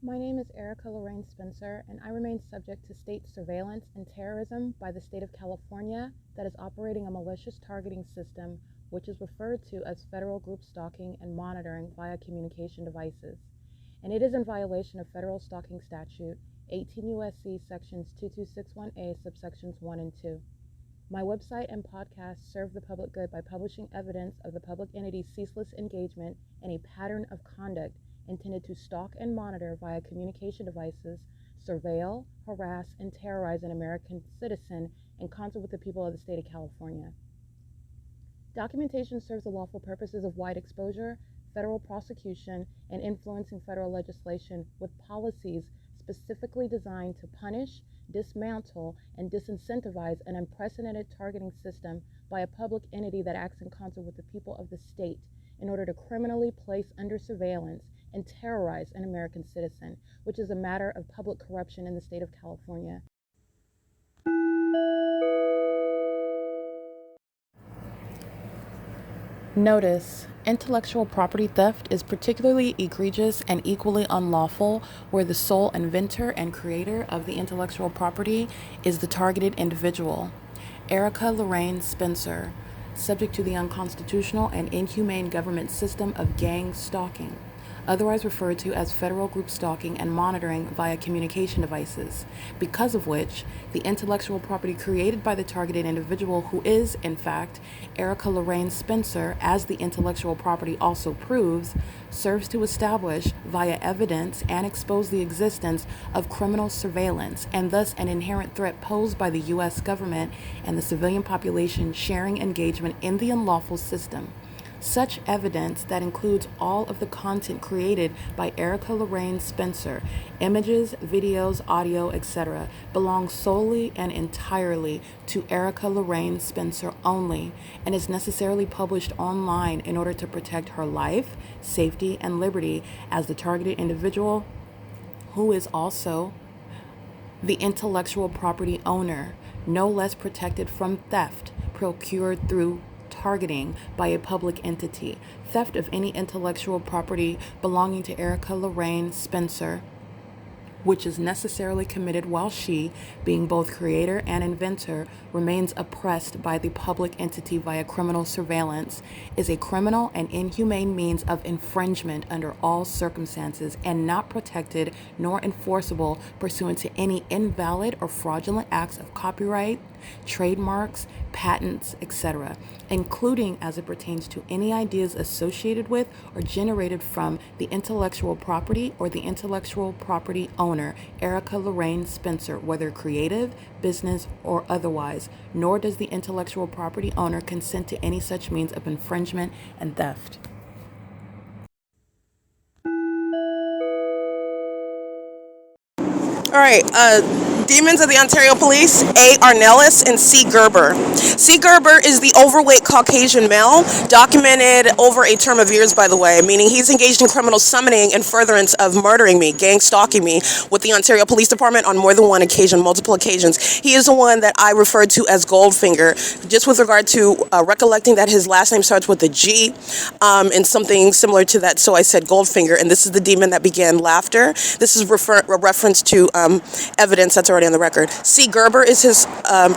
My name is Erica Lorraine Spencer, and I remain subject to state surveillance and terrorism by the state of California that is operating a malicious targeting system which is referred to as federal group stalking and monitoring via communication devices. And it is in violation of federal stalking statute 18 U.S.C. sections 2261A subsections 1 and 2. My website and podcast serve the public good by publishing evidence of the public entity's ceaseless engagement in a pattern of conduct intended to stalk and monitor via communication devices, surveil, harass, and terrorize an American citizen in concert with the people of the state of California. Documentation serves the lawful purposes of wide exposure, federal prosecution, and influencing federal legislation with policies specifically designed to punish, dismantle, and disincentivize an unprecedented targeting system by a public entity that acts in concert with the people of the state in order to criminally place under surveillance and terrorize an American citizen, which is a matter of public corruption in the state of California. Notice: intellectual property theft is particularly egregious and equally unlawful where the sole inventor and creator of the intellectual property is the targeted individual. Erica Lorraine Spencer, subject to the unconstitutional and inhumane government system of gang stalking, otherwise referred to as federal group stalking and monitoring via communication devices, because of which the intellectual property created by the targeted individual, who is, in fact, Erica Lorraine Spencer, as the intellectual property also proves, serves to establish via evidence and expose the existence of criminal surveillance and thus an inherent threat posed by the U.S. government and the civilian population sharing engagement in the unlawful system. Such evidence that includes all of the content created by Erica Lorraine Spencer, images, videos, audio, etc., belongs solely and entirely to Erica Lorraine Spencer only and is necessarily published online in order to protect her life, safety, and liberty as the targeted individual, who is also the intellectual property owner, no less protected from theft procured through targeting by a public entity. Theft of any intellectual property belonging to Erica Lorraine Spencer, which is necessarily committed while she, being both creator and inventor, remains oppressed by the public entity via criminal surveillance, is a criminal and inhumane means of infringement under all circumstances and not protected nor enforceable pursuant to any invalid or fraudulent acts of copyright, trademarks, patents, etc., including as it pertains to any ideas associated with or generated from the intellectual property or the intellectual property owner, Erica Lorraine Spencer, whether creative, business, or otherwise, nor does the intellectual property owner consent to any such means of infringement and theft. All right, Demons of the Ontario Police, A. Arnellis and C. Gerber. C. Gerber is the overweight Caucasian male, documented over a term of years, by the way, meaning he's engaged in criminal summoning and furtherance of murdering me, gang stalking me with the Ontario Police Department on more than one occasion, multiple occasions. He is the one that I referred to as Goldfinger, just with regard to recollecting that his last name starts with a G and something similar to that, so I said Goldfinger, and this is the demon that began laughter. This is a reference to evidence that's already on the record. C. Gerber is his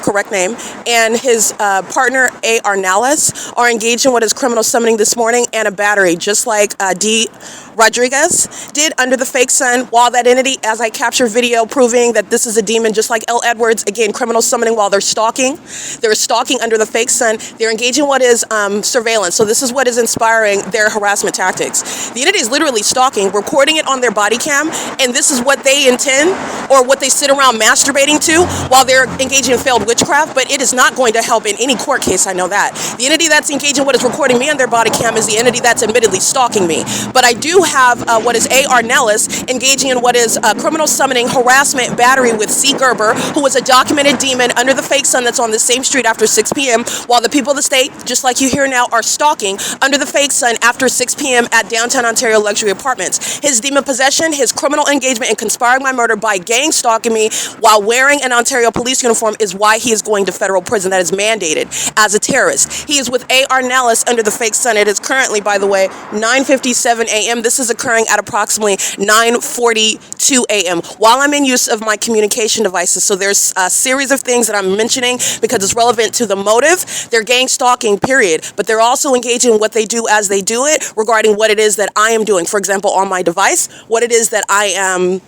correct name, and his partner, A. Arnellis, are engaged in what is criminal summoning this morning and a battery, just like D. Rodriguez did under the fake sun, while that entity, as I capture video proving that this is a demon, just like L. Edwards, again, criminal summoning while they're stalking. They're stalking under the fake sun. They're engaging in what is surveillance. So this is what is inspiring their harassment tactics. The entity is literally stalking, recording it on their body cam, and this is what they intend or what they sit around masturbating to while they're engaging in failed witchcraft, but it is not going to help in any court case, I know that. The entity that's engaging in what is recording me on their body cam is the entity that's admittedly stalking me. But I do have what is A. Arnellis engaging in what is criminal summoning, harassment, battery with C. Gerber, who is a documented demon under the fake sun that's on the same street after 6 p.m., while the people of the state, just like you hear now, are stalking under the fake sun after 6 p.m. at downtown Ontario luxury apartments. His demon possession, his criminal engagement in conspiring my murder by gang gang stalking me while wearing an Ontario police uniform is why he is going to federal prison. That is mandated as a terrorist. He is with A.R. Nellis under the fake sun. It is currently, by the way, 9:57 a.m. This is occurring at approximately 9:42 a.m. while I'm in use of my communication devices. So there's a series of things that I'm mentioning because it's relevant to the motive. They're gang stalking, period. But they're also engaging in what they do as they do it regarding what it is that I am doing. For example, on my device, what it is that I am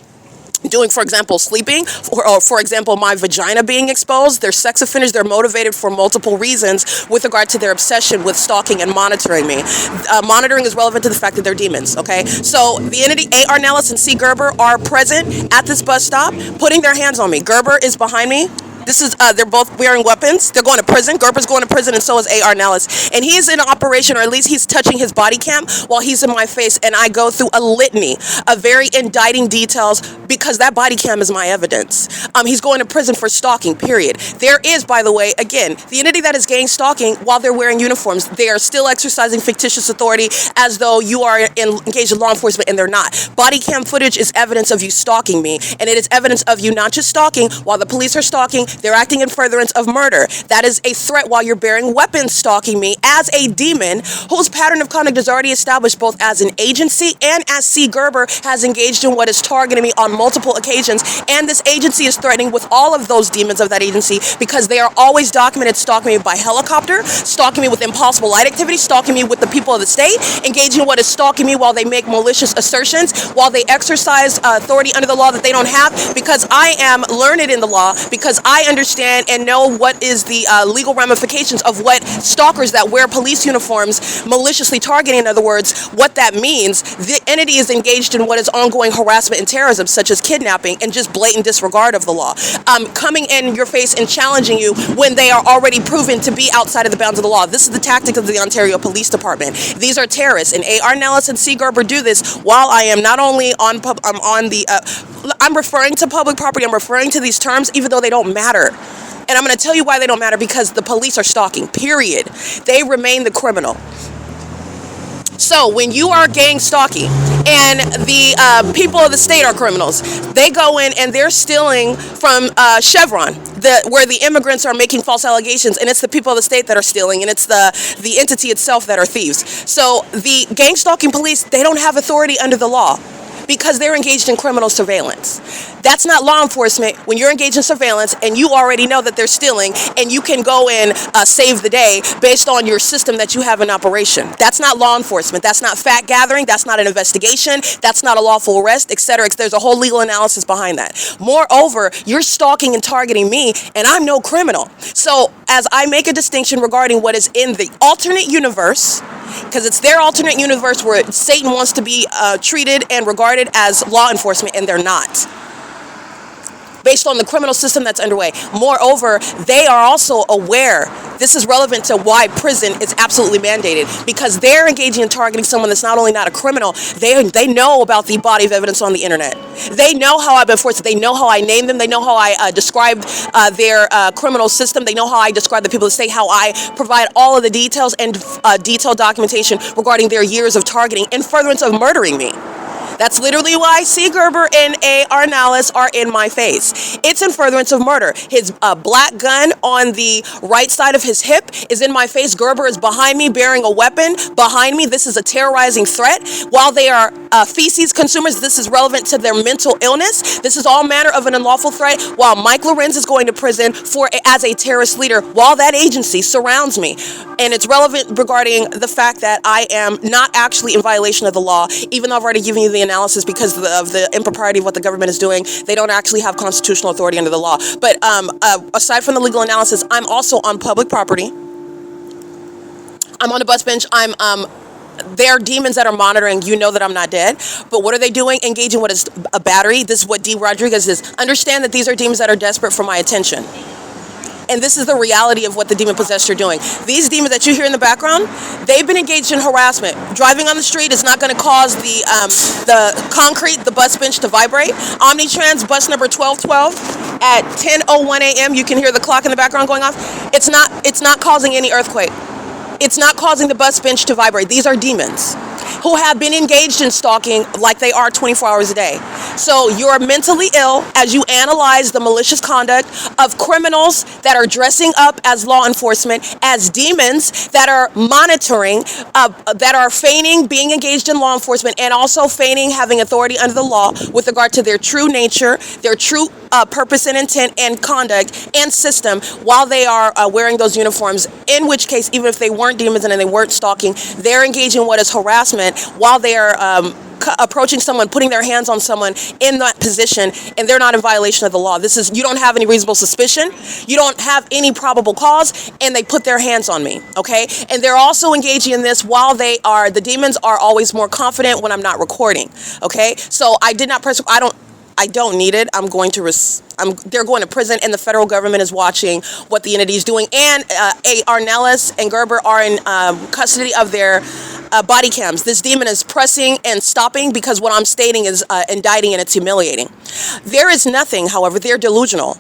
doing, for example, sleeping, or for example, my vagina being exposed. They're sex offenders. They're motivated for multiple reasons with regard to their obsession with stalking and monitoring me. Monitoring is relevant to the fact that they're demons, okay? So the entity A.R. Nellis and C. Gerber are present at this bus stop, putting their hands on me. Gerber is behind me. This is, they're both wearing weapons. They're going to prison. Gerber's going to prison, and so is A.R. Nellis. And he's in operation, or at least he's touching his body cam while he's in my face, and I go through a litany of very indicting details because that body cam is my evidence. He's going to prison for stalking, period. There is, by the way, again, the entity that is gang stalking while they're wearing uniforms, they are still exercising fictitious authority as though you are engaged in law enforcement, and they're not. Body cam footage is evidence of you stalking me, and it is evidence of you not just stalking while the police are stalking. They're acting in furtherance of murder. That is a threat while you're bearing weapons stalking me as a demon whose pattern of conduct is already established both as an agency and as C. Gerber has engaged in what is targeting me on multiple occasions. And this agency is threatening with all of those demons of that agency because they are always documented stalking me by helicopter, stalking me with impossible light activity, stalking me with the people of the state, engaging in what is stalking me while they make malicious assertions, while they exercise authority under the law that they don't have, because I am learned in the law, because I understand and know what is the legal ramifications of what stalkers that wear police uniforms maliciously targeting, in other words, what that means. The entity is engaged in what is ongoing harassment and terrorism, such as kidnapping and just blatant disregard of the law. Coming in your face and challenging you when they are already proven to be outside of the bounds of the law. This is the tactic of the Ontario Police Department. These are terrorists, and A.R. Nellis and C. Gerber do this while I am not only on I'm referring to public property, I'm referring to these terms even though they don't matter. And I'm going to tell you why they don't matter, because the police are stalking, period. They remain the criminal. So when you are gang stalking and the people of the state are criminals, they go in and they're stealing from CHEVRON, where the immigrants are making false allegations, and it's the people of the state that are stealing, and it's the entity itself that are thieves. So the gang stalking police, they don't have authority under the law, because they're engaged in criminal surveillance. That's not law enforcement when you're engaged in surveillance and you already know that they're stealing, and you can go in save the day based on your system that you have in operation. That's not law enforcement. That's not fact gathering. That's not an investigation. That's not a lawful arrest, etc. There's a whole legal analysis behind that. Moreover, you're stalking and targeting me, and I'm no criminal. So as I make a distinction regarding what is in the alternate universe, because it's their alternate universe where Satan wants to be treated and regarded as law enforcement, and they're not, based on the criminal system that's underway. Moreover, they are also aware, this is relevant to why prison is absolutely mandated, because they're engaging in targeting someone that's not only not a criminal, they know about the body of evidence on the internet. They know how I've been forced. They know how I name them. They know how I describe their criminal system. They know how I describe the people of the state, how I provide all of the details and detailed documentation regarding their years of targeting in furtherance of murdering me. That's literally why C. Gerber and A.R. Nellis are in my face. It's in furtherance of murder. His black gun on the right side of his hip is in my face. Gerber is behind me bearing a weapon behind me. This is a terrorizing threat. While they are feces consumers, this is relevant to their mental illness. This is all manner of an unlawful threat, while Mike LORENZ is going to prison as a terrorist leader while that agency surrounds me. And it's relevant regarding the fact that I am not actually in violation of the law, even though I've already given you the analysis because of the impropriety of what the government is doing. They don't actually have constitutional authority under the law. But aside from the legal analysis, I'm also on public property. I'm on a bus bench. There are demons that are monitoring. You know that I'm not dead. But what are they doing? Engaging what is a battery. This is what D. Rodriguez is. Understand that these are demons that are desperate for my attention. And this is the reality of what the demon-possessed are doing. These demons that you hear in the background, they've been engaged in harassment. Driving on the street is not going to cause the concrete, the bus bench to vibrate. Omnitrans bus number 1212 at 10:01 a.m. You can hear the clock in the background going off. It's not causing any earthquake. It's not causing the bus bench to vibrate. These are demons. who have been engaged in stalking like they are 24 hours a day. So you're mentally ill as you analyze the malicious conduct of criminals that are dressing up as law enforcement, as demons that are monitoring, that are feigning being engaged in law enforcement, and also feigning having authority under the law with regard to their true nature, their true purpose and intent and conduct and system while they are wearing those uniforms, in which case, even if they weren't demons and they weren't stalking, they're engaging in what is harassment while they are approaching someone, putting their hands on someone in that position, and they're not in violation of the law. This is, you don't have any reasonable suspicion, you don't have any probable cause, and they put their hands on me, okay? And they're also engaging in this while they are, the demons are always more confident when I'm not recording, okay? So I did not press, I don't need it. I'm going to, they're going to prison, and the federal government is watching what the entity is doing. And Arnellis and Gerber are in custody of their body cams. This demon is pressing and stopping because what I'm stating is indicting, and it's humiliating. There is nothing, however, they're delusional.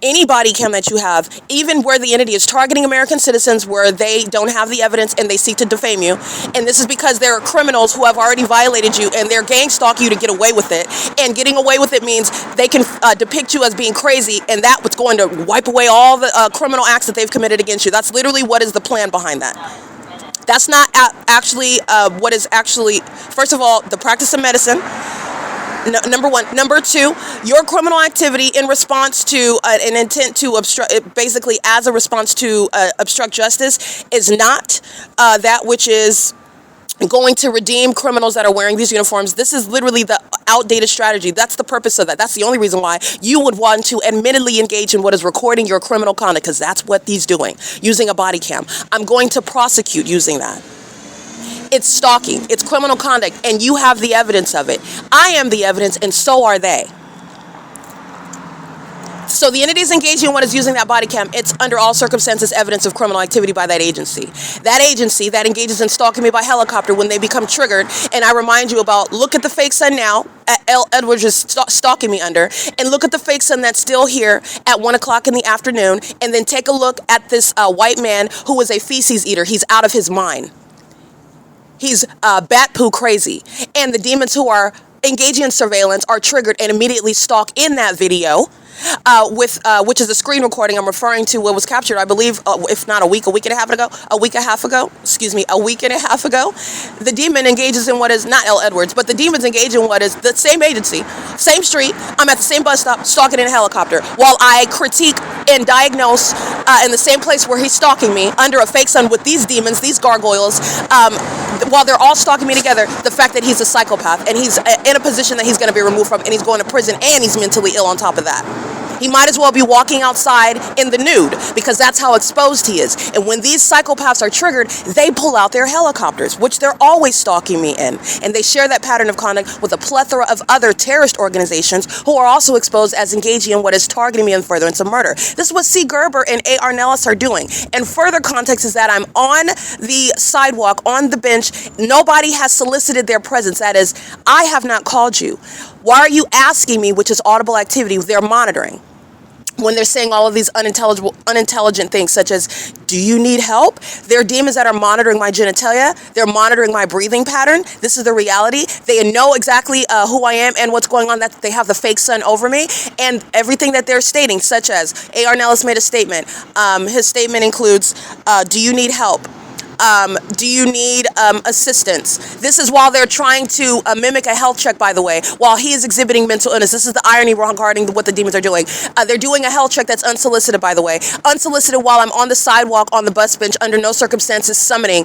Any body cam that you have, even where the entity is targeting American citizens where they don't have the evidence and they seek to defame you, and this is because there are criminals who have already violated you and they're gang stalking you to get away with it, and getting away with it means they can depict you as being crazy, and that was going to wipe away all the criminal acts that they've committed against you. That's literally what is the plan behind that. That's not actually what is actually, first of all, the practice of medicine. Number one. Number two, your criminal activity in response to an intent to obstruct, basically as a response to obstruct justice, is not that which is going to redeem criminals that are wearing these uniforms. This is literally the outdated strategy. That's the purpose of that. That's the only reason why you would want to admittedly engage in what is recording your criminal conduct, because that's what he's doing, using a body cam. I'm going to prosecute using that. It's stalking, it's criminal conduct, and you have the evidence of it. I am the evidence, and so are they. So the entity is engaging in what is using that body cam. It's under all circumstances evidence of criminal activity by that agency. That agency that engages in stalking me by helicopter when they become triggered, and I remind you about, look at the fake sun now, L. Edwards is stalking me under, and look at the fake sun that's still here at 1 o'clock in the afternoon, and then take a look at this white man who is a feces eater. He's out of his mind. He's bat poo crazy. And the demons who are engaging in surveillance are triggered and immediately stalk in that video, which is a screen recording I'm referring to, what was captured, I believe, if not a week and a half ago, the demon engages in what is not L. Edwards, but the demons engage in what is the same agency, same street. I'm at the same bus stop, stalking in a helicopter, while I critique and diagnose in the same place where he's stalking me under a fake sun with these demons, these gargoyles, while they're all stalking me together, the fact that he's a psychopath and he's in a position that he's going to be removed from, and he's going to prison, and he's mentally ill on top of that. He might as well be walking outside in the nude, because that's how exposed he is. And when these psychopaths are triggered, they pull out their helicopters, which they're always stalking me in. And they share that pattern of conduct with a plethora of other terrorist organizations who are also exposed as engaging in what is targeting me in furtherance of murder. This is what C. Gerber and A. Arnellis are doing. And further context is that I'm on the sidewalk, on the bench. Nobody has solicited their presence. That is, I have not called you. Why are you asking me, which is audible activity? They're monitoring. When they're saying all of these unintelligent things, such as, do you need help? They're demons that are monitoring my genitalia. They're monitoring my breathing pattern. This is the reality. They know exactly who I am and what's going on, that they have the fake sun over me, and everything that they're stating, such as, A. Arnellis made a statement. His statement includes, do you need help? Do you need assistance? This is while they're trying to mimic a health check, by the way, while he is exhibiting mental illness. This is the irony regarding what the demons are doing. They're doing a health check that's unsolicited, by the way. Unsolicited while I'm on the sidewalk on the bus bench, under no circumstances summoning,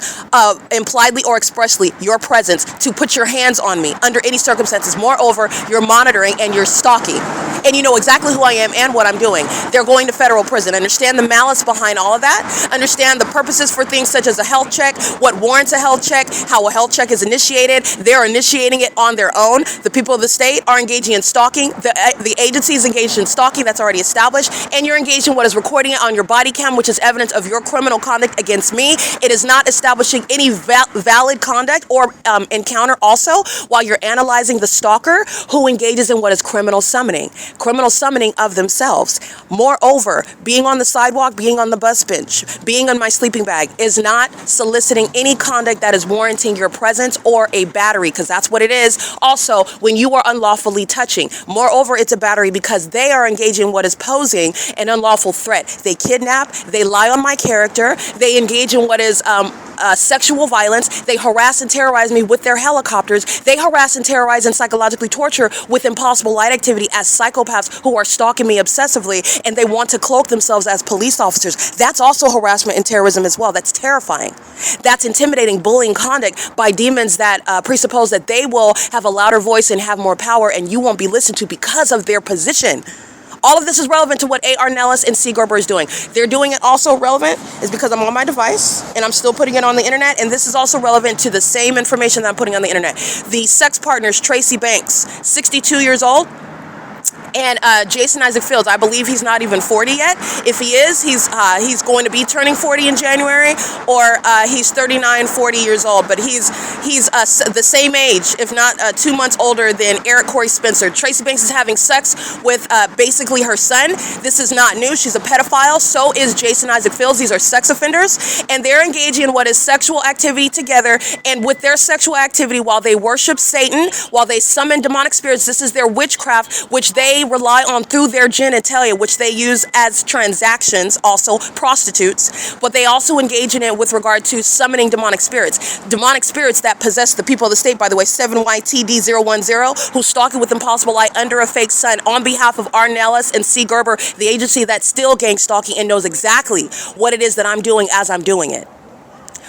impliedly or expressly, your presence to put your hands on me under any circumstances. Moreover, you're monitoring and you're stalking. And you know exactly who I am and what I'm doing. They're going to federal prison. Understand the malice behind all of that. Understand the purposes for things such as a health check, what warrants a health check, how a health check is initiated. They're initiating it on their own. The people of the state are engaging in stalking. The agency is engaged in stalking. That's already established. And you're engaged in what is recording it on your body cam, which is evidence of your criminal conduct against me. It is not establishing any valid conduct or encounter also, while you're analyzing the stalker who engages in what is criminal summoning. criminal summoning of themselves. Moreover, being on the sidewalk, being on the bus bench, being on my sleeping bag is not soliciting any conduct that is warranting your presence or a battery, because that's what it is. Also, when you are unlawfully touching, moreover, it's a battery because they are engaging in what is posing an unlawful threat. They kidnap, they lie on my character, they engage in what is sexual violence, they harass and terrorize me with their helicopters, they harass and terrorize and psychologically torture with impossible light activity as psychopaths who are stalking me obsessively, and they want to cloak themselves as police officers. That's also harassment and terrorism as well. That's terrifying. That's intimidating, bullying conduct by demons that presuppose that they will have a louder voice and have more power, and you won't be listened to because of their position. All of this is relevant to what A.R. Nellis and C. Gerber is doing. They're doing it also relevant is because I'm on my device and I'm still putting it on the internet, and this is also relevant to the same information that I'm putting on the internet. The sex partners, Tracy Banks, 62 years old, and Jason Isaac Fields, I believe he's not even 40 yet. If he is, he's going to be turning 40 in January, or he's 39, 40 years old. But he's the same age, if not 2 months older than Eric Corey Spencer. Tracy Banks is having sex with basically her son. This is not new. She's a pedophile. So is Jason Isaac Fields. These are sex offenders, and they're engaging in what is sexual activity together. And with their sexual activity, while they worship Satan, while they summon demonic spirits, this is their witchcraft, which they rely on through their genitalia, which they use as transactions, also prostitutes, but they also engage in it with regard to summoning demonic spirits that possess the people of the state, by the way, 7YTD010, who's stalking with impossible light under a fake sun on behalf of R. Nellis and C. Gerber, the agency that's still gang stalking and knows exactly what it is that I'm doing as I'm doing it.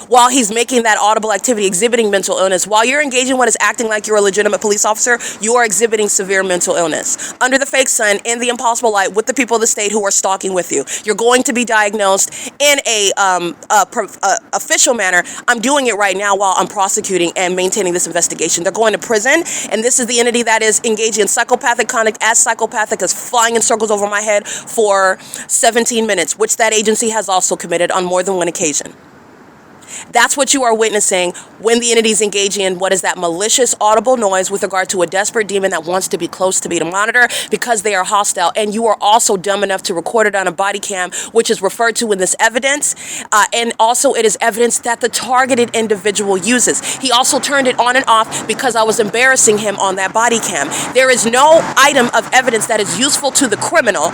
While he's making that audible activity, exhibiting mental illness, while you're engaging in what is acting like you're a legitimate police officer, you are exhibiting severe mental illness. Under the fake sun, in the impossible light, with the people of the state who are stalking with you. You're going to be diagnosed in a official manner. I'm doing it right now while I'm prosecuting and maintaining this investigation. They're going to prison, and this is the entity that is engaging in psychopathic conduct, as psychopathic as flying in circles over my head for 17 minutes, which that agency has also committed on more than one occasion. That's what you are witnessing when the entity is engaging in what is that malicious audible noise with regard to a desperate demon that wants to be close to me to monitor because they are hostile. And you are also dumb enough to record it on a body cam, which is referred to in this evidence. And also it is evidence that the targeted individual uses. He also turned it on and off because I was embarrassing him on that body cam. There is no item of evidence that is useful to the criminal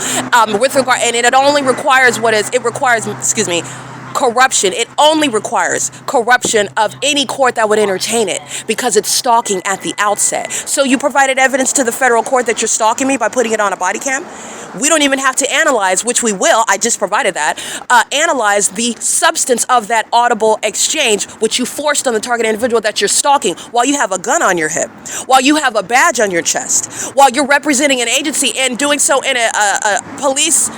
with regard, and it only requires corruption. It only requires corruption of any court that would entertain it because it's stalking at the outset. So you provided evidence to the federal court that you're stalking me by putting it on a body cam. We don't even have to analyze, which we will, I just provided that, analyze the substance of that audible exchange, which you forced on the target individual that you're stalking while you have a gun on your hip, while you have a badge on your chest, while you're representing an agency and doing so in a police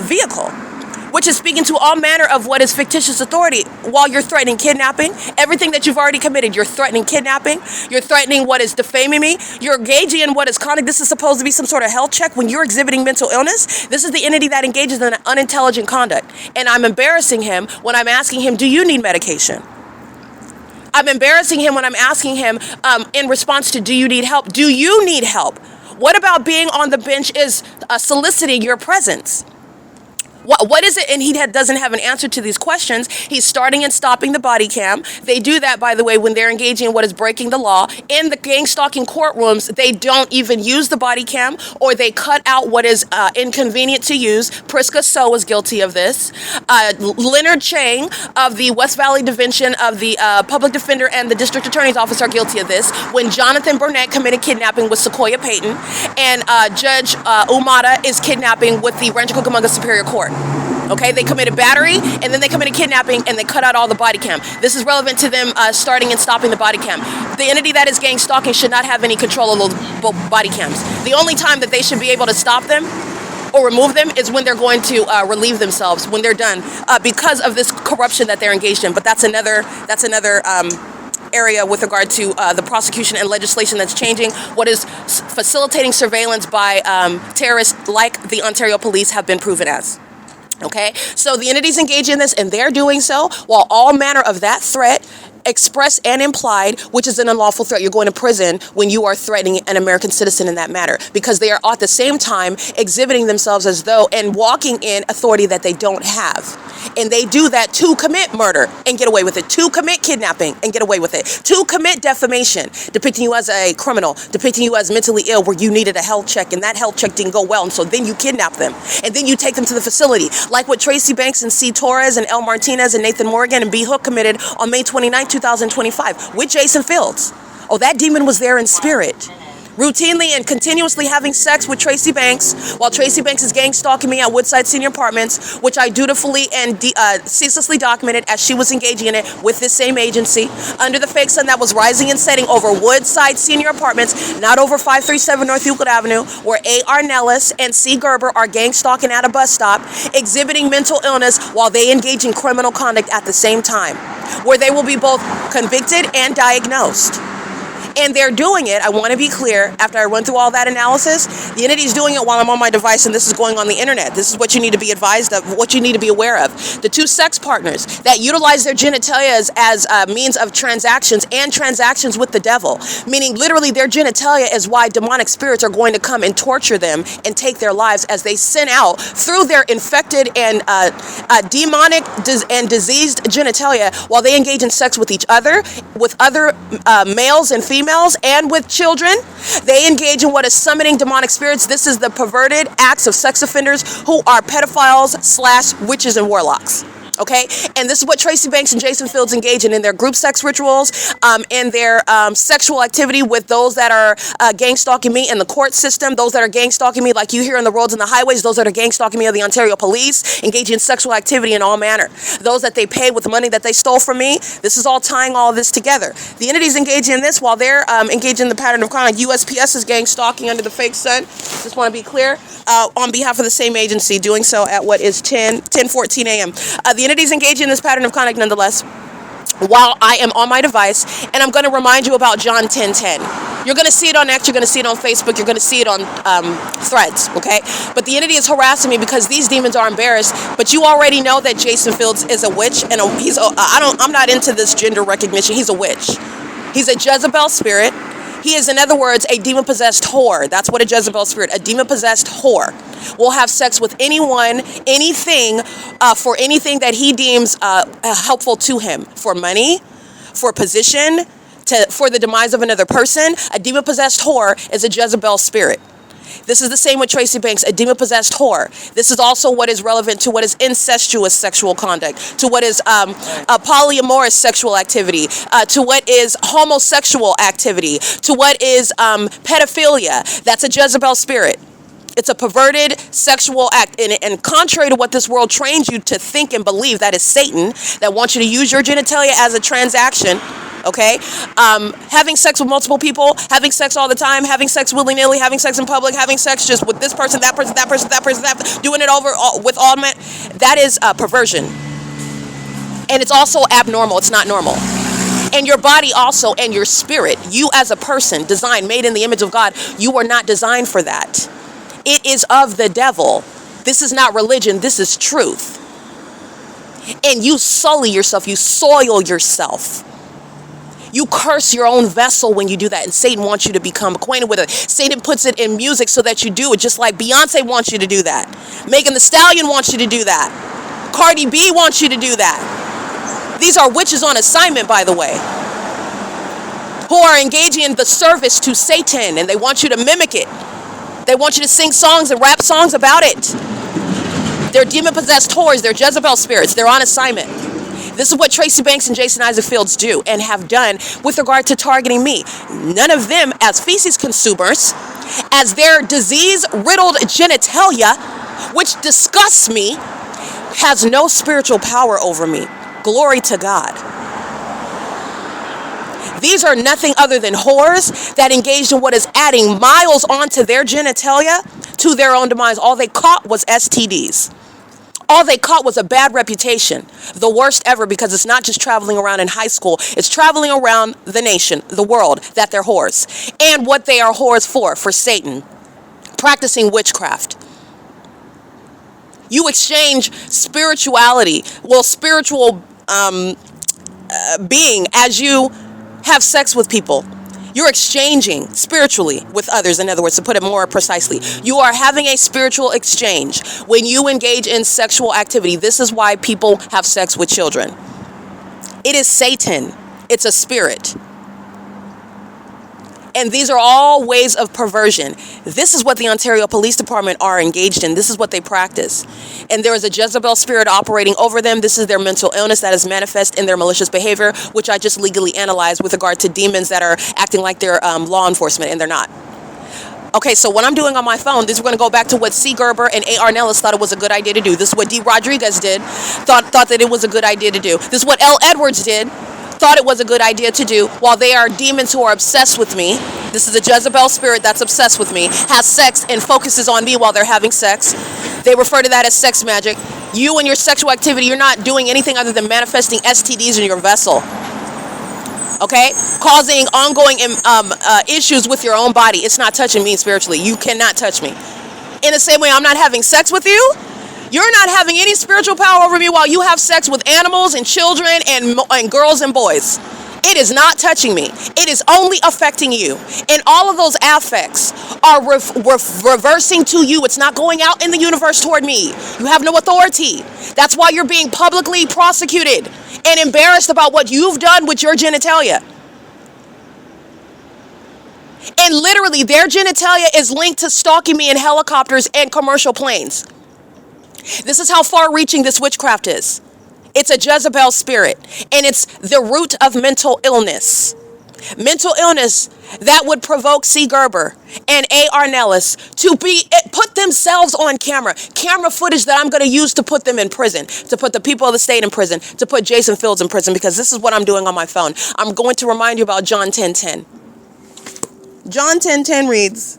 vehicle, which is speaking to all manner of what is fictitious authority while you're threatening kidnapping. Everything that you've already committed, you're threatening kidnapping, you're threatening what is defaming me, you're engaging in what is conduct. This is supposed to be some sort of health check when you're exhibiting mental illness. This is the entity that engages in unintelligent conduct. And I'm embarrassing him when I'm asking him, do you need medication? I'm embarrassing him when I'm asking him in response to, do you need help? Do you need help? What about being on the bench is soliciting your presence? What is it? And he doesn't have an answer to these questions. He's starting and stopping the body cam. They do that, by the way, when they're engaging in what is breaking the law. In the gang stalking courtrooms, they don't even use the body cam, or they cut out what is inconvenient to use. Priska So was guilty of this. Leonard Chang of the West Valley Division of the Public Defender and the District Attorney's Office are guilty of this. When Jonathan Burnett committed kidnapping with Sequoia Payton, and Judge Umata is kidnapping with the Rancho Cucamonga Superior Court. Okay, they committed battery, and then they committed kidnapping, and they cut out all the body cam. This is relevant to them starting and stopping the body cam. The entity that is gang stalking should not have any control of those body cams. The only time that they should be able to stop them or remove them is when they're going to relieve themselves, when they're done, because of this corruption that they're engaged in. But that's another area with regard to the prosecution and legislation that's changing, what is facilitating surveillance by terrorists like the Ontario Police have been proven as. Okay, so the entities engage in this, and they're doing so while all manner of that threat express and implied, which is an unlawful threat. You're going to prison when you are threatening an American citizen in that matter, because they are at the same time exhibiting themselves as though and walking in authority that they don't have. And they do that to commit murder and get away with it, to commit kidnapping and get away with it, to commit defamation, depicting you as a criminal, depicting you as mentally ill where you needed a health check and that health check didn't go well. And so then you kidnap them and then you take them to the facility, like what Tracy Banks and C. Torres and L. Martinez and Nathan Morgan and B. Hook committed on May 29, 2025 with Jason Fields. Oh, that demon was there in spirit, routinely and continuously having sex with Tracy Banks while Tracy Banks is gang stalking me at Woodside Senior Apartments, which I dutifully and ceaselessly documented as she was engaging in it with this same agency under the fake sun that was rising and setting over Woodside Senior Apartments, not over 537 North Euclid Avenue, where A.R. Nellis and C. Gerber are gang stalking at a bus stop, exhibiting mental illness while they engage in criminal conduct at the same time, where they will be both convicted and diagnosed. And they're doing it, I want to be clear, after I run through all that analysis, the entity's doing it while I'm on my device and this is going on the internet. This is what you need to be advised of, what you need to be aware of. The two sex partners that utilize their genitalia as means of transactions and transactions with the devil, meaning literally their genitalia is why demonic spirits are going to come and torture them and take their lives as they send out through their infected and demonic and diseased genitalia while they engage in sex with each other, with other males and females, and with children. They engage in what is summoning demonic spirits. This is the perverted acts of sex offenders who are pedophiles / witches and warlocks. Okay, and this is what Tracy Banks and Jason Fields engage in their group sex rituals, and their sexual activity with those that are gang stalking me in the court system, those that are gang stalking me like you hear on the roads and the highways, those that are gang stalking me of the Ontario Police, engaging in sexual activity in all manner. Those that they pay with the money that they stole from me. This is all tying all of this together. The entities engaging in this while they're engaging in the pattern of crime. USPS is gang stalking under the fake sun. Just want to be clear, on behalf of the same agency, doing so at what is 10:14 a.m. The entities engaging in this pattern of conduct nonetheless while I am on my device, and I'm going to remind you about John 10:10. You're going to see it on X, you're going to see it on Facebook, you're going to see it on Threads, okay? But the entity is harassing me because these demons are embarrassed. But you already know that Jason Fields is a witch, and I'm not into this gender recognition. He's a witch. He's a Jezebel spirit. He is, in other words, a demon-possessed whore. That's what a Jezebel spirit, a demon-possessed whore, will have sex with anyone, anything, for anything that he deems helpful to him, for money, for position, for the demise of another person. A demon-possessed whore is a Jezebel spirit. This is the same with Tracy Banks, a demon-possessed whore. This is also what is relevant to what is incestuous sexual conduct, to what is polyamorous sexual activity, to what is homosexual activity, to what is pedophilia. That's a Jezebel spirit. It's a perverted sexual act. And contrary to what this world trains you to think and believe, that is Satan, that wants you to use your genitalia as a transaction. Okay, having sex with multiple people, having sex all the time, having sex willy-nilly, having sex in public, having sex just with this person, that person, that person, that person, doing it over with all men, that is perversion. And it's also abnormal. It's not normal. And your body also, and your spirit, you as a person, designed, made in the image of God, you are not designed for that. It is of the devil. This is not religion. This is truth. And you sully yourself. You soil yourself. You curse your own vessel when you do that, and Satan wants you to become acquainted with it. Satan puts it in music so that you do it, just like Beyonce wants you to do that. Megan Thee Stallion wants you to do that. Cardi B wants you to do that. These are witches on assignment, by the way, who are engaging in the service to Satan, and they want you to mimic it. They want you to sing songs and rap songs about it. They're demon-possessed whores. They're Jezebel spirits. They're on assignment. This is what Tracy Banks and Jason Isaac Fields do and have done with regard to targeting me. None of them as feces consumers, as their disease-riddled genitalia, which disgusts me, has no spiritual power over me. Glory to God. These are nothing other than whores that engaged in what is adding miles onto their genitalia to their own demise. All they caught was STDs. All they caught was a bad reputation, the worst ever, because it's not just traveling around in high school. It's traveling around the nation, the world, that they're whores. And what they are whores for Satan, practicing witchcraft. You exchange spirituality, spiritual being as you have sex with people. You're exchanging spiritually with others, in other words, to put it more precisely. You are having a spiritual exchange when you engage in sexual activity. This is why people have sex with children. It is Satan. It's a spirit. And these are all ways of perversion. This is what the Ontario Police Department are engaged in. This is what they practice. And there is a Jezebel spirit operating over them. This is their mental illness that is manifest in their malicious behavior, which I just legally analyzed with regard to demons that are acting like they're law enforcement, and they're not. Okay, so what I'm doing on my phone, this is going to go back to what C. Gerber and A.R. Nellis thought it was a good idea to do. This is what D. Rodriguez did, thought that it was a good idea to do. This is what L. Edwards did, thought it was a good idea to do, while they are demons who are obsessed with me. This is a Jezebel spirit that's obsessed with me, has sex and focuses on me while they're having sex. They refer to that as sex magic. You and your sexual activity, you're not doing anything other than manifesting STDs in your vessel. Okay? Causing ongoing issues with your own body. It's not touching me spiritually. You cannot touch me. In the same way, I'm not having sex with you. You're not having any spiritual power over me while you have sex with animals and children and girls and boys. It is not touching me. It is only affecting you. And all of those affects are reversing to you. It's not going out in the universe toward me. You have no authority. That's why you're being publicly prosecuted and embarrassed about what you've done with your genitalia. And literally, their genitalia is linked to stalking me in helicopters and commercial planes. This is how far-reaching this witchcraft is. It's a Jezebel spirit, and it's the root of mental illness. Mental illness that would provoke C. Gerber and A.R. Nellis to put themselves on camera footage that I'm going to use to put them in prison, to put the people of the state in prison, to put Jason Fields in prison, because this is what I'm doing on my phone. I'm going to remind you about John 10:10. John 10:10 reads,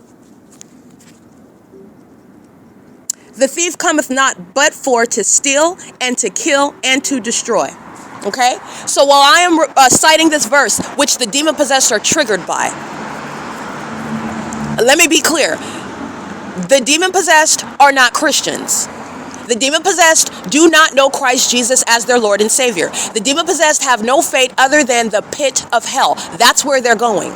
"The thief cometh not but for to steal and to kill and to destroy." Okay? So while I am citing this verse, which the demon-possessed are triggered by, let me be clear. The demon-possessed are not Christians. The demon-possessed do not know Christ Jesus as their Lord and Savior. The demon-possessed have no fate other than the pit of hell. That's where they're going.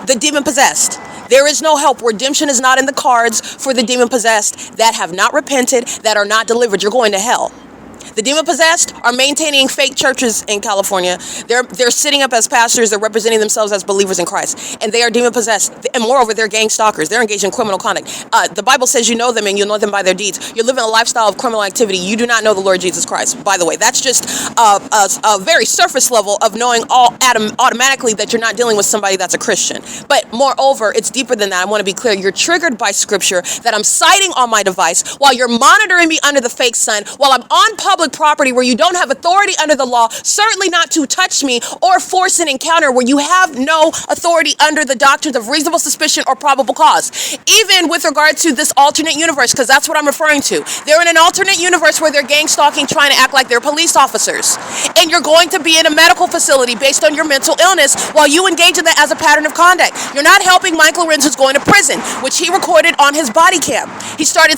The demon-possessed. There is no help. Redemption is not in the cards for the demon-possessed that have not repented, that are not delivered. You're going to hell. The demon-possessed are maintaining fake churches in California. They're sitting up as pastors. They're representing themselves as believers in Christ. And they are demon-possessed. And moreover, they're gang stalkers. They're engaged in criminal conduct. The Bible says you know them and you'll know them by their deeds. You're living a lifestyle of criminal activity. You do not know the Lord Jesus Christ, by the way. That's just a very surface level of knowing automatically that you're not dealing with somebody that's a Christian. But moreover, it's deeper than that. I want to be clear. You're triggered by scripture that I'm citing on my device while you're monitoring me under the fake sun, while I'm on public property where you don't have authority under the law, certainly not to touch me or force an encounter, where you have no authority under the doctrines of reasonable suspicion or probable cause. Even with regard to this alternate universe, because that's what I'm referring to. They're in an alternate universe where they're gang stalking, trying to act like they're police officers. And you're going to be in a medical facility based on your mental illness while you engage in that as a pattern of conduct. You're not helping Mike Lorenz, who's going to prison, which he recorded on his body cam. He started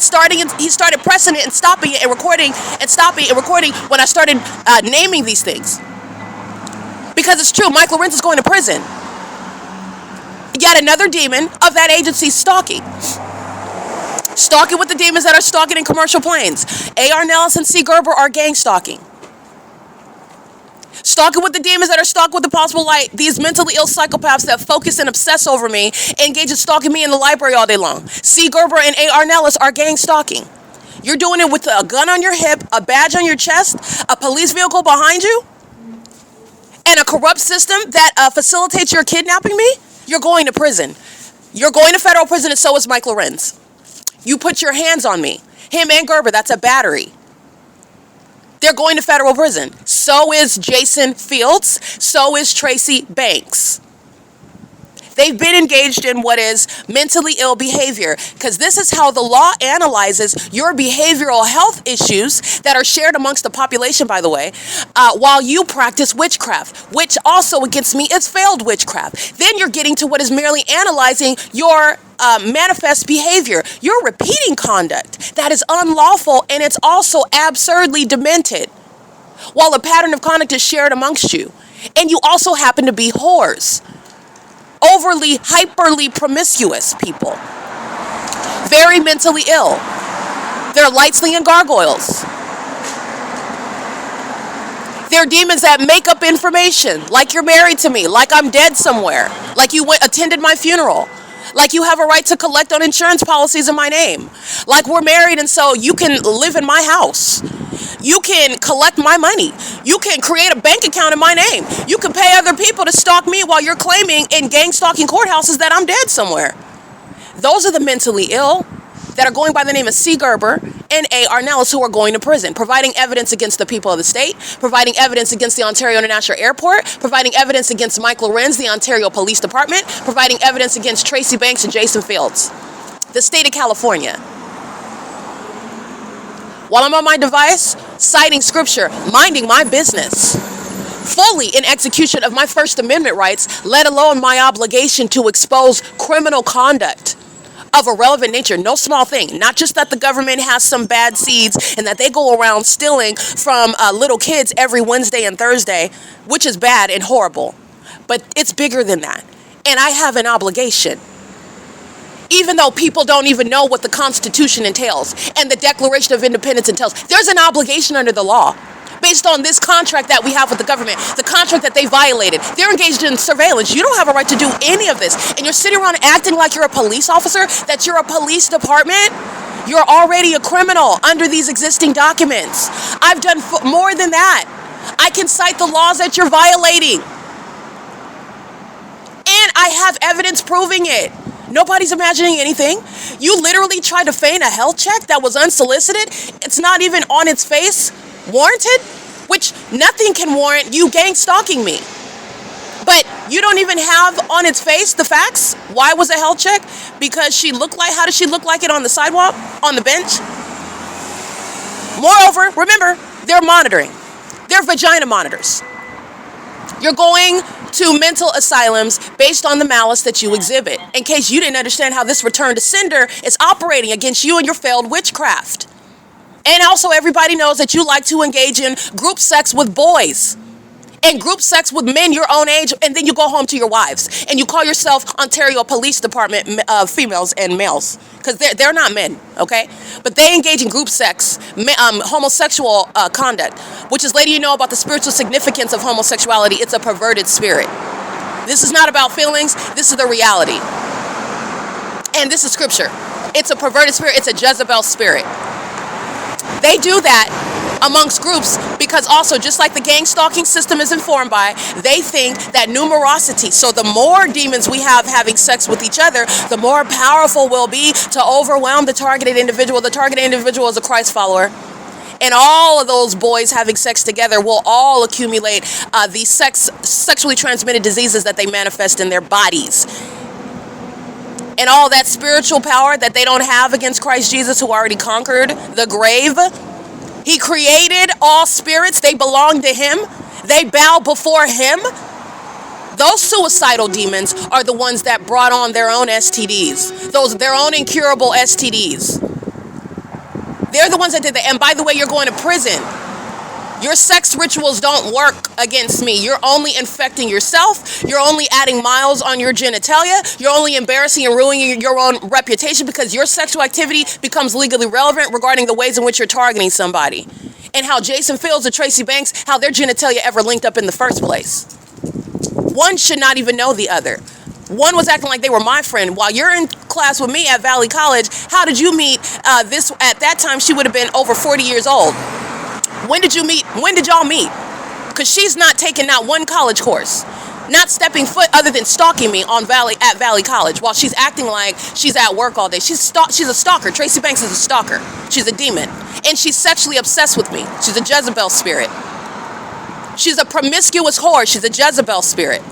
pressing it and stopping it and recording and stopping and recording when I started naming these things. Because it's true, Mike Lorenz is going to prison. Yet another demon of that agency stalking. Stalking with the demons that are stalking in commercial planes. A.R. Nellis and C. Gerber are gang stalking. Stalking with the demons that are stalking with the possible light. These mentally ill psychopaths that focus and obsess over me, engage in stalking me in the library all day long. C. Gerber and A.R. Nellis are gang stalking. You're doing it with a gun on your hip, a badge on your chest, a police vehicle behind you, and a corrupt system that facilitates your kidnapping me. You're going to prison. You're going to federal prison, and so is Mike Lorenz. You put your hands on me. Him and Gerber, that's a battery. They're going to federal prison. So is Jason Fields. So is Tracy Banks. They've been engaged in what is mentally ill behavior, because this is how the law analyzes your behavioral health issues that are shared amongst the population, by the way, while you practice witchcraft, which also against me is failed witchcraft. Then you're getting to what is merely analyzing your manifest behavior, your repeating conduct that is unlawful, and it's also absurdly demented, while a pattern of conduct is shared amongst you. And you also happen to be whores. Overly, hyperly promiscuous people. Very mentally ill. They're light-slinging gargoyles. They're demons that make up information, like you're married to me, like I'm dead somewhere, like you attended my funeral, like you have a right to collect on insurance policies in my name, like we're married and so you can live in my house. You can collect my money. You can create a bank account in my name. You can pay other people to stalk me while you're claiming in gang stalking courthouses that I'm dead somewhere. Those are the mentally ill that are going by the name of C. Gerber and A. Arnellis, who are going to prison, providing evidence against the people of the state, providing evidence against the Ontario International Airport, providing evidence against Mike Lorenz, the Ontario Police Department, providing evidence against Tracy Banks and Jason Fields, the state of California. While I'm on my device, citing scripture, minding my business, fully in execution of my First Amendment rights, let alone my obligation to expose criminal conduct of a relevant nature. No small thing. Not just that the government has some bad seeds and that they go around stealing from little kids every Wednesday and Thursday, which is bad and horrible. But it's bigger than that. And I have an obligation. Even though people don't even know what the Constitution entails and the Declaration of Independence entails, there's an obligation under the law. Based on this contract that we have with the government, the contract that they violated. They're engaged in surveillance. You don't have a right to do any of this. And you're sitting around acting like you're a police officer, that you're a police department. You're already a criminal under these existing documents. I've done more than that. I can cite the laws that you're violating. And I have evidence proving it. Nobody's imagining anything. You literally tried to feign a health check that was unsolicited. It's not even on its face warranted, which nothing can warrant you gang stalking me. But you don't even have on its face the facts. Why was a health check? Because she looked like, how does she look like it on the sidewalk, on the bench? Moreover, remember, they're monitoring. They're vagina monitors. You're going to mental asylums based on the malice that you exhibit. In case you didn't understand how this return to sender is operating against you and your failed witchcraft. And also everybody knows that you like to engage in group sex with boys and group sex with men your own age, and then you go home to your wives and you call yourself Ontario Police Department females and males, because they're not men, okay? But they engage in group sex, homosexual conduct, which is letting you know about the spiritual significance of homosexuality. It's a perverted spirit. This is not about feelings. This is the reality. And this is scripture. It's a perverted spirit. It's a Jezebel spirit. They do that amongst groups because also, just like the gang stalking system is informed by, they think that numerosity, so the more demons we have having sex with each other, the more powerful we'll be to overwhelm the targeted individual. The targeted individual is a Christ follower. And all of those boys having sex together will all accumulate these sexually transmitted diseases that they manifest in their bodies. And all that spiritual power that they don't have against Christ Jesus, who already conquered the grave. He created all spirits. They belong to him. They bow before him. Those suicidal demons are the ones that brought on their own STDs. Their own incurable STDs. They're the ones that did that. And by the way, you're going to prison. Your sex rituals don't work against me. You're only infecting yourself. You're only adding miles on your genitalia. You're only embarrassing and ruining your own reputation because your sexual activity becomes legally relevant regarding the ways in which you're targeting somebody. And how Jason Fields and Tracy Banks, how their genitalia ever linked up in the first place. One should not even know the other. One was acting like they were my friend. While you're in class with me at Valley College, how did you meet this? At that time, she would have been over 40 years old. When did you meet? When did y'all meet? Because she's not taking not one college course, not stepping foot other than stalking me at Valley College while she's acting like she's at work all day. She's a stalker. Tracy Banks is a stalker. She's a demon. And she's sexually obsessed with me. She's a Jezebel spirit. She's a promiscuous whore. She's a Jezebel spirit.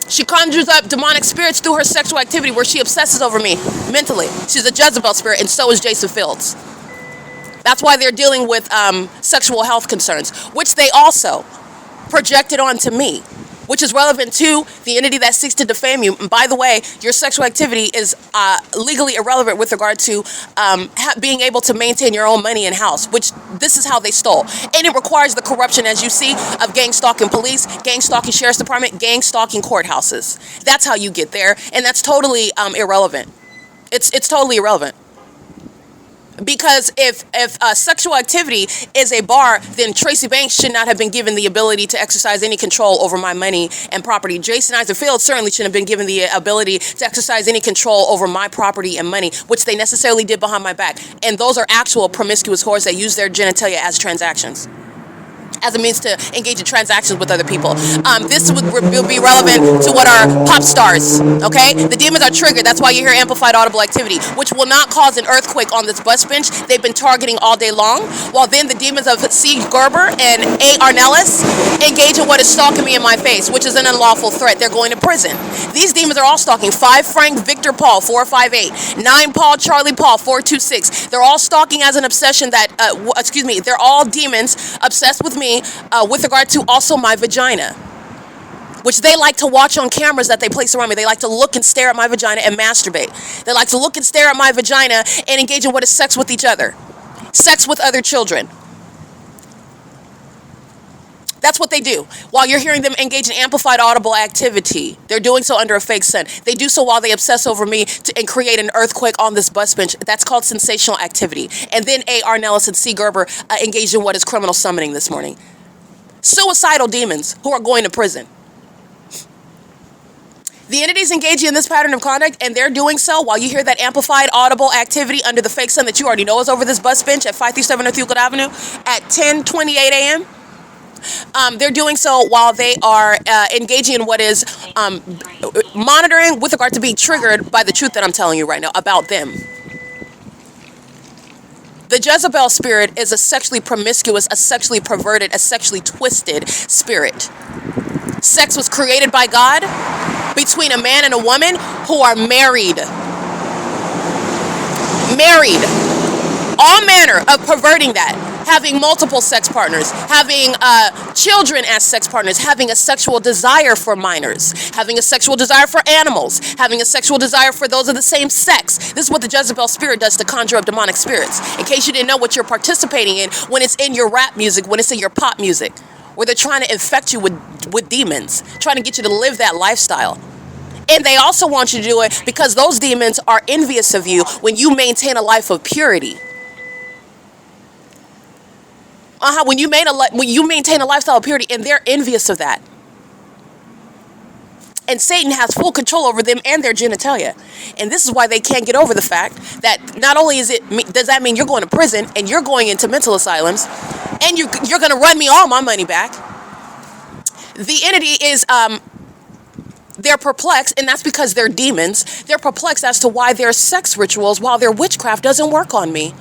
She conjures up demonic spirits through her sexual activity where she obsesses over me mentally. She's a Jezebel spirit, and so is Jason Fields. That's why they're dealing with sexual health concerns, which they also projected onto me. which is relevant to the entity that seeks to defame you. And by the way, your sexual activity is legally irrelevant with regard to being able to maintain your own money in house, which this is how they stole. And it requires the corruption, as you see, of gang stalking police, gang stalking sheriff's department, gang stalking courthouses. That's how you get there, and that's totally irrelevant. It's totally irrelevant. Because if sexual activity is a bar, then Tracy Banks should not have been given the ability to exercise any control over my money and property. Jason Isaac Fields certainly shouldn't have been given the ability to exercise any control over my property and money, which they necessarily did behind my back. And those are actual promiscuous whores that use their genitalia as transactions, as a means to engage in transactions with other people. This will be relevant to what are pop stars, okay? The demons are triggered. That's why you hear amplified audible activity, which will not cause an earthquake on this bus bench. They've been targeting all day long, while then the demons of C. Gerber and A. Arnellis engage in what is stalking me in my face, which is an unlawful threat. They're going to prison. These demons are all stalking. 5 Frank Victor Paul, 458. 9 Paul Charlie Paul, 426. They're all stalking as an obsession that, they're all demons obsessed with me with regard to also my vagina, which they like to watch on cameras that they place around me. They like to look and stare at my vagina and masturbate. They like to look and stare at my vagina and engage in what is sex with each other, sex with other children. That's what they do. While you're hearing them engage in amplified audible activity, they're doing so under a fake sun. They do so while they obsess over me and create an earthquake on this bus bench. That's called sensational activity. And then A. Arnellis and C. Gerber engaged in what is criminal summoning this morning. Suicidal demons who are going to prison. The entities engaging in this pattern of conduct, and they're doing so while you hear that amplified audible activity under the fake sun that you already know is over this bus bench at 537 North Euclid Avenue at 10:28 a.m. They're doing so while they are engaging in what is monitoring with regard to being triggered by the truth that I'm telling you right now about them. The Jezebel spirit is a sexually promiscuous, a sexually perverted, a sexually twisted spirit. Sex was created by God between a man and a woman who are married. Married. All manner of perverting that. Having multiple sex partners, having children as sex partners, having a sexual desire for minors, having a sexual desire for animals, having a sexual desire for those of the same sex. This is what the Jezebel spirit does to conjure up demonic spirits. In case you didn't know what you're participating in when it's in your rap music, when it's in your pop music, where they're trying to infect you with demons, trying to get you to live that lifestyle. And they also want you to do it because those demons are envious of you when you maintain a life of purity. When you maintain a lifestyle of purity, and they're envious of that. And Satan has full control over them and their genitalia. And this is why they can't get over the fact that not only does that mean you're going to prison and you're going into mental asylums, and you're going to run me all my money back. The entity is they're perplexed, and that's because they're demons. They're perplexed as to why their sex rituals, while their witchcraft doesn't work on me.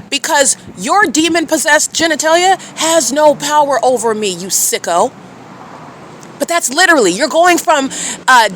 Because your demon-possessed genitalia has no power over me, you sicko. But that's literally, you're going from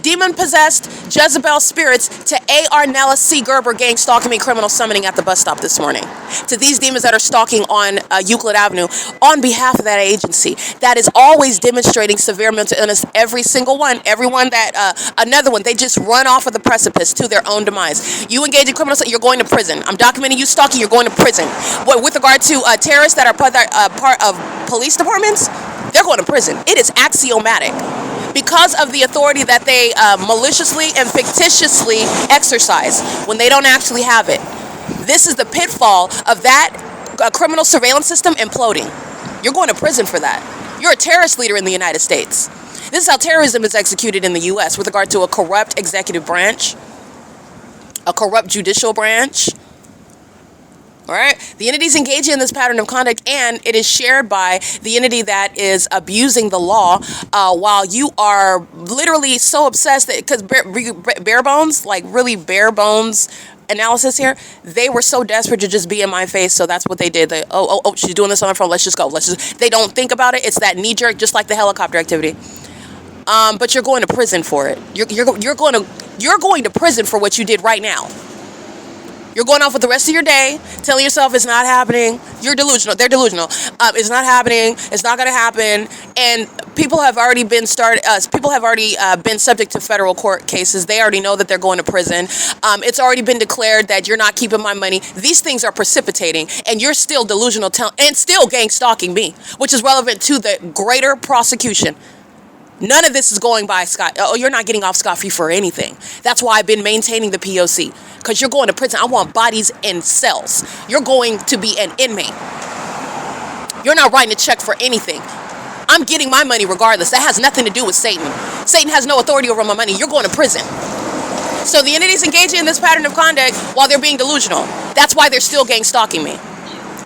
demon-possessed Jezebel spirits to A. Arnellis C. Gerber gang stalking me, criminal summoning at the bus stop this morning. To these demons that are stalking on Euclid Avenue on behalf of that agency that is always demonstrating severe mental illness. Every single one, everyone that, another one, they just run off of the precipice to their own demise. You engage in criminal, you're going to prison. I'm documenting you stalking, you're going to prison. With regard to terrorists that are part of police departments, they're going to prison. It is axiomatic because of the authority that they maliciously and fictitiously exercise when they don't actually have it. This is the pitfall of that criminal surveillance system imploding. You're going to prison for that. You're a terrorist leader in the United States. This is how terrorism is executed in the U.S. with regard to a corrupt executive branch, a corrupt judicial branch. All right. The entities engaging in this pattern of conduct, and it is shared by the entity that is abusing the law while you are literally so obsessed that, because bare bones, like really bare bones analysis here, they were so desperate to just be in my face, so that's what they did. They, she's doing this on her phone, let's just go. They don't think about it. It's that knee jerk, just like the helicopter activity. But you're going to prison for it. You're going to prison for what you did right now. You're going off with the rest of your day, telling yourself it's not happening. You're delusional. They're delusional. It's not happening. It's not going to happen. And People have already been been subject to federal court cases. They already know that they're going to prison. It's already been declared that you're not keeping my money. These things are precipitating, and you're still delusional and still gang stalking me, which is relevant to the greater prosecution. None of this is going by scot. Oh, you're not getting off scot-free for anything. That's why I've been maintaining the P.O.C. Because you're going to prison. I want bodies in cells. You're going to be an inmate. You're not writing a check for anything. I'm getting my money regardless. That has nothing to do with Satan. Satan has no authority over my money. You're going to prison. So the entities engaging in this pattern of conduct while they're being delusional. That's why they're still gang stalking me.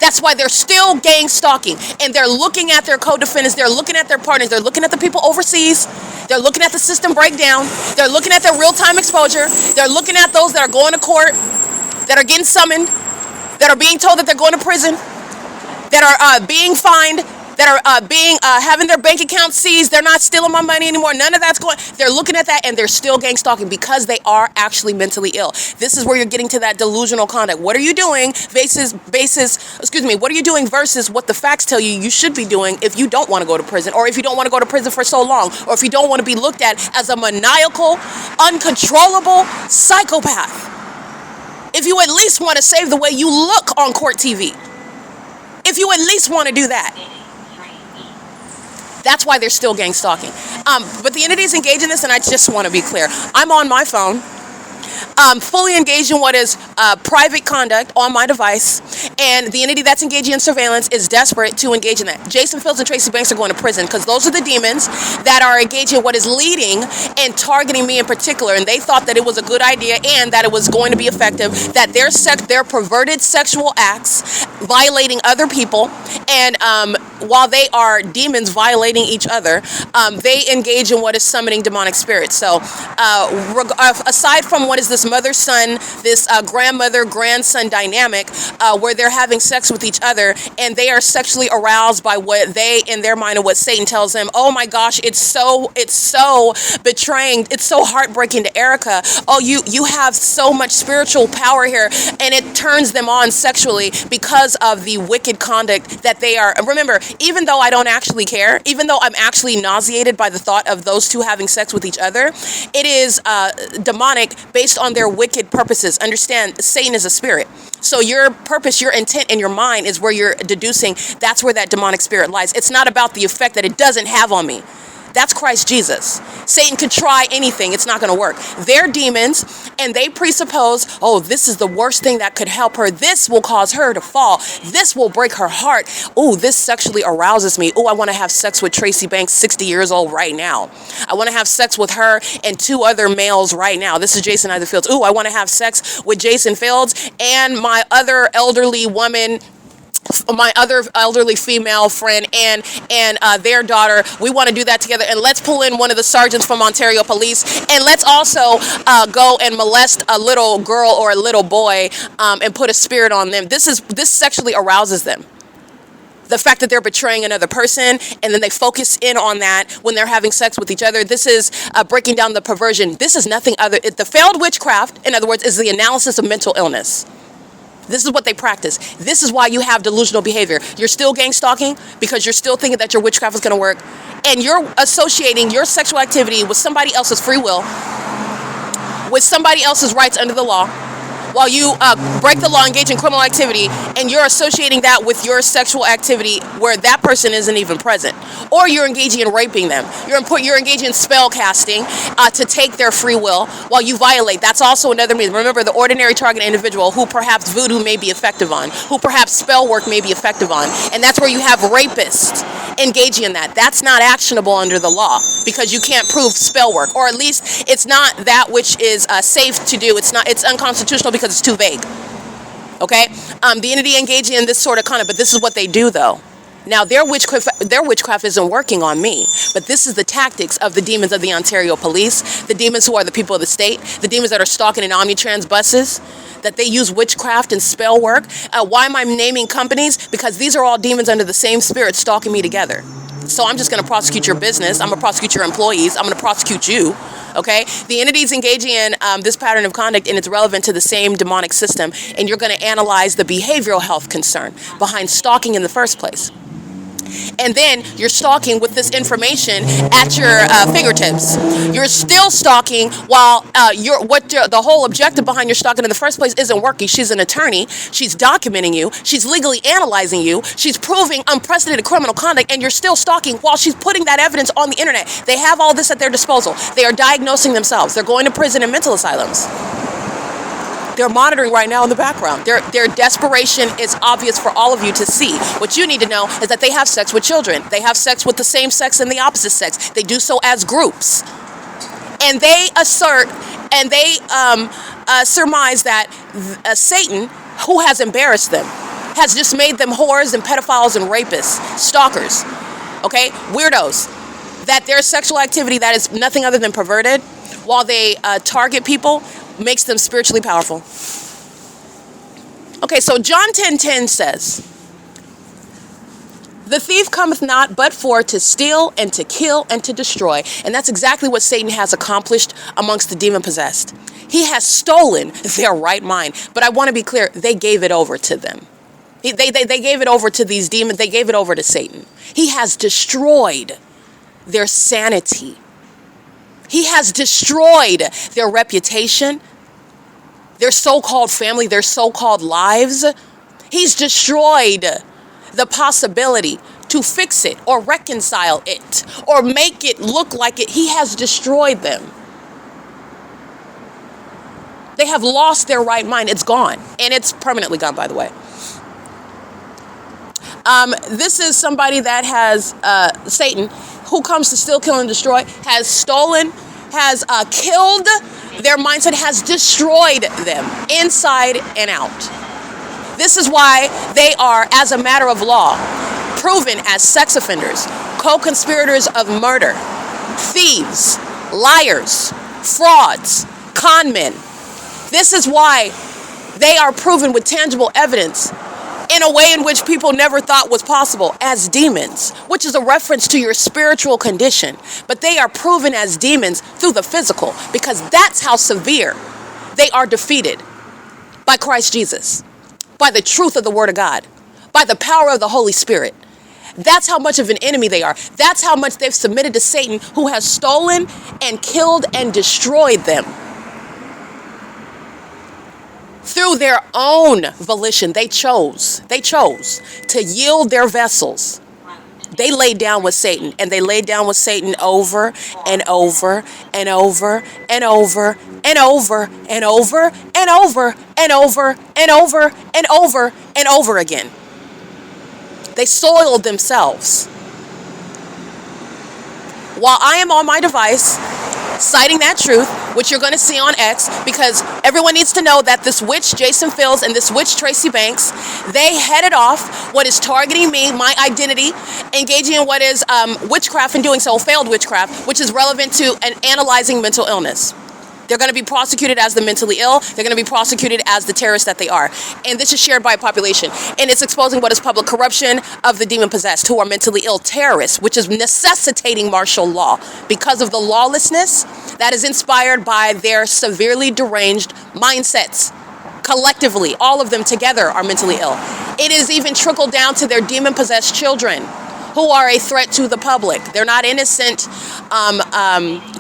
That's why they're still gang stalking, and they're looking at their co-defendants, they're looking at their partners, they're looking at the people overseas, they're looking at the system breakdown, they're looking at their real-time exposure, they're looking at those that are going to court, that are getting summoned, that are being told that they're going to prison, that are being fined, that are having their bank accounts seized. They're not stealing my money anymore. None of that's going. They're looking at that, and they're still gang stalking because they are actually mentally ill. This is where you're getting to that delusional conduct. What are you doing what are you doing versus what the facts tell you should be doing if you don't want to go to prison, or if you don't want to go to prison for so long, or if you don't want to be looked at as a maniacal, uncontrollable psychopath. If you at least want to save the way you look on court TV. If you at least want to do that. That's why they're still gang stalking. But the entities engaged in this, and I just want to be clear. I'm on my phone, fully engaged in what is private conduct on my device, and the entity that's engaging in surveillance is desperate to engage in that. Jason Fields and Tracy Banks are going to prison because those are the demons that are engaging in what is leading and targeting me in particular, and they thought that it was a good idea and that it was going to be effective, that their perverted sexual acts violating other people, and while they are demons violating each other, they engage in what is summoning demonic spirits. So aside from what is this mother-son, this grandmother-grandson dynamic where they're having sex with each other, and they are sexually aroused by what they, in their mind, and what Satan tells them. Oh my gosh, it's so betraying. It's so heartbreaking to Erica. Oh, you have so much spiritual power here, and it turns them on sexually because of the wicked conduct that they are. Remember, even though I don't actually care, even though I'm actually nauseated by the thought of those two having sex with each other, it is demonic based on their wicked purposes. Understand, Satan is a spirit. So your purpose, your intent, and your mind is where you're deducing that's where that demonic spirit lies. It's not about the effect that it doesn't have on me. That's Christ Jesus. Satan could try anything. It's not going to work. They're demons, and they presuppose, oh, this is the worst thing that could help her. This will cause her to fall. This will break her heart. Oh, this sexually arouses me. Oh, I want to have sex with Tracy Banks, 60 years old right now. I want to have sex with her and two other males right now. This is Jason Isaac Fields. Oh, I want to have sex with Jason Fields and my other elderly woman, my other elderly female friend, and their daughter. We want to do that together, and let's pull in one of the sergeants from Ontario Police, and let's also go and molest a little girl or a little boy and put a spirit on them. This sexually arouses them. The fact that they're betraying another person, and then they focus in on that when they're having sex with each other. This is breaking down the perversion. This is nothing other. The failed witchcraft, in other words, is the analysis of mental illness. This is what they practice. This is why you have delusional behavior. You're still gang stalking because you're still thinking that your witchcraft is going to work. And you're associating your sexual activity with somebody else's free will, with somebody else's rights under the law, while you break the law, engage in criminal activity, and you're associating that with your sexual activity where that person isn't even present. Or you're engaging in raping them. You're engaging in spell casting to take their free will while you violate. That's also another means. Remember, the ordinary target individual who perhaps voodoo may be effective on, who perhaps spell work may be effective on. And that's where you have rapists engaging in that. That's not actionable under the law because you can't prove spell work, or at least it's not that which is safe to do. It's unconstitutional because it's too vague. Okay? The entity engaging in this sort of conduct, but this is what they do though. Now their witchcraft isn't working on me, but this is the tactics of the demons of the Ontario Police, the demons who are the people of the state, the demons that are stalking in Omnitrans buses, that they use witchcraft and spell work. Why am I naming companies? Because these are all demons under the same spirit stalking me together. So I'm just going to prosecute your business. I'm going to prosecute your employees. I'm going to prosecute you. Okay? The entity's engaging in this pattern of conduct, and it's relevant to the same demonic system, and you're going to analyze the behavioral health concern behind stalking in the first place. And then you're stalking with this information at your fingertips. You're still stalking while the whole objective behind your stalking in the first place isn't working. She's an attorney. She's documenting you. She's legally analyzing you. She's proving unprecedented criminal conduct, and you're still stalking while she's putting that evidence on the internet. They have all this at their disposal. They are diagnosing themselves. They're going to prison and mental asylums. They're monitoring right now in the background. Their desperation is obvious for all of you to see. What you need to know is that they have sex with children. They have sex with the same sex and the opposite sex. They do so as groups. And they assert and they surmise that Satan, who has embarrassed them, has just made them whores and pedophiles and rapists, stalkers, okay, weirdos, that their sexual activity that is nothing other than perverted while they target people makes them spiritually powerful. Okay, so John 10:10 says, "The thief cometh not but for to steal and to kill and to destroy." And that's exactly what Satan has accomplished amongst the demon-possessed. He has stolen their right mind. But I want to be clear, they gave it over to them. They gave it over to these demons. They gave it over to Satan. He has destroyed their sanity. He has destroyed their reputation, their so-called family, their so-called lives. He's destroyed the possibility to fix it or reconcile it or make it look like it. He has destroyed them. They have lost their right mind. It's gone. And it's permanently gone, by the way. This is somebody that has, Satan, who comes to steal, kill, and destroy, has stolen, has killed their mindset, has destroyed them inside and out. This is why they are, as a matter of law, proven as sex offenders, co-conspirators of murder, thieves, liars, frauds, con men. This is why they are proven with tangible evidence in a way in which people never thought was possible, as demons, which is a reference to your spiritual condition. But they are proven as demons through the physical, because that's how severe they are defeated by Christ Jesus, by the truth of the Word of God, by the power of the Holy Spirit. That's how much of an enemy they are. That's how much they've submitted to Satan, who has stolen and killed and destroyed them. Through their own volition, they chose to yield their vessels. They laid down with Satan, and they laid down with Satan over and over and over and over and over and over and over and over and over and over and over again. They soiled themselves. While I am on my device citing that truth, which you're going to see on X, because everyone needs to know that this witch Jason Fields and this witch Tracy Banks, they headed off what is targeting me, my identity, engaging in what is witchcraft and doing so, failed witchcraft, which is relevant to analyzing mental illness. They're going to be prosecuted as the mentally ill. They're going to be prosecuted as the terrorists that they are. And this is shared by a population. And it's exposing what is public corruption of the demon-possessed, who are mentally ill terrorists, which is necessitating martial law because of the lawlessness that is inspired by their severely deranged mindsets. Collectively, all of them together are mentally ill. It is even trickled down to their demon-possessed children, who are a threat to the public. They're not innocent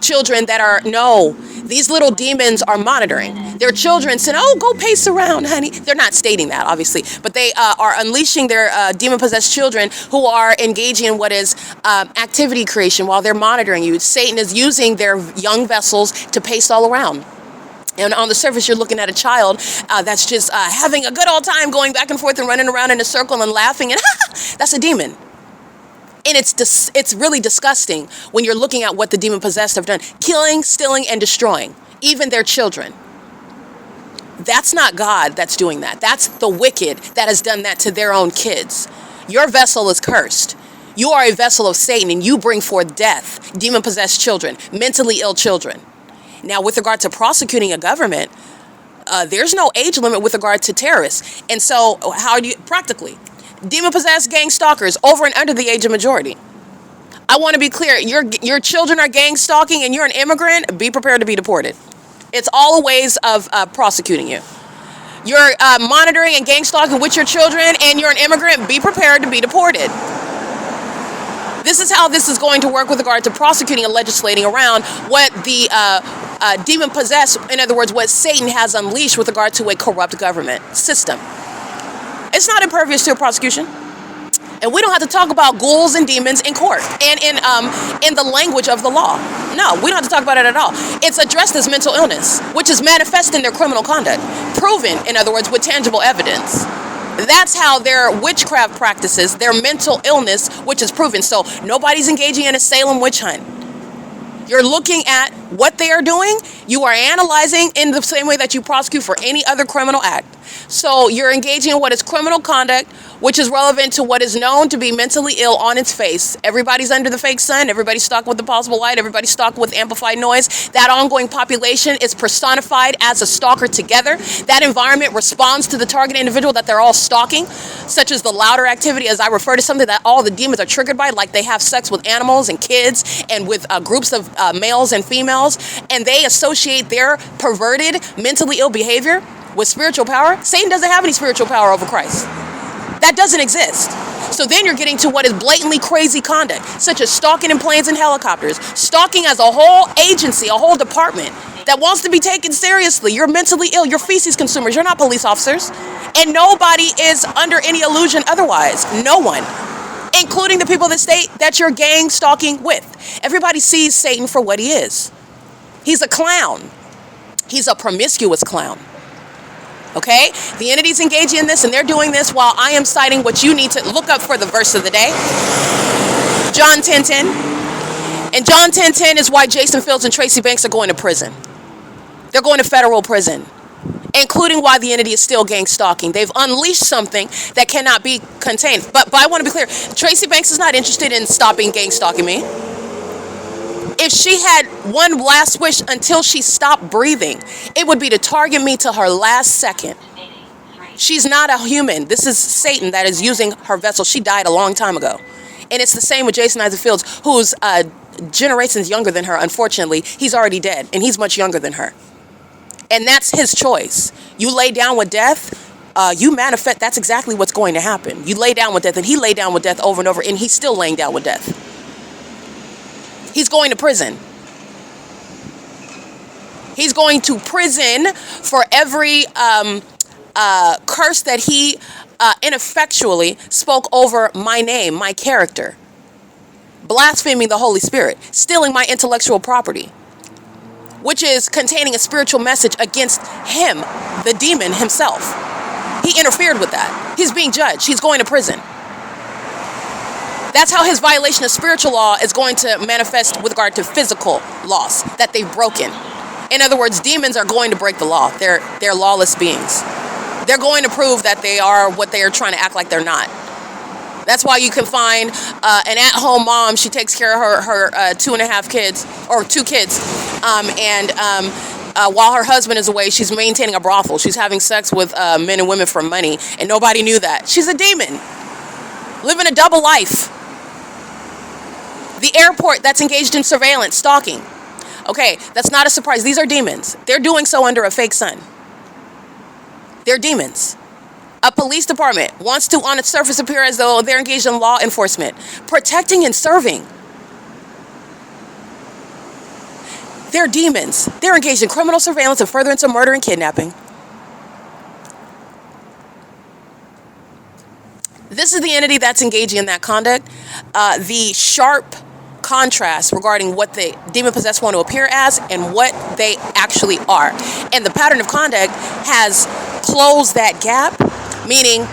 children that are, no. These little demons are monitoring their children, saying, "Oh, go pace around, honey." They're not stating that, obviously, but they are unleashing their demon-possessed children, who are engaging in what is activity creation while they're monitoring you. Satan is using their young vessels to pace all around. And on the surface, you're looking at a child that's just having a good old time, going back and forth and running around in a circle and laughing, and that's a demon. And it's really disgusting when you're looking at what the demon-possessed have done. Killing, stealing, and destroying, even their children. That's not God that's doing that. That's the wicked that has done that to their own kids. Your vessel is cursed. You are a vessel of Satan, and you bring forth death, demon-possessed children, mentally ill children. Now, with regard to prosecuting a government, there's no age limit with regard to terrorists. And so how do you, practically, demon-possessed gang stalkers over and under the age of majority. I want to be clear. Your children are gang stalking and you're an immigrant, be prepared to be deported. It's all ways of prosecuting you. You're monitoring and gang stalking with your children and you're an immigrant, be prepared to be deported. This is how this is going to work with regard to prosecuting and legislating around what the demon-possessed, in other words, what Satan has unleashed with regard to a corrupt government system. It's not impervious to a prosecution. And we don't have to talk about ghouls and demons in court and in the language of the law. No, we don't have to talk about it at all. It's addressed as mental illness, which is manifest in their criminal conduct, proven, in other words, with tangible evidence. That's how their witchcraft practices, their mental illness, which is proven. So nobody's engaging in a Salem witch hunt. You're looking at what they are doing. You are analyzing in the same way that you prosecute for any other criminal act. So you're engaging in what is criminal conduct, which is relevant to what is known to be mentally ill on its face. Everybody's under the fake sun. Everybody's stalking with the possible light. Everybody's stalking with amplified noise. That ongoing population is personified as a stalker together. That environment responds to the target individual that they're all stalking, such as the louder activity, as I refer to something that all the demons are triggered by, like they have sex with animals and kids and with groups of males and females, and they associate their perverted, mentally ill behavior with spiritual power. Satan doesn't have any spiritual power over Christ. That doesn't exist. So then you're getting to what is blatantly crazy conduct, such as stalking in planes and helicopters. Stalking as a whole agency, a whole department that wants to be taken seriously. You're mentally ill. You're feces consumers. You're not police officers. And nobody is under any illusion otherwise. No one. Including the people that state that you're gang stalking with. Everybody sees Satan for what he is. He's a clown. He's a promiscuous clown. Okay? The entity's engaging in this, and they're doing this while I am citing what you need to look up for the verse of the day. John 10:10. And John 10:10 is why Jason Fields and Tracy Banks are going to prison. They're going to federal prison, including why the entity is still gang stalking. They've unleashed something that cannot be contained. But I want to be clear. Tracy Banks is not interested in stopping gang stalking me. If she had one last wish until she stopped breathing, it would be to target me to her last second. She's not a human. This is Satan that is using her vessel. She died a long time ago. And it's the same with Jason Isaac Fields, who's generations younger than her. Unfortunately, he's already dead, and he's much younger than her. And that's his choice. You lay down with death, you manifest. That's exactly what's going to happen. You lay down with death, and he lay down with death over and over, and he's still laying down with death. He's going to prison. He's going to prison for every curse that he ineffectually spoke over my name, my character. Blaspheming the Holy Spirit. Stealing my intellectual property. Which is containing a spiritual message against him, the demon himself. He interfered with that. He's being judged. He's going to prison. That's how his violation of spiritual law is going to manifest with regard to physical laws that they've broken. In other words, demons are going to break the law. They're lawless beings. They're going to prove that they are what they are trying to act like they're not. That's why you can find an at-home mom. She takes care of her 2.5 kids, or 2 kids. While her husband is away, she's maintaining a brothel. She's having sex with men and women for money, and nobody knew that. She's a demon. Living a double life. The airport that's engaged in surveillance, stalking. Okay, that's not a surprise. These are demons. They're doing so under a fake sun. They're demons. A police department wants to, on its surface, appear as though they're engaged in law enforcement, protecting and serving. They're demons. They're engaged in criminal surveillance and furtherance of murder and kidnapping. This is the entity that's engaging in that conduct. The sharp contrast regarding what the demon-possessed want to appear as and what they actually are. And the pattern of conduct has closed that gap, meaning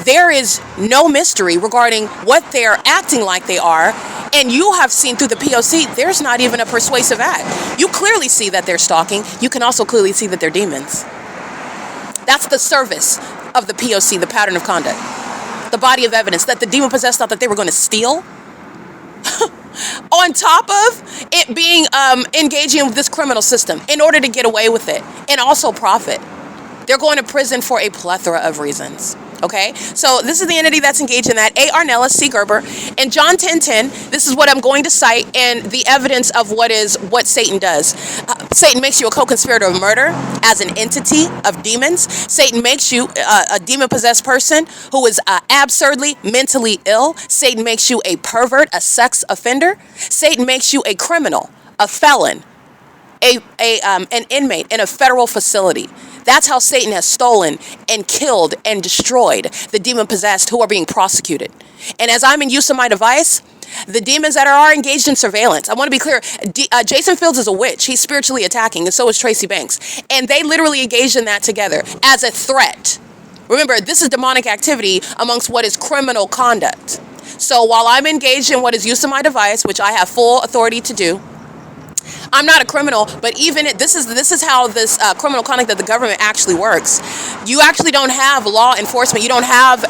there is no mystery regarding what they're acting like they are. And you have seen through the P.O.C, there's not even a persuasive act. You clearly see that they're stalking. You can also clearly see that they're demons. That's the service of the P.O.C, the pattern of conduct. The body of evidence that the demon-possessed thought that they were going to steal. On top of it being engaging with this criminal system in order to get away with it and also profit. They're going to prison for a plethora of reasons. Okay, so this is the entity that's engaged in that. A. Arnella, C. Gerber, and John 10:10. This is what I'm going to cite and the evidence of what Satan does. Satan makes you a co-conspirator of murder as an entity of demons. Satan makes you a demon-possessed person who is absurdly mentally ill. Satan makes you a pervert, a sex offender. Satan makes you a criminal, a felon, an inmate in a federal facility. That's how Satan has stolen and killed and destroyed the demon-possessed who are being prosecuted. And as I'm in use of my device, the demons that are engaged in surveillance. I want to be clear. Jason Fields is a witch. He's spiritually attacking, and so is Tracy Banks. And they literally engaged in that together as a threat. Remember, this is demonic activity amongst what is criminal conduct. So while I'm engaged in what is use of my device, which I have full authority to do, I'm not a criminal, but even this is how this criminal conduct that the government actually works. You actually don't have law enforcement. You don't have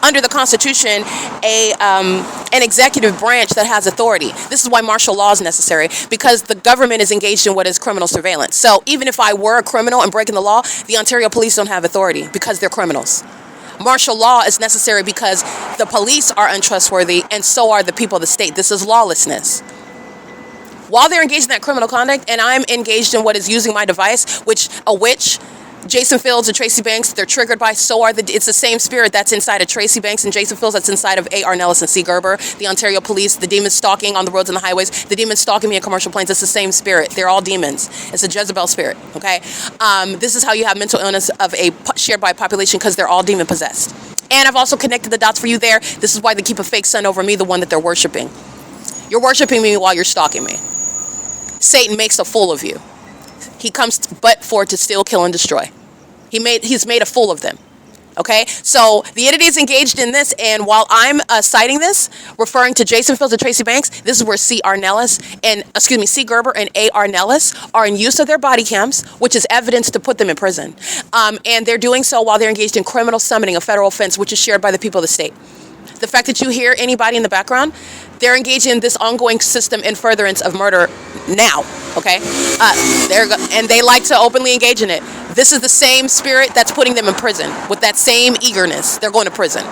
under the Constitution an executive branch that has authority. This is why martial law is necessary, because the government is engaged in what is criminal surveillance. So even if I were a criminal and breaking the law, the Ontario police don't have authority because they're criminals. Martial law is necessary because the police are untrustworthy, and so are the people of the state. This is lawlessness. While they're engaged in that criminal conduct, and I'm engaged in what is using my device, which a witch, Jason Fields and Tracy Banks, they're triggered by, so are it's the same spirit that's inside of Tracy Banks and Jason Fields that's inside of A.R. Nellis and C. Gerber, the Ontario police, the demons stalking on the roads and the highways, the demons stalking me in commercial planes. It's the same spirit. They're all demons. It's a Jezebel spirit, okay? This is how you have mental illness of shared by a population, because they're all demon possessed. And I've also connected the dots for you there. This is why they keep a fake sun over me, the one that they're worshiping. You're worshiping me while you're stalking me. Satan makes a fool of you. He comes but for to steal, kill, and destroy. He's made a fool of them. Okay, so the entity is engaged in this, and while I'm citing this, referring to Jason Fields and Tracy Banks, this is where C. Gerber and A.R. Nellis are in use of their body cams, which is evidence to put them in prison. And they're doing so while they're engaged in criminal summoning, a federal offense, which is shared by the people of the state. The fact that you hear anybody in the background, they're engaged in this ongoing system in furtherance of murder now, okay? And they like to openly engage in it. This is the same spirit that's putting them in prison with that same eagerness. They're going to prison.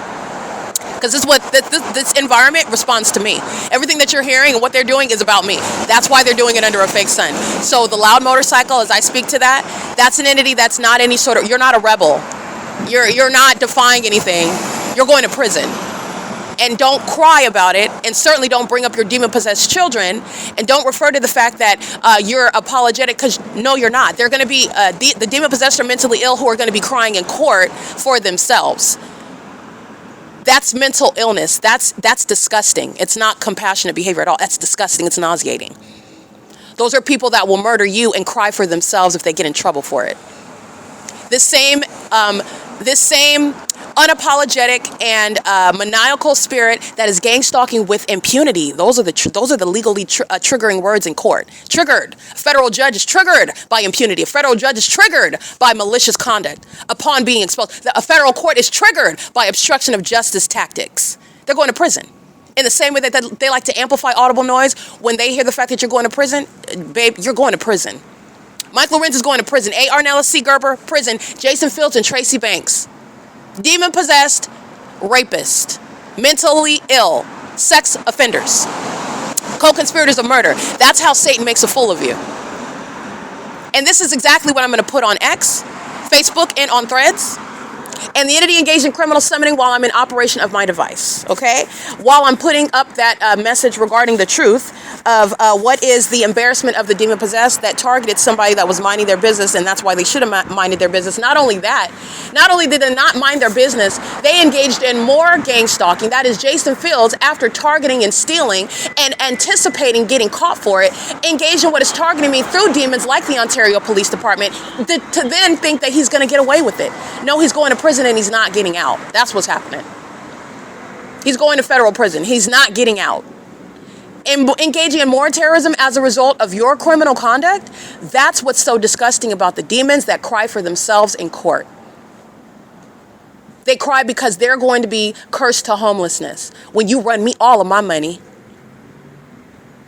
Because this is what this environment responds to me. Everything that you're hearing and what they're doing is about me. That's why they're doing it under a fake sun. So the loud motorcycle, as I speak to that, that's an entity that's not any sort of, you're not a rebel. You're not defying anything. You're going to prison. And don't cry about it, and certainly don't bring up your demon-possessed children, and don't refer to the fact that you're apologetic, because no, you're not. They're going to be, the demon-possessed or mentally ill who are going to be crying in court for themselves. That's mental illness. That's disgusting. It's not compassionate behavior at all. That's disgusting. It's nauseating. Those are people that will murder you and cry for themselves if they get in trouble for it. This same unapologetic and maniacal spirit that is gang stalking with impunity. Those are the legally triggering words in court. Triggered. A federal judge is triggered by impunity. A federal judge is triggered by malicious conduct upon being exposed. A federal court is triggered by obstruction of justice tactics. They're going to prison. In the same way that they like to amplify audible noise when they hear the fact that you're going to prison, babe, you're going to prison. Mike Lorenz is going to prison. A.R. Nellis, C. Gerber, prison. Jason Fields and Tracy Banks. Demon-possessed, rapist, mentally ill, sex offenders, co-conspirators of murder. That's how Satan makes a fool of you. And this is exactly what I'm going to put on X, Facebook, and on Threads. And the entity engaged in criminal summoning while I'm in operation of my device, okay? While I'm putting up that message regarding the truth of what is the embarrassment of the demon-possessed that targeted somebody that was minding their business, and that's why they should have minded their business. Not only that, not only did they not mind their business, they engaged in more gang stalking. That is Jason Fields, after targeting and stealing and anticipating getting caught for it, engaged in what is targeting me through demons like the Ontario Police Department to then think that he's going to get away with it. No, he's going to prison and he's not getting out. That's what's happening. He's going to federal prison. He's not getting out. And engaging in more terrorism as a result of your criminal conduct, that's what's so disgusting about the demons that cry for themselves in court. They cry because they're going to be cursed to homelessness when you run me all of my money.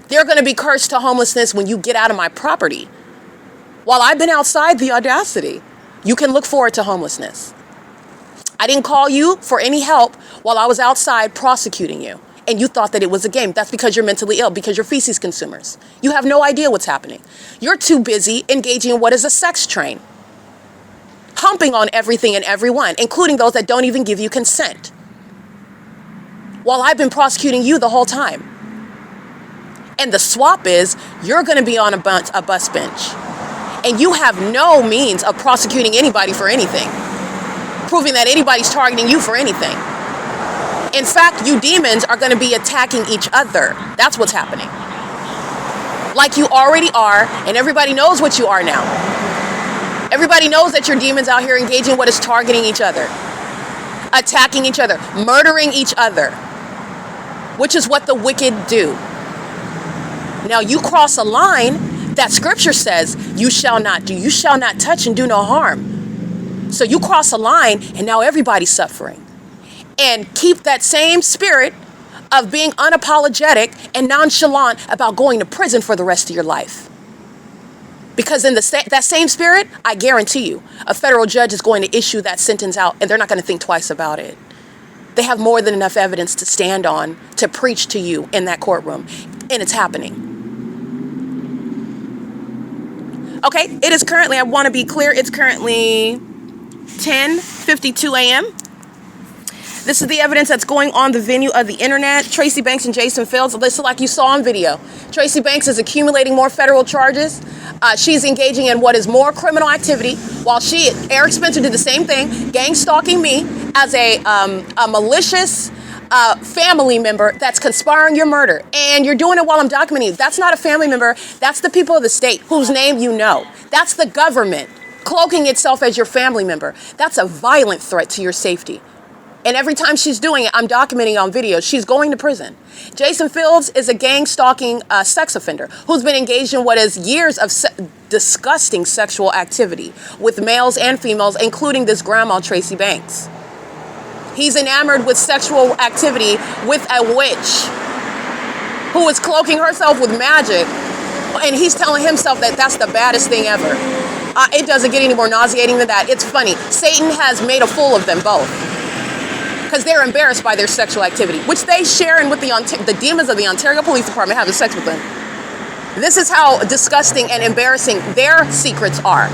They're going to be cursed to homelessness when you get out of my property. While I've been outside, the audacity. You can look forward to homelessness. I didn't call you for any help while I was outside prosecuting you and you thought that it was a game. That's because you're mentally ill, because you're feces consumers. You have no idea what's happening. You're too busy engaging in what is a sex train, humping on everything and everyone, including those that don't even give you consent, while I've been prosecuting you the whole time. And the swap is you're going to be on a bus bench, and you have no means of prosecuting anybody for anything, proving that anybody's targeting you for anything. In fact, you demons are going to be attacking each other. That's what's happening. Like you already are, and everybody knows what you are now. Everybody knows that your demons out here engaging what is targeting each other, attacking each other, murdering each other, which is what the wicked do. Now you cross a line that scripture says you shall not do. You shall not touch and do no harm. So you cross a line, and now everybody's suffering. And keep that same spirit of being unapologetic and nonchalant about going to prison for the rest of your life. Because in that same spirit, I guarantee you, a federal judge is going to issue that sentence out, and they're not going to think twice about it. They have more than enough evidence to stand on to preach to you in that courtroom, and it's happening. Okay, it is currently, I want to be clear, it's currently 10:52 a.m. This is the evidence that's going on the venue of the internet. Tracy Banks and Jason Fields, listen, like you saw on video. Tracy Banks is accumulating more federal charges. She's engaging in what is more criminal activity, while Eric Spencer did the same thing, gang stalking me as a malicious family member that's conspiring your murder. And you're doing it while I'm documenting. That's not a family member. That's the people of the state whose name you know. That's the government cloaking itself as your family member. That's a violent threat to your safety. And every time she's doing it, I'm documenting on video. She's going to prison. Jason Fields is a gang stalking sex offender who's been engaged in what is years of disgusting sexual activity with males and females, including this grandma, Tracy Banks. He's enamored with sexual activity with a witch who is cloaking herself with magic. And he's telling himself that that's the baddest thing ever. It doesn't get any more nauseating than that. It's funny. Satan has made a fool of them both, because they're embarrassed by their sexual activity, which they share in with the demons of the Ontario Police Department having sex with them. This is how disgusting and embarrassing their secrets are.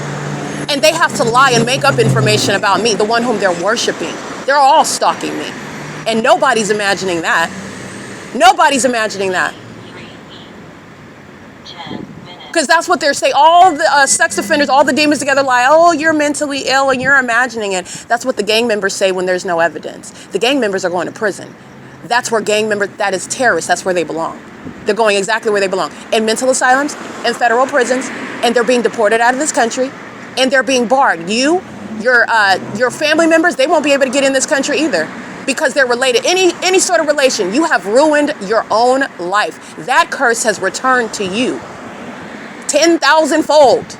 And they have to lie and make up information about me, the one whom they're worshiping. They're all stalking me. And nobody's imagining that. Nobody's imagining that. Because that's what they're saying. All the sex offenders, all the demons together lie, oh, you're mentally ill and you're imagining it. That's what the gang members say when there's no evidence. The gang members are going to prison. That's where that is terrorists. That's where they belong. They're going exactly where they belong. In mental asylums, in federal prisons, and they're being deported out of this country, and they're being barred. Your family members, they won't be able to get in this country either, because they're related. Any sort of relation, you have ruined your own life. That curse has returned to you 10,000-fold,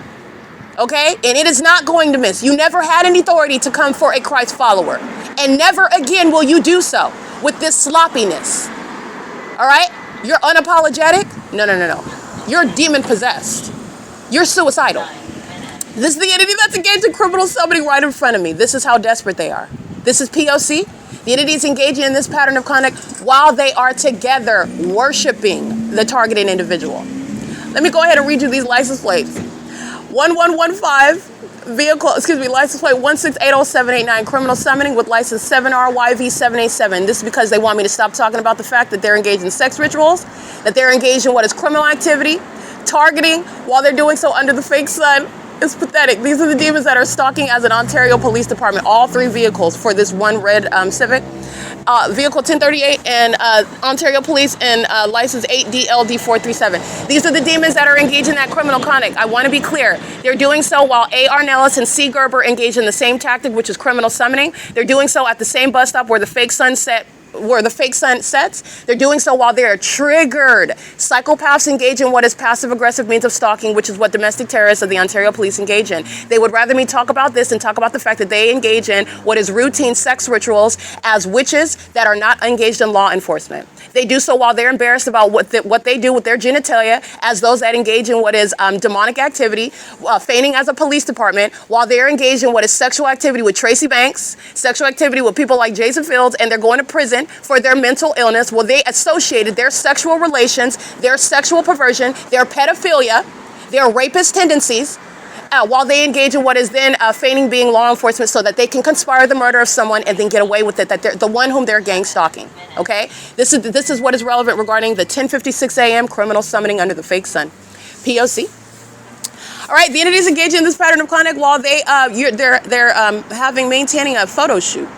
okay? And it is not going to miss. You never had any authority to come for a Christ follower, and never again will you do so with this sloppiness, all right? You're unapologetic? No. You're demon-possessed. You're suicidal. This is the entity that's engaged in criminal summoning right in front of me. This is how desperate they are. This is P.O.C. The entity is engaging in this pattern of conduct while they are together worshiping the targeted individual. Let me go ahead and read you these license plates. 1115 license plate 1680789, criminal summoning with license 7RYV787. This is because they want me to stop talking about the fact that they're engaged in sex rituals, that they're engaged in what is criminal activity, targeting while they're doing so under the fake sun. It's pathetic. These are the demons that are stalking as an Ontario Police Department, all three vehicles for this one red Civic. Vehicle 1038 and Ontario Police and license 8DLD437. These are the demons that are engaged in that criminal conduct. I want to be clear. They're doing so while A.R. Nellis and C. Gerber engage in the same tactic, which is criminal summoning. They're doing so at the same bus stop where the fake sun sets. They're doing so while they're triggered. Psychopaths engage in what is passive-aggressive means of stalking, which is what domestic terrorists of the Ontario Police engage in. They would rather me talk about this and talk about the fact that they engage in what is routine sex rituals as witches that are not engaged in law enforcement. They do so while they're embarrassed about what they do with their genitalia as those that engage in what is demonic activity, feigning as a police department, while they're engaged in what is sexual activity with Tracy Banks, sexual activity with people like Jason Fields, and they're going to prison treatment for their mental illness. Well, they associated their sexual relations, their sexual perversion, their pedophilia, their rapist tendencies, while they engage in what is then feigning being law enforcement so that they can conspire the murder of someone and then get away with it, that they're the one whom they're gang stalking, okay? This is what is relevant regarding the 10:56 a.m. criminal summoning under the fake sun. P.O.C. All right, the entities engaging in this pattern of conduct while they're maintaining a photo shoot.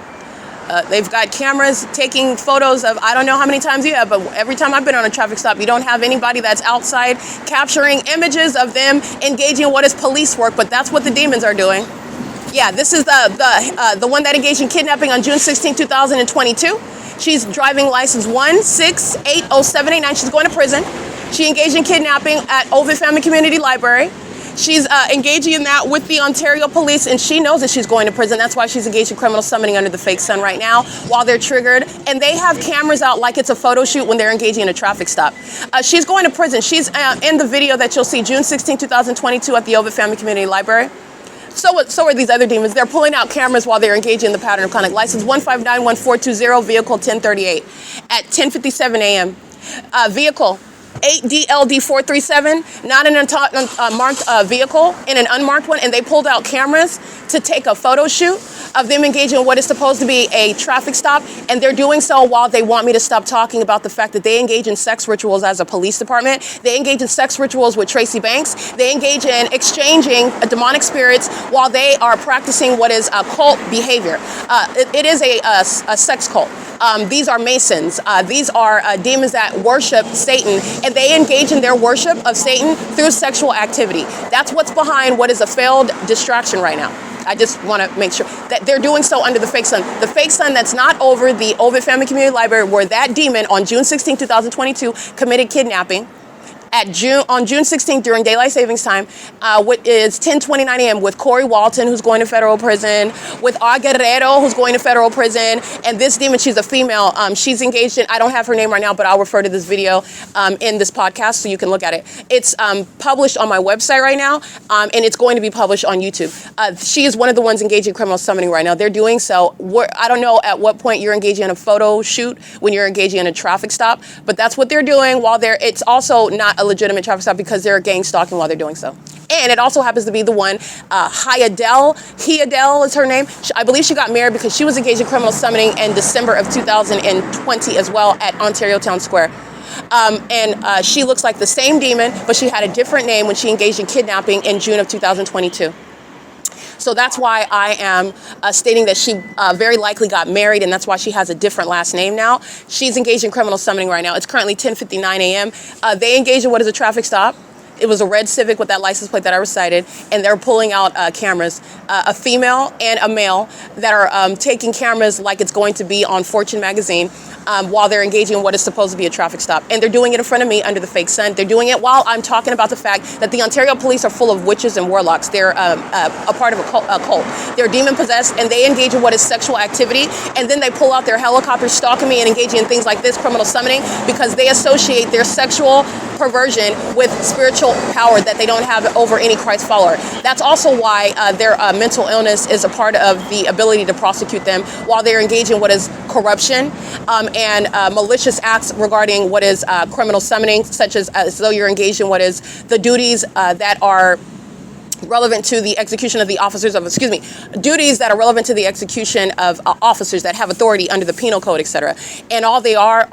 They've got cameras taking photos of, I don't know how many times you have, but every time I've been on a traffic stop, you don't have anybody that's outside capturing images of them engaging in what is police work, but that's what the demons are doing. Yeah, this is the one that engaged in kidnapping on June 16, 2022. She's driving license 1680789. She's going to prison. She engaged in kidnapping at OVITT Family Community Library. She's engaging in that with the Ontario police, and she knows that she's going to prison. That's why she's engaged in criminal summoning under the fake sun right now while they're triggered. And they have cameras out like it's a photo shoot when they're engaging in a traffic stop. She's going to prison. She's in the video that you'll see June 16, 2022 at the OVITT Family Community Library. So are these other demons. They're pulling out cameras while they're engaging in the pattern of conduct. License 1591420, vehicle 1038 at 10:57 a.m. Vehicle 8DLD437, not in a marked vehicle, in an unmarked one, and they pulled out cameras to take a photo shoot of them engaging in what is supposed to be a traffic stop, and they're doing so while they want me to stop talking about the fact that they engage in sex rituals as a police department. They engage in sex rituals with Tracy Banks. They engage in exchanging demonic spirits while they are practicing what is a cult behavior. It is a sex cult. These are Masons. These are demons that worship Satan, and they engage in their worship of Satan through sexual activity. That's what's behind what is a failed distraction right now. I just want to make sure that they're doing so under the fake sun. The fake sun that's not over the OVITT Family Community Library where that demon on June 16, 2022 committed kidnapping. On June 16th during daylight savings time, what is 10:29 a.m. with Corey Walton, who's going to federal prison, with A Guerrero, who's going to federal prison, and this demon, she's a female. She's engaged in, I don't have her name right now, but I'll refer to this video in this podcast so you can look at it. It's published on my website right now, and it's going to be published on YouTube. She is one of the ones engaging in criminal summoning right now. They're doing so. I don't know at what point you're engaging in a photo shoot when you're engaging in a traffic stop, but that's what they're doing while it's also not a legitimate traffic stop because they're gang stalking while they're doing so. And it also happens to be the one, Hyadel is her name. I believe she got married because she was engaged in criminal summoning in December of 2020 as well at Ontario Town Square. And she looks like the same demon, but she had a different name when she engaged in kidnapping in June of 2022. So that's why I am stating that she very likely got married, and that's why she has a different last name now. She's engaged in criminal summoning right now. It's currently 10:59 a.m. They engaged in what is a traffic stop. It was a red Civic with that license plate that I recited, and they're pulling out cameras, a female and a male, that are taking cameras like it's going to be on Fortune magazine while they're engaging in what is supposed to be a traffic stop. And they're doing it in front of me under the fake sun. They're doing it while I'm talking about the fact that the Ontario police are full of witches and warlocks. They're a part of a cult. They're demon-possessed, and they engage in what is sexual activity, and then they pull out their helicopters, stalking me and engaging in things like this, criminal summoning, because they associate their sexual perversion with spiritual power that they don't have over any Christ follower. That's also why their mental illness is a part of the ability to prosecute them while they're engaging in what is corruption and malicious acts regarding what is criminal summoning, such as though you're engaged in what is the duties that are relevant to the execution of the duties that are relevant to the execution of officers that have authority under the penal code, etc. And all they are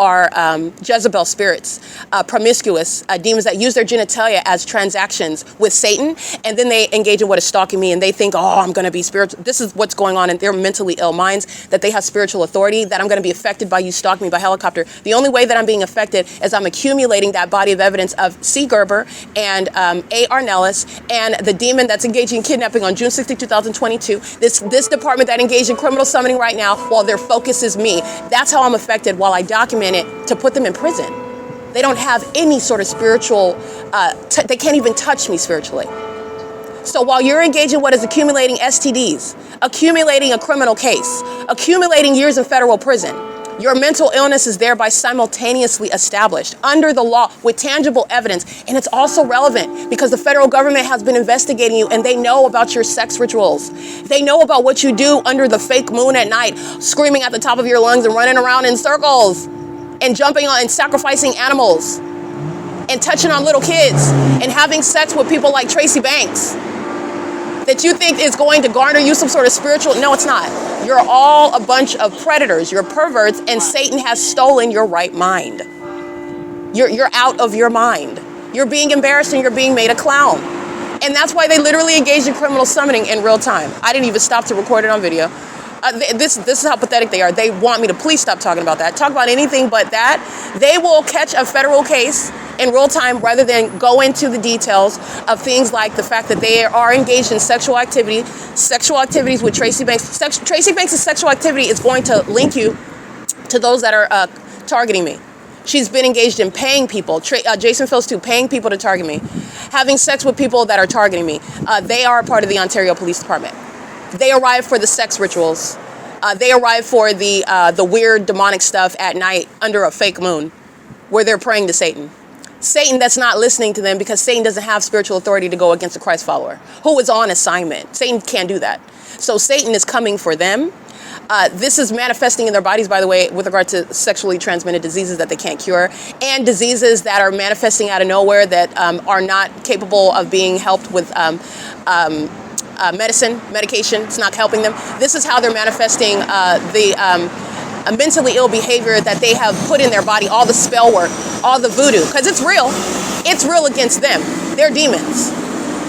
Jezebel spirits, promiscuous demons that use their genitalia as transactions with Satan, and then they engage in what is stalking me, and they think, oh, I'm going to be spiritual. This is what's going on in their mentally ill minds, that they have spiritual authority, that I'm going to be affected by you stalking me by helicopter. The only way that I'm being affected is I'm accumulating that body of evidence of C. Gerber and A. Arnellis and the demon that's engaging in kidnapping on June 16, 2022. This department that engaged in criminal summoning right now, while their focus is me. That's how I'm affected while I document it to put them in prison. They don't have any sort of spiritual, they can't even touch me spiritually. So while you're engaging in what is accumulating STDs, accumulating a criminal case, accumulating years in federal prison, Your mental illness is thereby simultaneously established under the law with tangible evidence. And it's also relevant because the federal government has been investigating you and they know about your sex rituals. They know about what you do under the fake moon at night, screaming at the top of your lungs and running around in circles and jumping on and sacrificing animals and touching on little kids and having sex with people like Tracy Banks that you think is going to garner you some sort of spiritual. No, it's not. You're all a bunch of predators. You're perverts, and Satan has stolen your right mind. You're out of your mind. You're being embarrassed and you're being made a clown. And that's why they literally engaged in criminal summoning in real time. I didn't even stop to record it on video. This is how pathetic they are. They want me to please stop talking about that. Talk about anything but that. They will catch a federal case in real time rather than go into the details of things like the fact that they are engaged in sexual activities with Tracy Banks. Tracy Banks' sexual activity is going to link you to those that are targeting me. She's been engaged in paying people, Jason Phil's too, paying people to target me, having sex with people that are targeting me. They are a part of the Ontario Police Department. They arrive for the sex rituals. They arrive for the weird demonic stuff at night under a fake moon where they're praying to Satan. Satan that's not listening to them because Satan doesn't have spiritual authority to go against a Christ follower who is on assignment. Satan can't do that. So Satan is coming for them. This is manifesting in their bodies, by the way, with regard to sexually transmitted diseases that they can't cure and diseases that are manifesting out of nowhere that are not capable of being helped with medication. It's not helping them. This is how they're manifesting a mentally ill behavior that they have put in their body, all the spell work, all the voodoo, because it's real. It's real against them. They're demons.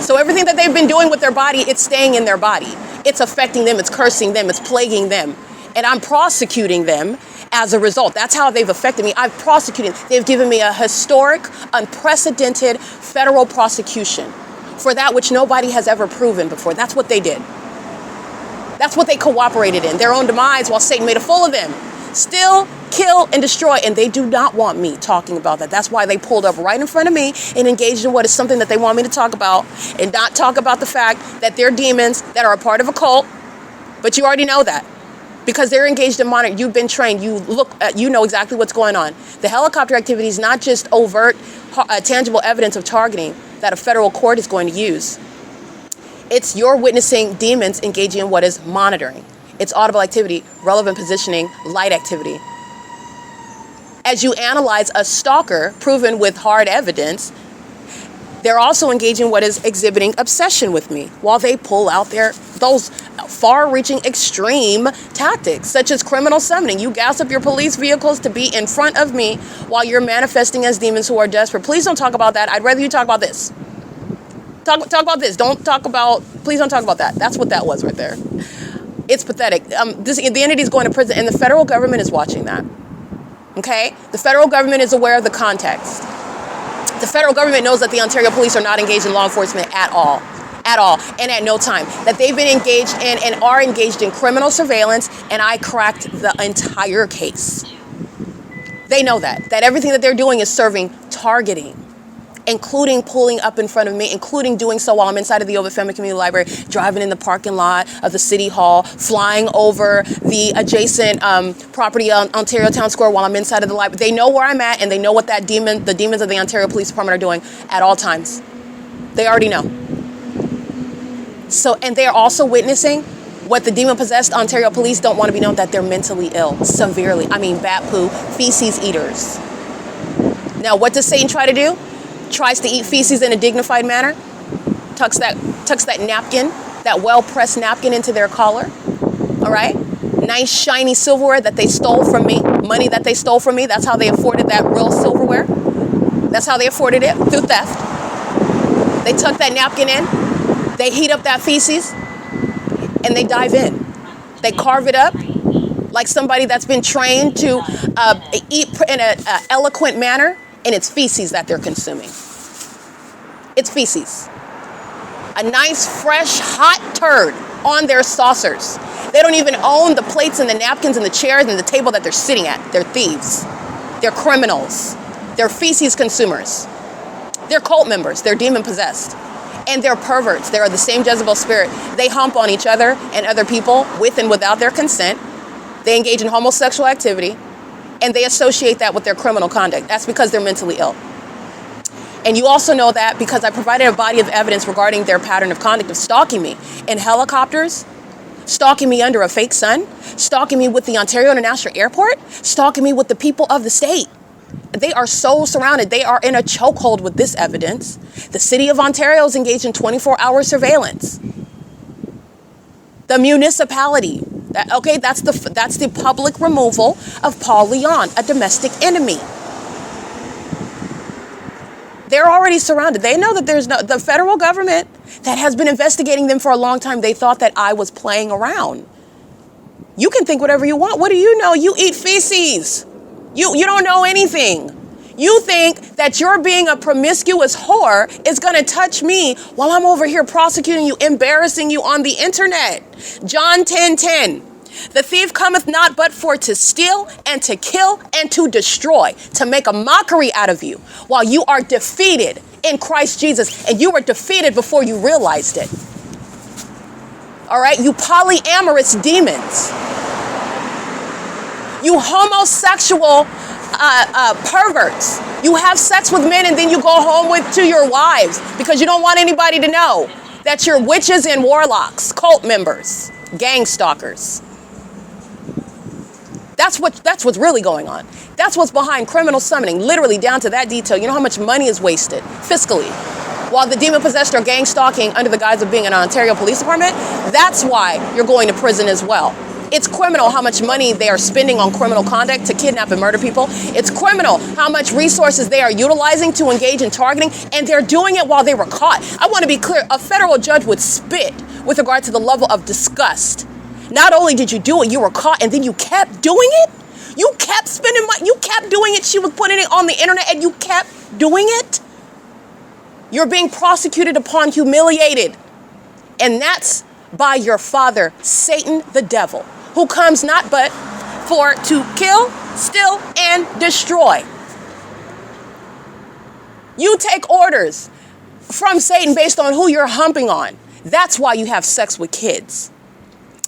So everything that they've been doing with their body, it's staying in their body. It's affecting them, it's cursing them, it's plaguing them. And I'm prosecuting them as a result. That's how they've affected me. I've prosecuted. They've given me a historic, unprecedented federal prosecution for that which nobody has ever proven before. That's what they did. That's what they cooperated in, their own demise while Satan made a fool of them. Still, kill, and destroy, and they do not want me talking about that. That's why they pulled up right in front of me and engaged in what is something that they want me to talk about and not talk about the fact that they're demons that are a part of a cult, but you already know that because they're engaged in monitoring. You've been trained. You know exactly what's going on. The helicopter activity is not just overt, tangible evidence of targeting that a federal court is going to use. It's you're witnessing demons engaging in what is monitoring. It's audible activity, relevant positioning, light activity. As you analyze a stalker proven with hard evidence, they're also engaging what is exhibiting obsession with me while they pull out those far-reaching extreme tactics, such as criminal summoning. You gas up your police vehicles to be in front of me while you're manifesting as demons who are desperate. Please don't talk about that. I'd rather you talk about this. Talk about this. Please don't talk about that. That's what that was right there. It's pathetic. The entity is going to prison, and the federal government is watching that. Okay? The federal government is aware of the context. The federal government knows that the Ontario police are not engaged in law enforcement at all, and at no time. That they've been engaged in and are engaged in criminal surveillance, and I cracked the entire case. They know that everything that they're doing is serving targeting, including pulling up in front of me, including doing so while I'm inside of the OVITT Family Community Library, driving in the parking lot of the City Hall, flying over the adjacent property on Ontario Town Square while I'm inside of the library. They know where I'm at, and they know what the demons of the Ontario Police Department are doing at all times. They already know. So, and they're also witnessing what the demon-possessed Ontario police don't want to be known, that they're mentally ill, severely. I mean, bat poo, feces eaters. Now, what does Satan try to do? Tries to eat feces in a dignified manner, tucks that napkin, that well-pressed napkin into their collar, all right? Nice, shiny silverware that they stole from me, money that they stole from me. That's how they afforded that real silverware. That's how they afforded it, through theft. They tuck that napkin in, they heat up that feces, and they dive in. They carve it up like somebody that's been trained to eat in an eloquent manner, and it's feces that they're consuming. It's feces. A nice, fresh, hot turd on their saucers. They don't even own the plates and the napkins and the chairs and the table that they're sitting at. They're thieves. They're criminals. They're feces consumers. They're cult members. They're demon-possessed. And they're perverts. They are the same Jezebel spirit. They hump on each other and other people with and without their consent. They engage in homosexual activity. and they associate that with their criminal conduct. That's because they're mentally ill. And you also know that because I provided a body of evidence regarding their pattern of conduct of stalking me in helicopters, stalking me under a fake sun, stalking me with the Ontario International Airport, stalking me with the people of the state. They are so surrounded. They are in a chokehold with this evidence. The city of Ontario is engaged in 24-hour surveillance. The municipality, that's the public removal of Paul Leon, a domestic enemy. They're already surrounded. They know that the federal government that has been investigating them for a long time, they thought that I was playing around. You can think whatever you want. What do you know? You eat feces. You don't know anything. You think that you're being a promiscuous whore is going to touch me while I'm over here prosecuting you, embarrassing you on the internet. John 10:10. The thief cometh not but for to steal and to kill and to destroy, to make a mockery out of you while you are defeated in Christ Jesus. And you were defeated before you realized it. All right, you polyamorous demons. You homosexual perverts. You have sex with men and then you go home to your wives because you don't want anybody to know that you're witches and warlocks, cult members, gang stalkers. That's what's really going on. That's what's behind criminal summoning, literally down to that detail. You know how much money is wasted fiscally while the demon-possessed are gang stalking under the guise of being an Ontario Police Department? That's why you're going to prison as well. It's criminal how much money they are spending on criminal conduct to kidnap and murder people. It's criminal how much resources they are utilizing to engage in targeting, and they're doing it while they were caught. I want to be clear, a federal judge would spit with regard to the level of disgust. Not only did you do it, you were caught, and then you kept doing it? You kept spending money, you kept doing it. She was putting it on the internet, and you kept doing it? You're being prosecuted upon humiliated. And that's by your father, Satan the devil, who comes not but for to kill, steal, and destroy. You take orders from Satan based on who you're humping on. That's why you have sex with kids.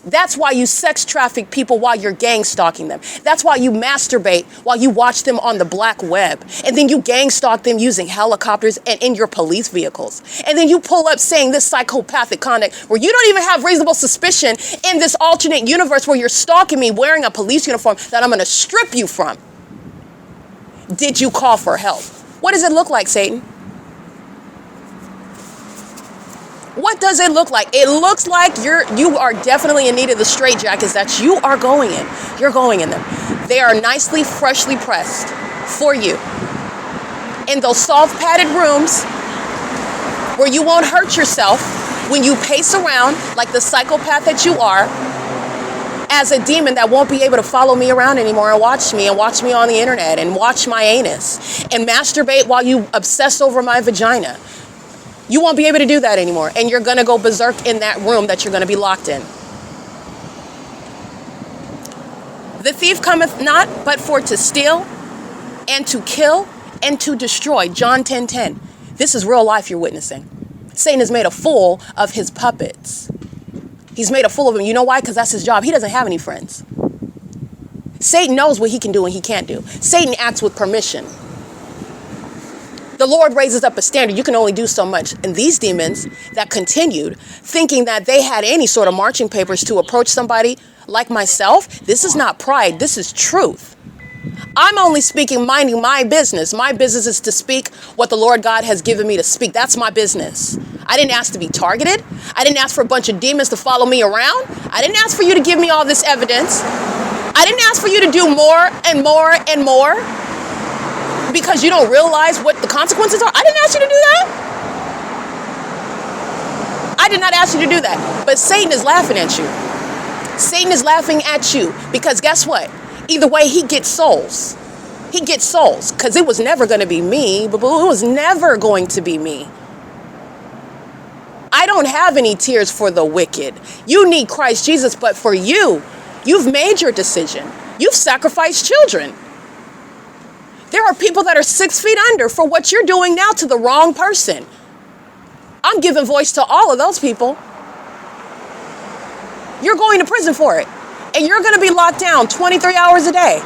That's why you sex traffic people while you're gang stalking them. That's why you masturbate while you watch them on the black web. And then you gang stalk them using helicopters and in your police vehicles. And then you pull up saying this psychopathic conduct where you don't even have reasonable suspicion in this alternate universe where you're stalking me wearing a police uniform that I'm going to strip you from. Did you call for help? What does it look like, Satan? What does it look like? It looks like you are definitely in need of the straitjackets that you are going in. You're going in them. They are nicely, freshly pressed for you. In those soft padded rooms where you won't hurt yourself when you pace around like the psychopath that you are as a demon that won't be able to follow me around anymore and watch me on the internet and watch my anus and masturbate while you obsess over my vagina. You won't be able to do that anymore, and you're going to go berserk in that room that you're going to be locked in. The thief cometh not but for to steal and to kill and to destroy. John 10:10. This is real life you're witnessing. Satan has made a fool of his puppets. He's made a fool of them. You know why? Because that's his job. He doesn't have any friends. Satan knows what he can do and he can't do. Satan acts with permission. The Lord raises up a standard. You can only do so much. And these demons that continued thinking that they had any sort of marching papers to approach somebody like myself, this is not pride. This is truth. I'm only speaking, minding my business. My business is to speak what the Lord God has given me to speak. That's my business. I didn't ask to be targeted. I didn't ask for a bunch of demons to follow me around. I didn't ask for you to give me all this evidence. I didn't ask for you to do more and more and more. Because you don't realize what the consequences are. I didn't ask you to do that. I did not ask you to do that. But Satan is laughing at you. Satan is laughing at you because guess what? Either way, he gets souls. He gets souls because it was never going to be me. Boo-boo. It was never going to be me. I don't have any tears for the wicked. You need Christ Jesus, but for you, you've made your decision. You've sacrificed children. There are people that are 6 feet under for what you're doing now to the wrong person. I'm giving voice to all of those people. You're going to prison for it. And you're going to be locked down 23 hours a day.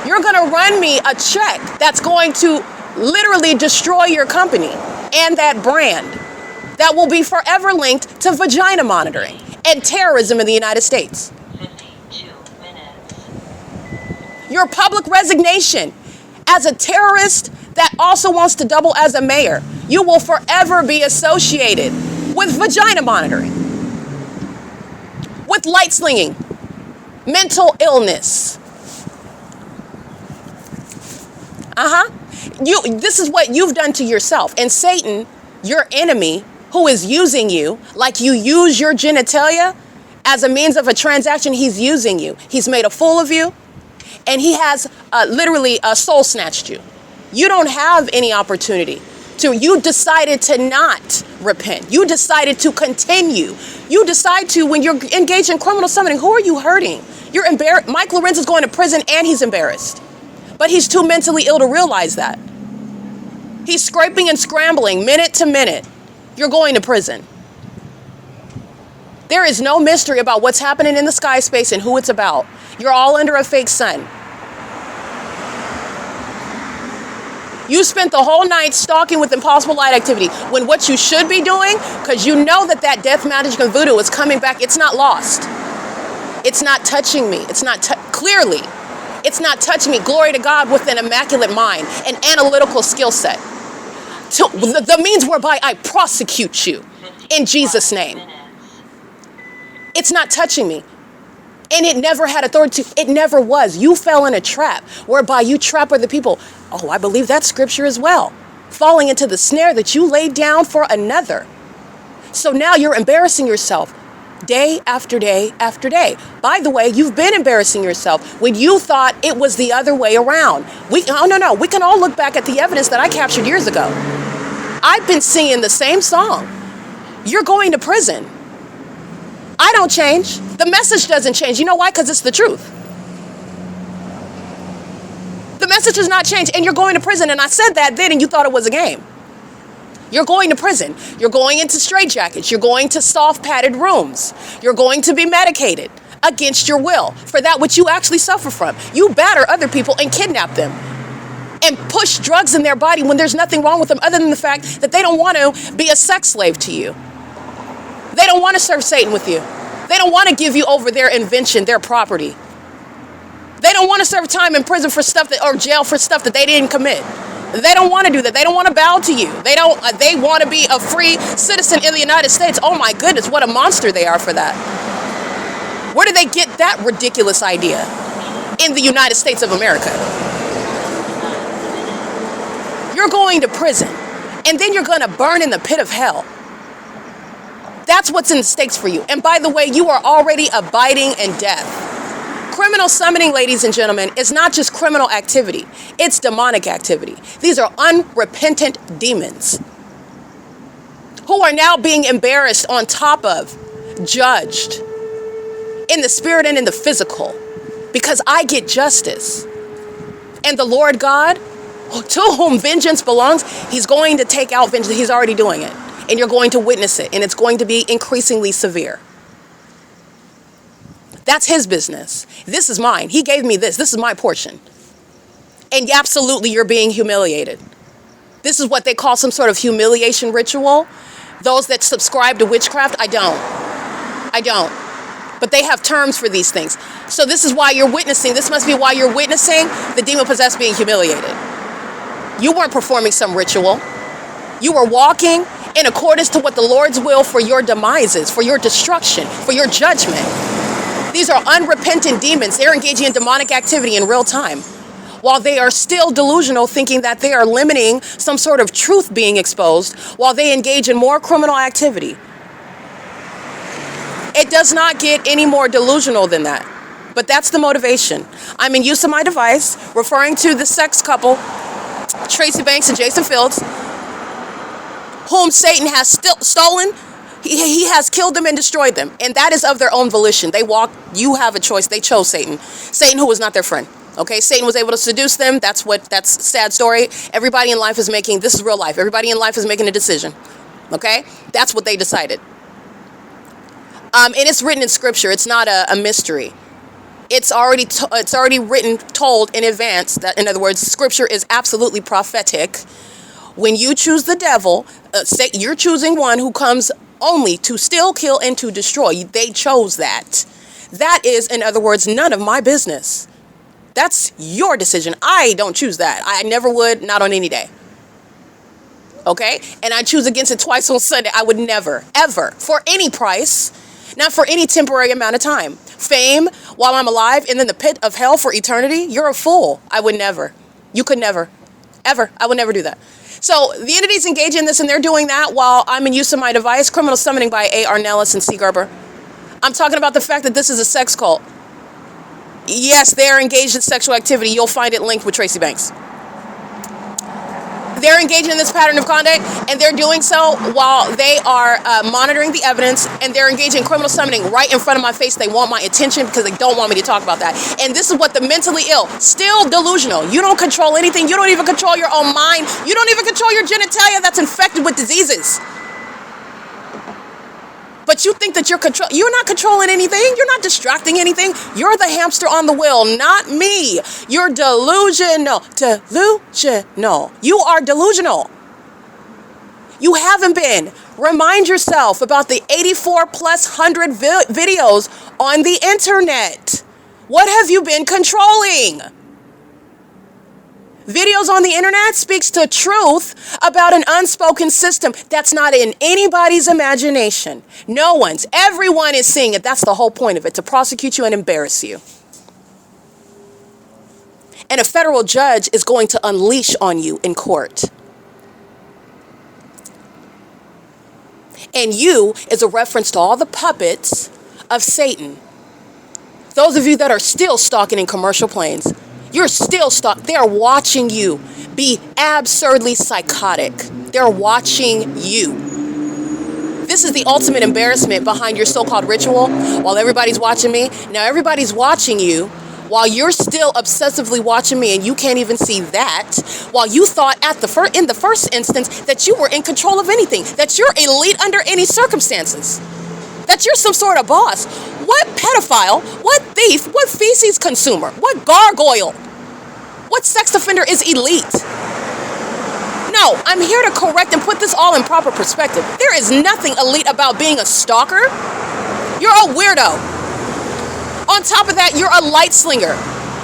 You're going to run me a check that's going to literally destroy your company and that brand that will be forever linked to vagina monitoring and terrorism in the United States. 52 minutes. Your public resignation as a terrorist that also wants to double as a mayor. You will forever be associated with vagina monitoring, with light slinging, mental illness. This is what you've done to yourself. And Satan, your enemy, who is using you like you use your genitalia as a means of a transaction, he's using you. He's made a fool of you, and he has literally soul snatched you. You don't have any opportunity to. You decided to not repent. You decided to continue. You decide to, when you're engaged in criminal summoning, who are you hurting? You're embarrassed. Mike Lorenz is going to prison and he's embarrassed. But he's too mentally ill to realize that. He's scraping and scrambling minute to minute. You're going to prison. There is no mystery about what's happening in the sky space and who it's about. You're all under a fake sun. You spent the whole night stalking with impossible light activity when what you should be doing, because you know that death magic and voodoo is coming back, it's not lost. It's not touching me. It's not clearly. It's not touching me. Glory to God with an immaculate mind, an analytical skill set. The means whereby I prosecute you in Jesus' name. It's not touching me. And it never had authority to. It never was. You fell in a trap whereby you trap other people. Oh, I believe that scripture as well. Falling into the snare that you laid down for another. So now you're embarrassing yourself day after day after day. By the way, you've been embarrassing yourself when you thought it was the other way around. No. We can all look back at the evidence that I captured years ago. I've been singing the same song. You're going to prison. I don't change. The message doesn't change. You know why? Because it's the truth. The message does not change, and you're going to prison. And I said that then, and you thought it was a game. You're going to prison. You're going into straitjackets. You're going to soft padded rooms. You're going to be medicated against your will for that which you actually suffer from. You batter other people and kidnap them and push drugs in their body when there's nothing wrong with them other than the fact that they don't want to be a sex slave to you. They don't want to serve Satan with you. They don't want to give you over their invention, their property. They don't want to serve time in prison for stuff or jail for stuff that they didn't commit. They don't want to do that. They don't want to bow to you. They want to be a free citizen in the United States. Oh my goodness, what a monster they are for that. Where did they get that ridiculous idea? In the United States of America. You're going to prison, and then you're going to burn in the pit of hell. That's what's in the stakes for you. And by the way, you are already abiding in death. Criminal summoning, ladies and gentlemen, is not just criminal activity. It's demonic activity. These are unrepentant demons who are now being embarrassed on top of, judged in the spirit and in the physical, because I get justice. And the Lord God, to whom vengeance belongs, he's going to take out vengeance. He's already doing it. And you're going to witness it, and it's going to be increasingly severe. That's his business. This is mine. He gave me this. This is my portion. And absolutely, you're being humiliated. This is what they call some sort of humiliation ritual. Those that subscribe to witchcraft, I don't. But they have terms for these things. So this is why you're witnessing. This must be why you're witnessing the demon-possessed being humiliated. You weren't performing some ritual. You were walking in accordance to what the Lord's will for your demise is, for your destruction, for your judgment. These are unrepentant demons. They're engaging in demonic activity in real time, while they are still delusional, thinking that they are limiting some sort of truth being exposed, while they engage in more criminal activity. It does not get any more delusional than that. But that's the motivation. I'm in use of my device, referring to the sex couple, Tracy Banks and Jason Fields, whom Satan has stolen. He has killed them and destroyed them. And that is of their own volition. You have a choice. They chose Satan. Satan, who was not their friend. Okay, Satan was able to seduce them. That's a sad story. Everybody in life is this is real life. Everybody in life is making a decision. Okay, that's what they decided. And it's written in scripture. It's not a mystery. It's already written, told in advance. That, in other words, Scripture is absolutely prophetic. When you choose the devil, say you're choosing one who comes only to steal, kill, and to destroy. They chose that. That is, in other words, none of my business. That's your decision. I don't choose that. I never would, not on any day. Okay? And I choose against it twice on Sunday. I would never, ever, for any price, not for any temporary amount of time. Fame while I'm alive and then the pit of hell for eternity? You're a fool. I would never. You could never. Ever. I would never do that. So the entities engage in this, and they're doing that while I'm in use of my device. Criminal summoning by A. R. Nellis and C. Gerber. I'm talking about the fact that this is a sex cult. Yes, they are engaged in sexual activity. You'll find it linked with Tracy Banks. They're engaging in this pattern of conduct, and they're doing so while they are monitoring the evidence, and they're engaging in criminal summoning right in front of my face. They want my attention because they don't want me to talk about that. And this is what the mentally ill, still delusional. You don't control anything. You don't even control your own mind. You don't even control your genitalia that's infected with diseases. But you think that you're not controlling anything. You're not distracting anything. You're the hamster on the wheel, not me. You're delusional. Delusional. You are delusional. You haven't been. Remind yourself about the 84 plus 100 videos on the internet. What have you been controlling? Videos on the internet speaks to truth about an unspoken system that's not in anybody's imagination. No one's. Everyone is seeing it. That's the whole point of it, to prosecute you and embarrass you. And a federal judge is going to unleash on you in court. And you is a reference to all the puppets of Satan. Those of you that are still stalking in commercial planes, you're still stuck. They're watching you be absurdly psychotic. They're watching you. This is the ultimate embarrassment behind your so-called ritual while everybody's watching me. Now everybody's watching you while you're still obsessively watching me, and you can't even see that, while you thought in the first instance that you were in control of anything, that you're elite under any circumstances, that you're some sort of boss. What pedophile, what thief, what feces consumer, what gargoyle, what sex offender is elite? No, I'm here to correct and put this all in proper perspective. There is nothing elite about being a stalker. You're a weirdo. On top of that, you're a light slinger.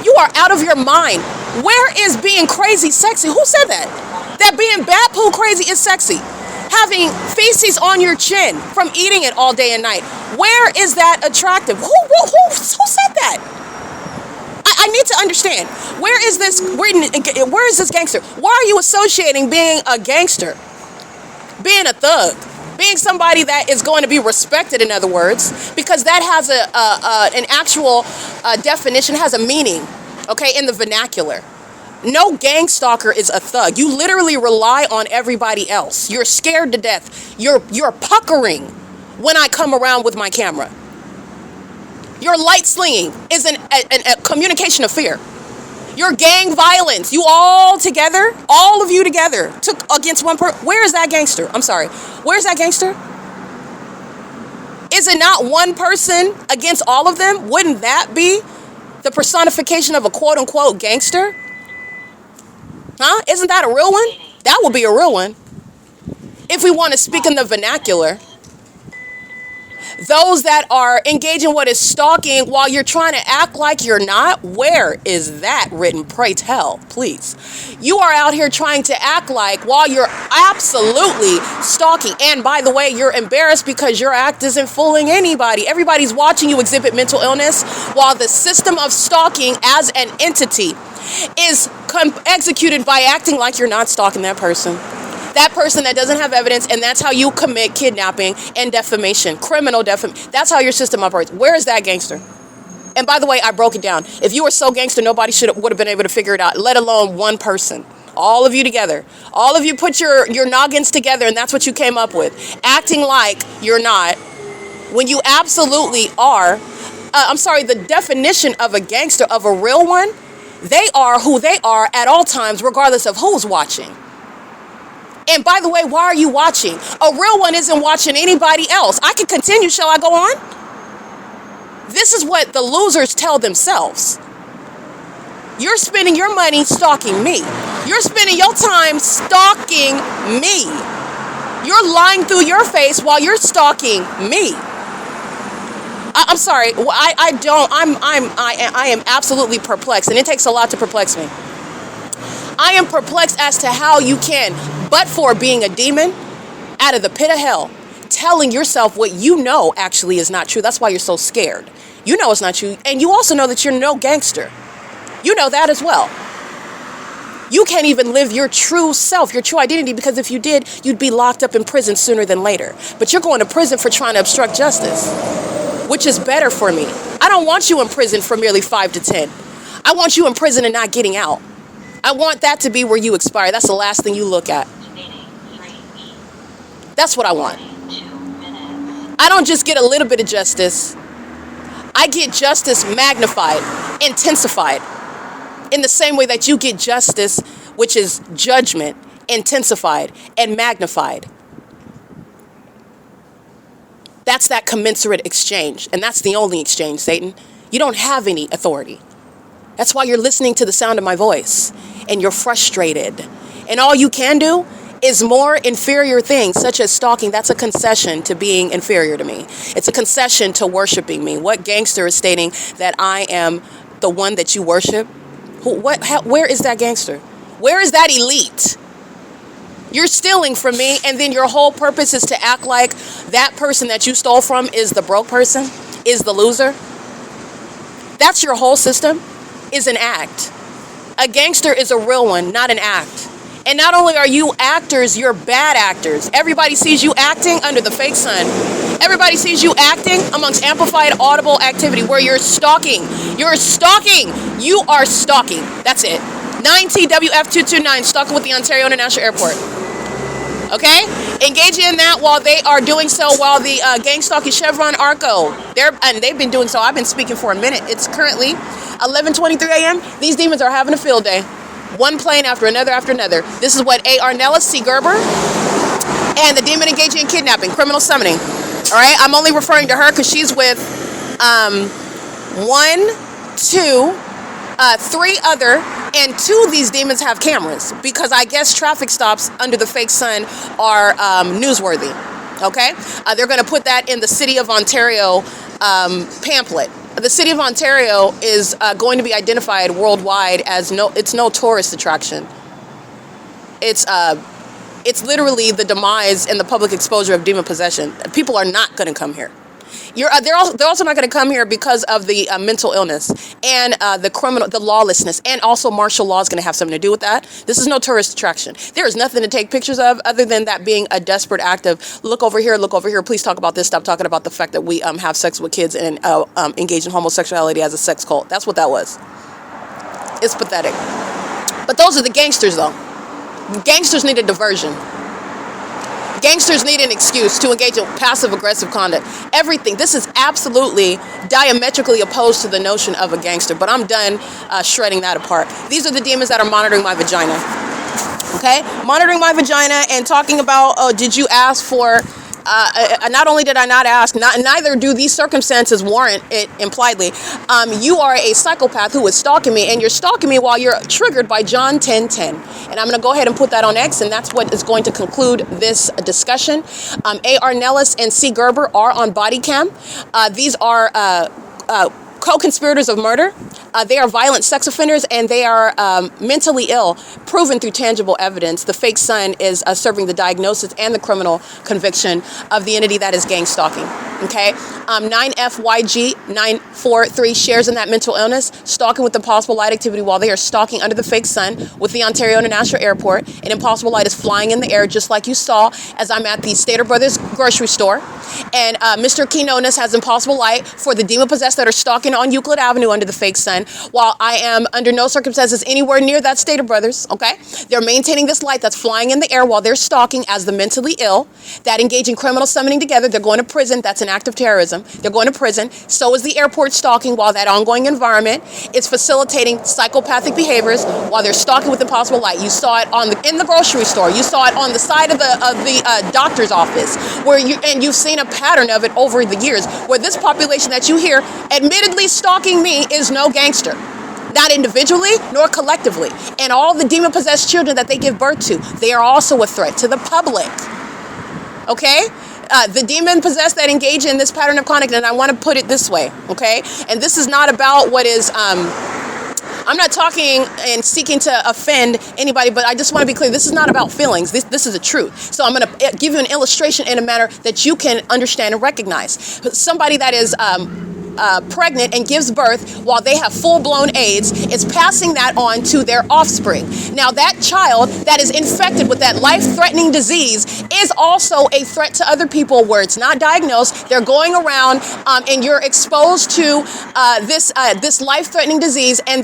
You are out of your mind. Where is being crazy sexy? Who said that? That being bat poo crazy is sexy. Having feces on your chin from eating it all day and night. Where is that attractive? Who said that? I need to understand. Where is this gangster? Why are you associating being a gangster, being a thug, being somebody that is going to be respected, in other words, because that has an actual definition, has a meaning, okay, in the vernacular. No gang stalker is a thug. You literally rely on everybody else. You're scared to death. You're puckering when I come around with my camera. Your light slinging is a communication of fear. Your gang violence, you all together, all of you together, took against one person. Where is that gangster? I'm sorry. Where's that gangster? Is it not one person against all of them? Wouldn't that be the personification of a quote-unquote gangster? Huh? Isn't that a real one? That would be a real one. If we want to speak in the vernacular. Those that are engaging what is stalking while you're trying to act like you're not, where is that written? Pray tell, please. You are out here trying to act like while you're absolutely stalking. And by the way, you're embarrassed because your act isn't fooling anybody. Everybody's watching you exhibit mental illness while the system of stalking as an entity is executed by acting like you're not stalking that person. That person that doesn't have evidence, and that's how you commit kidnapping and defamation, criminal defamation. That's how your system operates. Where is that gangster? And by the way, I broke it down. If you were so gangster, nobody would have been able to figure it out, let alone one person. All of you together. All of you put your noggins together, and that's what you came up with. Acting like you're not, when you absolutely are. The definition of a gangster, of a real one, they are who they are at all times, regardless of who's watching. And by the way, why are you watching? A real one isn't watching anybody else. I can continue. Shall I go on? This is what the losers tell themselves. You're spending your money stalking me. You're spending your time stalking me. You're lying through your face while you're stalking me. I'm sorry. I am absolutely perplexed, and it takes a lot to perplex me. I am perplexed as to how you can, but for being a demon out of the pit of hell, telling yourself what you know actually is not true. That's why you're so scared. You know it's not true, and you also know that you're no gangster. You know that as well. You can't even live your true self, your true identity, because if you did, you'd be locked up in prison sooner than later. But you're going to prison for trying to obstruct justice, which is better for me. I don't want you in prison for merely 5 to 10. I want you in prison and not getting out. I want that to be where you expire. That's the last thing you look at. That's what I want. I don't just get a little bit of justice. I get justice magnified, intensified, in the same way that you get justice, which is judgment, intensified and magnified. That's that commensurate exchange, and that's the only exchange, Satan. You don't have any authority. That's why you're listening to the sound of my voice, and you're frustrated. And all you can do is more inferior things, such as stalking. That's a concession to being inferior to me. It's a concession to worshiping me. What gangster is stating that I am the one that you worship? Where is that gangster? Where is that elite? You're stealing from me, and then your whole purpose is to act like that person that you stole from is the broke person, is the loser. That's your whole system, is an act. A gangster is a real one, not an act. And not only are you actors, you're bad actors. Everybody sees you acting under the fake sun. Everybody sees you acting amongst amplified audible activity where you're stalking. You're stalking. You are stalking. That's it. 9TWF229, stalking with the Ontario International Airport. Okay? Engage in that while they are doing so, while the gang stalking CHEVRON ARCO. They've been doing so. I've been speaking for a minute. It's currently 11:23 a.m. These demons are having a field day. One plane after another after another. This is what A.R. Nellis, C. Gerber, and the demon engaging in kidnapping, criminal summoning. All right? I'm only referring to her because she's with 3 other, and 2 of these demons have cameras because I guess traffic stops under the fake sun are newsworthy. Okay? They're going to put that in the City of Ontario pamphlet. The City of Ontario is going to be identified worldwide as it's no tourist attraction. It's literally the demise and the public exposure of demon possession. People are not going to come here. They're also not going to come here because of the mental illness and the lawlessness, and also martial law is going to have something to do with that. This is no tourist attraction. There is nothing to take pictures of other than that being a desperate act of look over here, please talk about this, stop talking about the fact that we have sex with kids and engage in homosexuality as a sex cult. That's what that was. It's pathetic. But those are the gangsters, though. Gangsters need a diversion. Gangsters need an excuse to engage in passive-aggressive conduct. Everything. This is absolutely diametrically opposed to the notion of a gangster, but I'm done shredding that apart. These are the demons that are monitoring my vagina. Okay? Monitoring my vagina and talking about, did you ask for... not only did I not ask, neither do these circumstances warrant it impliedly. You are a psychopath who is stalking me, and you're stalking me while you're triggered by John 10:10. And I'm going to go ahead and put that on X, and that's what is going to conclude this discussion. A.R. Nellis and C. Gerber are on body cam. These are co-conspirators of murder. They are violent sex offenders, and they are mentally ill, proven through tangible evidence. The fake son is serving the diagnosis and the criminal conviction of the entity that is gang stalking. Okay? 9FYG943 shares in that mental illness, stalking with impossible light activity while they are stalking under the fake sun with the Ontario International Airport. An impossible light is flying in the air, just like you saw as I'm at the Stater Brothers grocery store. And Mr. Quinones has impossible light for the demon-possessed that are stalking on Euclid Avenue under the fake sun, while I am under no circumstances anywhere near that Stater Brothers, okay? They're maintaining this light that's flying in the air while they're stalking as the mentally ill that engage in criminal summoning together. They're going to prison. That's an act of terrorism. They're going to prison. So is the airport stalking while that ongoing environment is facilitating psychopathic behaviors while they're stalking with impossible light. You saw it in the grocery store. You saw it on the side of the doctor's office, you've seen a pattern of it over the years, where this population that you hear admittedly stalking me is no gangster. Not individually, nor collectively. And all the demon-possessed children that they give birth to, they are also a threat to the public. Okay? The demon-possessed that engage in this pattern of conduct, and I want to put it this way, okay? And this is not about what is... I'm not talking and seeking to offend anybody, but I just want to be clear. This is not about feelings. This is the truth. So I'm going to give you an illustration in a manner that you can understand and recognize. Somebody that is pregnant and gives birth while they have full-blown AIDS is passing that on to their offspring. Now that child that is infected with that life-threatening disease is also a threat to other people where it's not diagnosed. They're going around and you're exposed to this life-threatening disease, and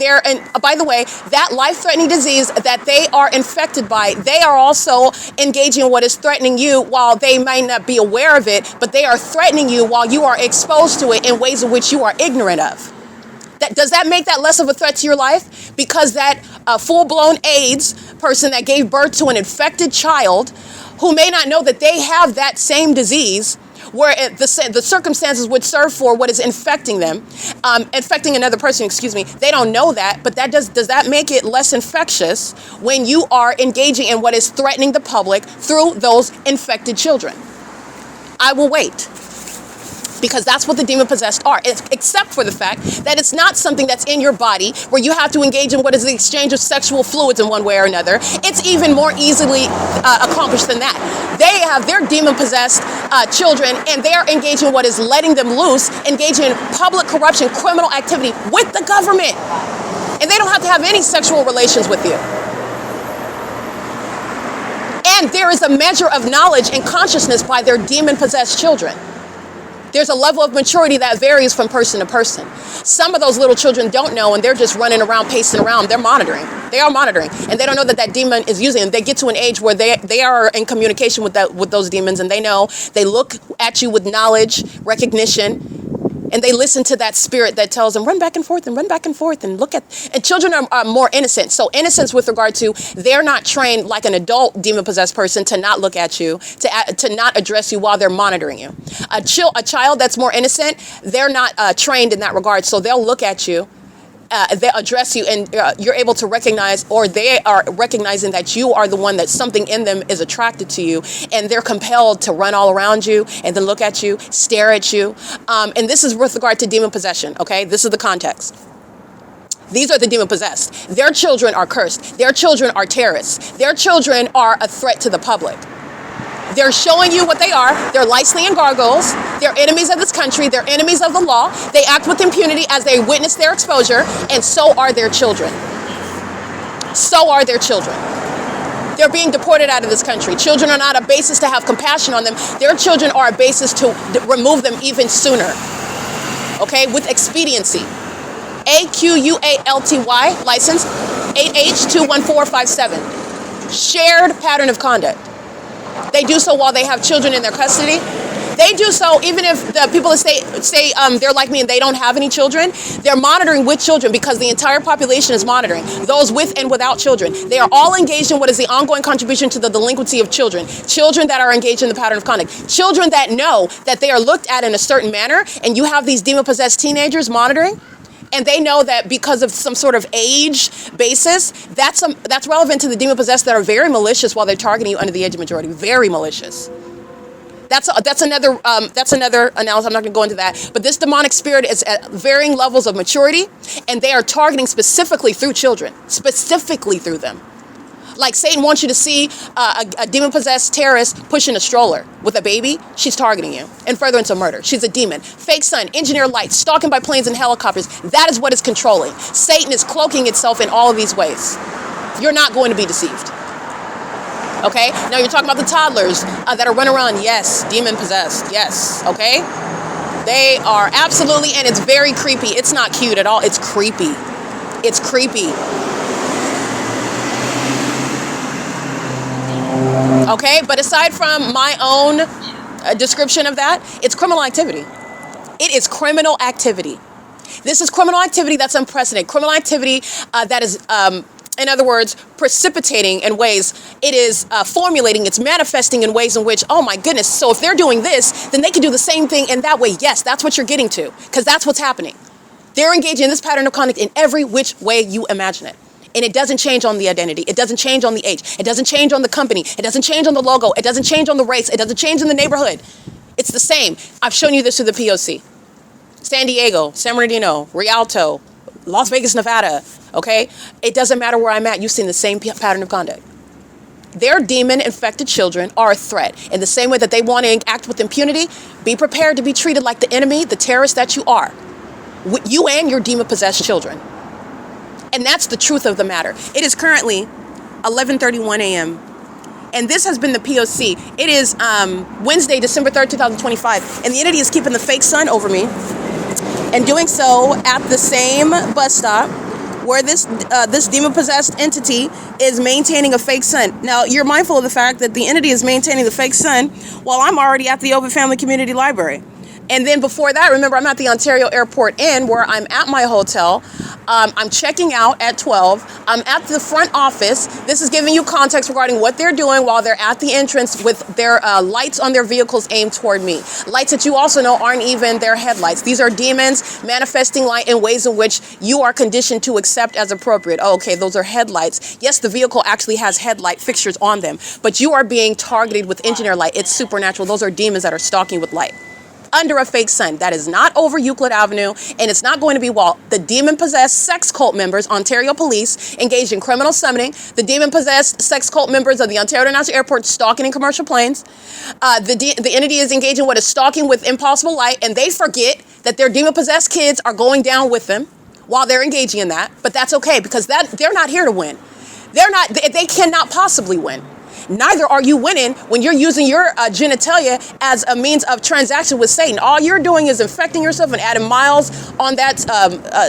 by the way, that life-threatening disease that they are infected by, they are also engaging in what is threatening you while they might not be aware of it, but they are threatening you while you are exposed to it in ways in which you are ignorant of. Does that make that less of a threat to your life? Because that full-blown AIDS person that gave birth to an infected child who may not know that they have that same disease, where the circumstances would serve for what is infecting them, infecting another person, excuse me, they don't know that, but does that make it less infectious when you are engaging in what is threatening the public through those infected children? I will wait. Because that's what the demon-possessed are, except for the fact that it's not something that's in your body where you have to engage in what is the exchange of sexual fluids in one way or another. It's even more easily accomplished than that. They have their demon-possessed children, and they are engaging in what is letting them loose, engaging in public corruption, criminal activity with the government. And they don't have to have any sexual relations with you. And there is a measure of knowledge and consciousness by their demon-possessed children. There's a level of maturity that varies from person to person. Some of those little children don't know, and they're just running around, pacing around. They're monitoring. They are monitoring, and they don't know that that demon is using them. They get to an age where they are in communication with those demons, and they know. They look at you with knowledge, recognition, and they listen to that spirit that tells them, run back and forth and run back and forth and look at, and children are more innocent. So innocence with regard to, they're not trained like an adult demon-possessed person to not look at you, to not address you while they're monitoring you. A child that's more innocent, they're not trained in that regard. So they'll look at you, they address you, and you're able to recognize, or they are recognizing that you are the one, that something in them is attracted to you, and they're compelled to run all around you and then look at you, stare at you. And this is with regard to demon possession, okay? This is the context. These are the demon-possessed. Their children are cursed. Their children are terrorists. Their children are a threat to the public. They're showing you what they are. They're lice-laying gargoyles. They're enemies of this country. They're enemies of the law. They act with impunity as they witness their exposure, and so are their children. So are their children. They're being deported out of this country. Children are not a basis to have compassion on them. Their children are a basis to remove them even sooner. Okay, with expediency. AQUALTY, license 8H21457. Shared pattern of conduct. They do so while they have children in their custody. They do so even if the people that say they're like me and they don't have any children. They're monitoring with children because the entire population is monitoring, those with and without children. They are all engaged in what is the ongoing contribution to the delinquency of children. Children that are engaged in the pattern of conduct. Children that know that they are looked at in a certain manner, and you have these demon-possessed teenagers monitoring. And they know that because of some sort of age basis, that's relevant to the demon-possessed that are very malicious while they're targeting you under the age of majority. Very malicious. That's another analysis. I'm not going to go into that. But this demonic spirit is at varying levels of maturity, and they are targeting specifically through children, specifically through them. Like Satan wants you to see a demon-possessed terrorist pushing a stroller with a baby. She's targeting you in furtherance of murder. She's a demon. Fake sun, engineer lights, stalking by planes and helicopters. That is what is controlling. Satan is cloaking itself in all of these ways. You're not going to be deceived. Okay? Now you're talking about the toddlers that are running around. Yes, demon-possessed. Yes. Okay? They are absolutely, and it's very creepy. It's not cute at all. It's creepy. It's creepy. Okay, but aside from my own description of that, it's criminal activity. It is criminal activity. This is criminal activity that's unprecedented. Criminal activity that is In other words, precipitating in ways, it is formulating, it's manifesting in ways in which, oh my goodness, so if they're doing this, then they can do the same thing in that way. Yes, that's what you're getting to, because that's what's happening. They're engaging in this pattern of conduct in every which way you imagine it. And it doesn't change on the identity. It doesn't change on the age. It doesn't change on the company. It doesn't change on the logo. It doesn't change on the race. It doesn't change in the neighborhood. It's the same. I've shown you this through the P.O.C. San Diego, San Bernardino, Rialto, Las Vegas, Nevada, okay? It doesn't matter where I'm at. You've seen the same pattern of conduct. Their demon-infected children are a threat. In the same way that they want to act with impunity, be prepared to be treated like the enemy, the terrorist that you are. You and your demon-possessed children. And that's the truth of the matter. It is currently 11:31 a.m. And this has been the P.O.C. It is Wednesday, December 3rd, 2025. And the entity is keeping the fake sun over me. And doing so at the same bus stop where this demon-possessed entity is maintaining a fake sun. Now, you're mindful of the fact that the entity is maintaining the fake sun while I'm already at the OVITT Family Community Library. And then before that, remember, I'm at the Ontario Airport Inn where I'm at my hotel. I'm checking out at 12. I'm at the front office. This is giving you context regarding what they're doing while they're at the entrance with their lights on their vehicles aimed toward me. Lights that you also know aren't even their headlights. These are demons manifesting light in ways in which you are conditioned to accept as appropriate. Oh, okay, those are headlights. Yes, the vehicle actually has headlight fixtures on them, but you are being targeted with engineer light. It's supernatural. Those are demons that are stalking with light under a fake sun. That is not over Euclid Avenue, and it's not going to be while the demon-possessed sex cult members, Ontario Police, engaged in criminal summoning, the demon-possessed sex cult members of the Ontario International Airport stalking in commercial planes. The entity is engaging what is stalking with impossible light, and they forget that their demon-possessed kids are going down with them while they're engaging in that. But that's okay, because they're not here to win. They cannot possibly win. Neither are you winning when you're using your genitalia as a means of transaction with Satan. All you're doing is infecting yourself and adding miles on that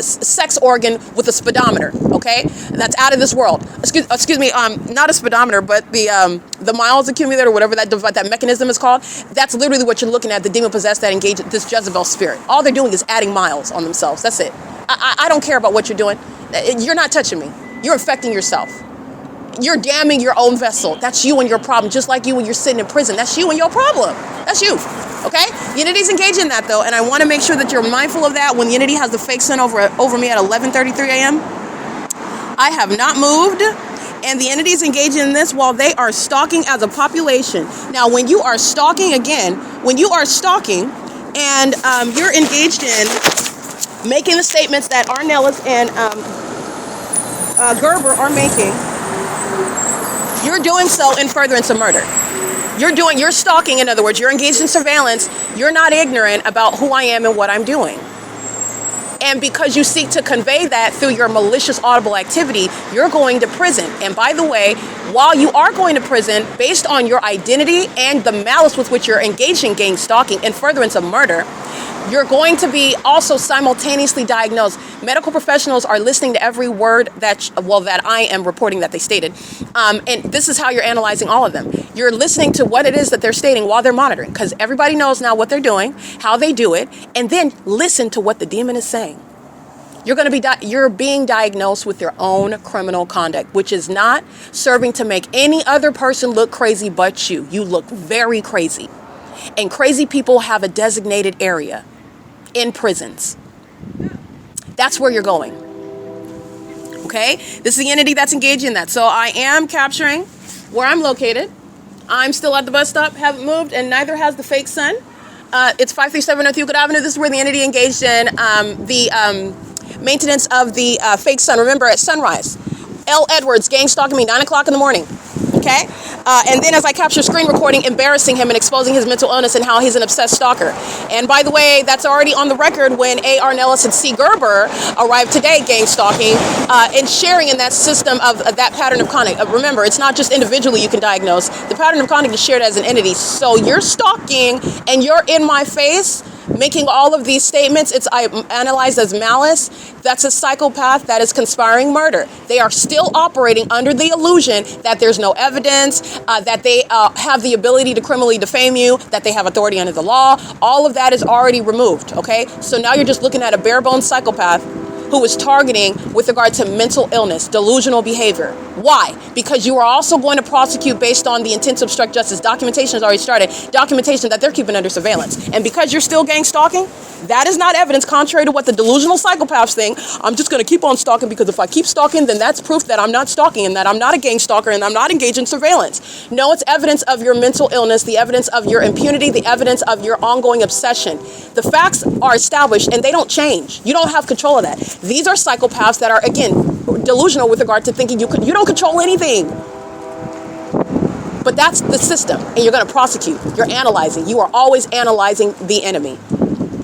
sex organ with a speedometer, okay? That's out of this world. Excuse me, not a speedometer, but the miles accumulator, or whatever that mechanism is called. That's literally what you're looking at, the demon-possessed that engage this Jezebel spirit. All they're doing is adding miles on themselves. That's it. I don't care about what you're doing. You're not touching me. You're infecting yourself. You're damning your own vessel. That's you and your problem. Just like you when you're sitting in prison. That's you and your problem. That's you. Okay? The entity's engaged in that, though, and I want to make sure that you're mindful of that when the entity has the fake sun over me at 11:33 a.m. I have not moved, and the entity's engaged in this while they are stalking as a population. Now, when you are stalking, again, and you're engaged in making the statements that Arnellis and Gerber are making, you're doing so in furtherance of murder. You're stalking, in other words, you're engaged in surveillance. You're not ignorant about who I am and what I'm doing. And because you seek to convey that through your malicious audible activity, you're going to prison. And by the way, while you are going to prison, based on your identity and the malice with which you're engaged in gang stalking in furtherance of murder, you're going to be also simultaneously diagnosed. Medical professionals are listening to every word that I am reporting that they stated. And this is how you're analyzing all of them. You're listening to what it is that they're stating while they're monitoring, because everybody knows now what they're doing, how they do it, and then listen to what the demon is saying. You're being diagnosed with your own criminal conduct, which is not serving to make any other person look crazy but you. You look very crazy. And crazy people have a designated area in prisons. That's where you're going. Okay? This is the entity that's engaged in that. So I am capturing where I'm located. I'm still at the bus stop, haven't moved, and neither has the fake sun. It's 537 North Euclid Avenue. This is where the entity engaged in the maintenance of the fake sun. Remember, at sunrise, L. Edwards gang stalking me 9 o'clock in the morning. Okay? And then as I capture screen recording, embarrassing him and exposing his mental illness and how he's an obsessed stalker. And by the way, that's already on the record when A. Arnellis and C. Gerber arrived today gang stalking and sharing in that system of that pattern of conduct. Remember, it's not just individually you can diagnose. The pattern of conduct is shared as an entity. So you're stalking and you're in my face making all of these statements. It's analyzed as malice. That's a psychopath that is conspiring murder. They are still operating under the illusion that there's no evidence, that they have the ability to criminally defame you, that they have authority under the law. All of that is already removed, okay? So now you're just looking at a bare bones psychopath who is targeting with regard to mental illness, delusional behavior. Why? Because you are also going to prosecute based on the intent to obstruct justice. Documentation has already started. Documentation that they're keeping under surveillance. And because you're still gang stalking, that is not evidence, contrary to what the delusional psychopaths think. I'm just going to keep on stalking because if I keep stalking, then that's proof that I'm not stalking and that I'm not a gang stalker and I'm not engaged in surveillance. No, it's evidence of your mental illness, the evidence of your impunity, the evidence of your ongoing obsession. The facts are established and they don't change. You don't have control of that. These are psychopaths that are, again, delusional with regard to thinking you don't control anything. But that's the system, and you're going to prosecute. You're analyzing. You are always analyzing the enemy.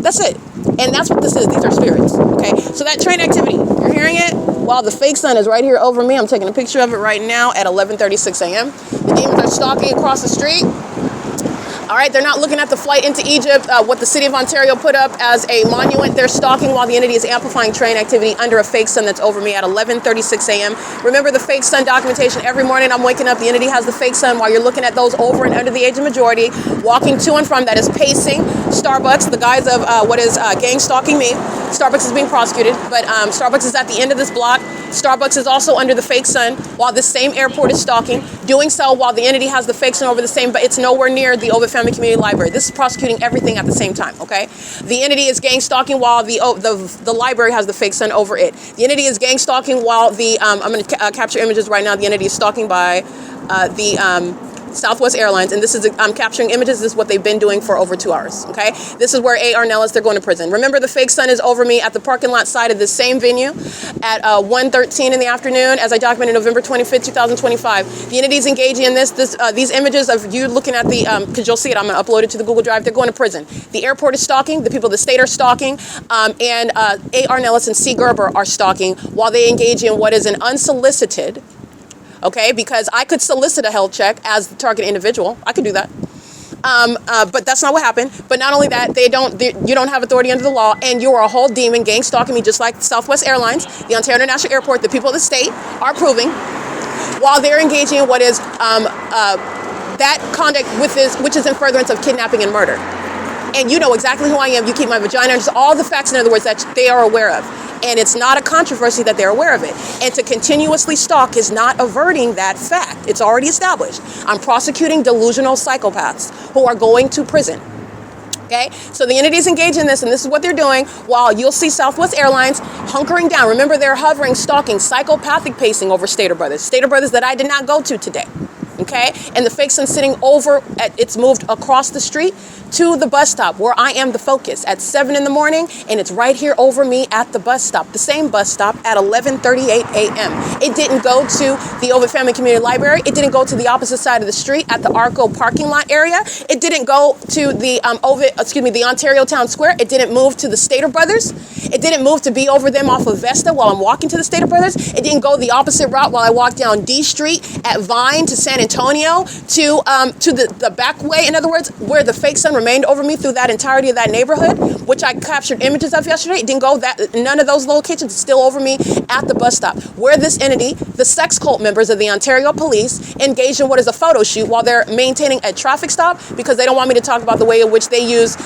That's it. And that's what this is. These are spirits. Okay? So that train activity, you're hearing it? While the fake sun is right here over me, I'm taking a picture of it right now at 11:36 a.m. The demons are stalking across the street. All right, they're not looking at the flight into Egypt, what the city of Ontario put up as a monument. They're stalking while the entity is amplifying train activity under a fake sun that's over me at 11:36 a.m. Remember the fake sun documentation. Every morning I'm waking up, the entity has the fake sun while you're looking at those over and under the age of majority, walking to and from, that is pacing Starbucks, the guise of what is gang stalking me. Starbucks is being prosecuted, but Starbucks is at the end of this block. Starbucks is also under the fake sun while this same airport is stalking, doing so while the entity has the fake sun over the same, but it's nowhere near the OVITT Family Community Library. This is prosecuting everything at the same time, okay? The entity is gang stalking while the library has the fake sun over it. The entity is gang stalking while I'm going to capture images right now. The entity is stalking by the Southwest Airlines, and this is I'm capturing images. This is what they've been doing for over 2 hours. Okay, this is where A.R. Nellis, they're going to prison. Remember, the fake sun is over me at the parking lot side of this same venue at 1:13 in the afternoon, as I documented November 25th, 2025. The entity's engaging in these images of you looking at the because you'll see it. I'm going to upload it to the Google Drive. They're going to prison. The airport is stalking. The people of the state are stalking, and A.R. Nellis and C. Gerber are stalking while they engage in what is an unsolicited. Okay, because I could solicit a health check as the target individual. I could do that. But that's not what happened. But not only that, you don't have authority under the law, and you are a whole demon gang stalking me, just like Southwest Airlines, the Ontario International Airport. The people of the state are proving while they're engaging in what is that conduct which is in furtherance of kidnapping and murder. And you know exactly who I am. You keep my vagina, just all the facts, in other words, that they are aware of. And it's not a controversy that they're aware of it. And to continuously stalk is not averting that fact. It's already established. I'm prosecuting delusional psychopaths who are going to prison. Okay, so the entities engage in this, and this is what they're doing while you'll see Southwest Airlines hunkering down. Remember, they're hovering, stalking, psychopathic pacing over Stater Brothers. Stater Brothers that I did not go to today. Okay, and the fake sun sitting over it's moved across the street to the bus stop where I am the focus at 7 in the morning, and it's right here over me at the bus stop, the same bus stop at 11:38 a.m. It didn't go to the OVITT Family Community Library. It didn't go to the opposite side of the street at the ARCO parking lot area. It didn't go to the the Ontario Town Square. It didn't move to the Stater Brothers. It didn't move to be over them off of Vesta while I'm walking to the Stater Brothers. It didn't go the opposite route while I walk down D Street at Vine to San Antonio to the back way. In other words, where the fake sun remained over me through that entirety of that neighborhood, which I captured images of yesterday. It didn't go none of those locations. It's still over me at the bus stop, where this entity, the sex cult members of the Ontario Police, engaged in what is a photo shoot while they're maintaining a traffic stop because they don't want me to talk about the way in which they use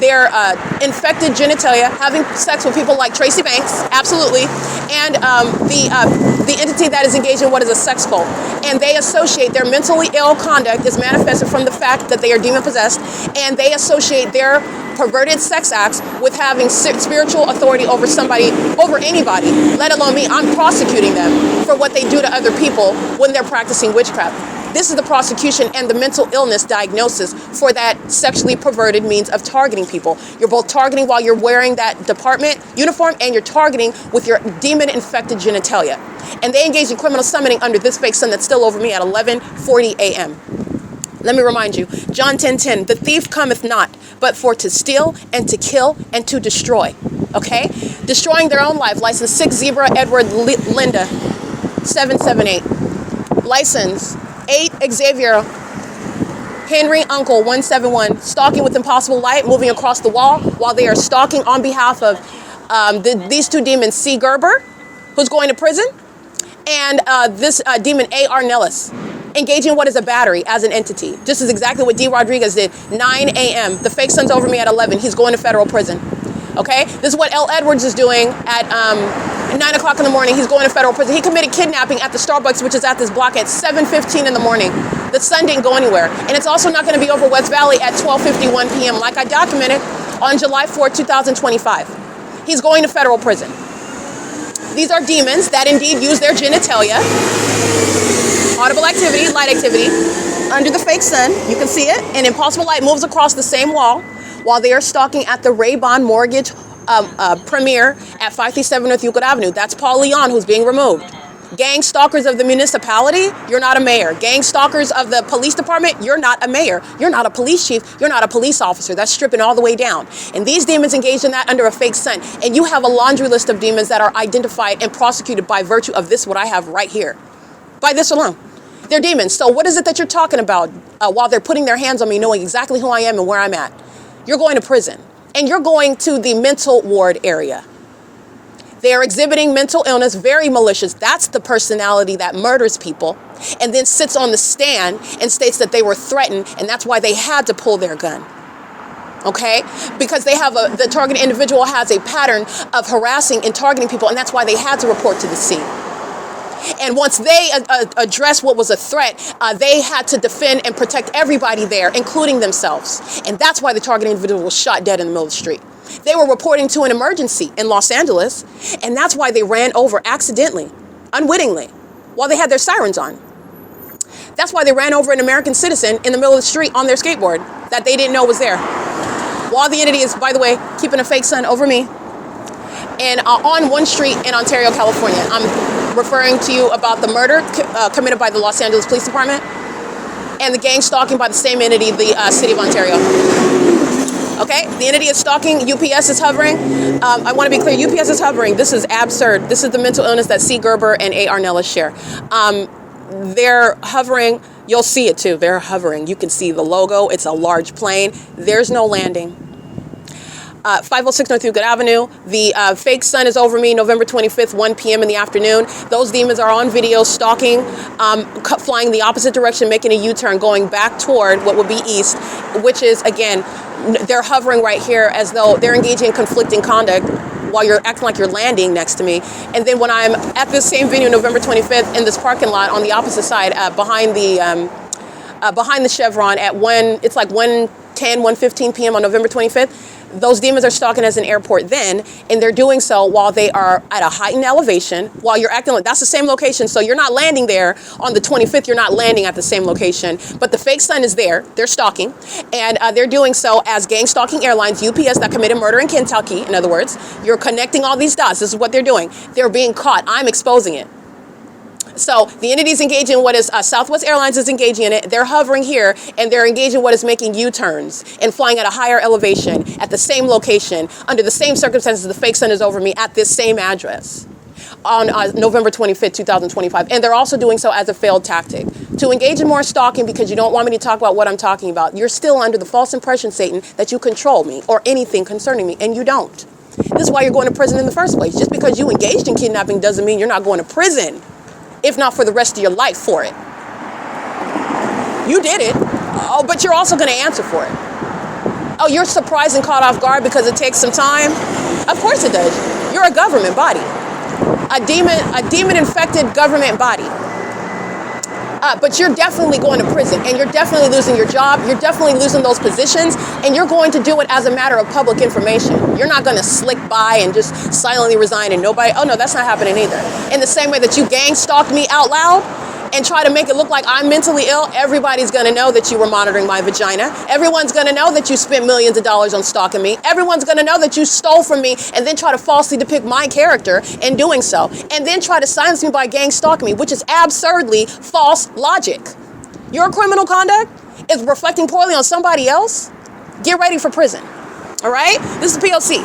their infected genitalia, having sex with people like Tracy Banks, absolutely, and the entity that is engaged in what is a sex cult. And they associate their mentally ill conduct is manifested from the fact that they are demon possessed, and they associate their perverted sex acts with having spiritual authority over somebody, over anybody, let alone me. I'm prosecuting them for what they do to other people when they're practicing witchcraft. This is the prosecution and the mental illness diagnosis for that sexually perverted means of targeting people. You're both targeting while you're wearing that department uniform, and you're targeting with your demon-infected genitalia. And they engage in criminal summoning under this fake sun that's still over me at 11:40 a.m. Let me remind you, John 10:10, the thief cometh not, but for to steal and to kill and to destroy. Okay? Destroying their own life. License 6 Zebra Edward Linda 778. License 8 Xavier Henry Uncle 171. Stalking with impossible light, moving across the wall while they are stalking on behalf of these two demons, C. Gerber, who's going to prison, and this demon A.R. Nellis, engaging what is a battery as an entity. This is exactly what D. Rodriguez did, 9 a.m. The fake sun's over me at 11. He's going to federal prison. Okay, this is what L. Edwards is doing at 9 o'clock in the morning. He's going to federal prison. He committed kidnapping at the Starbucks, which is at this block, at 7:15 in the morning. The sun didn't go anywhere. And it's also not going to be over West Valley at 12:51 p.m. like I documented on July 4, 2025. He's going to federal prison. These are demons that indeed use their genitalia, audible activity, light activity, under the fake sun. You can see it. And impossible light moves across the same wall while they are stalking at the RAYBON mortgage premiere at 537 North Euclid Avenue. That's Paul Leon, who's being removed. Gang stalkers of the municipality, you're not a mayor. Gang stalkers of the police department, you're not a mayor. You're not a police chief. You're not a police officer. That's stripping all the way down. And these demons engaged in that under a fake sun. And you have a laundry list of demons that are identified and prosecuted by virtue of this, what I have right here. By this alone. They're demons. So what is it that you're talking about while they're putting their hands on me, knowing exactly who I am and where I'm at? You're going to prison. And you're going to the mental ward area. They are exhibiting mental illness, very malicious. That's the personality that murders people and then sits on the stand and states that they were threatened, and that's why they had to pull their gun. Okay? Because they have the targeted individual has a pattern of harassing and targeting people, and that's why they had to report to the scene. And once they addressed what was a threat, they had to defend and protect everybody there, including themselves. And that's why the targeted individual was shot dead in the middle of the street. They were reporting to an emergency in Los Angeles, and that's why they ran over accidentally, unwittingly, while they had their sirens on. That's why they ran over an American citizen in the middle of the street on their skateboard that they didn't know was there. While the entity is, by the way, keeping a fake sun over me. And on one street in Ontario, California, I'm referring to you about the murder committed by the Los Angeles Police Department and the gang stalking by the same entity, the City of Ontario. Okay, the entity is stalking. UPS is hovering. I want to be clear. UPS is hovering. This is absurd. This is the mental illness that C. Gerber and A. Arnellis share. They're hovering. You'll see it too. They're hovering. You can see the logo. It's a large plane. There's no landing. 506 North Euclid Avenue. The fake sun is over me November 25th, 1 p.m. in the afternoon. Those demons are on video stalking, flying the opposite direction, making a U-turn, going back toward what would be east, which is, again, they're hovering right here as though they're engaging in conflicting conduct while you're acting like you're landing next to me. And then when I'm at this same venue, November 25th, in this parking lot on the opposite side, behind the Chevron at it's like 1:15 p.m. on November 25th, those demons are stalking as an airport then, and they're doing so while they are at a heightened elevation, while you're acting like that's the same location. So you're not landing there on the 25th, you're not landing at the same location, but the fake sun is there, they're stalking, and they're doing so as gang stalking airlines, UPS that committed murder in Kentucky, in other words. You're connecting all these dots, this is what they're doing. They're being caught, I'm exposing it. So the entity's engaging in what is Southwest Airlines is engaging in it. They're hovering here, and they're engaging in what is making U-turns and flying at a higher elevation at the same location under the same circumstances. The fake sun is over me at this same address on November 25th, 2025. And they're also doing so as a failed tactic to engage in more stalking because you don't want me to talk about what I'm talking about. You're still under the false impression, Satan, that you control me or anything concerning me, and you don't. This is why you're going to prison in the first place. Just because you engaged in kidnapping doesn't mean you're not going to prison. If not for the rest of your life for it. You did it. Oh, but you're also going to answer for it. Oh, you're surprised and caught off guard because it takes some time? Of course it does. You're a government body. A demon-infected government body. But you're definitely going to prison, and you're definitely losing your job. You're definitely losing those positions, and you're going to do it as a matter of public information. You're not going to slick by and just silently resign and nobody, oh no, that's not happening either. In the same way that you gang stalked me out loud and try to make it look like I'm mentally ill, everybody's going to know that you were monitoring my vagina. Everyone's going to know that you spent millions of dollars on stalking me. Everyone's going to know that you stole from me and then try to falsely depict my character in doing so. And then try to silence me by gang stalking me, which is absurdly false logic. Your criminal conduct is reflecting poorly on somebody else. Get ready for prison. All right? This is P.O.C.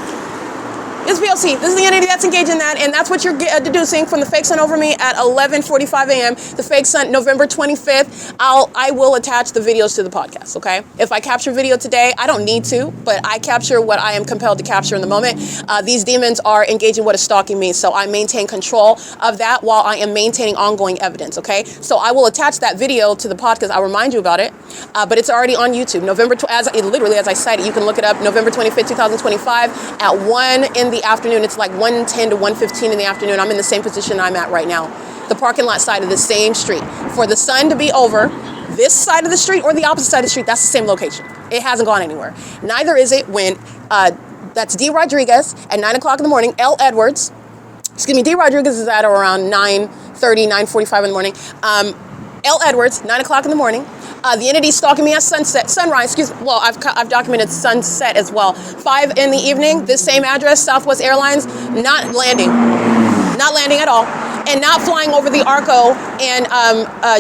It's P.O.C. This is the entity that's engaged in that, and that's what you're deducing from the fake sun over me at 11:45 a.m. The fake sun, November 25th. I will attach the videos to the podcast, okay? If I capture video today, I don't need to, but I capture what I am compelled to capture in the moment. These demons are engaging what is stalking me, so I maintain control of that while I am maintaining ongoing evidence, okay? So I will attach that video to the podcast. I'll remind you about it, but it's already on YouTube. Literally, as I cited, you can look it up, November 25th, 2025 at 1 in the afternoon. It's like 1:10 to 1:15 in the afternoon. I'm in the same position I'm at right now, the parking lot side of the same street. For the sun to be over this side of the street or the opposite side of the street, that's the same location. It hasn't gone anywhere. Neither is it when that's D. Rodriguez at 9 o'clock in the morning. D. Rodriguez is at around 9:30, 9:45 in the morning. L. Edwards, 9 o'clock in the morning. The entity stalking me at sunrise, well, I've documented sunset as well. 5 in the evening, this same address, Southwest Airlines, not landing at all, and not flying over the ARCO and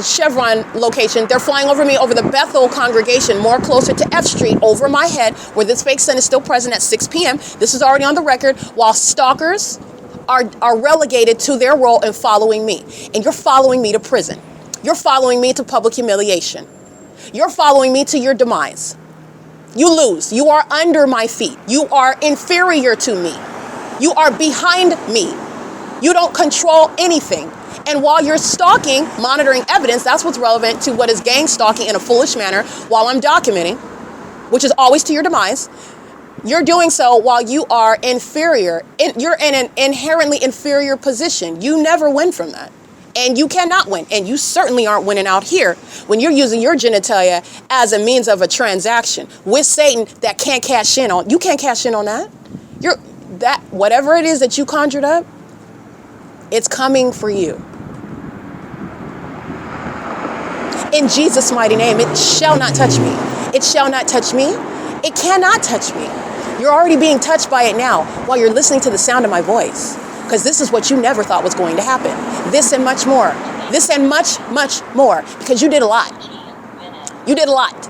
CHEVRON location. They're flying over me over the BETHEL congregation, more closer to F Street, over my head, where this fake sun is still present at 6 p.m. This is already on the record, while stalkers are relegated to their role in following me. And you're following me to prison. You're following me to public humiliation. You're following me to your demise. You lose. You are under my feet. You are inferior to me. You are behind me. You don't control anything. And while you're stalking, monitoring evidence, that's what's relevant to what is gang stalking in a foolish manner while I'm documenting, which is always to your demise. You're doing so while you are inferior. You're in an inherently inferior position. You never win from that. And you cannot win. And you certainly aren't winning out here when you're using your genitalia as a means of a transaction with Satan that can't cash in on. You can't cash in on that. Whatever it is that you conjured up, it's coming for you. In Jesus' mighty name, it shall not touch me. It shall not touch me. It cannot touch me. You're already being touched by it now while you're listening to the sound of my voice. Because this is what you never thought was going to happen. This and much more. This and much, much more. Because you did a lot. You did a lot.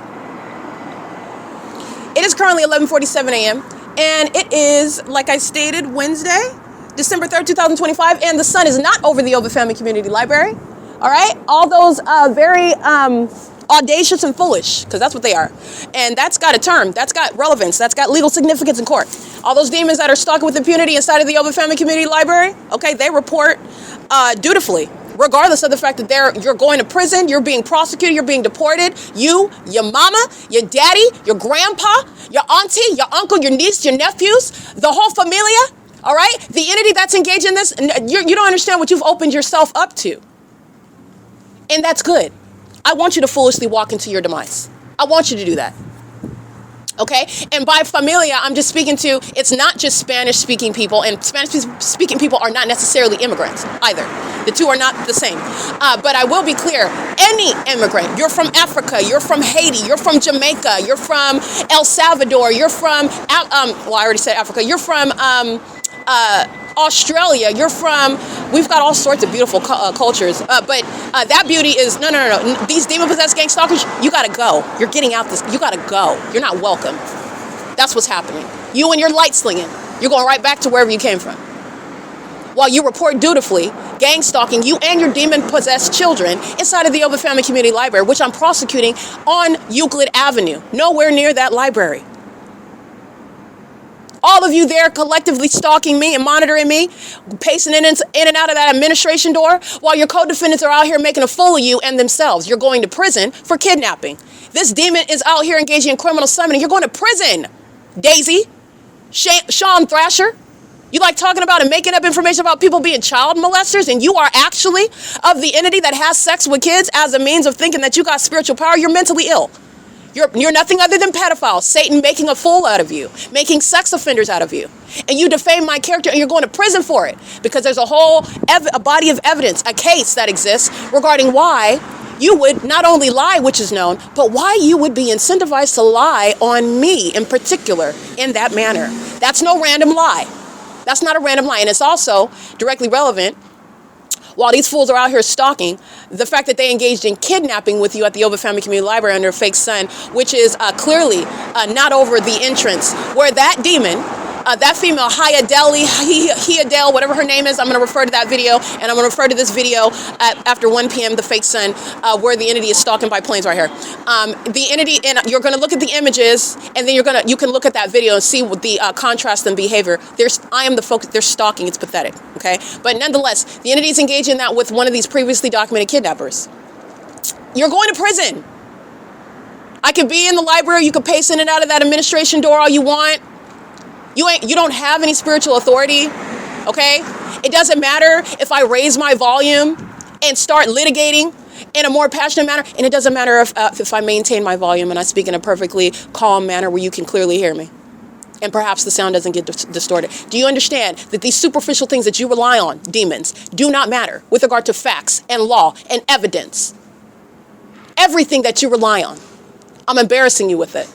It is currently 11:47 a.m. And it is, like I stated, Wednesday, December 3rd, 2025. And the sun is not over the OVITT Family Community Library. All right? All those very audacious and foolish, because that's what they are. And that's got a term. That's got relevance. That's got legal significance in court. All those demons that are stalking with impunity inside of the OVITT Family Community Library, okay, they report dutifully, regardless of the fact that you're going to prison, you're being prosecuted, you're being deported. You, your mama, your daddy, your grandpa, your auntie, your uncle, your niece, your nephews, the whole familia, all right? The entity that's engaged in this, you don't understand what you've opened yourself up to. And that's good. I want you to foolishly walk into your demise. I want you to do that. Okay? And by familia, I'm just speaking to, it's not just Spanish-speaking people, and Spanish-speaking people are not necessarily immigrants either. The two are not the same. But I will be clear, any immigrant, you're from Africa, you're from Haiti, you're from Jamaica, you're from El Salvador, you're from, well, I already said Africa, you're from Australia, you're from, we've got all sorts of beautiful cultures, but that beauty is, no. These demon-possessed gang stalkers, you gotta go. You're getting out this, you gotta go. You're not welcome. That's what's happening. You and your light slinging, you're going right back to wherever you came from. While you report dutifully, gang stalking you and your demon-possessed children inside of the OVITT Family Community Library, which I'm prosecuting on Euclid Avenue, nowhere near that library. All of you there collectively stalking me and monitoring me, pacing in and out of that administration door, while your co-defendants are out here making a fool of you and themselves. You're going to prison for kidnapping. This demon is out here engaging in criminal summoning. You're going to prison, Daisy, Sean Thrasher. You like talking about and making up information about people being child molesters, and you are actually of the entity that has sex with kids as a means of thinking that you got spiritual power. You're mentally ill. You're nothing other than pedophiles. Satan making a fool out of you, making sex offenders out of you. And you defame my character, and you're going to prison for it because there's a whole a body of evidence, a case that exists regarding why you would not only lie, which is known, but why you would be incentivized to lie on me in particular in that manner. That's no random lie. That's not a random lie. And it's also directly relevant, while these fools are out here stalking, the fact that they engaged in kidnapping with you at the OVITT Family Community Library under a fake sun, which is clearly not over the entrance, where that demon That female, Hiadale, whatever her name is, I'm going to refer to that video, and I'm going to refer to this video after 1 p.m. The fake sun, where the entity is stalking by planes right here. The entity, and you're going to look at the images, and then you can look at that video and see what the contrast in behavior. I am the focus. They're stalking. It's pathetic. Okay, but nonetheless, the entity is engaging in that with one of these previously documented kidnappers. You're going to prison. I could be in the library. You could pace in and out of that administration door all you want. You don't have any spiritual authority, okay? It doesn't matter if I raise my volume and start litigating in a more passionate manner, and it doesn't matter if I maintain my volume and I speak in a perfectly calm manner where you can clearly hear me, and perhaps the sound doesn't get distorted. Do you understand that these superficial things that you rely on, demons, do not matter with regard to facts and law and evidence? Everything that you rely on, I'm embarrassing you with it.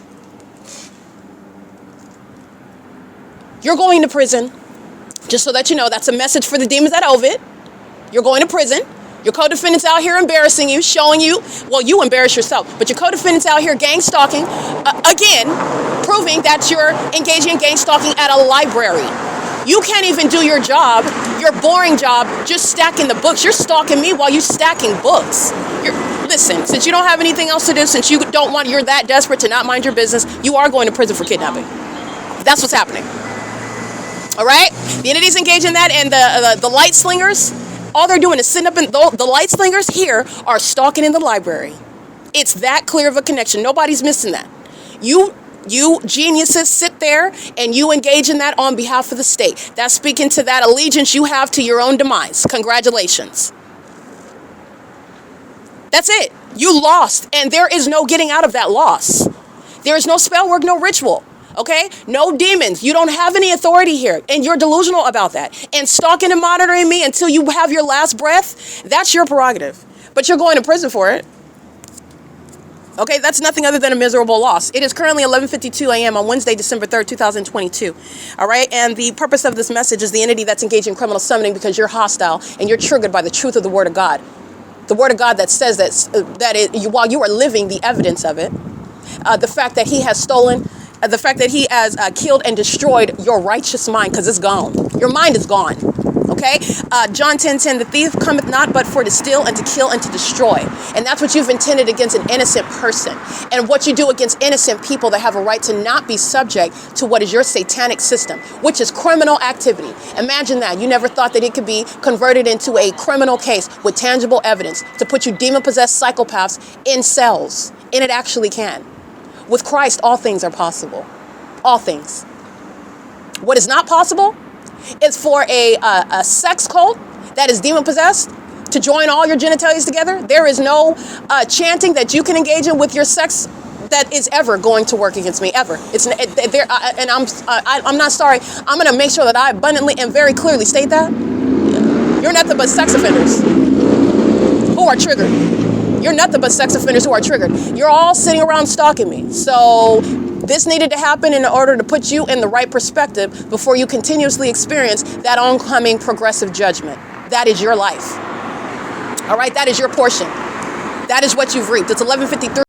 You're going to prison. Just so that you know, that's a message for the demons at OVITT. You're going to prison. Your co-defendants out here embarrassing you, showing you, well, you embarrass yourself, but your co-defendants out here gang stalking, again, proving that you're engaging in gang stalking at a library. You can't even do your job, your boring job, just stacking the books. You're stalking me while you're stacking books. Listen, since you don't have anything else to do, since you're that desperate to not mind your business, you are going to prison for kidnapping. That's what's happening. All right? The entity's engaged in that, and the light slingers, all they're doing is sitting up in, the light slingers here are stalking in the library. It's that clear of a connection. Nobody's missing that. You geniuses sit there and you engage in that on behalf of the state. That's speaking to that allegiance you have to your own demise. Congratulations. That's it. You lost, and there is no getting out of that loss. There is no spell work, no ritual. Okay? No demons. You don't have any authority here, and you're delusional about that. And stalking and monitoring me until you have your last breath, that's your prerogative. But you're going to prison for it. Okay? That's nothing other than a miserable loss. It is currently 11:52 a.m. on Wednesday, December 3rd, 2022. All right? And the purpose of this message is the entity that's engaged in criminal summoning because you're hostile and you're triggered by the truth of the Word of God. The Word of God that says while you are living the evidence of it, the fact that He has stolen, the fact that He has killed and destroyed your righteous mind, because it's gone. Your mind is gone. Okay? John 10:10, the thief cometh not but for to steal and to kill and to destroy. And that's what you've intended against an innocent person. And what you do against innocent people that have a right to not be subject to what is your satanic system, which is criminal activity. Imagine that. You never thought that it could be converted into a criminal case with tangible evidence to put you demon-possessed psychopaths in cells. And it actually can. With Christ, all things are possible. All things. What is not possible is for a sex cult that is demon-possessed to join all your genitalias together. There is no chanting that you can engage in with your sex that is ever going to work against me, ever. And I'm not sorry. I'm going to make sure that I abundantly and very clearly state that. You're nothing but sex offenders who are triggered. You're nothing but sex offenders who are triggered. You're all sitting around stalking me. So this needed to happen in order to put you in the right perspective before you continuously experience that oncoming progressive judgment. That is your life. All right? That is your portion. That is what you've reaped. It's 11:53.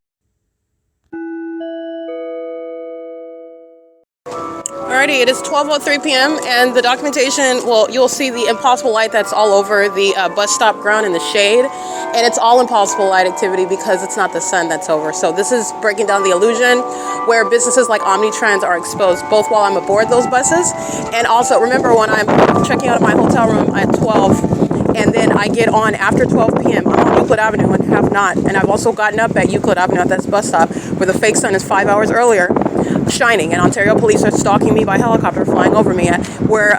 Alrighty, it is 12:03 p.m. and the documentation, well, you'll see the impossible light that's all over the bus stop ground in the shade. And it's all impossible light activity because it's not the sun that's over. So this is breaking down the illusion where businesses like Omnitrans are exposed, both while I'm aboard those buses. And also, remember when I'm checking out of my hotel room at 12, and then I get on after 12 p.m. I'm on Euclid Avenue and have not. And I've also gotten up at Euclid Avenue at this bus stop where the fake sun is 5 hours earlier, shining, and Ontario police are stalking me by helicopter, flying over me, where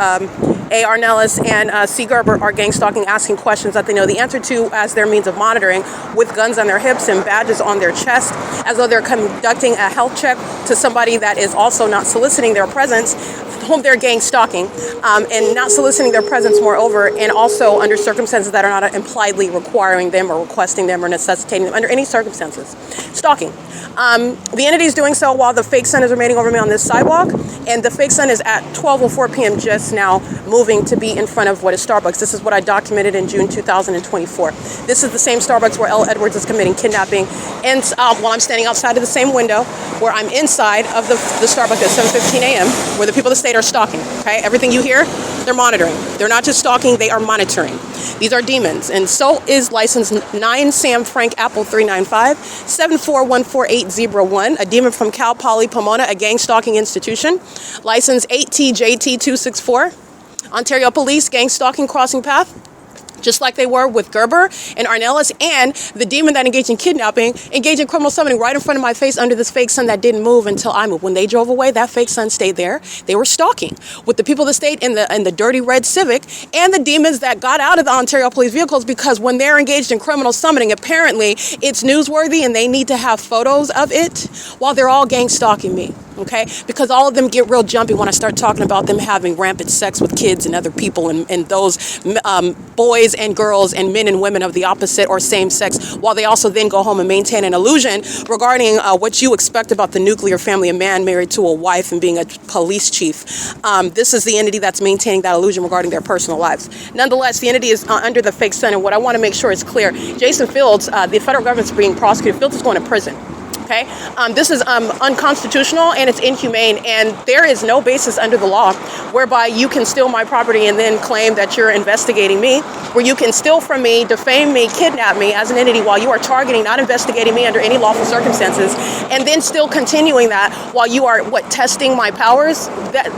A.R. Nellis and C. Gerber are gang stalking, asking questions that they know the answer to as their means of monitoring, with guns on their hips and badges on their chest, as though they're conducting a health check to somebody that is also not soliciting their presence, whom they're gang stalking, and not soliciting their presence, moreover, and also under circumstances that are not impliedly requiring them or requesting them or necessitating them under any circumstances. Stalking. The entity is doing so while the fake sun is remaining over me on this sidewalk, and the fake sun is at 12:04 p.m. just now moving moving to be in front of what is Starbucks. This is what I documented in June 2024. This is the same Starbucks where L. Edwards is committing kidnapping, and while I'm standing outside of the same window where I'm inside of the Starbucks at 7:15 a.m. where the people of the state are stalking. Okay, everything you hear, they're monitoring. They're not just stalking, they are monitoring. These are demons, and so is license 9 Sam Frank Apple 395 7414801, a demon from Cal Poly Pomona, a gang stalking institution. License 8TJT 264, Ontario Police gang stalking crossing path, just like they were with Gerber and Arnellis, and the demon that engaged in kidnapping, engaged in criminal summoning right in front of my face under this fake sun that didn't move until I moved. When they drove away, that fake sun stayed there. They were stalking with the people of the state in the dirty red Civic, and the demons that got out of the Ontario police vehicles, because when they're engaged in criminal summoning, apparently it's newsworthy and they need to have photos of it while they're all gang stalking me. Okay, because all of them get real jumpy when I start talking about them having rampant sex with kids and other people, and those boys and girls and men and women of the opposite or same sex, while they also then go home and maintain an illusion regarding what you expect about the nuclear family, a man married to a wife and being a police chief. This is the entity that's maintaining that illusion regarding their personal lives. Nonetheless, the entity is under the fake sun, and what I want to make sure is clear. Jason Fields, the federal government's being prosecuted. Fields is going to prison. Okay, this is unconstitutional and it's inhumane, and there is no basis under the law whereby you can steal my property and then claim that you're investigating me, where you can steal from me, defame me, kidnap me as an entity while you are targeting, not investigating me under any lawful circumstances, and then still continuing that while you are, testing my powers.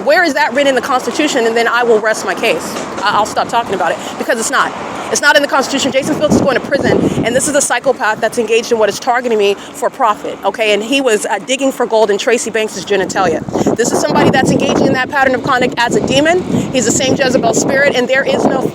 Where is that written in the Constitution? And then I will rest my case. I'll stop talking about it, because it's not. It's not in the Constitution. Jason Fields is going to prison, and this is a psychopath that's engaged in what is targeting me for profit, okay? And he was digging for gold in Tracy Banks' genitalia. This is somebody that's engaging in that pattern of conduct as a demon. He's the same Jezebel spirit, and there is no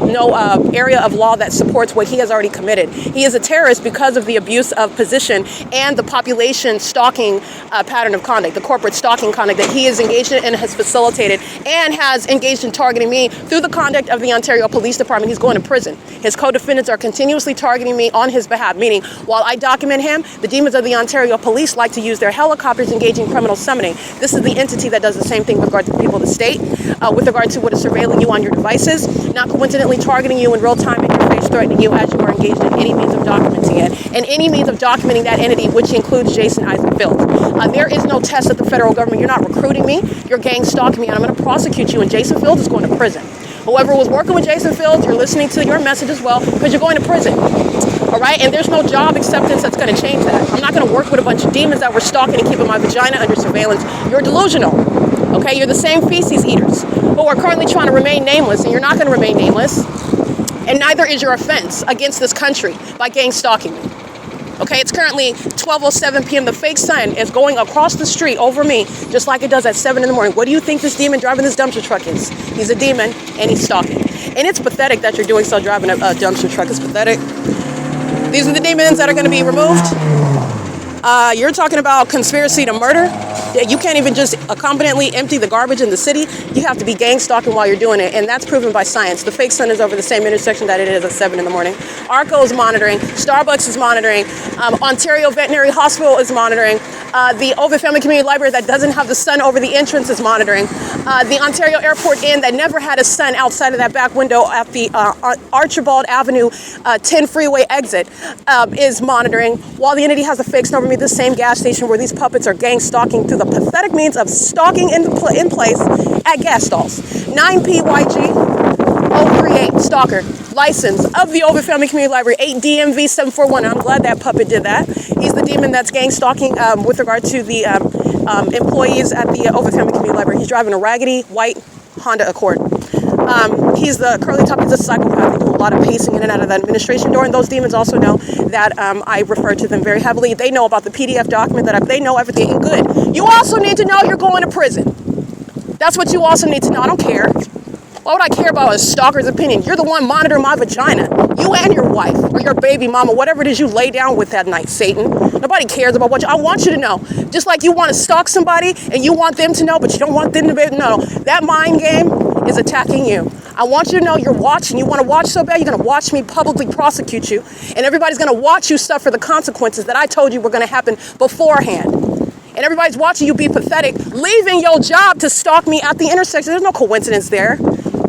area of law that supports what he has already committed. He is a terrorist because of the abuse of position and the population stalking pattern of conduct, the corporate stalking conduct that he is engaged in and has facilitated, and has engaged in targeting me through the conduct of the Ontario Police Department. He's going to prison. His co-defendants are continuously targeting me on his behalf, meaning while I document him, the demons of the Ontario Police like to use their helicopters engaging criminal summoning. This is the entity that does the same thing with regard to the people of the state, with regard to what is surveilling you on your devices, not coincidentally targeting you in real time in your face, threatening you as you are engaged in any means of documenting it, and any means of documenting that entity, which includes Jason Isaac Fields. There is no test at the federal government. You're not recruiting me, you're gang stalking me, and I'm going to prosecute you, and Jason Fields is going to prison. Whoever was working with Jason Fields, you're listening to your message as well, because you're going to prison. All right? And there's no job acceptance that's going to change that. I'm not going to work with a bunch of demons that were stalking and keeping my vagina under surveillance. You're delusional. Okay? You're the same feces eaters who are currently trying to remain nameless, and you're not going to remain nameless. And neither is your offense against this country by gang stalking me. Okay, it's currently 12:07 p.m. The fake sun is going across the street over me, just like it does at 7 in the morning. What do you think this demon driving this dumpster truck is? He's a demon, and he's stalking. And it's pathetic that you're doing so, driving a dumpster truck. It's pathetic. These are the demons that are going to be removed. You're talking about conspiracy to murder. You can't even just competently empty the garbage in the city. You have to be gang stalking while you're doing it, and that's proven by science. The fake sun is over the same intersection that it is at 7 in the morning. ARCO is monitoring. Starbucks is monitoring. Ontario Veterinary Hospital is monitoring. The OVITT Family Community Library that doesn't have the sun over the entrance is monitoring. The Ontario Airport Inn that never had a sun outside of that back window at the Archibald Avenue 10 freeway exit is monitoring, while the entity has a fake sun over me, the same gas station where these puppets are gang stalking through the pathetic means of stalking in place at gas stalls. 9PYG 038 stalker, license of the OVITT Family Community Library 8DMV 741. I'm glad that puppet did that. He's the demon that's gang stalking with regard to the employees at the OVITT Family Community Library. He's driving a raggedy white Honda Accord. He's the curly top. He's a psychopath. They do a lot of pacing in and out of the administration door, and those demons also know that I refer to them very heavily. They know about the PDF document they know everything. And good. You also need to know you're going to prison. That's what you also need to know. I don't care. Why would I care about a stalker's opinion? You're the one monitoring my vagina. You and your wife or your baby mama, whatever it is you lay down with that night, Satan. Nobody cares about what I want you to know. Just like you want to stalk somebody and you want them to know, but you don't want them to know. That mind game is attacking you. I want you to know you're watching. You want to watch so bad, you're going to watch me publicly prosecute you. And everybody's going to watch you suffer the consequences that I told you were going to happen beforehand. And everybody's watching you be pathetic, leaving your job to stalk me at the intersection. There's no coincidence there.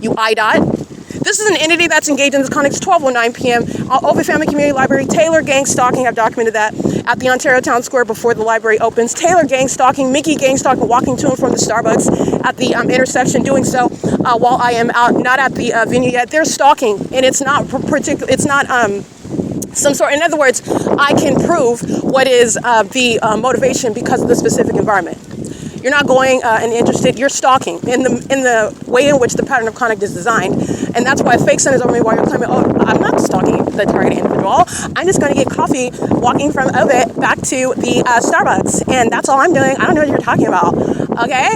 you IDOT. This is an entity that's engaged in this conduct. It's 12:09 p.m. OVITT Family Community Library. Taylor gang stalking. I've documented that at the Ontario Town Square before the library opens. Taylor gang stalking. Mickey gang stalking. Walking to and from the Starbucks at the intersection. Doing so while I am out, not at the venue yet. They're stalking, and it's not particular. It's not some sort. In other words, I can prove what is the motivation because of the specific environment. You're not going and interested. You're stalking in the way in which the pattern of conduct is designed, and that's why a fake sun is over me while you're claiming, oh, I'm not stalking the targeted individual. I'm just going to get coffee walking from OVIT back to the Starbucks, and that's all I'm doing. I don't know what you're talking about. Okay,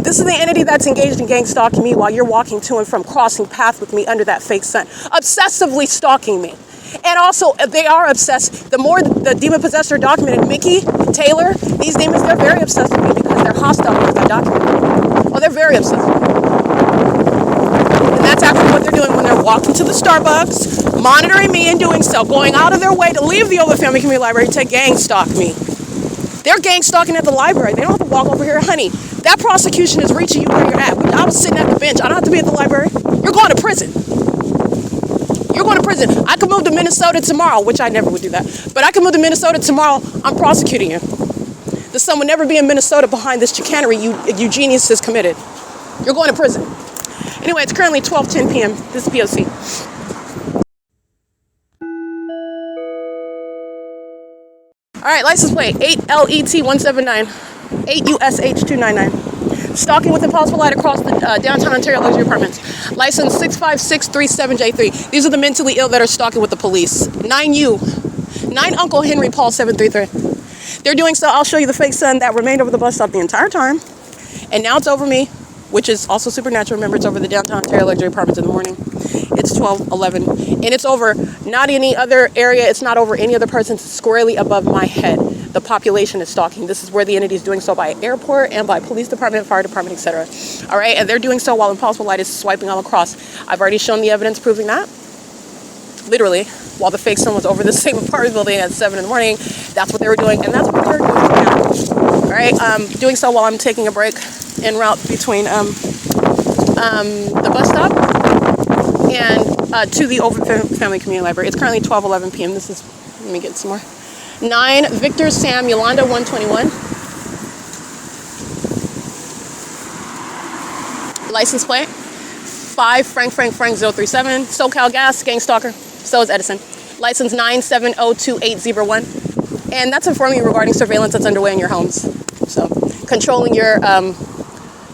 this is the entity that's engaged in gang stalking me while you're walking to and from, crossing path with me under that fake sun, obsessively stalking me. And also, they are obsessed. The more the demon possessed are documented, Mickey, Taylor, these demons, they're very obsessed with me because they're hostile because I documented them. Oh, they're very obsessed with me. And that's actually what they're doing when they're walking to the Starbucks, monitoring me and doing so, going out of their way to leave the OVITT Family Community Library to gang stalk me. They're gang stalking at the library. They don't have to walk over here. Honey, that prosecution is reaching you where you're at. I was sitting at the bench. I don't have to be at the library. You're going to prison. You're going to prison. I could move to Minnesota tomorrow, which I never would do that. But I could move to Minnesota tomorrow. I'm prosecuting you. The sun would never be in Minnesota behind this chicanery you geniuses committed. You're going to prison. Anyway, it's currently 12:10 p.m. This is P.O.C. All right, license plate 8LET179, 8USH299. Stalking with impossible light across the downtown Ontario luxury apartments. License 65637J3. These are the mentally ill that are stalking with the police. 9 Uncle Henry Paul 733. They're doing so. I'll show you the fake sun that remained over the bus stop the entire time. And now it's over me, which is also supernatural. Remember, it's over the downtown Ontario luxury apartments in the morning. It's 12:11. And it's over not any other area. It's not over any other person. It's squarely above my head. The population is stalking. This is where the entity is doing so by airport and by police department, fire department, etc. All right, and they're doing so while impossible light is swiping all across. I've already shown the evidence proving that. Literally, while the fake sun was over the same apartment building at 7 in the morning, that's what they were doing, and that's what they're doing now. All right, doing so while I'm taking a break en route between the bus stop and to the OVITT Family Community Library. It's currently 12:11 p.m. This is, let me get some more. 9 Victor Sam Yolanda 121. License plate 5 Frank 037. SoCal Gas gang stalker. So is Edison. License 9702801. And that's informing you regarding surveillance that's underway in your homes. So controlling your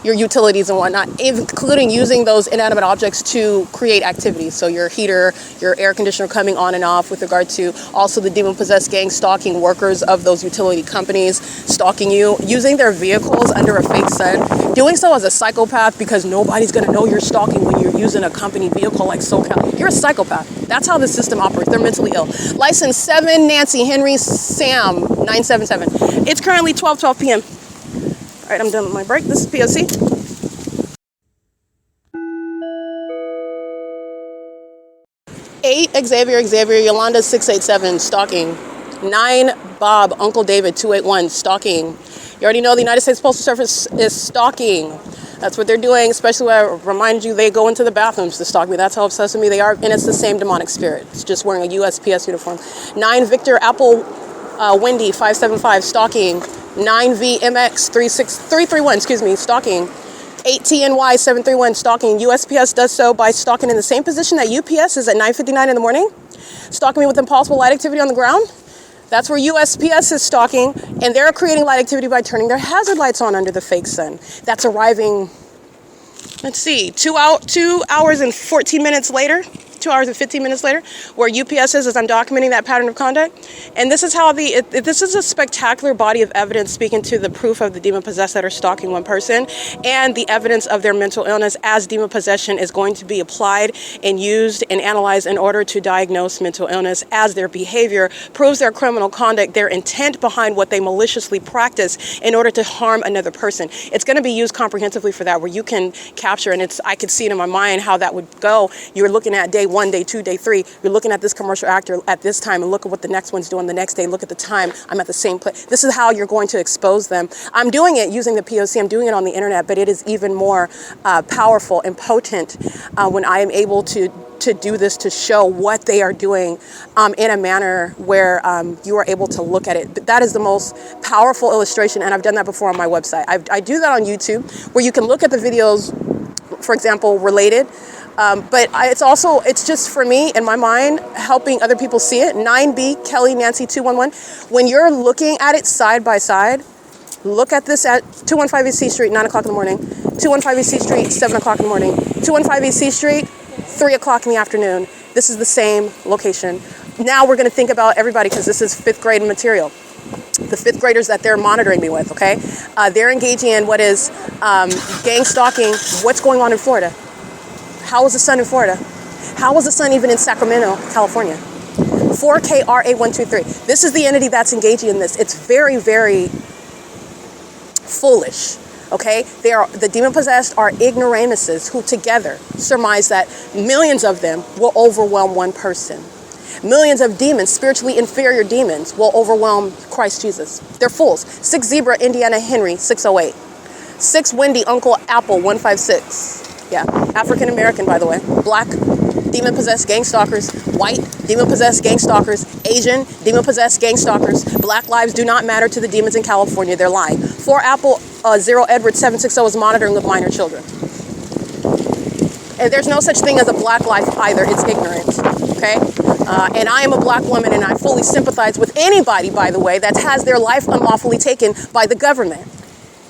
utilities and whatnot, including using those inanimate objects to create activities. So your heater, your air conditioner coming on and off, with regard to also the demon-possessed gang stalking workers of those utility companies, stalking you, using their vehicles under a fake sun, doing so as a psychopath because nobody's going to know you're stalking when you're using a company vehicle like SoCal. You're a psychopath. That's how the system operates. They're mentally ill. License 7 Nancy Henry Sam 977. It's currently 12:12 p.m. All right, I'm done with my break. This is P.O.C. 8 Xavier Yolanda 687 stalking. 9 Bob Uncle David 281 stalking. You already know the United States Postal Service is stalking. That's what they're doing, especially when I remind you they go into the bathrooms to stalk me. That's how obsessed with me they are, and it's the same demonic spirit. It's just wearing a USPS uniform. 9 Victor Apple Wendy 575 stalking. 9VMX 331 stalking. 8TNY 731 stalking. USPS does so by stalking in the same position that UPS is at 9:59 in the morning. Stalking me with impossible light activity on the ground. That's where USPS is stalking, and they're creating light activity by turning their hazard lights on under the fake sun. That's arriving, let's see, 2 hours and 14 minutes later. 2 hours and 15 minutes later, where UPS is, as I'm documenting that pattern of conduct. And this is how this is a spectacular body of evidence speaking to the proof of the demon possessed that are stalking one person, and the evidence of their mental illness as demon possession is going to be applied and used and analyzed in order to diagnose mental illness, as their behavior proves their criminal conduct, their intent behind what they maliciously practice in order to harm another person. It's going to be used comprehensively for that, where you can capture, and I could see it in my mind how that would go. You're looking at day 1, day 2, day 3. You're looking at this commercial actor at this time and look at what the next one's doing the next day. Look at the time. I'm at the same place. This is how you're going to expose them. I'm doing it using the P.O.C. I'm doing it on the internet, but it is even more powerful and potent when I am able to do this, to show what they are doing in a manner where you are able to look at it. But that is the most powerful illustration, and I've done that before on my website. I do that on YouTube, where you can look at the videos, for example, related, but it's just for me, in my mind, helping other people see it. 9B, Kelly, Nancy, 211. When you're looking at it side by side, look at this at 215 East C Street, 9 o'clock in the morning, 215 East C Street, 7 o'clock in the morning, 215 East C Street, 3 o'clock in the afternoon. This is the same location. Now we're going to think about everybody, because this is 5th grade material. The 5th graders that they're monitoring me with, okay? They're engaging in what is gang stalking. What's going on in Florida? How was the sun in Florida? How was the sun even in Sacramento, California? 4KRA123. This is the entity that's engaging in this. It's very, very foolish. Okay, the demon-possessed are ignoramuses who together surmise that millions of them will overwhelm one person. Millions of demons, spiritually inferior demons, will overwhelm Christ Jesus. They're fools. 6 Zebra, Indiana Henry, 608. 6 Wendy, Uncle Apple, 156. Yeah, African-American, by the way. Black, demon-possessed gang stalkers. White, demon-possessed gang stalkers. Asian, demon-possessed gang stalkers. Black lives do not matter to the demons in California. They're lying. 4 Apple, 0 Edward 760 is monitoring with minor children. And there's no such thing as a black life either. It's ignorant, okay? And I am a black woman, and I fully sympathize with anybody, by the way, that has their life unlawfully taken by the government.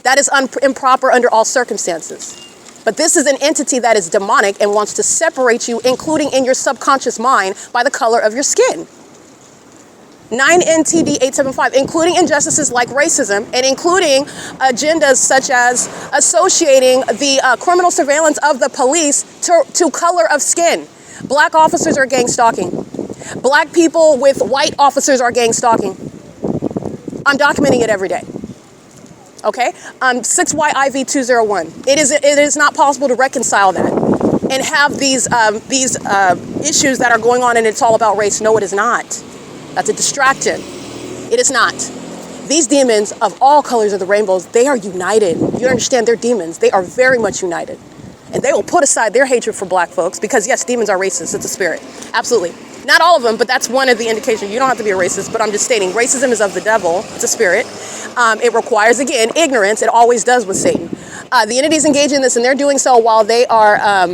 That is improper under all circumstances. But this is an entity that is demonic and wants to separate you, including in your subconscious mind, by the color of your skin. 9NTD875, including injustices like racism and including agendas such as associating the criminal surveillance of the police to color of skin. Black officers are gang stalking. Black people with white officers are gang stalking. I'm documenting it every day. Okay? 6YIV201. It is not possible to reconcile that and have these issues that are going on and it's all about race. No, it is not. That's a distraction. It is not. These demons of all colors of the rainbows, they are united. You understand? They're demons. They are very much united. And they will put aside their hatred for black folks because, yes, demons are racist. It's a spirit. Absolutely. Not all of them, but that's one of the indications. You don't have to be a racist, but I'm just stating racism is of the devil. It's a spirit. It requires, again, ignorance. It always does with Satan. The entities engage in this, and they're doing so while they are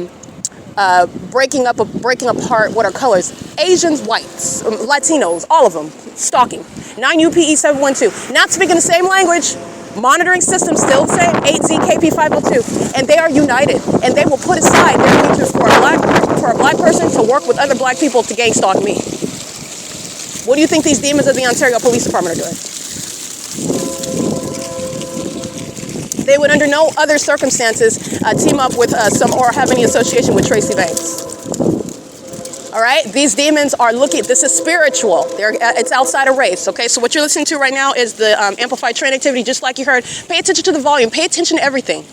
breaking apart what are colors. Asians, whites, Latinos, all of them, stalking. 9UPE712, not speaking the same language, monitoring system still the same, 8ZKP502, and they are united, and they will put aside their hatred for a black person to work with other black people to gang stalk me. What do you think these demons of the Ontario Police Department are doing? They would under no other circumstances team up with some or have any association with Tracy Banks. All right, these demons are looking, this is spiritual. It's outside of race, okay? So what you're listening to right now is the amplified train activity, just like you heard. Pay attention to the volume, pay attention to everything.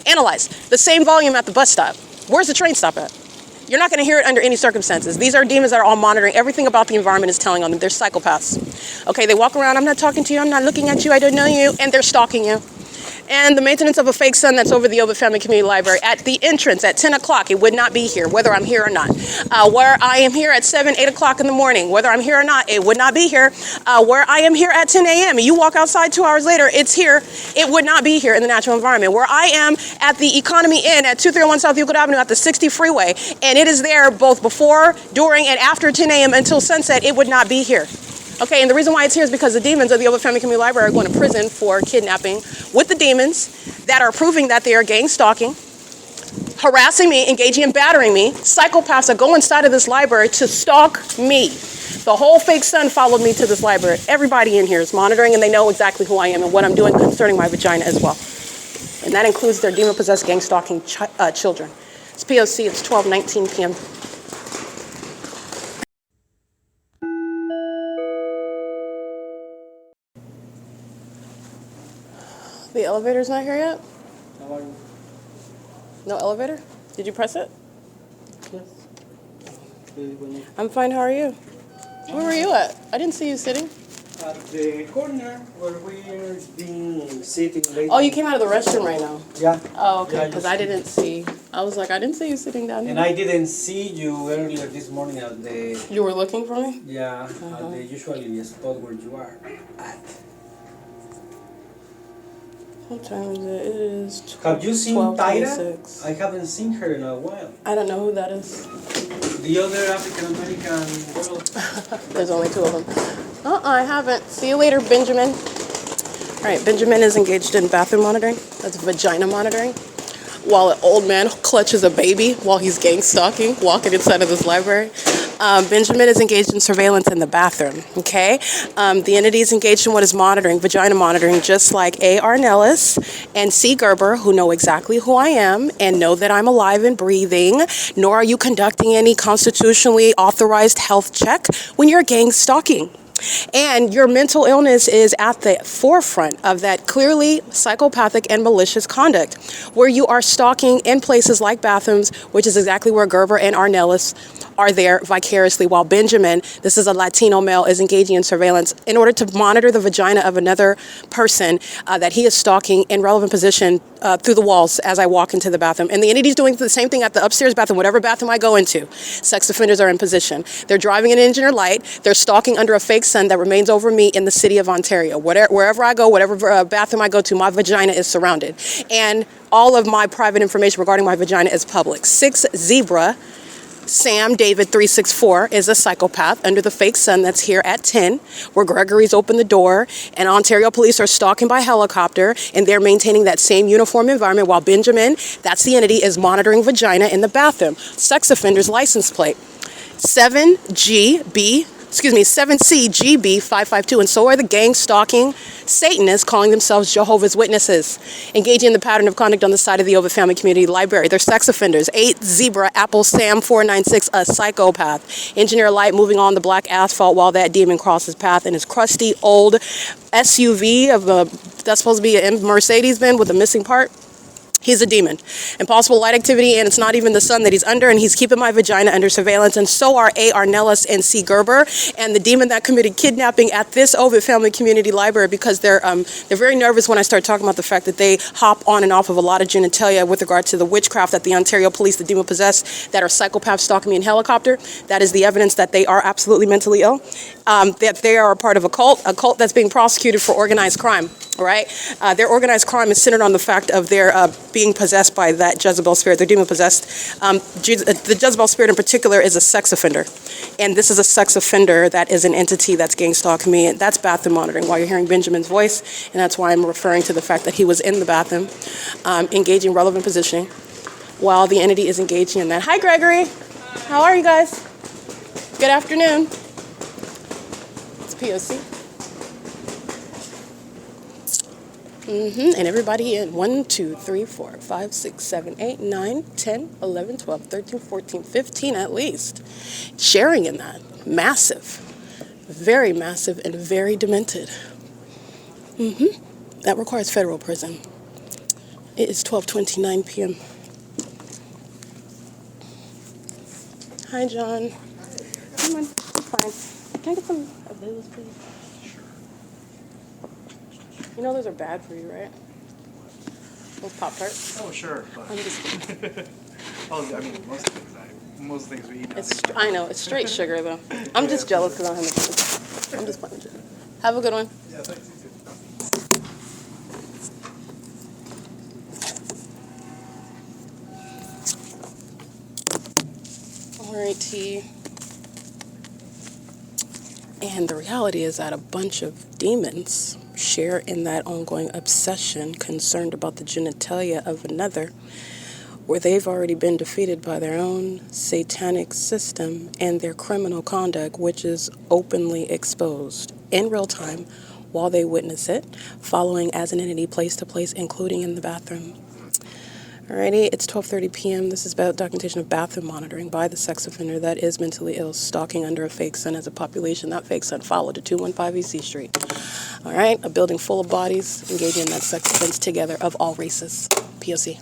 Analyze the same volume at the bus stop. Where's the train stop at? You're not gonna hear it under any circumstances. These are demons that are all monitoring. Everything about the environment is telling on them. They're psychopaths. Okay, they walk around, I'm not talking to you, I'm not looking at you, I don't know you, and they're stalking you. And the maintenance of a fake sun that's over the OVITT Family Community Library at the entrance at 10 o'clock. It would not be here, whether I'm here or not. Where I am here at 7, 8 o'clock in the morning, whether I'm here or not, it would not be here. Where I am here at 10 a.m. and you walk outside 2 hours later, it's here. It would not be here in the natural environment. Where I am at the Economy Inn at 2301 South Euclid Avenue at the 60 freeway, and it is there both before, during, and after 10 a.m. until sunset, it would not be here. Okay, and the reason why it's here is because the demons of the OVITT Family Community Library are going to prison for kidnapping with the demons that are proving that they are gang stalking, harassing me, engaging in battering me. Psychopaths that go inside of this library to stalk me. The whole fake sun followed me to this library. Everybody in here is monitoring, and they know exactly who I am and what I'm doing concerning my vagina as well. And that includes their demon-possessed gang stalking children. It's P.O.C. It's 12:19 p.m. The elevator's not here yet? No elevator? Did you press it? Yes. I'm fine, how are you? Where were you at? I didn't see you sitting. At the corner where we're been sitting lately. Oh, you came out of the restroom right now? Yeah. Oh, okay, Yeah, because I didn't see. I was like, I didn't see you sitting down here. And I didn't see you earlier this morning at the, You were looking for me? yeah, at the usually spot where you are at. What time is it? It is Have you seen 12:26. Tyra? I haven't seen her in a while. I don't know who that is. The other African American girl. There's only two of them. I haven't. See you later, Benjamin. All right, Benjamin is engaged in bathroom monitoring. That's vagina monitoring. While an old man clutches a baby while he's gang stalking, walking inside of this library. Benjamin is engaged in surveillance in the bathroom, okay? The entity is engaged in what is monitoring, vagina monitoring, just like A.R. Nellis and C. Gerber, who know exactly who I am and know that I'm alive and breathing, nor are you conducting any constitutionally authorized health check when you're gang stalking. And your mental illness is at the forefront of that clearly psychopathic and malicious conduct, where you are stalking in places like bathrooms, which is exactly where Gerber and Arnellis are there vicariously, while Benjamin, this is a Latino male, is engaging in surveillance in order to monitor the vagina of another person that he is stalking in relevant position through the walls as I walk into the bathroom. And the entity's doing the same thing at the upstairs bathroom, whatever bathroom I go into. Sex offenders are in position. They're driving an engine or light. They're stalking under a fake sun that remains over me in the city of Ontario. Wherever I go, whatever bathroom I go to, my vagina is surrounded. And all of my private information regarding my vagina is public. 6 Zebra Sam David 364 is a psychopath under the fake sun that's here at 10, where Gregory's opened the door and Ontario police are stalking by helicopter, and they're maintaining that same uniform environment, while Benjamin, that's the entity, is monitoring vagina in the bathroom. Sex offender's license plate 7CGB 552, and so are the gang stalking Satanists calling themselves Jehovah's Witnesses, engaging in the pattern of conduct on the side of the OVITT Family Community Library. They're sex offenders. 8 Zebra Apple Sam 496, a psychopath. Engineer light moving on the black asphalt while that demon crosses path in his crusty old SUV of that's supposed to be a Mercedes-Benz with a missing part. He's a demon. Impossible light activity, and it's not even the sun that he's under, and he's keeping my vagina under surveillance, and so are A. Arnellis and C. Gerber, and the demon that committed kidnapping at this OVITT Family Community Library, because they're very nervous when I start talking about the fact that they hop on and off of a lot of genitalia with regard to the witchcraft that the Ontario police, the demon possessed, that are psychopaths stalking me in helicopter. That is the evidence that they are absolutely mentally ill, that they are a part of a cult that's being prosecuted for organized crime. Right? Their organized crime is centered on the fact of their being possessed by that Jezebel spirit. They're demon possessed. The Jezebel spirit in particular is a sex offender. And this is a sex offender that is an entity that's gang stalking me. And that's bathroom monitoring while you're hearing Benjamin's voice. And that's why I'm referring to the fact that he was in the bathroom, engaging relevant positioning, while the entity is engaging in that. Hi, Gregory. How are you guys? Good afternoon. It's P.O.C. And everybody in 1, 2, 3, 4, 5, 6, 7, 8, 9, 10, 11, 12, 13, 14, 15 at least. Sharing in that. Massive. Very massive and very demented. That requires federal prison. It is 12:29 p.m. Hi, John. Come on. It's fine. Can I get some of those, please? You know those are bad for you, right? Those Pop-Tarts? Oh, sure. But I'm just, oh, I mean, most things we eat. I know, it's straight sugar, though. I'm just jealous because I don't have the I'm just playing with you. Have a good one. Yeah, thanks. You too. Alrighty. And the reality is that a bunch of demons share in that ongoing obsession concerned about the genitalia of another, where they've already been defeated by their own satanic system and their criminal conduct, which is openly exposed in real time while they witness it, following as an entity place to place, including in the bathroom. Alrighty, it's 12:30 p.m. This is about documentation of bathroom monitoring by the sex offender that is mentally ill, stalking under a fake sun as a population. That fake sun followed to 215 E.C. Street. Alright, a building full of bodies engaging in that sex offense together of all races. P.O.C.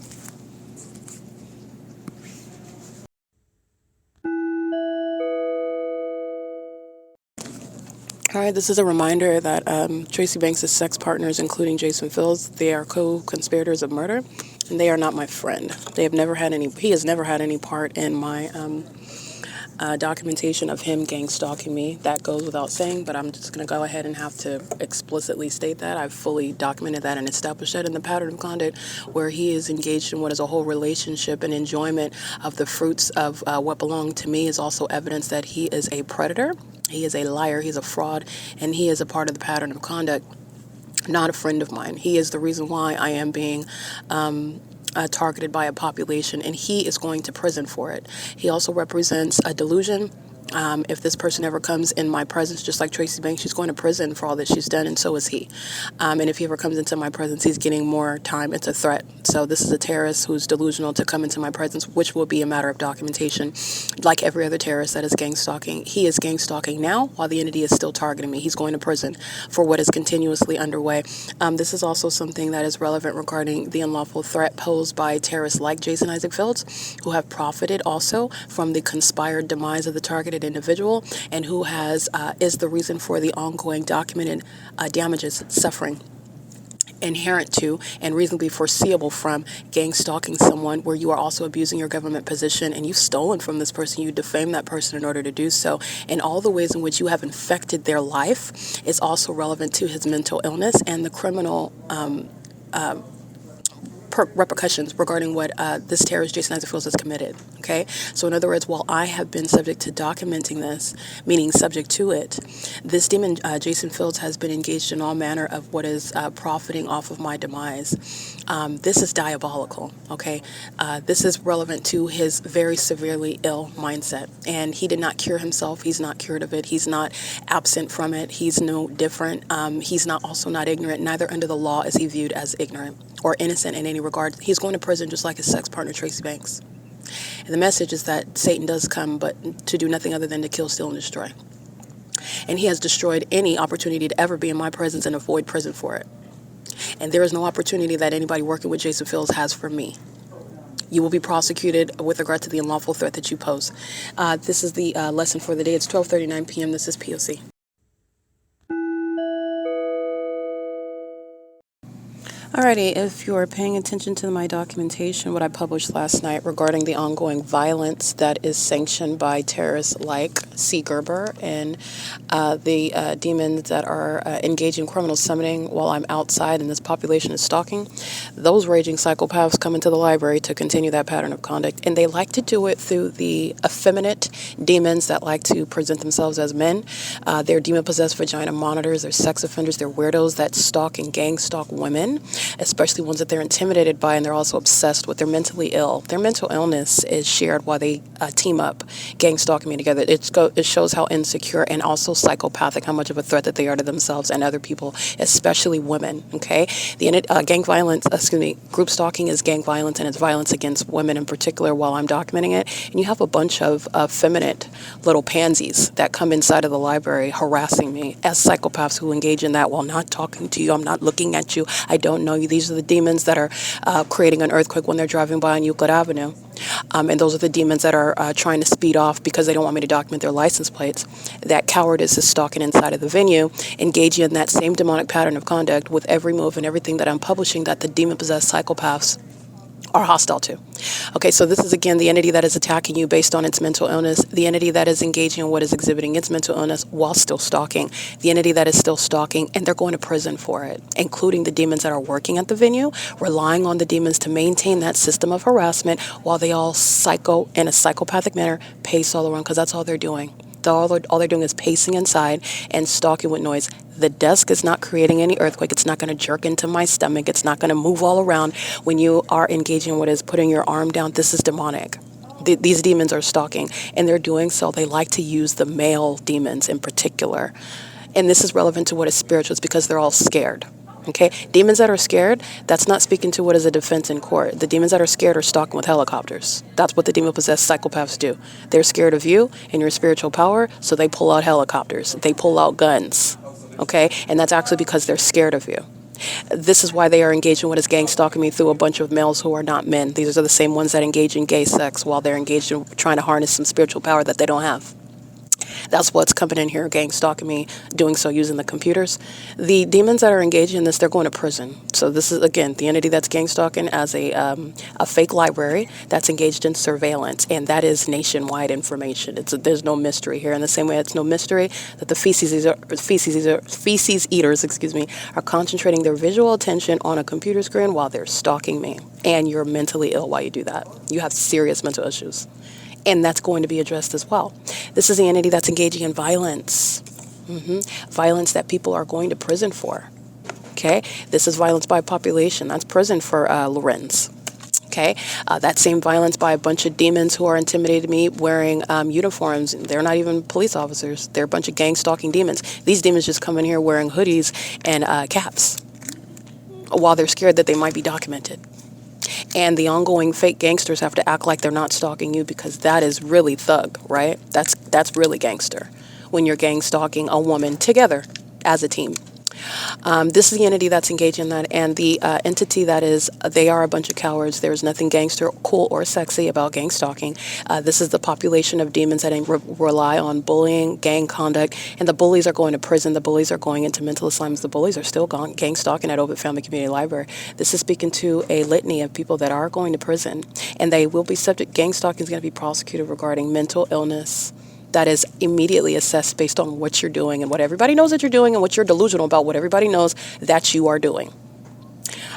All right, this is a reminder that Tracy Banks' sex partners, including Jason Fields, they are co-conspirators of murder, and they are not my friend. He has never had any part in my documentation of him gang stalking me. That goes without saying, but I'm just going to go ahead and have to explicitly state that. I've fully documented that and established that in the pattern of conduct where he is engaged in what is a whole relationship and enjoyment of the fruits of what belong to me is also evidence that he is a predator. He is a liar, he's a fraud, and he is a part of the pattern of conduct, not a friend of mine. He is the reason why I am being targeted by a population, and he is going to prison for it. He also represents a delusion. If this person ever comes in my presence, just like Tracy Banks, she's going to prison for all that she's done, and so is he. And if he ever comes into my presence, he's getting more time. It's a threat. So this is a terrorist who's delusional to come into my presence, which will be a matter of documentation. Like every other terrorist that is gang stalking, he is gang stalking now while the entity is still targeting me. He's going to prison for what is continuously underway. This is also something that is relevant regarding the unlawful threat posed by terrorists like Jason Isaac Fields, who have profited also from the conspired demise of the targeted individual, and who is the reason for the ongoing documented damages, suffering inherent to and reasonably foreseeable from gang stalking someone where you are also abusing your government position and you've stolen from this person, you defame that person in order to do so, and all the ways in which you have infected their life is also relevant to his mental illness and the criminal repercussions regarding what this terrorist Jason Isaac Fields has committed. Okay, so in other words, while I have been subject to documenting this, meaning subject to it, this demon Jason Fields has been engaged in all manner of what is profiting off of my demise. This is diabolical. Okay, this is relevant to his very severely ill mindset, and he did not cure himself. He's not cured of it. He's not absent from it. He's no different. He's not also not ignorant. Neither under the law is he viewed as ignorant or innocent in any regard. He's going to prison just like his sex partner, Tracy Banks. And the message is that Satan does come, but to do nothing other than to kill, steal, and destroy. And he has destroyed any opportunity to ever be in my presence and avoid prison for it. And there is no opportunity that anybody working with Jason Fields has for me. You will be prosecuted with regard to the unlawful threat that you pose. This is the lesson for the day. It's 12:39 p.m. This is P.O.C. Alrighty, if you are paying attention to my documentation, what I published last night regarding the ongoing violence that is sanctioned by terrorists like C. Gerber and the demons that are engaging criminal summoning while I'm outside and this population is stalking, those raging psychopaths come into the library to continue that pattern of conduct, and they like to do it through the effeminate demons that like to present themselves as men. They're demon-possessed vagina monitors, they're sex offenders, they're weirdos that stalk and gang stalk women, especially ones that they're intimidated by, and they're also obsessed with. They're mentally ill. Their mental illness is shared while they team up, gang stalking me together. It shows how insecure and also psychopathic, how much of a threat that they are to themselves and other people, especially women. Okay, the group stalking is gang violence, and it's violence against women in particular. While I'm documenting it, and you have a bunch of effeminate little pansies that come inside of the library harassing me as psychopaths who engage in that while not talking to you. I'm not looking at you. I don't know you. These are the demons that are creating an earthquake when they're driving by on Euclid Avenue. And those are the demons that are trying to speed off because they don't want me to document their license plates. That cowardice is stalking inside of the venue, engaging in that same demonic pattern of conduct with every move and everything that I'm publishing that the demon-possessed psychopaths are hostile to. Okay, so this is again the entity that is attacking you based on its mental illness, the entity that is engaging in what is exhibiting its mental illness while still stalking, the entity that is still stalking, and they're going to prison for it, including the demons that are working at the venue, relying on the demons to maintain that system of harassment while they all in a psychopathic manner, pace all around, because that's all they're doing. All they're doing is pacing inside and stalking with noise. The desk is not creating any earthquake. It's not going to jerk into my stomach. It's not going to move all around when you are engaging in what is putting your arm down. This is demonic. These demons are stalking, and they're doing so. They like to use the male demons in particular. And this is relevant to what is spiritual. It's because they're all scared. Okay, demons that are scared, that's not speaking to what is a defense in court. The demons that are scared are stalking with helicopters. That's what the demon-possessed psychopaths do. They're scared of you and your spiritual power, so they pull out helicopters. They pull out guns. Okay, and that's actually because they're scared of you. This is why they are engaged in what is gang stalking me through a bunch of males who are not men. These are the same ones that engage in gay sex while they're engaged in trying to harness some spiritual power that they don't have. That's what's coming in here, gang stalking me, doing so using the computers. The demons that are engaged in this, they're going to prison. So this is, again, the entity that's gang stalking as a fake library that's engaged in surveillance, and that is nationwide information. There's no mystery here. In the same way, it's no mystery that the feces eaters, are concentrating their visual attention on a computer screen while they're stalking me. And you're mentally ill while you do that. You have serious mental issues. And that's going to be addressed as well. This is the entity that's engaging in violence. Violence that people are going to prison for. Okay? This is violence by population. That's prison for LORENZ. Okay? That same violence by a bunch of demons who are intimidating me wearing uniforms. They're not even police officers. They're a bunch of gang stalking demons. These demons just come in here wearing hoodies and caps while they're scared that they might be documented. And the ongoing fake gangsters have to act like they're not stalking you, because that is really thug, right? That's really gangster when you're gang stalking a woman together as a team. This is the entity that's engaged in that, and the entity that is, they are a bunch of cowards. There's nothing gangster, cool, or sexy about gang stalking. This is the population of demons that rely on bullying, gang conduct, and the bullies are going to prison. The bullies are going into mental asylums. The bullies are still gang stalking at OVITT Family Community Library. This is speaking to a litany of people that are going to prison, and they will be subject. Gang stalking is going to be prosecuted regarding mental illness. That is immediately assessed based on what you're doing and what everybody knows that you're doing, and what you're delusional about what everybody knows that you are doing.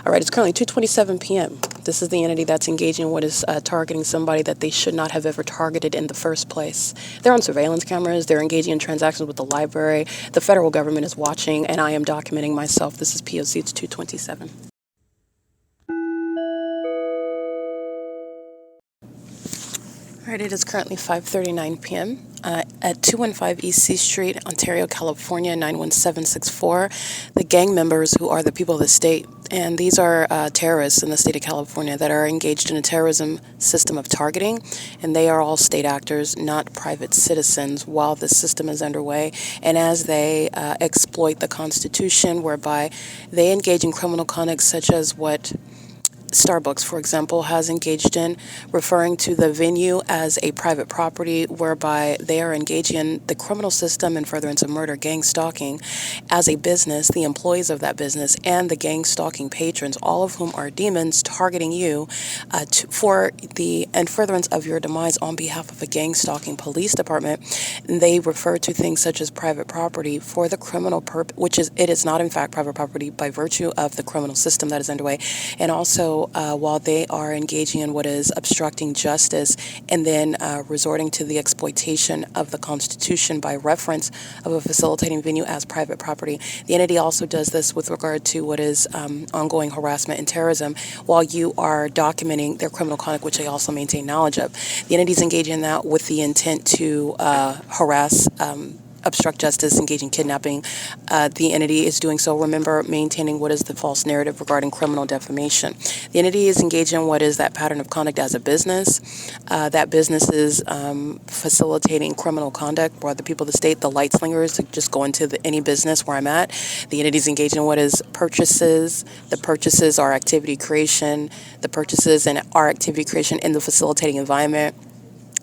All right, it's currently 2:27 p.m. This is the entity that's engaging in what is targeting somebody that they should not have ever targeted in the first place. They're on surveillance cameras. They're engaging in transactions with the library. The federal government is watching, and I am documenting myself. This is P.O.C. It's 2:27. All right, it is currently 5:39 p.m. At 215 East C Street, Ontario, California, 91764. The gang members, who are the people of the state, and these are terrorists in the state of California that are engaged in a terrorism system of targeting, and they are all state actors, not private citizens, while this system is underway. And as they exploit the Constitution, whereby they engage in criminal conduct such as what Starbucks, for example, has engaged in, referring to the venue as a private property, whereby they are engaging in the criminal system in furtherance of murder, gang stalking, as a business, the employees of that business, and the gang stalking patrons, all of whom are demons targeting you for the in furtherance of your demise on behalf of a gang stalking police department. They refer to things such as private property for the criminal purpose, it is not in fact private property by virtue of the criminal system that is underway, and also while they are engaging in what is obstructing justice, and then resorting to the exploitation of the Constitution by reference of a facilitating venue as private property. The entity also does this with regard to what is ongoing harassment and terrorism, while you are documenting their criminal conduct, which they also maintain knowledge of. The entity is engaging in that with the intent to harass, obstruct justice, engage in kidnapping. The entity is doing so, remember, maintaining what is the false narrative regarding criminal defamation. The entity is engaged in what is that pattern of conduct as a business. That business is facilitating criminal conduct, where the people of the state, the light slingers, just go into any business where I'm at. The entity is engaged in what is purchases. The purchases are activity creation. The purchases and our activity creation in the facilitating environment,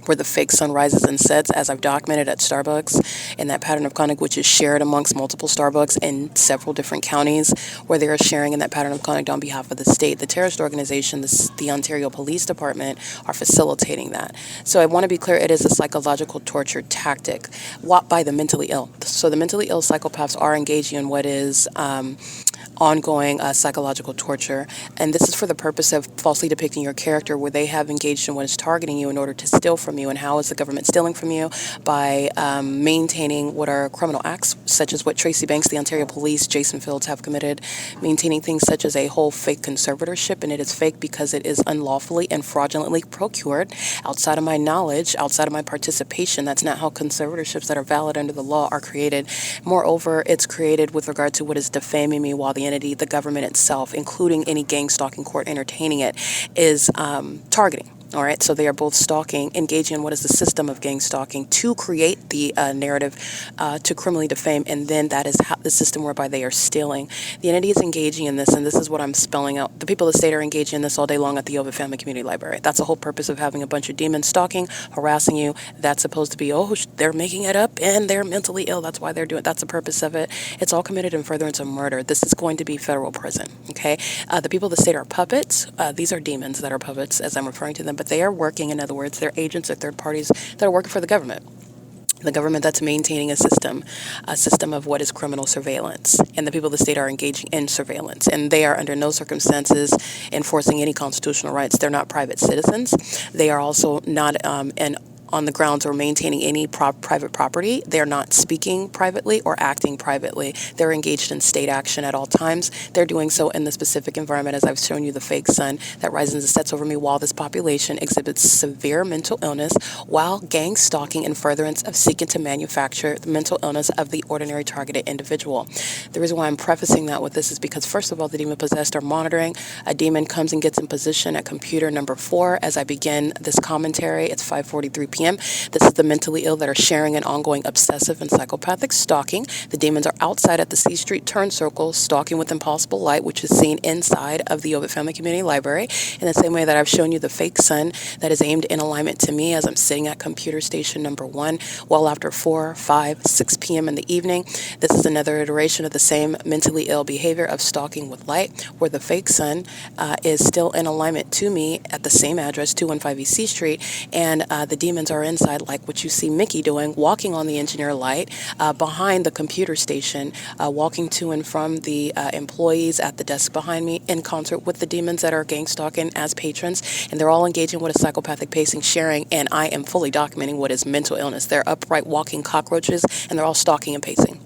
where the fake sun rises and sets, as I've documented at Starbucks, and that pattern of conduct which is shared amongst multiple Starbucks in several different counties, where they are sharing in that pattern of conduct on behalf of the state. The terrorist organization, the Ontario Police Department, are facilitating that. So I want to be clear, it is a psychological torture tactic by the mentally ill. So the mentally ill psychopaths are engaging in what is ongoing psychological torture, and this is for the purpose of falsely depicting your character, where they have engaged in what is targeting you in order to steal from you. And how is the government stealing from you? By maintaining what are criminal acts, such as what Tracy Banks, the Ontario Police, Jason Fields have committed, maintaining things such as a whole fake conservatorship, and it is fake because it is unlawfully and fraudulently procured outside of my knowledge, outside of my participation. That's not how conservatorships that are valid under the law are created. Moreover, it's created with regard to what is defaming me, while the entity, the government itself, including any gang stalking court entertaining it, is targeting. All right, so they are both stalking, engaging in what is the system of gang stalking to create the narrative to criminally defame, and then that is how, the system whereby they are stealing. The entity is engaging in this, and this is what I'm spelling out. The people of the state are engaging in this all day long at the OVITT Family Community Library. That's the whole purpose of having a bunch of demons stalking, harassing you. That's supposed to be, oh, they're making it up and they're mentally ill. That's why they're doing it. That's the purpose of it. It's all committed in furtherance of murder. This is going to be federal prison, okay? The people of the state are puppets. These are demons that are puppets, as I'm referring to them, but they are working, in other words, they're agents or third parties that are working for the government. The government that's maintaining a system of what is criminal surveillance. And the people of the state are engaging in surveillance. And they are under no circumstances enforcing any constitutional rights. They're not private citizens. They are also not on the grounds or maintaining any private property. They're not speaking privately or acting privately. They're engaged in state action at all times. They're doing so in the specific environment, as I've shown you the fake sun that rises and sets over me while this population exhibits severe mental illness while gang stalking in furtherance of seeking to manufacture the mental illness of the ordinary targeted individual. The reason why I'm prefacing that with this is because, first of all, the demon possessed are monitoring. A demon comes and gets in position at computer number 4 as I begin this commentary. It's 5:43 p.m. This is the mentally ill that are sharing an ongoing obsessive and psychopathic stalking. The demons are outside at the C Street turn circle, stalking with impossible light, which is seen inside of the OVITT Family Community Library, in the same way that I've shown you the fake sun that is aimed in alignment to me as I'm sitting at computer station number 1, well after 4, 5, 6 p.m. in the evening. This is another iteration of the same mentally ill behavior of stalking with light, where the fake sun is still in alignment to me at the same address, 215 East C Street, and the demons are inside, like what you see Mickey doing, walking on the engineer light behind the computer station, walking to and from the employees at the desk behind me in concert with the demons that are gang stalking as patrons, and they're all engaging with a psychopathic pacing, sharing, and I am fully documenting what is mental illness. They're upright walking cockroaches, and they're all stalking and pacing.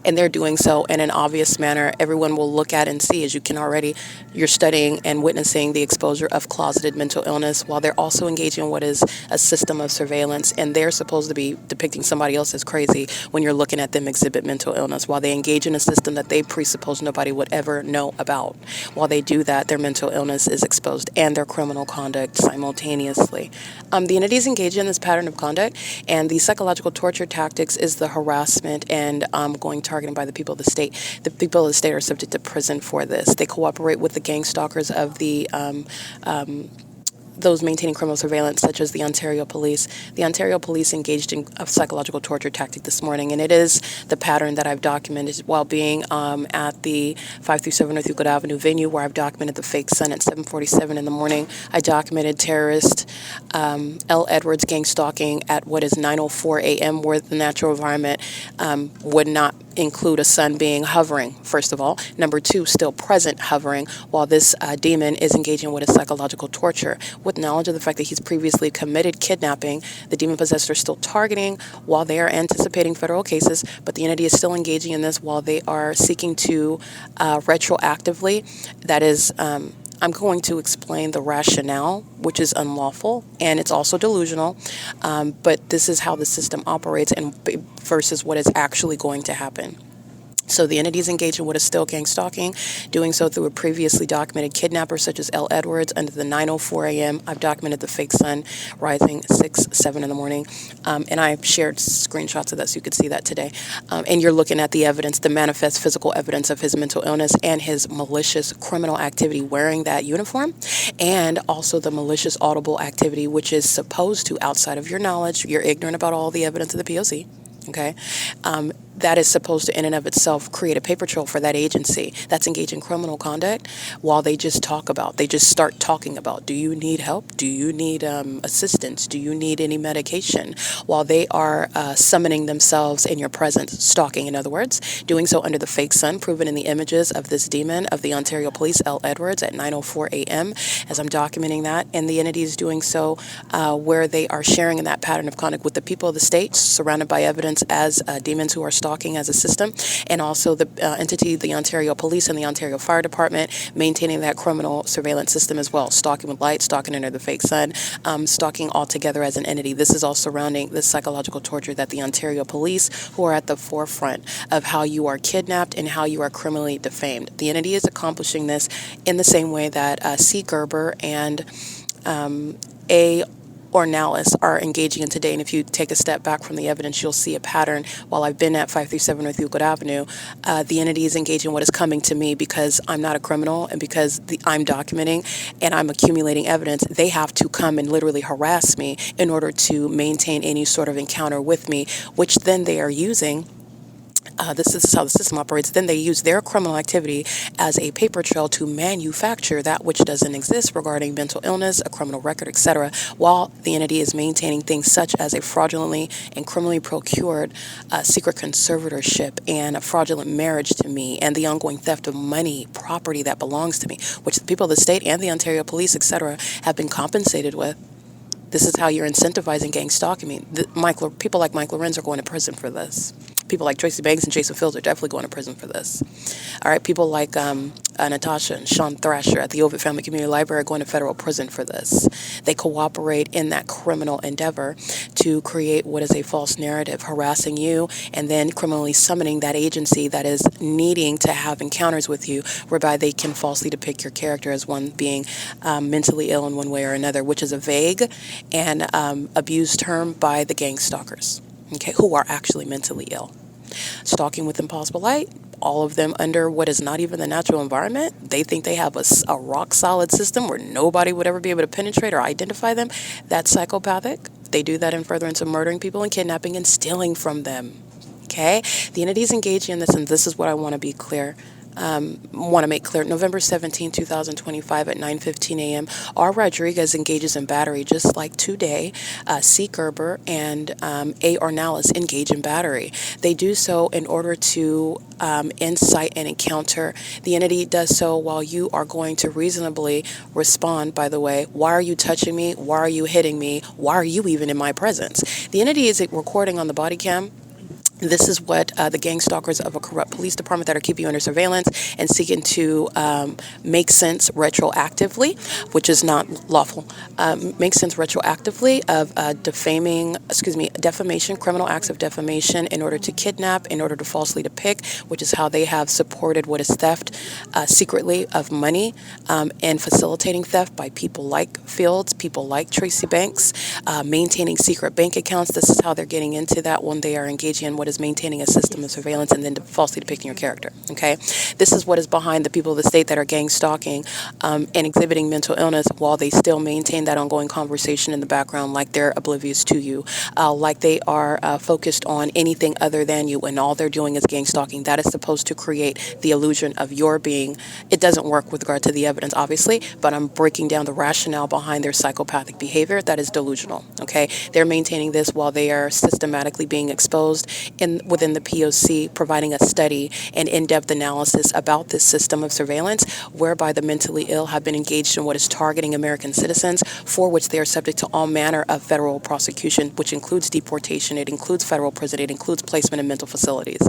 And they're doing so in an obvious manner. Everyone will look at and see, as you can already, you're studying and witnessing the exposure of closeted mental illness while they're also engaging in what is a system of surveillance. And they're supposed to be depicting somebody else as crazy when you're looking at them exhibit mental illness while they engage in a system that they presuppose nobody would ever know about. While they do that, their mental illness is exposed and their criminal conduct simultaneously. The entities engage in this pattern of conduct, and the psychological torture tactics is the harassment and going targeting by the people of the state. The people of the state are subject to prison for this. They cooperate with the gang stalkers of the those maintaining criminal surveillance, such as the Ontario Police. The Ontario Police engaged in a psychological torture tactic this morning, and it is the pattern that I've documented while being at the 537 North Euclid Avenue venue, where I've documented the fake sun at 7:47 in the morning. I documented terrorist L. Edwards gang stalking at what is 9:04 a.m., where the natural environment would not include a sun being hovering, first of all. Number 2, still present hovering, while this demon is engaging with a psychological torture. With knowledge of the fact that he's previously committed kidnapping, the demon possessed are still targeting while they are anticipating federal cases, but the entity is still engaging in this while they are seeking to retroactively, that is, I'm going to explain the rationale, which is unlawful, and it's also delusional, but this is how the system operates and versus what is actually going to happen. So the entities engaged in what is still gang stalking, doing so through a previously documented kidnapper such as L. Edwards under the 9:04 a.m. I've documented the fake sun rising 6, 7 in the morning, and I've shared screenshots of that so you could see that today. And you're looking at the evidence, the manifest physical evidence of his mental illness and his malicious criminal activity wearing that uniform, and also the malicious audible activity, which is supposed to, outside of your knowledge, you're ignorant about all the evidence of the P.O.C., okay? That is supposed to in and of itself create a paper trail for that agency that's engaged in criminal conduct while they just start talking about, do you need help? Do you need assistance? Do you need any medication? While they are summoning themselves in your presence, stalking in other words, doing so under the fake sun, proven in the images of this demon of the Ontario Police, L. Edwards, at 9:04 a.m. as I'm documenting that, and the entity is doing so where they are sharing in that pattern of conduct with the people of the state, surrounded by evidence as demons who are stalking as a system, and also the entity, the Ontario Police and the Ontario Fire Department, maintaining that criminal surveillance system as well, stalking with light, stalking under the fake sun, stalking all together as an entity. This is all surrounding the psychological torture that the Ontario Police, who are at the forefront of how you are kidnapped and how you are criminally defamed. The entity is accomplishing this in the same way that C. Gerber and A or NALIS are engaging in today. And if you take a step back from the evidence, you'll see a pattern. While I've been at 537 North Euclid Avenue, the entity is engaging what is coming to me because I'm not a criminal and because I'm documenting and I'm accumulating evidence. They have to come and literally harass me in order to maintain any sort of encounter with me, which then they are using. This is how the system operates. Then they use their criminal activity as a paper trail to manufacture that which doesn't exist regarding mental illness, a criminal record, etc., while the entity is maintaining things such as a fraudulently and criminally procured secret conservatorship and a fraudulent marriage to me and the ongoing theft of money, property that belongs to me, which the people of the state and the Ontario police, etc., have been compensated with. This is how you're incentivizing gang stalking. I mean, people like Mike Lorenz are going to prison for this. People like Tracy Banks and Jason Fields are definitely going to prison for this. All right, people like Natasha and Sean Thrasher at the OVITT Family Community Library are going to federal prison for this. They cooperate in that criminal endeavor to create what is a false narrative, harassing you and then criminally summoning that agency that is needing to have encounters with you, whereby they can falsely depict your character as one being mentally ill in one way or another, which is a vague and abused term by the gang stalkers, okay, who are actually mentally ill. Stalking with impossible light, all of them under what is not even the natural environment. They think they have a rock solid system where nobody would ever be able to penetrate or identify them. That's psychopathic. They do that in furtherance of murdering people and kidnapping and stealing from them. Okay? The entities engaging in this, and this is what I want to be clear. Want to make clear, November 17, 2025 at 9:15 a.m., R. Rodriguez engages in battery, just like today, C. Gerber and A. Ornalis engage in battery. They do so in order to incite an encounter. The entity does so while you are going to reasonably respond, by the way. Why are you touching me? Why are you hitting me? Why are you even in my presence? The entity is recording on the body cam. This is what the gang stalkers of a corrupt police department that are keeping you under surveillance and seeking to make sense retroactively, which is not lawful, make sense retroactively of defamation, criminal acts of defamation in order to kidnap, in order to falsely depict, which is how they have supported what is theft secretly of money and facilitating theft by people like Fields, people like Tracy Banks, maintaining secret bank accounts. This is how they're getting into that when they are engaging in what is maintaining a system of surveillance and then falsely depicting your character. Okay, this is what is behind the people of the state that are gang stalking and exhibiting mental illness while they still maintain that ongoing conversation in the background, like they're oblivious to you, like they are focused on anything other than you, and all they're doing is gang stalking. That is supposed to create the illusion of your being. It doesn't work with regard to the evidence, obviously, but I'm breaking down the rationale behind their psychopathic behavior that is delusional. Okay, they're maintaining this while they are systematically being exposed within the P.O.C, providing a study and in-depth analysis about this system of surveillance, whereby the mentally ill have been engaged in what is targeting American citizens, for which they are subject to all manner of federal prosecution, which includes deportation, it includes federal prison, it includes placement in mental facilities.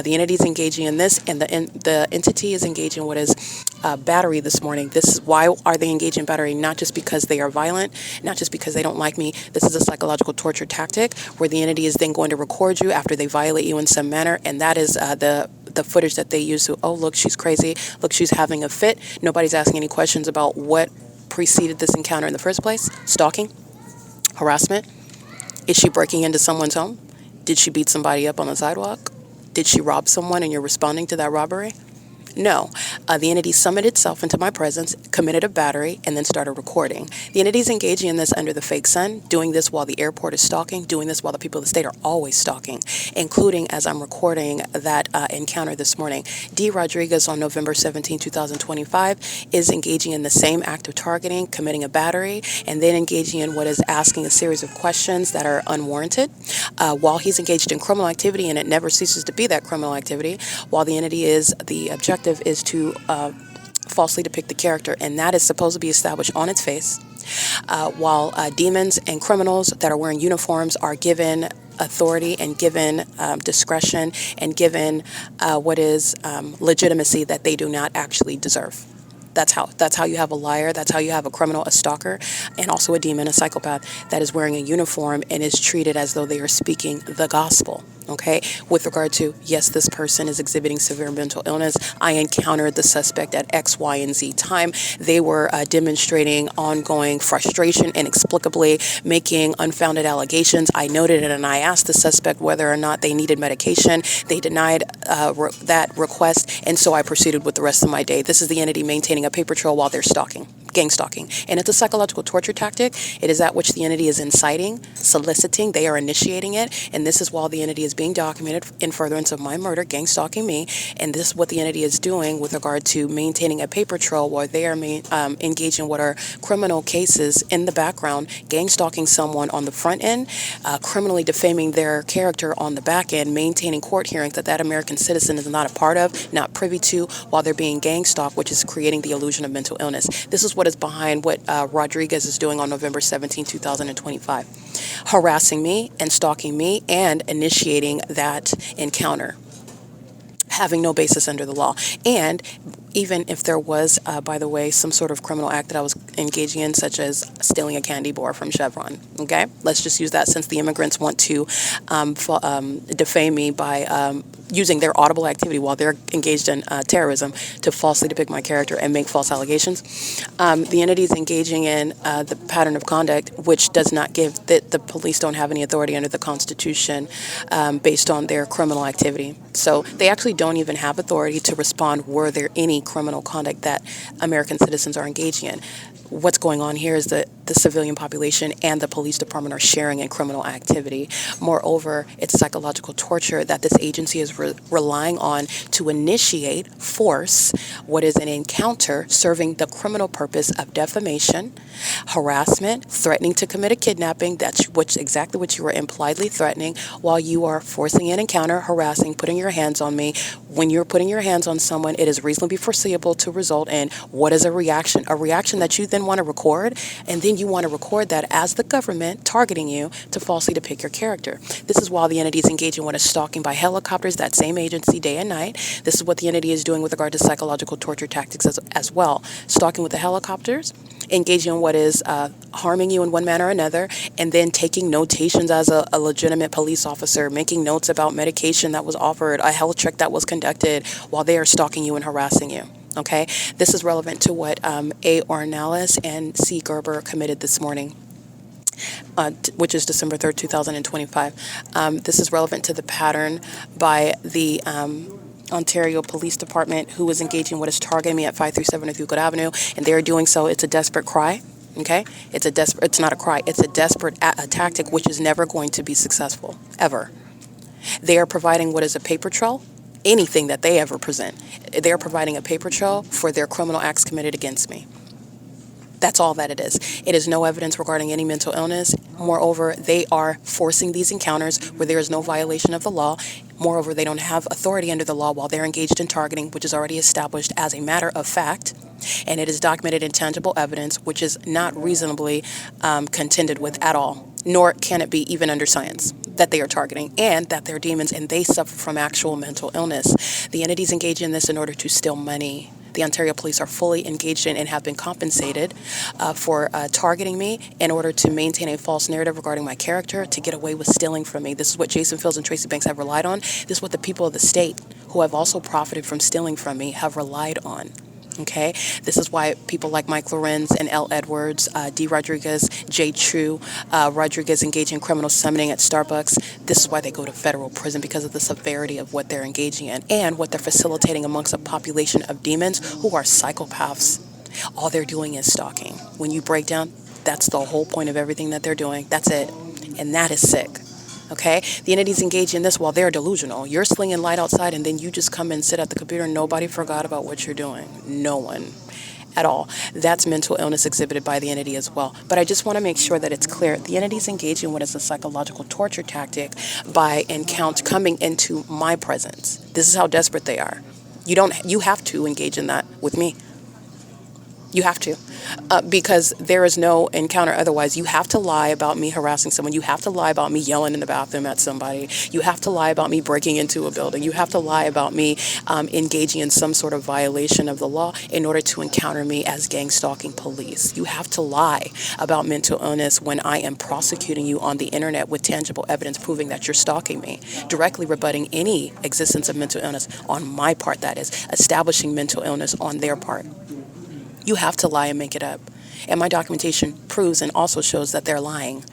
The entity is engaging in this, and the entity is engaging in what is battery this morning. This is why are they engaging in battery? Not just because they are violent, not just because they don't like me. This is a psychological torture tactic where the entity is then going to record you after they violate you in some manner, and that is the footage that they use to, oh, look, she's crazy, look, she's having a fit. Nobody's asking any questions about what preceded this encounter in the first place. Stalking, harassment. Is she breaking into someone's home? Did she beat somebody up on the sidewalk? Did she rob someone and you're responding to that robbery? No. The entity summoned itself into my presence, committed a battery, and then started recording. The entity is engaging in this under the fake sun, doing this while the airport is stalking, doing this while the people of the state are always stalking, including as I'm recording that encounter this morning. D. Rodriguez on November 17, 2025 is engaging in the same act of targeting, committing a battery, and then engaging in what is asking a series of questions that are unwarranted while he's engaged in criminal activity, and it never ceases to be that criminal activity, while the entity is the objective is to falsely depict the character, and that is supposed to be established on its face, while demons and criminals that are wearing uniforms are given authority and given discretion and given what is legitimacy that they do not actually deserve. That's how you have a liar. That's how you have a criminal, a stalker, and also a demon, a psychopath that is wearing a uniform and is treated as though they are speaking the gospel. Okay, with regard to, yes, this person is exhibiting severe mental illness. I encountered the suspect at X, Y, and Z time. They were demonstrating ongoing frustration, inexplicably making unfounded allegations. I noted it and I asked the suspect whether or not they needed medication. They denied that request, and so I proceeded with the rest of my day. This is the entity maintaining a paper trail while they're stalking. Gang stalking. And it's a psychological torture tactic. It is that which the entity is inciting, soliciting. They are initiating it. And this is while the entity is being documented in furtherance of my murder, gang stalking me. And this is what the entity is doing with regard to maintaining a paper trail while they are engaged in what are criminal cases in the background, gang stalking someone on the front end, criminally defaming their character on the back end, maintaining court hearings that American citizen is not a part of, not privy to, while they're being gang stalked, which is creating the illusion of mental illness. This is what is behind what Rodriguez is doing on November 17, 2025, harassing me and stalking me and initiating that encounter, having no basis under the law. And even if there was, by the way, some sort of criminal act that I was engaging in, such as stealing a candy bar from Chevron, okay? Let's just use that since the immigrants want to defame me by using their audible activity while they're engaged in terrorism to falsely depict my character and make false allegations. The entity is engaging in the pattern of conduct, which does not give that the police don't have any authority under the Constitution based on their criminal activity. So they actually don't even have authority to respond were there any criminal conduct that American citizens are engaging in. What's going on here is that the civilian population and the police department are sharing in criminal activity. Moreover, it's psychological torture that this agency is relying on to initiate, force what is an encounter serving the criminal purpose of defamation, harassment, threatening to commit a kidnapping, that's exactly what you are impliedly threatening, while you are forcing an encounter, harassing, putting your hands on me. When you're putting your hands on someone, it is reasonably foreseeable to result in what is a reaction that you then want to record, and then you want to record that as the government targeting you to falsely depict your character. This is while the entity is engaging in what is stalking by helicopters, that same agency, day and night. This is what the entity is doing with regard to psychological torture tactics as well. Stalking with the helicopters, engaging in what is harming you in one manner or another, and then taking notations as a legitimate police officer, making notes about medication that was offered, a health check that was conducted while they are stalking you and harassing you. Okay, this is relevant to what A. Ornelas and C. Gerber committed this morning, which is December 3rd, 2025. This is relevant to the pattern by the Ontario Police Department, who is engaging what is targeting me at 537 North Euclid Avenue, and they are doing so. It's a desperate cry. Okay, it's not a cry. It's a desperate tactic, which is never going to be successful ever. They are providing what is a paper trail. Anything that they ever present, they're providing a paper trail for their criminal acts committed against me. That's all that it is. It is no evidence regarding any mental illness. Moreover, they are forcing these encounters where there is no violation of the law. Moreover, they don't have authority under the law while they're engaged in targeting, which is already established as a matter of fact. And it is documented in tangible evidence, which is not reasonably contended with at all, nor can it be even under science, that they are targeting and that they're demons and they suffer from actual mental illness. The entities engage in this in order to steal money. The Ontario Police are fully engaged in and have been compensated for targeting me in order to maintain a false narrative regarding my character, to get away with stealing from me. This is what Jason Fields and Tracy Banks have relied on. This is what the people of the state, who have also profited from stealing from me, have relied on. Okay, this is why people like Mike Lorenz and L. Edwards, D. Rodriguez, J. True, Rodriguez engage in criminal summoning at Starbucks. This is why they go to federal prison, because of the severity of what they're engaging in and what they're facilitating amongst a population of demons who are psychopaths. All they're doing is stalking. When you break down, that's the whole point of everything that they're doing. That's it. And that is sick. Okay, the entities engage in this while they're delusional. You're slinging light outside and then you just come and sit at the computer and nobody forgot about what you're doing. No one at all. That's mental illness exhibited by the entity as well. But I just want to make sure that it's clear. The entities engage in what is a psychological torture tactic by coming into my presence. This is how desperate they are. You have to engage in that with me. You have to, because there is no encounter otherwise. You have to lie about me harassing someone. You have to lie about me yelling in the bathroom at somebody. You have to lie about me breaking into a building. You have to lie about me engaging in some sort of violation of the law in order to encounter me as gang stalking police. You have to lie about mental illness when I am prosecuting you on the internet with tangible evidence proving that you're stalking me, directly rebutting any existence of mental illness on my part, that is, establishing mental illness on their part. You have to lie and make it up. And my documentation proves and also shows that they're lying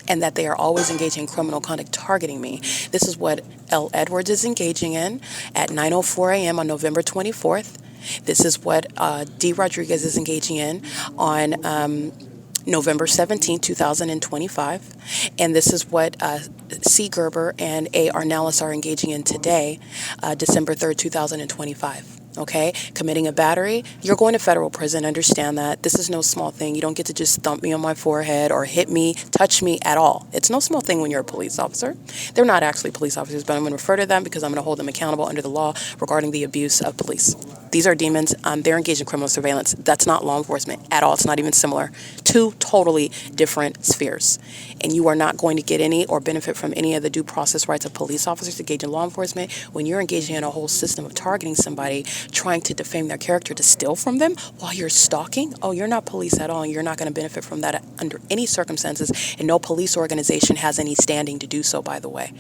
and that they are always engaging in criminal conduct targeting me. This is what L. Edwards is engaging in at 9:04 a.m. on November 24th. This is what D. Rodriguez is engaging in on November 17, 2025. And this is what C. Gerber and A. Arnellis are engaging in today, December 3rd, 2025. Okay, committing a battery, you're going to federal prison. Understand that. This is no small thing. You don't get to just thump me on my forehead or hit me, touch me at all. It's no small thing when you're a police officer. They're not actually police officers, but I'm going to refer to them because I'm going to hold them accountable under the law regarding the abuse of police. These are demons. They're engaged in criminal surveillance. That's not law enforcement at all. It's not even similar. Two totally different spheres. And you are not going to get any or benefit from any of the due process rights of police officers engaged in law enforcement when you're engaging in a whole system of targeting somebody, trying to defame their character, to steal from them while you're stalking. Oh, you're not police at all, and you're not going to benefit from that under any circumstances, and no police organization has any standing to do so, by the way.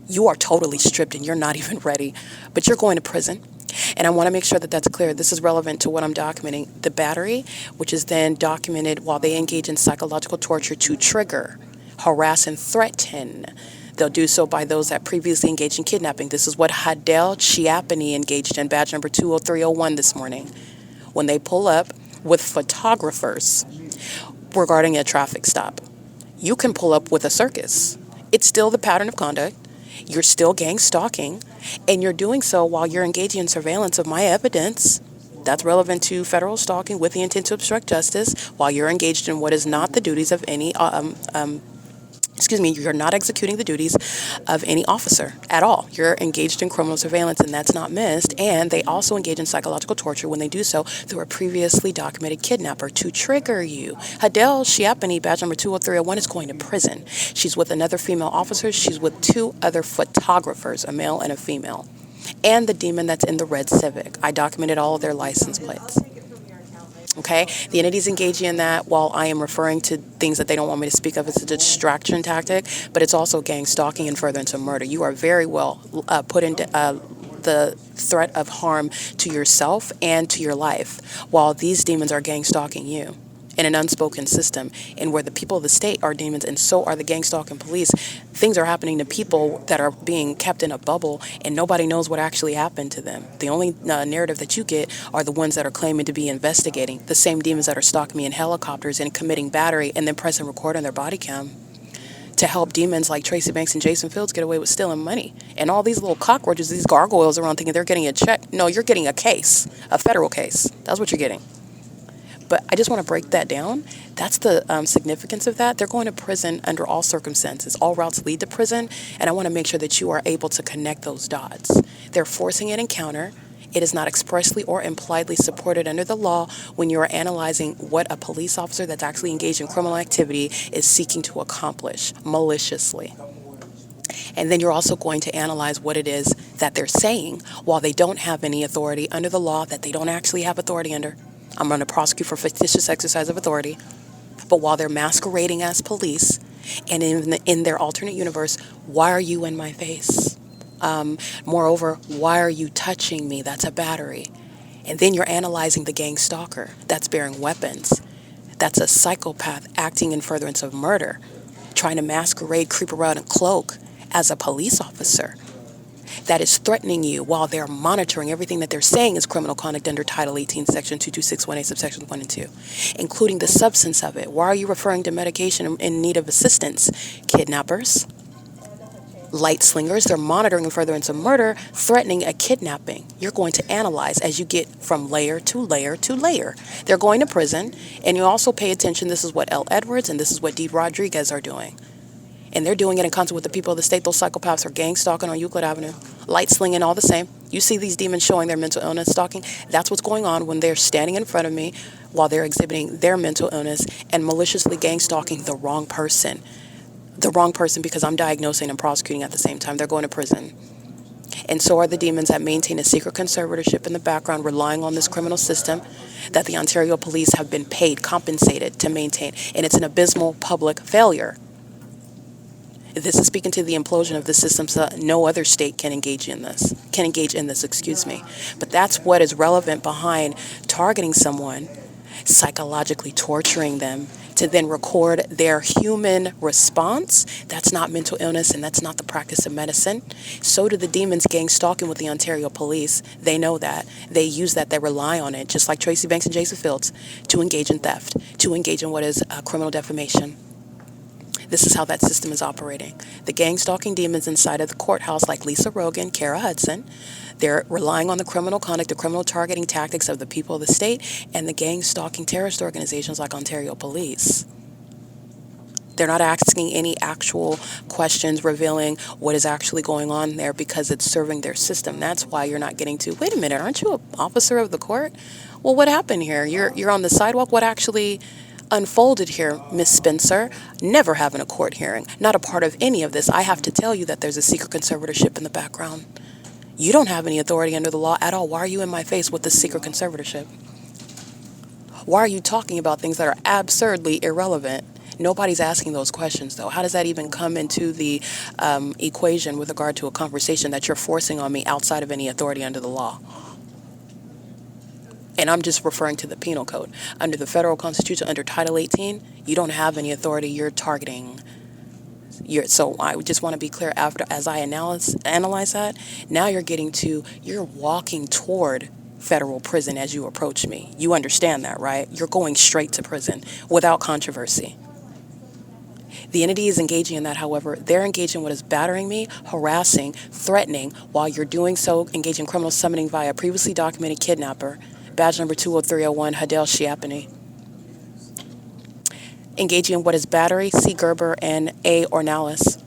You are totally stripped and you're not even ready, but you're going to prison. And I want to make sure that that's clear. This is relevant to what I'm documenting. The battery, which is then documented while they engage in psychological torture to trigger, harass, and threaten. They'll do so by those that previously engaged in kidnapping. This is what Hadel Chiapani engaged in, badge number 20301 this morning, when they pull up with photographers regarding a traffic stop. You can pull up with a circus. It's still the pattern of conduct. You're still gang stalking, and you're doing so while you're engaging in surveillance of my evidence. That's relevant to federal stalking with the intent to obstruct justice while you're engaged in what is not the duties of any you're not executing the duties of any officer at all. You're engaged in criminal surveillance, and that's not missed. And they also engage in psychological torture when they do so through a previously documented kidnapper to trigger you. Hadel Chiapani, badge number 20301, is going to prison. She's with another female officer. She's with two other photographers, a male and a female, and the demon that's in the red Civic. I documented all of their license plates. Okay, the entity's engaging in that while I am referring to things that they don't want me to speak of. It's a distraction tactic, but it's also gang stalking and furtherance of murder. You are very well put into the threat of harm to yourself and to your life while these demons are gang stalking you in an unspoken system, and where the people of the state are demons and so are the gang stalking police. Things are happening to people that are being kept in a bubble, and nobody knows what actually happened to them. The only narrative that you get are the ones that are claiming to be investigating, the same demons that are stalking me in helicopters and committing battery and then pressing record on their body cam to help demons like Tracy Banks and Jason Fields get away with stealing money. And all these little cockroaches, these gargoyles around thinking they're getting a check. No, you're getting a case, a federal case. That's what you're getting. But I just want to break that down. That's the significance of that. They're going to prison under all circumstances. All routes lead to prison, and I want to make sure that you are able to connect those dots. They're forcing an encounter. It is not expressly or impliedly supported under the law when you are analyzing what a police officer that's actually engaged in criminal activity is seeking to accomplish maliciously. And then you're also going to analyze what it is that they're saying while they don't have any authority under the law that they don't actually have authority under. I'm going to prosecute for fictitious exercise of authority. But while they're masquerading as police, and in their alternate universe, why are you in my face? Moreover, why are you touching me? That's a battery. And then you're analyzing the gang stalker that's bearing weapons. That's a psychopath acting in furtherance of murder, trying to masquerade, creep around, and cloak as a police officer that is threatening you while they're monitoring everything that they're saying is criminal conduct under Title 18, Section 22618, subsections 1 and 2, including the substance of it. Why are you referring to medication in need of assistance? Kidnappers, light slingers, they're monitoring in furtherance of murder, threatening a kidnapping. You're going to analyze as you get from layer to layer to layer. They're going to prison, and you also pay attention. This is what L. Edwards and this is what D. Rodriguez are doing. And they're doing it in concert with the people of the state. Those psychopaths are gang stalking on Euclid Avenue, light slinging, all the same. You see these demons showing their mental illness stalking. That's what's going on when they're standing in front of me while they're exhibiting their mental illness and maliciously gang stalking the wrong person. The wrong person because I'm diagnosing and prosecuting at the same time. They're going to prison. And so are the demons that maintain a secret conservatorship in the background, relying on this criminal system that the Ontario police have been paid, compensated to maintain. And it's an abysmal public failure. This is speaking to the implosion of the system so that no other state can engage in this, But that's what is relevant behind targeting someone, psychologically torturing them, to then record their human response. That's not mental illness, and that's not the practice of medicine. So do the demons gang stalking with the Ontario police. They know that. They use that. They rely on it, just like Tracy Banks and Jason Fields, to engage in theft, to engage in what is criminal defamation. This is how that system is operating. The gang stalking demons inside of the courthouse, like Lisa Rogan, Kara Hudson, they're relying on the criminal conduct, the criminal targeting tactics of the people of the state, and the gang stalking terrorist organizations like Ontario Police. They're not asking any actual questions revealing what is actually going on there because it's serving their system. That's why you're not getting to, wait a minute, aren't you an officer of the court? Well, what happened here? You're on the sidewalk. What actually unfolded here, Miss Spencer? Never having a court hearing. Not a part of any of this. I have to tell you that there's a secret conservatorship in the background. You don't have any authority under the law at all. Why are you in my face with this secret conservatorship? Why are you talking about things that are absurdly irrelevant? Nobody's asking those questions, though. How does that even come into the equation with regard to a conversation that you're forcing on me outside of any authority under the law? And I'm just referring to the penal code. Under the federal constitution, under Title 18, you don't have any authority. You're targeting. So I just want to be clear, as I analyze that, now you're walking toward federal prison as you approach me. You understand that, right? You're going straight to prison without controversy. The entity is engaging in that, however. They're engaging in what is battering me, harassing, threatening, while you're doing so, engaging in criminal summoning via previously documented kidnapper, badge number 20301, Hadel Shiapani. Engaging in what is battery, C. Gerber, and A. Ornalis.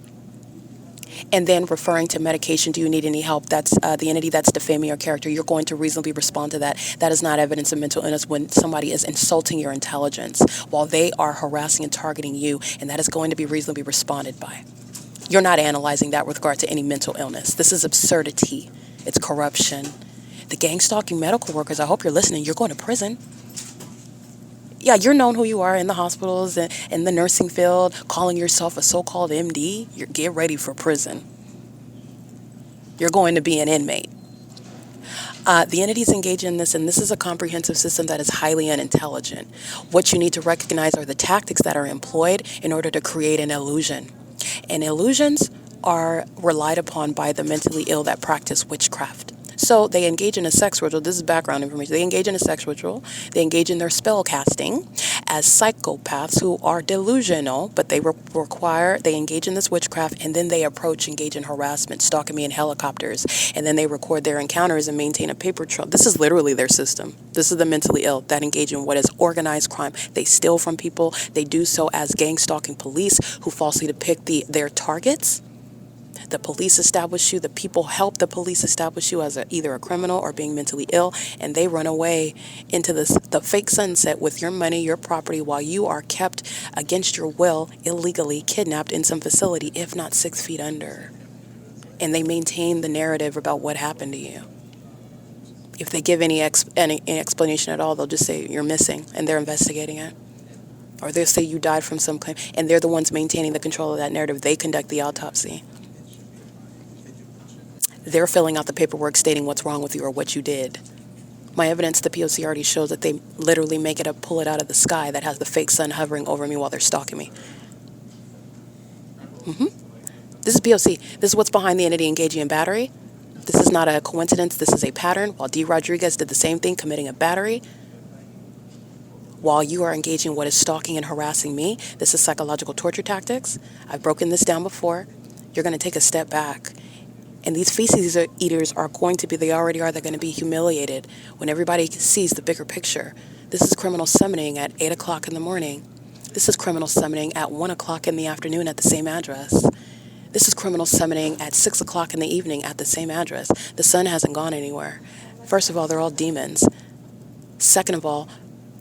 And then referring to medication, do you need any help? That's the entity that's defaming your character. You're going to reasonably respond to that. That is not evidence of mental illness when somebody is insulting your intelligence while they are harassing and targeting you, and that is going to be reasonably responded by. You're not analyzing that with regard to any mental illness. This is absurdity. It's corruption. The gang stalking medical workers, I hope you're listening, you're going to prison. Yeah, you're known who you are in the hospitals and in the nursing field, calling yourself a so-called MD. Get ready for prison. You're going to be an inmate. The entities engage in this, and this is a comprehensive system that is highly unintelligent. What you need to recognize are the tactics that are employed in order to create an illusion. And illusions are relied upon by the mentally ill that practice witchcraft. So they engage in a sex ritual. This is background information. They engage in a sex ritual. They engage in their spell casting as psychopaths who are delusional, but they engage in this witchcraft, and then they engage in harassment, stalking me in helicopters, and then they record their encounters and maintain a paper trail. This is literally their system. This is the mentally ill that engage in what is organized crime. They steal from people. They do so as gang stalking police who falsely depict their targets. The police establish you, the people help the police establish you as either a criminal or being mentally ill, and they run away into the fake sunset with your money, your property, while you are kept against your will, illegally kidnapped in some facility, if not 6 feet under. And they maintain the narrative about what happened to you. If they give any explanation at all, they'll just say you're missing, and they're investigating it. Or they'll say you died from some claim, and they're the ones maintaining the control of that narrative. They conduct the autopsy. They're filling out the paperwork stating what's wrong with you or what you did. My evidence, the P.O.C. already shows that they literally pull it out of the sky that has the fake sun hovering over me while they're stalking me. This is P.O.C. This is what's behind the entity engaging in battery. This is not a coincidence. This is a pattern. While D. Rodriguez did the same thing, committing a battery, while you are engaging in what is stalking and harassing me, this is psychological torture tactics. I've broken this down before. You're going to take a step back. And these feces eaters are going to be, they're going to be humiliated when everybody sees the bigger picture. This is criminal summoning at 8 o'clock in the morning. This is criminal summoning at 1 o'clock in the afternoon at the same address. This is criminal summoning at 6 o'clock in the evening at the same address. The sun hasn't gone anywhere. First of all, they're all demons. Second of all,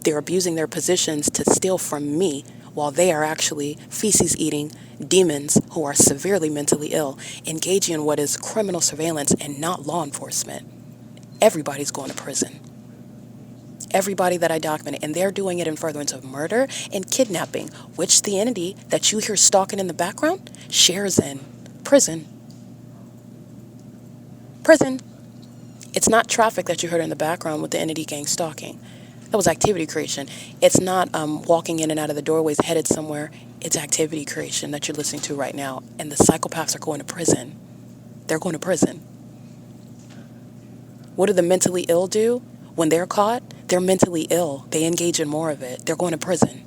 They're abusing their positions to steal from me while they are actually feces-eating demons who are severely mentally ill, engaging in what is criminal surveillance and not law enforcement. Everybody's going to prison. Everybody that I documented, and they're doing it in furtherance of murder and kidnapping, which the entity that you hear stalking in the background shares in. Prison. Prison. It's not traffic that you heard in the background with the entity gang stalking. That was activity creation. It's not walking in and out of the doorways headed somewhere. It's activity creation that you're listening to right now. And the psychopaths are going to prison. They're going to prison. What do the mentally ill do when they're caught? They're mentally ill. They engage in more of it. They're going to prison.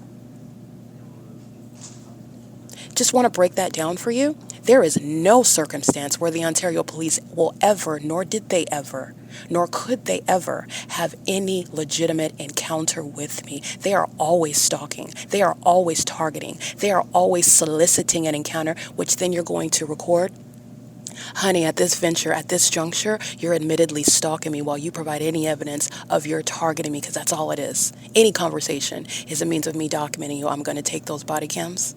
Just want to break that down for you. There is no circumstance where the Ontario Police will ever, nor did they ever, nor could they ever have any legitimate encounter with me. They are always stalking. They are always targeting. They are always soliciting an encounter, which then you're going to record. Honey, at this venture, at this juncture, you're admittedly stalking me while you provide any evidence of your targeting me, because that's all it is. Any conversation is a means of me documenting you. I'm going to take those body cams.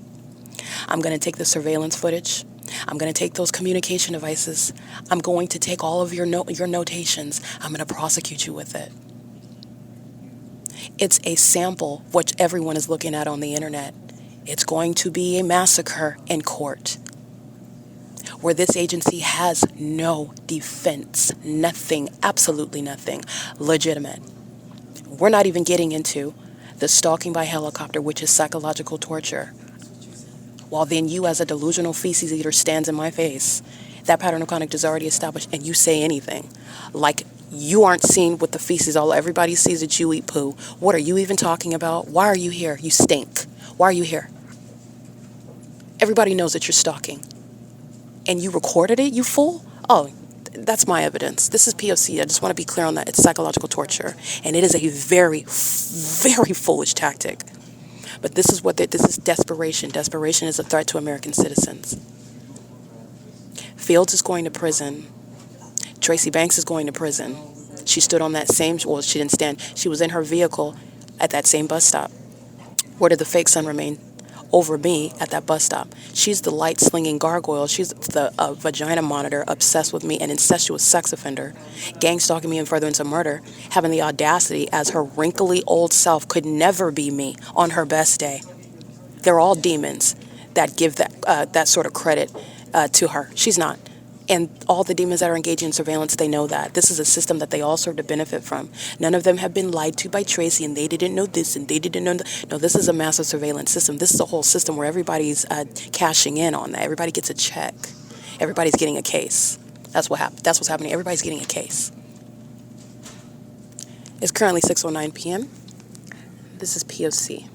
I'm going to take the surveillance footage. I'm going to take those communication devices. I'm going to take all of your notations. I'm going to prosecute you with it. It's a sample of what everyone is looking at on the internet. It's going to be a massacre in court, where this agency has no defense, nothing, absolutely nothing legitimate. We're not even getting into the stalking by helicopter, which is psychological torture. While then you as a delusional feces eater stands in my face, that pattern of conduct is already established, and you say anything. Like you aren't seen with the feces, everybody sees that you eat poo. What are you even talking about? Why are you here? You stink. Why are you here? Everybody knows that you're stalking. And you recorded it, you fool? Oh, that's my evidence. This is P.O.C. I just want to be clear on that. It's psychological torture. And it is a very, very foolish tactic. But this is this is desperation. Desperation is a threat to American citizens. Fields is going to prison. Tracy Banks is going to prison. She stood on that same, well, she didn't stand. She was in her vehicle at that same bus stop. Where did the fake sun remain? Over me at that bus stop. She's the light-slinging gargoyle. She's the vagina monitor, obsessed with me, an incestuous sex offender, gang stalking me in furtherance of murder, having the audacity as her wrinkly old self could never be me on her best day. They're all demons that give that sort of credit to her. She's not. And all the demons that are engaging in surveillance, they know that. This is a system that they all serve to benefit from. None of them have been lied to by Tracy, and they didn't know this, and they didn't know that. No, this is a massive surveillance system. This is a whole system where everybody's cashing in on that. Everybody gets a check. Everybody's getting a case. That's what happened. That's what's happening. Everybody's getting a case. It's currently 6:09 p.m. This is P.O.C.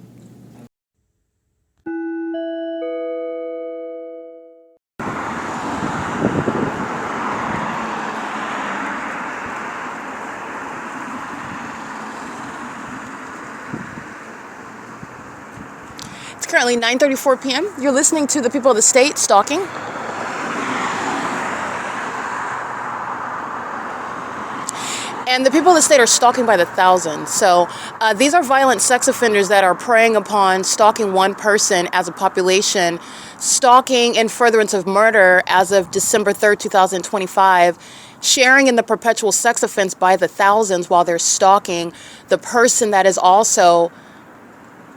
Currently 9:34 p.m. You're listening to the people of the state stalking. And the people of the state are stalking by the thousands. So these are violent sex offenders that are preying upon stalking one person as a population, stalking in furtherance of murder as of December 3rd, 2025, sharing in the perpetual sex offense by the thousands while they're stalking the person that is also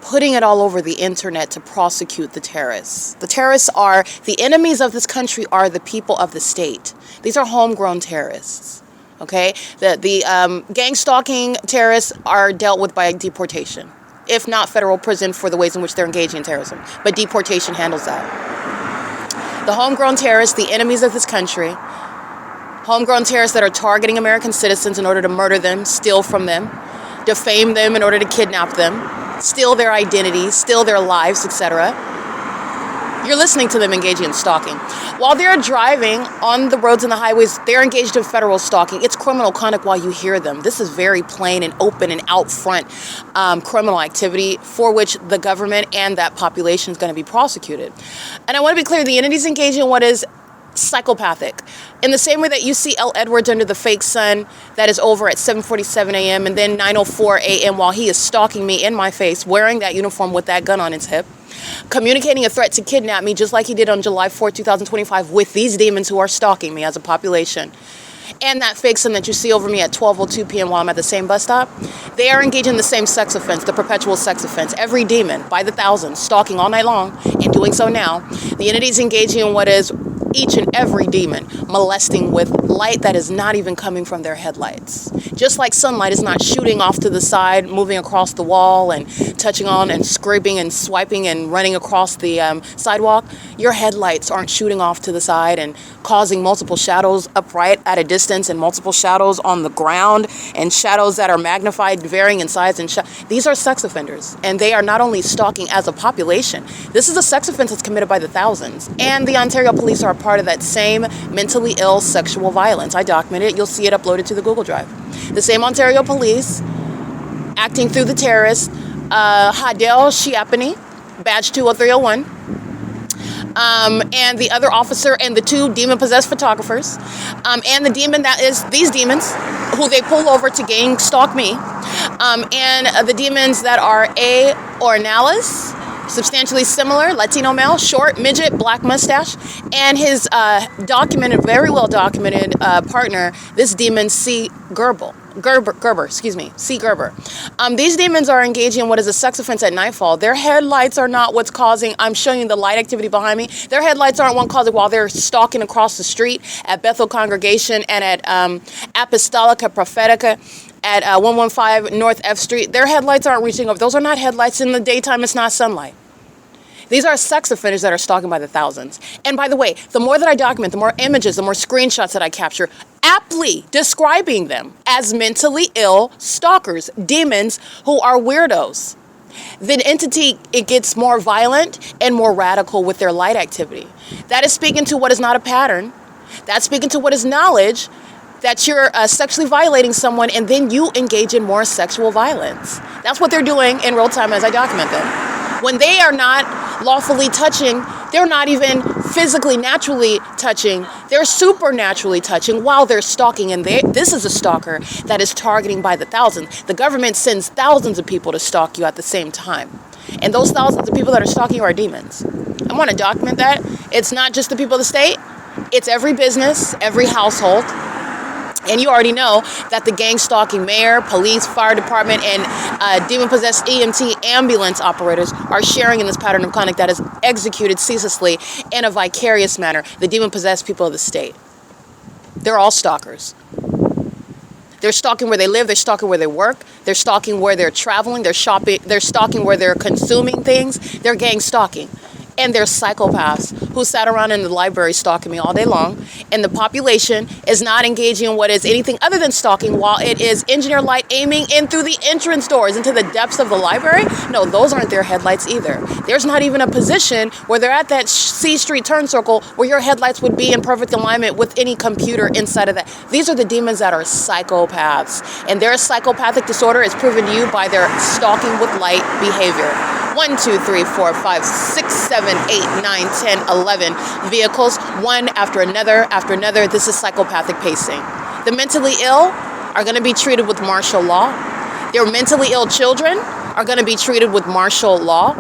putting it all over the internet to prosecute the terrorists. The terrorists are, the enemies of this country are the people of the state. These are homegrown terrorists, okay? The gang stalking terrorists are dealt with by deportation, if not federal prison for the ways in which they're engaging in terrorism. But deportation handles that. The homegrown terrorists, the enemies of this country, homegrown terrorists that are targeting American citizens in order to murder them, steal from them, defame them in order to kidnap them, steal their identities, steal their lives, etc. You're listening to them engaging in stalking. While they're driving on the roads and the highways, they're engaged in federal stalking. It's criminal conduct while you hear them. This is very plain and open and out front criminal activity for which the government and that population is going to be prosecuted. And I want to be clear, the entities engaged in what is psychopathic. In the same way that you see L. Edwards under the fake sun that is over at 7:47 a.m. and then 9:04 a.m. while he is stalking me in my face, wearing that uniform with that gun on his hip, communicating a threat to kidnap me just like he did on July 4, 2025 with these demons who are stalking me as a population. And that fake sun that you see over me at 12:02 p.m. while I'm at the same bus stop, they are engaged in the same sex offense, the perpetual sex offense. Every demon, by the thousands, stalking all night long, and doing so now. The entity is engaging in what is each and every demon molesting with light that is not even coming from their headlights. Just like sunlight is not shooting off to the side, moving across the wall and touching on and scraping and swiping and running across the sidewalk, your headlights aren't shooting off to the side and causing multiple shadows upright at a distance and multiple shadows on the ground and shadows that are magnified, varying in size. And these are sex offenders, and they are not only stalking as a population. This is a sex offense that's committed by the thousands, and the Ontario police are a part of that same mentally ill sexual violence. I documented it. You'll see it uploaded to the Google Drive. The same Ontario police acting through the terrorist Hadel Shiapani, badge 20301, and the other officer and the two demon-possessed photographers, and the demon that is these demons who they pull over to gang stalk me, and the demons that are A. Ornelas, substantially similar, Latino male, short, midget, black mustache, and his very well documented partner, this demon C. Gerber. These demons are engaging in what is a sex offense at nightfall. Their headlights are not what's causing, I'm showing you the light activity behind me. Their headlights aren't what causing while they're stalking across the street at Bethel Congregation and at Apostolica Prophetica at 115 North F Street. Their headlights aren't reaching over. Those are not headlights in the daytime. It's not sunlight. These are sex offenders that are stalking by the thousands. And by the way, the more that I document, the more images, the more screenshots that I capture, aptly describing them as mentally ill stalkers, demons who are weirdos. The entity, it gets more violent and more radical with their light activity. That is speaking to what is not a pattern. That's speaking to what is knowledge, that you're sexually violating someone and then you engage in more sexual violence. That's what they're doing in real time as I document them. When they are not lawfully touching, they're not even physically, naturally touching. They're supernaturally touching while they're stalking. And this is a stalker that is targeting by the thousands. The government sends thousands of people to stalk you at the same time. And those thousands of people that are stalking you are demons. I want to document that. It's not just the people of the state. It's every business, every household. And you already know that the gang-stalking mayor, police, fire department, and demon-possessed EMT ambulance operators are sharing in this pattern of conduct that is executed ceaselessly in a vicarious manner. The demon-possessed people of the state. They're all stalkers. They're stalking where they live. They're stalking where they work. They're stalking where they're traveling. They're shopping. They're stalking where they're consuming things. They're gang-stalking. And they're psychopaths who sat around in the library stalking me all day long. And the population is not engaging in what is anything other than stalking while it is engineer light aiming in through the entrance doors into the depths of the library. No, those aren't their headlights either. There's not even a position where they're at that C Street turn circle where your headlights would be in perfect alignment with any computer inside of that. These are the demons that are psychopaths. And their psychopathic disorder is proven to you by their stalking with light behavior. 1, 2, 3, 4, 5, 6, 7, 8, 9, 10, 11 vehicles, one after another. This is psychopathic pacing. The mentally ill are going to be treated with martial law. Their mentally ill children are going to be treated with martial law.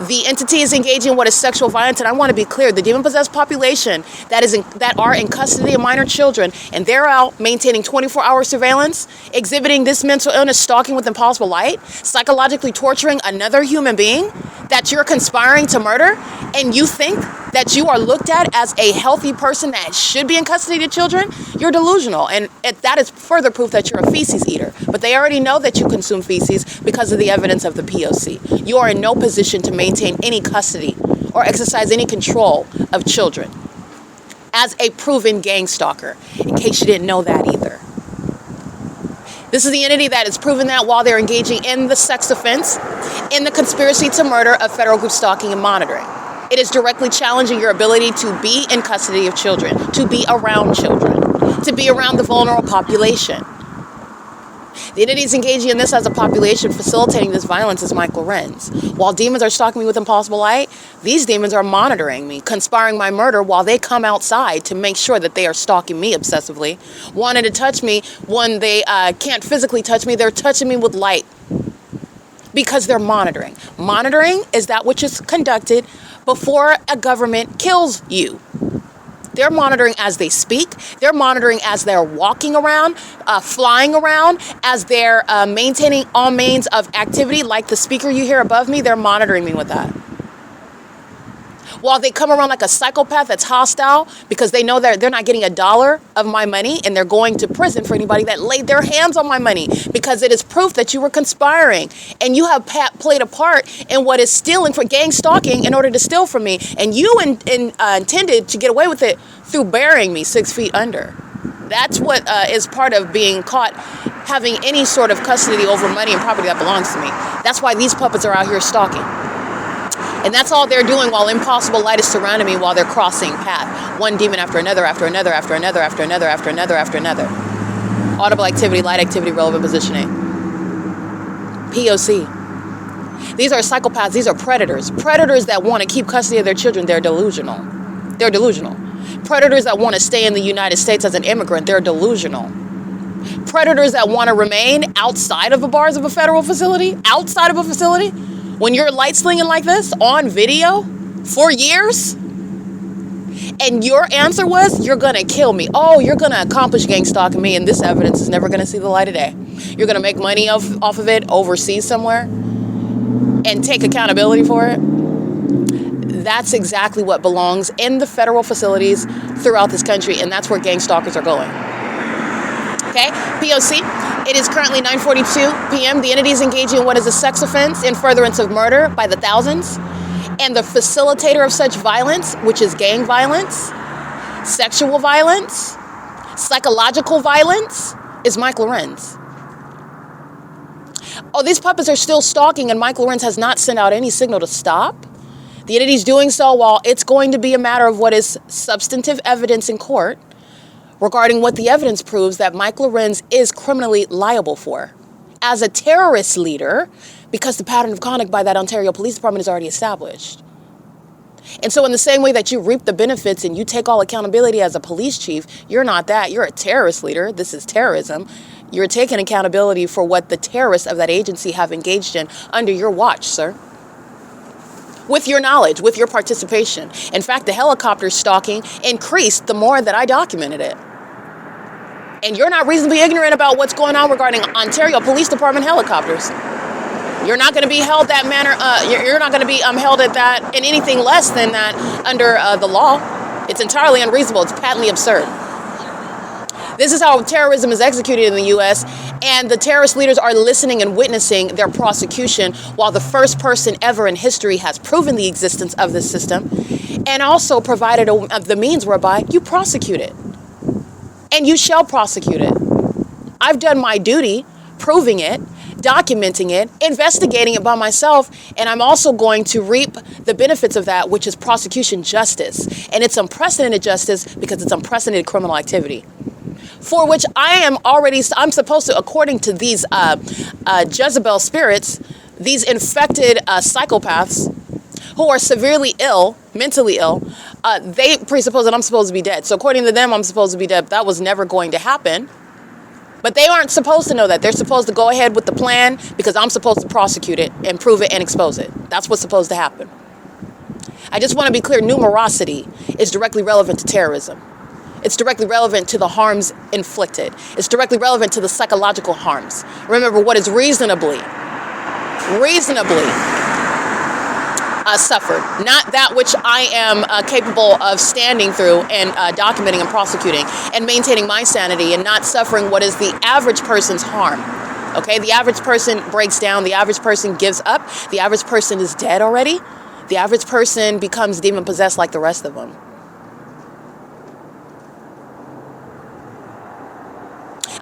The entity is engaging in what is sexual violence, and I want to be clear, the demon-possessed population that are in custody of minor children, and they're out maintaining 24-hour surveillance, exhibiting this mental illness, stalking with impossible light, psychologically torturing another human being that you're conspiring to murder, and you think that you are looked at as a healthy person that should be in custody of children, you're delusional. And that is further proof that you're a feces eater. But they already know that you consume feces because of the evidence of the P.O.C. You are in no position to maintain any custody or exercise any control of children as a proven gang stalker, in case you didn't know that either. This is the entity that is proven that while they're engaging in the sex offense, in the conspiracy to murder of federal group stalking and monitoring. It is directly challenging your ability to be in custody of children, to be around children, to be around the vulnerable population. The entities engaging in this as a population facilitating this violence is Mike Lorenz. While demons are stalking me with impossible light, these demons are monitoring me, conspiring my murder while they come outside to make sure that they are stalking me obsessively. Wanting to touch me when they can't physically touch me, they're touching me with light. Because they're monitoring. Monitoring is that which is conducted before a government kills you. They're monitoring as they speak. They're monitoring as they're walking around, flying around, as they're maintaining all means of activity, like the speaker you hear above me. They're monitoring me with that. While they come around like a psychopath that's hostile because they know that they're not getting $1 of my money, and they're going to prison for anybody that laid their hands on my money, because it is proof that you were conspiring and you have played a part in what is stealing, for gang stalking, in order to steal from me. And you intended to get away with it through burying me 6 feet under. That's what is part of being caught having any sort of custody over money and property that belongs to me. That's why these puppets are out here stalking. And that's all they're doing while impossible light is surrounding me, while they're crossing path. One demon after another, after another, after another, after another, after another, after another. Audible activity, light activity, relevant positioning. P.O.C. These are psychopaths. These are predators. Predators that want to keep custody of their children. They're delusional. They're delusional. Predators that want to stay in the United States as an immigrant. They're delusional. Predators that want to remain outside of the bars of a federal facility. Outside of a facility. When you're light slinging like this on video for years, and your answer was, you're going to kill me. Oh, you're going to accomplish gang stalking me, and this evidence is never going to see the light of day. You're going to make money off of it overseas somewhere and take accountability for it. That's exactly what belongs in the federal facilities throughout this country, and that's where gang stalkers are going. Okay, P.O.C. It is currently 9:42 p.m. The entities engaging in what is a sex offense in furtherance of murder by the thousands, and the facilitator of such violence, which is gang violence, sexual violence, psychological violence, is Mike Lorenz. Oh, these puppets are still stalking, and Mike Lorenz has not sent out any signal to stop. The entity's doing so while it's going to be a matter of what is substantive evidence in court regarding what the evidence proves that Mike Lorenz is criminally liable for as a terrorist leader, because the pattern of conduct by that Ontario Police Department is already established. And so in the same way that you reap the benefits and you take all accountability as a police chief, you're not that. You're a terrorist leader. This is terrorism. You're taking accountability for what the terrorists of that agency have engaged in under your watch, sir. With your knowledge, with your participation. In fact, the helicopter stalking increased the more that I documented it. And you're not reasonably ignorant about what's going on regarding Ontario Police Department helicopters. You're not going to be held that manner. You're not going to be held at that in anything less than that under the law. It's entirely unreasonable. It's patently absurd. This is how terrorism is executed in the U.S., and the terrorist leaders are listening and witnessing their prosecution, while the first person ever in history has proven the existence of this system and also provided the means whereby you prosecute it. And you shall prosecute it. I've done my duty proving it, documenting it, investigating it by myself, and I'm also going to reap the benefits of that, which is prosecution justice. And it's unprecedented justice because it's unprecedented criminal activity, for which I'm supposed to, according to these Jezebel spirits, these infected psychopaths who are severely ill, mentally ill, they presuppose that I'm supposed to be dead. So according to them, I'm supposed to be dead. That was never going to happen. But they aren't supposed to know that. They're supposed to go ahead with the plan because I'm supposed to prosecute it and prove it and expose it. That's what's supposed to happen. I just want to be clear, numerosity is directly relevant to terrorism. It's directly relevant to the harms inflicted. It's directly relevant to the psychological harms. Remember, what is reasonably suffered, not that which I am capable of standing through and documenting and prosecuting and maintaining my sanity, and not suffering what is the average person's harm. Okay, the average person breaks down, the average person gives up, the average person is dead already, the average person becomes demon possessed like the rest of them.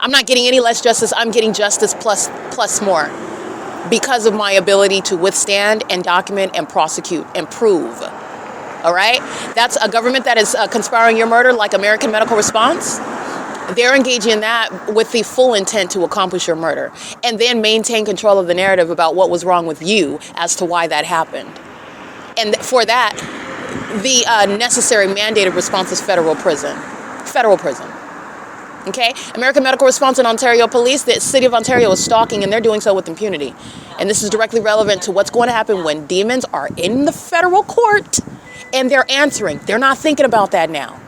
I'm not getting any less justice, I'm getting justice plus more, because of my ability to withstand and document and prosecute and prove. All right? That's a government that is conspiring your murder, like American Medical Response. They're engaging in that with the full intent to accomplish your murder and then maintain control of the narrative about what was wrong with you as to why that happened. And for that, the necessary mandated response is federal prison. Federal prison. Okay? American Medical Response and Ontario Police, the City of Ontario is stalking, and they're doing so with impunity. And this is directly relevant to what's going to happen when demons are in the federal court and they're answering. They're not thinking about that now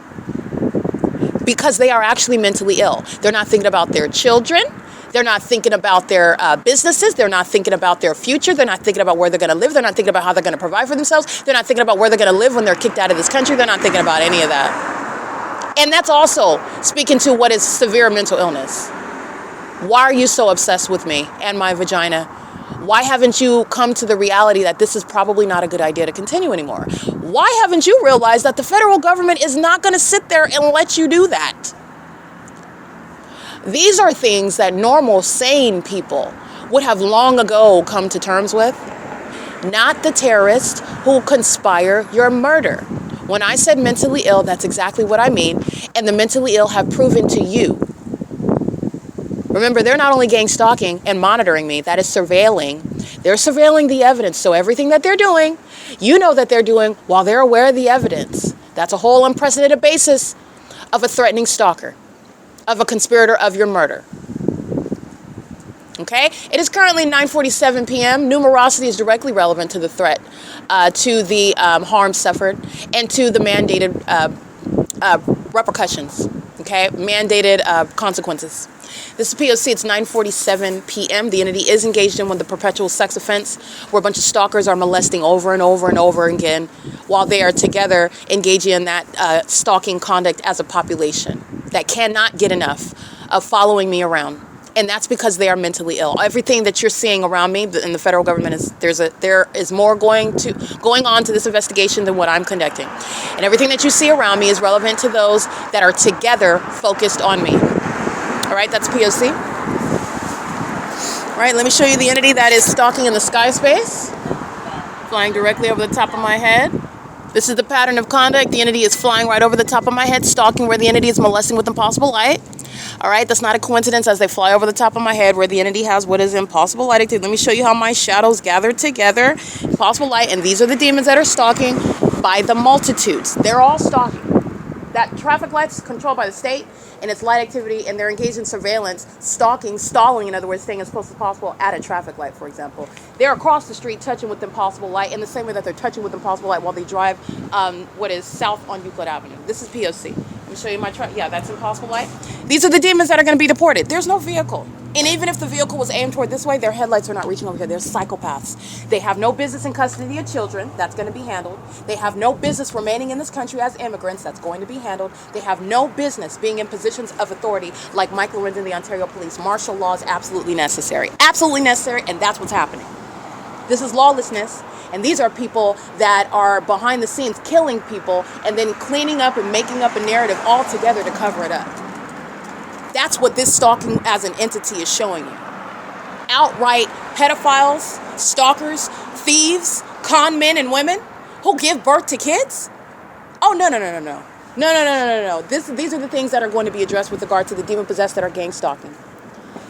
because they are actually mentally ill. They're not thinking about their children. They're not thinking about their businesses. They're not thinking about their future. They're not thinking about where they're going to live. They're not thinking about how they're going to provide for themselves. They're not thinking about where they're going to live when they're kicked out of this country. They're not thinking about any of that. And that's also speaking to what is severe mental illness. Why are you so obsessed with me and my vagina? Why haven't you come to the reality that this is probably not a good idea to continue anymore? Why haven't you realized that the federal government is not going to sit there and let you do that? These are things that normal, sane people would have long ago come to terms with, not the terrorists who conspire your murder. When I said mentally ill, that's exactly what I mean. And the mentally ill have proven to you. Remember, they're not only gang stalking and monitoring me, that is surveilling. They're surveilling the evidence. So everything that they're doing, you know that they're doing while they're aware of the evidence. That's a whole unprecedented basis of a threatening stalker, of a conspirator of your murder. Okay? It is currently 9:47 p.m. Numerosity is directly relevant to the threat, to the harm suffered, and to the mandated repercussions. Okay? Mandated consequences. This is P.O.C. It's 9:47 p.m. The entity is engaged in the perpetual sex offense where a bunch of stalkers are molesting over and over and over again while they are together engaging in that stalking conduct as a population that cannot get enough of following me around. And that's because they are mentally ill. Everything that you're seeing around me in the federal government is there is more going on to this investigation than what I'm conducting. And everything that you see around me is relevant to those that are together focused on me. All right, that's P.O.C. All right, let me show you the entity that is stalking in the sky space, flying directly over the top of my head. This is the pattern of conduct. The entity is flying right over the top of my head, stalking where the entity is molesting with impossible light. All right, that's not a coincidence as they fly over the top of my head where the entity has what is impossible light. Let me show you how my shadows gather together. Impossible light, and these are the demons that are stalking by the multitudes. They're all stalking. That traffic light's controlled by the state and its light activity, and they're engaged in surveillance, stalling, in other words, staying as close as possible at a traffic light, for example. They're across the street touching with impossible light in the same way that they're touching with impossible light while they drive what is south on Euclid Avenue. This is P.O.C. Let me show you my truck. Yeah, that's impossible light. These are the demons that are going to be deported. There's no vehicle. And even if the vehicle was aimed toward this way, their headlights are not reaching over here. They're psychopaths. They have no business in custody of children. That's going to be handled. They have no business remaining in this country as immigrants. That's going to be handled. They have no business being in positions of authority like Mike LORENZ in the Ontario Police. Martial law is absolutely necessary. Absolutely necessary, and that's what's happening. This is lawlessness, and these are people that are behind the scenes killing people and then cleaning up and making up a narrative all together to cover it up. That's what this stalking as an entity is showing you. Outright pedophiles, stalkers, thieves, con men and women who give birth to kids? Oh, no. No. These are the things that are going to be addressed with regard to the demon-possessed that are gang stalking.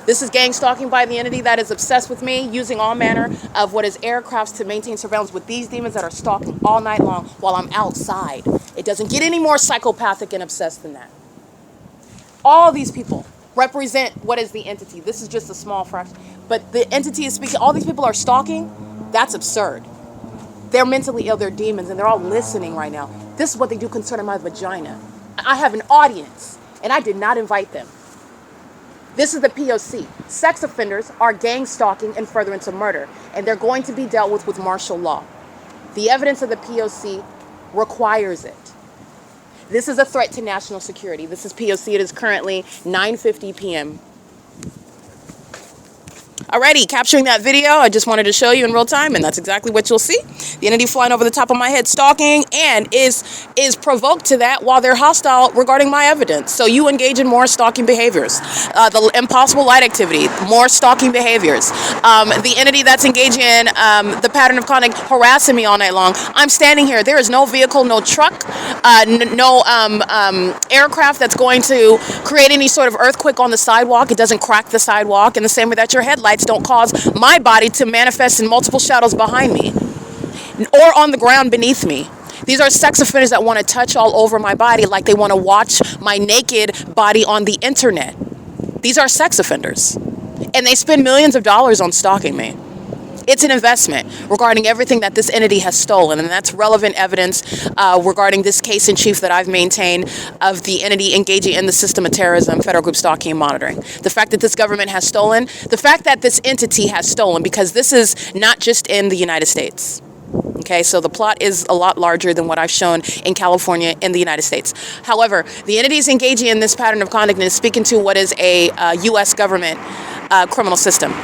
This is gang stalking by the entity that is obsessed with me, using all manner of what is aircrafts to maintain surveillance with these demons that are stalking all night long while I'm outside. It doesn't get any more psychopathic and obsessed than that. All these people represent what is the entity. This is just a small fraction. But the entity is speaking. All these people are stalking. That's absurd. They're mentally ill. They're demons. And they're all listening right now. This is what they do concerning my vagina. I have an audience. And I did not invite them. This is the P.O.C. Sex offenders are gang stalking and furtherance of murder. And they're going to be dealt with martial law. The evidence of the P.O.C. requires it. This is a threat to national security. This is P.O.C. It is currently 9:50 p.m. Alrighty, capturing that video, I just wanted to show you in real time, and that's exactly what you'll see. The entity flying over the top of my head, stalking, and is provoked to that while they're hostile regarding my evidence. So you engage in more stalking behaviors. The impossible light activity, more stalking behaviors. The entity that's engaging in the pattern of conduct, harassing me all night long. I'm standing here. There is no vehicle, no truck, no aircraft that's going to create any sort of earthquake on the sidewalk. It doesn't crack the sidewalk in the same way that your headlights don't cause my body to manifest in multiple shadows behind me or on the ground beneath me. These are sex offenders that want to touch all over my body like they want to watch my naked body on the internet. These are sex offenders. And they spend millions of dollars on stalking me. It's an investment regarding everything that this entity has stolen, and that's relevant evidence regarding this case in chief that I've maintained of the entity engaging in the system of terrorism, federal group stalking and monitoring. The fact that this government has stolen, the fact that this entity has stolen, because this is not just in the United States. Okay, so the plot is a lot larger than what I've shown in California in the United States. However, the entity is engaging in this pattern of conduct and is speaking to what is a U.S. government criminal system.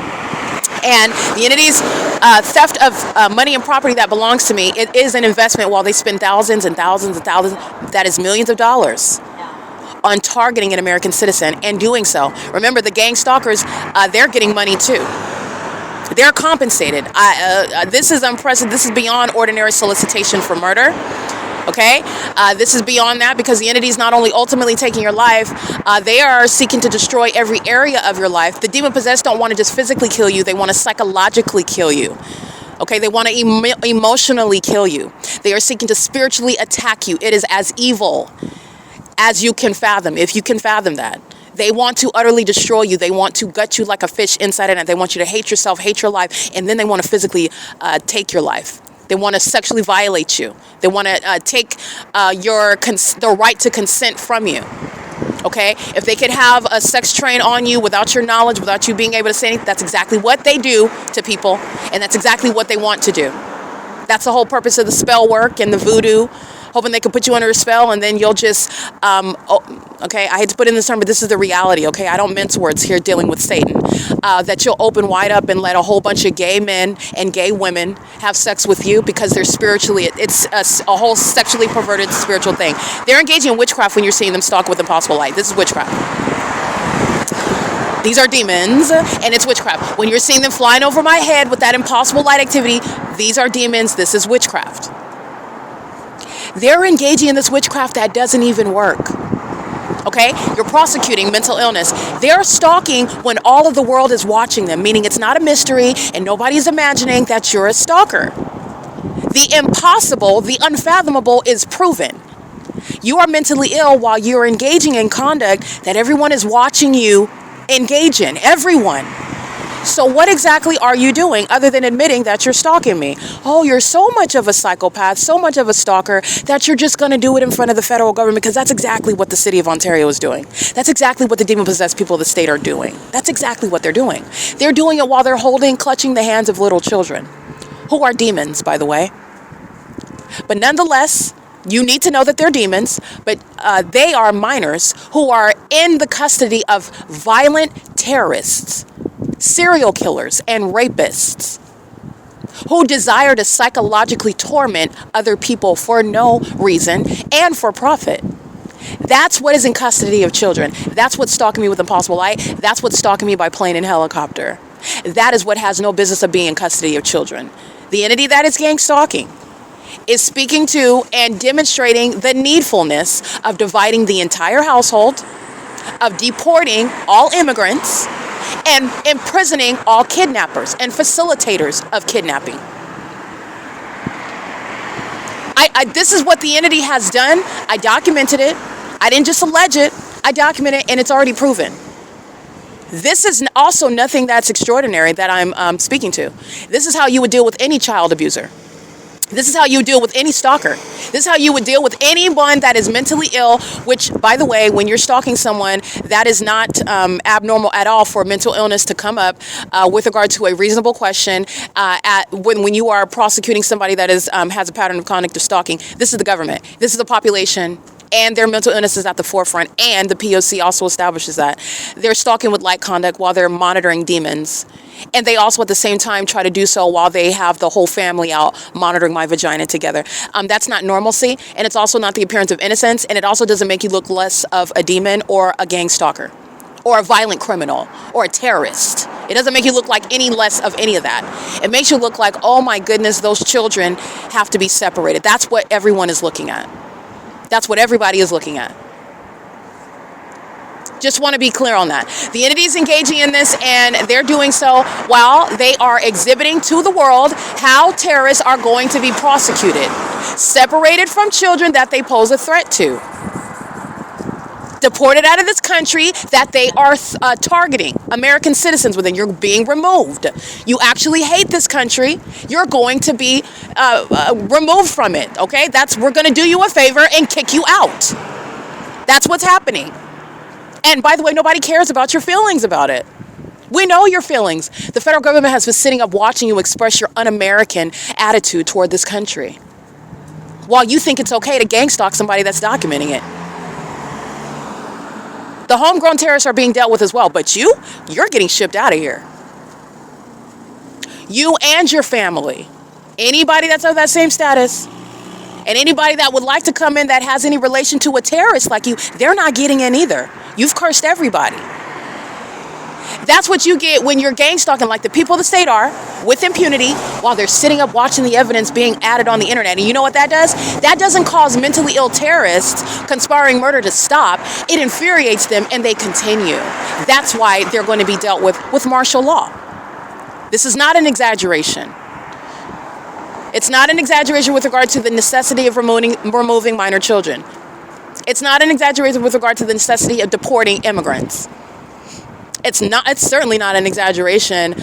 And the entity's theft of money and property that belongs to me, it is an investment while they spend thousands and thousands and thousands, that is millions of dollars, on targeting an American citizen and doing so. Remember, the gang stalkers, they're getting money too. They're compensated. This is unprecedented. This is beyond ordinary solicitation for murder. Okay, this is beyond that, because the entity is not only ultimately taking your life, they are seeking to destroy every area of your life. The demon possessed don't want to just physically kill you, they want to psychologically kill you. Okay, they want to emotionally kill you. They are seeking to spiritually attack you. It is as evil as you can fathom, if you can fathom that. They want to utterly destroy you. They want to gut you like a fish inside and out. They want you to hate yourself, hate your life, and then they want to physically take your life. They want to sexually violate you. They want to take the right to consent from you. Okay? If they could have a sex train on you without your knowledge, without you being able to say anything, that's exactly what they do to people, and that's exactly what they want to do. That's the whole purpose of the spell work and the voodoo, hoping they can put you under a spell, and then you'll just, okay, I hate to put in this term, but this is the reality, okay? I don't mince words here dealing with Satan. That you'll open wide up and let a whole bunch of gay men and gay women have sex with you because they're spiritually, it's a whole sexually perverted spiritual thing. They're engaging in witchcraft when you're seeing them stalk with impossible light. This is witchcraft. These are demons, and it's witchcraft. When you're seeing them flying over my head with that impossible light activity, these are demons, this is witchcraft. They're engaging in this witchcraft that doesn't even work. Okay? You're prosecuting mental illness. They're stalking when all of the world is watching them, meaning it's not a mystery and nobody's imagining that you're a stalker. The impossible, the unfathomable is proven. You are mentally ill while you're engaging in conduct that everyone is watching you engage in. Everyone. So what exactly are you doing other than admitting that you're stalking me? Oh, you're so much of a psychopath, so much of a stalker, that you're just going to do it in front of the federal government, because that's exactly what the city of Ontario is doing. That's exactly what the demon-possessed people of the state are doing. That's exactly what they're doing. They're doing it while they're clutching the hands of little children, who are demons, by the way. But nonetheless, you need to know that they're demons, but they are minors who are in the custody of violent terrorists, serial killers, and rapists who desire to psychologically torment other people for no reason and for profit. That's what is in custody of children. That's what's stalking me with impossible light. That's what's stalking me by plane and helicopter. That is what has no business of being in custody of children. The entity that is gang stalking is speaking to and demonstrating the needfulness of dividing the entire household, of deporting all immigrants, and imprisoning all kidnappers and facilitators of kidnapping. This is what the entity has done. I documented it. I didn't just allege it. I documented it, and it's already proven. This is also nothing that's extraordinary that I'm speaking to. This is how you would deal with any child abuser. This is how you would deal with any stalker. This is how you would deal with anyone that is mentally ill, which, by the way, when you're stalking someone, that is not abnormal at all for mental illness to come up with regard to a reasonable question when you are prosecuting somebody that is has a pattern of conduct of stalking. This is the government. This is the population and their mental illness is at the forefront, and the P.O.C. also establishes that. They're stalking with light conduct while they're monitoring demons. And they also at the same time try to do so while they have the whole family out monitoring my vagina together. That's not normalcy, and it's also not the appearance of innocence, and it also doesn't make you look less of a demon or a gang stalker or a violent criminal or a terrorist. It doesn't make you look like any less of any of that. It makes you look like, oh my goodness, those children have to be separated. That's what everyone is looking at. That's what everybody is looking at. Just want to be clear on that. The entity is engaging in this, and they're doing so while they are exhibiting to the world how terrorists are going to be prosecuted, separated from children that they pose a threat to, deported out of this country that they are targeting, American citizens within. You're being removed. You actually hate this country. You're going to be removed from it, okay? We're going to do you a favor and kick you out. That's what's happening. And by the way, nobody cares about your feelings about it. We know your feelings. The federal government has been sitting up watching you express your un-American attitude toward this country, while you think it's okay to gang stalk somebody that's documenting it. The homegrown terrorists are being dealt with as well, but you're getting shipped out of here. You and your family. Anybody that's of that same status, and anybody that would like to come in that has any relation to a terrorist like you, they're not getting in either. You've cursed everybody. That's what you get when you're gang stalking like the people of the state are, with impunity, while they're sitting up watching the evidence being added on the internet. And you know what that does? That doesn't cause mentally ill terrorists conspiring murder to stop. It infuriates them, and they continue. That's why they're going to be dealt with martial law. This is not an exaggeration. It's not an exaggeration with regard to the necessity of removing minor children. It's not an exaggeration with regard to the necessity of deporting immigrants. It's certainly not an exaggeration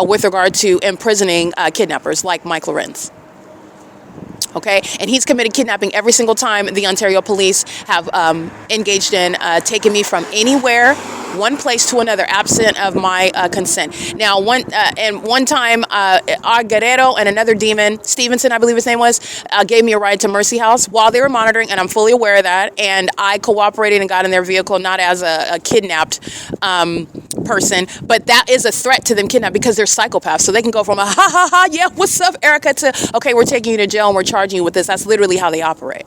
with regard to imprisoning kidnappers like Mike LORENZ. Okay, and he's committed kidnapping every single time the Ontario police have engaged in taking me from anywhere, one place to another, absent of my consent. Now, one time, Guerrero and another demon, Stevenson, I believe his name was, gave me a ride to Mercy House while they were monitoring, and I'm fully aware of that. And I cooperated and got in their vehicle, not as a kidnapped person, but that is a threat to them kidnapped because they're psychopaths. So they can go from a ha ha ha, yeah, what's up, Erica, to okay, we're taking you to jail and we're charging you with this. That's literally how they operate.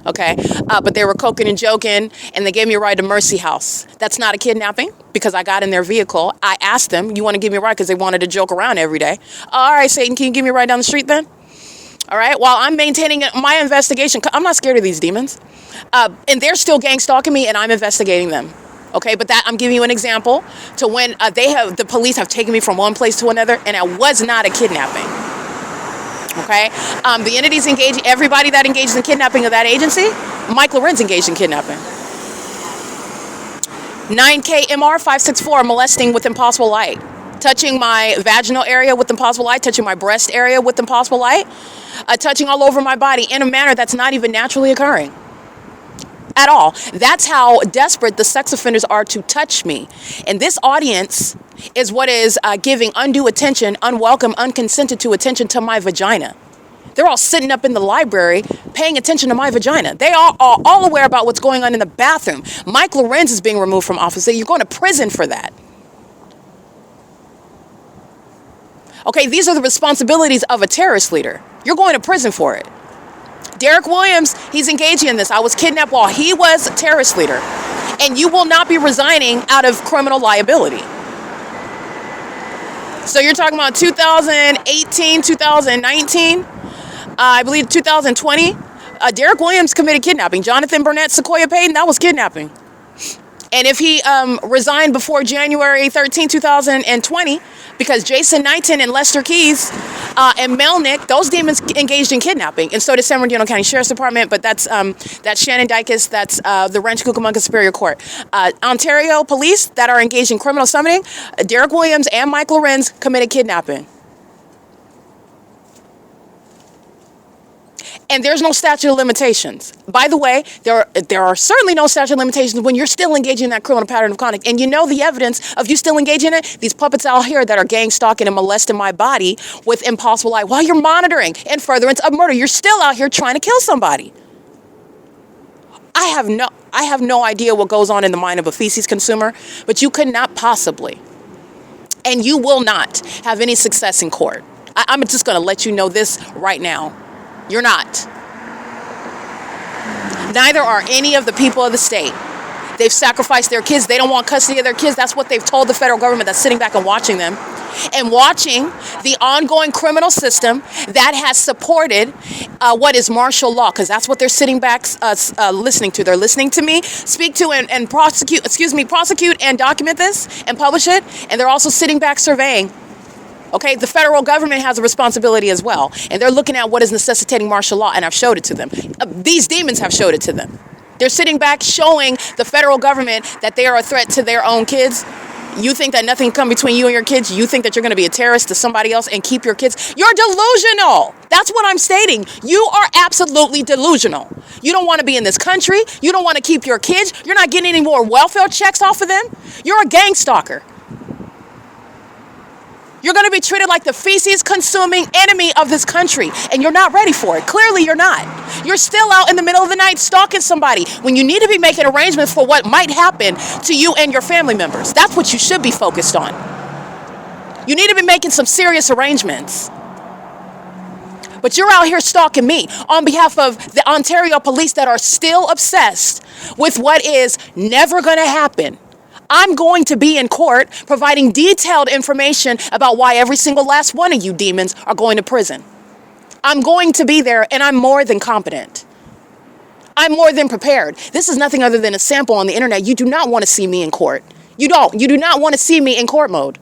Okay, but they were coking and joking, and they gave me a ride to Mercy House. That's not a kidnapping because I got in their vehicle. I asked them, you want to give me a ride, because they wanted to joke around every day. All right, Satan, can you give me a ride down the street then? All right, while I'm maintaining my investigation, I'm not scared of these demons. And they're still gang stalking me, and I'm investigating them. Okay, but that I'm giving you an example to when the police have taken me from one place to another, and it was not a kidnapping. Okay, the entities engaged, everybody that engaged in kidnapping of that agency, Mike LORENZ engaged in kidnapping. 9K MR 564, molesting with impossible light, touching my vaginal area with impossible light, touching my breast area with impossible light, touching all over my body in a manner that's not even naturally occurring at all. That's how desperate the sex offenders are to touch me. And this audience is what is giving undue attention, unwelcome, unconsented to attention to my vagina. They're all sitting up in the library paying attention to my vagina. They are all aware about what's going on in the bathroom. Mike LORENZ is being removed from office. You're going to prison for that. Okay, these are the responsibilities of a terrorist leader. You're going to prison for it. Derek Williams, he's engaging in this. I was kidnapped while he was a terrorist leader. And you will not be resigning out of criminal liability. So you're talking about 2018, 2019, I believe 2020. Derek Williams committed kidnapping. Jonathan Burnett, Sequoia Payton, that was kidnapping. And if he resigned before January 13, 2020, because Jason Knighton and Lester Keys and Melnick, those demons engaged in kidnapping. And so did San Bernardino County Sheriff's Department, but that's Shannon Dykes, that's the Rancho Cucamonga Superior Court. Ontario police that are engaged in criminal summoning, Derek Williams and Mike LORENZ committed kidnapping. And there's no statute of limitations. By the way, there are certainly no statute of limitations when you're still engaging in that criminal pattern of conduct. And you know the evidence of you still engaging in it? These puppets out here that are gang stalking and molesting my body with impossible light while you're monitoring in furtherance of murder. You're still out here trying to kill somebody. I have no idea what goes on in the mind of a feces consumer, but you could not possibly, and you will not have any success in court. I'm just going to let you know this right now. You're not. Neither are any of the people of the state. They've sacrificed their kids. They don't want custody of their kids. That's what they've told the federal government that's sitting back and watching them. And watching the ongoing criminal system that has supported what is martial law, because that's what they're sitting back listening to. They're listening to me speak to and prosecute and document this and publish it. And they're also sitting back surveying. Okay, the federal government has a responsibility as well. And they're looking at what is necessitating martial law, and I've showed it to them. These demons have showed it to them. They're sitting back showing the federal government that they are a threat to their own kids. You think that nothing can come between you and your kids? You think that you're going to be a terrorist to somebody else and keep your kids? You're delusional. That's what I'm stating. You are absolutely delusional. You don't want to be in this country. You don't want to keep your kids. You're not getting any more welfare checks off of them. You're a gang stalker. You're going to be treated like the feces-consuming enemy of this country, and you're not ready for it. Clearly, you're not. You're still out in the middle of the night stalking somebody when you need to be making arrangements for what might happen to you and your family members. That's what you should be focused on. You need to be making some serious arrangements. But you're out here stalking me on behalf of the Ontario police that are still obsessed with what is never going to happen. I'm going to be in court providing detailed information about why every single last one of you demons are going to prison. I'm going to be there, and I'm more than competent. I'm more than prepared. This is nothing other than a sample on the internet. You do not want to see me in court. You don't. You do not want to see me in court mode.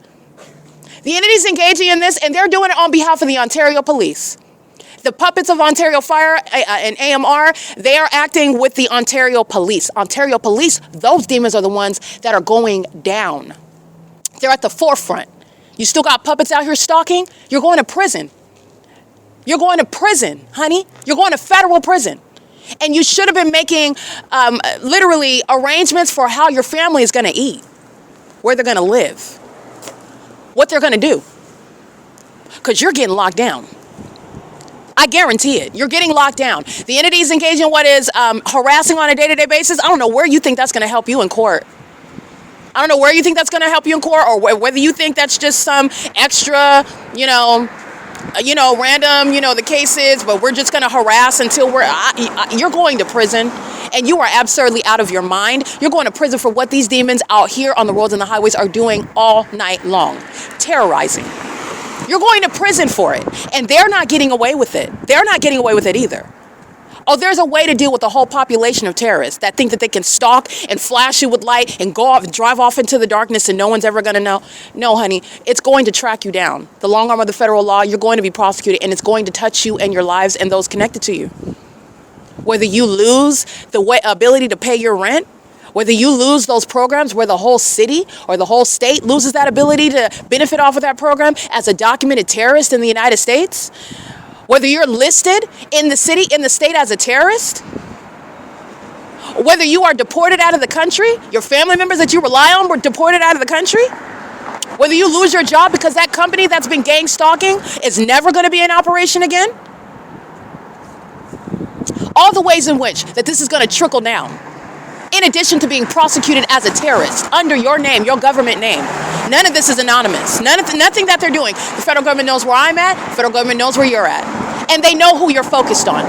The entity's engaging in this, and they're doing it on behalf of the Ontario police. The puppets of Ontario Fire and AMR, they are acting with the Ontario police. Ontario police, those demons are the ones that are going down. They're at the forefront. You still got puppets out here stalking? You're going to prison. You're going to prison, honey. You're going to federal prison. And you should have been making literally arrangements for how your family is going to eat, where they're going to live, what they're going to do. Because you're getting locked down. I guarantee it. You're getting locked down. The entity is engaging in what is harassing on a day-to-day basis. I don't know where you think that's going to help you in court. I don't know where you think that's going to help you in court, or whether you think that's just some extra, random, the cases, but we're just going to harass until you're going to prison, and you are absurdly out of your mind. You're going to prison for what these demons out here on the roads and the highways are doing all night long, terrorizing. You're going to prison for it, and they're not getting away with it. They're not getting away with it either. Oh, there's a way to deal with the whole population of terrorists that think that they can stalk and flash you with light and go off and drive off into the darkness and no one's ever going to know. No, honey, it's going to track you down. The long arm of the federal law, you're going to be prosecuted, and it's going to touch you and your lives and those connected to you. Whether you lose the ability to pay your rent, whether you lose those programs where the whole city or the whole state loses that ability to benefit off of that program as a documented terrorist in the United States, whether you're listed in the state as a terrorist, whether you are deported out of the country, your family members that you rely on were deported out of the country, whether you lose your job because that company that's been gang stalking is never going to be in operation again, all the ways in which that this is going to trickle down. In addition to being prosecuted as a terrorist under your name, your government name. None of this is anonymous. Nothing that they're doing. The federal government knows where I'm at. The federal government knows where you're at. And they know who you're focused on.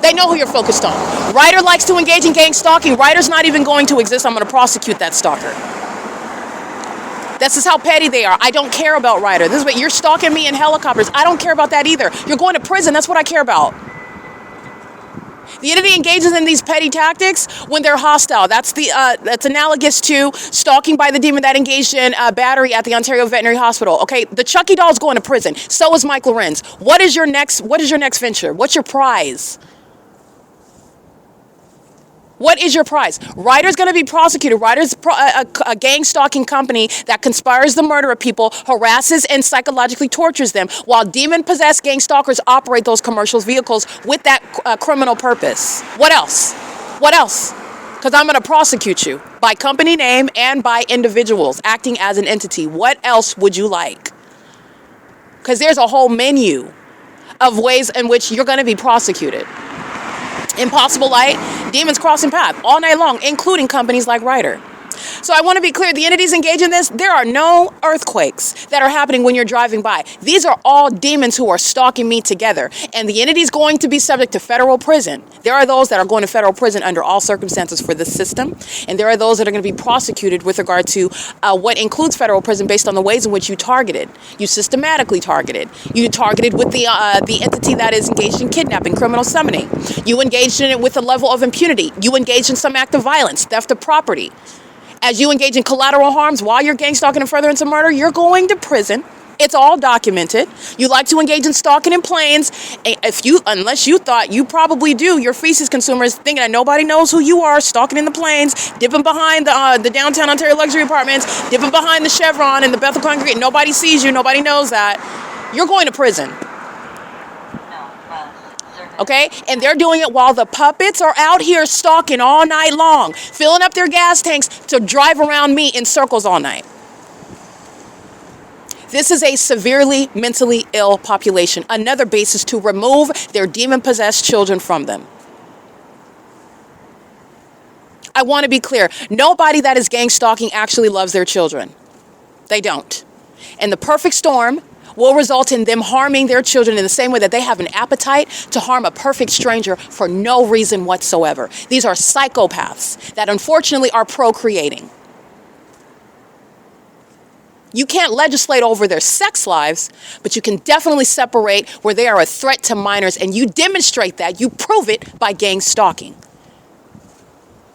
They know who you're focused on. Ryder likes to engage in gang stalking. Ryder's not even going to exist. I'm going to prosecute that stalker. This is how petty they are. I don't care about Ryder. This is what you're stalking me in helicopters. I don't care about that either. You're going to prison. That's what I care about. The entity engages in these petty tactics when they're hostile. That's analogous to stalking by the demon that engaged in battery at the Ontario Veterinary Hospital. Okay, the Chucky doll's going to prison. So is Mike Lorenz. What is your next venture? What's your prize? What is your prize? Ryder's going to be prosecuted. Ryder's a gang stalking company that conspires the murder of people, harasses and psychologically tortures them, while demon-possessed gang stalkers operate those commercial vehicles with that criminal purpose. What else? What else? Because I'm going to prosecute you by company name and by individuals acting as an entity. What else would you like? Because there's a whole menu of ways in which you're going to be prosecuted. Impossible Light, Demons crossing paths all night long, including companies like Ryder. So I want to be clear, the entities engaged in this, there are no earthquakes that are happening when you're driving by. These are all demons who are stalking me together. And the entity is going to be subject to federal prison. There are those that are going to federal prison under all circumstances for this system. And there are those that are going to be prosecuted with regard to what includes federal prison based on the ways in which you targeted. You systematically targeted. You targeted with the entity that is engaged in kidnapping, criminal summoning. You engaged in it with a level of impunity. You engaged in some act of violence, theft of property. As you engage in collateral harms while you're gang stalking and furtherance of murder, you're going to prison. It's all documented. You like to engage in stalking in planes. Unless you thought, you probably do. You're feces consumers thinking that nobody knows who you are, stalking in the planes, dipping behind the downtown Ontario luxury apartments, dipping behind the Chevron and the Bethel Congregation. Nobody sees you. Nobody knows that. You're going to prison. Okay? And they're doing it while the puppets are out here stalking all night long, filling up their gas tanks to drive around me in circles all night. This is a severely mentally ill population. Another basis to remove their demon-possessed children from them. I want to be clear. Nobody that is gang stalking actually loves their children. They don't. And the perfect storm will result in them harming their children in the same way that they have an appetite to harm a perfect stranger for no reason whatsoever. These are psychopaths that unfortunately are procreating. You can't legislate over their sex lives, but you can definitely separate where they are a threat to minors, and you demonstrate that. You prove it by gang stalking.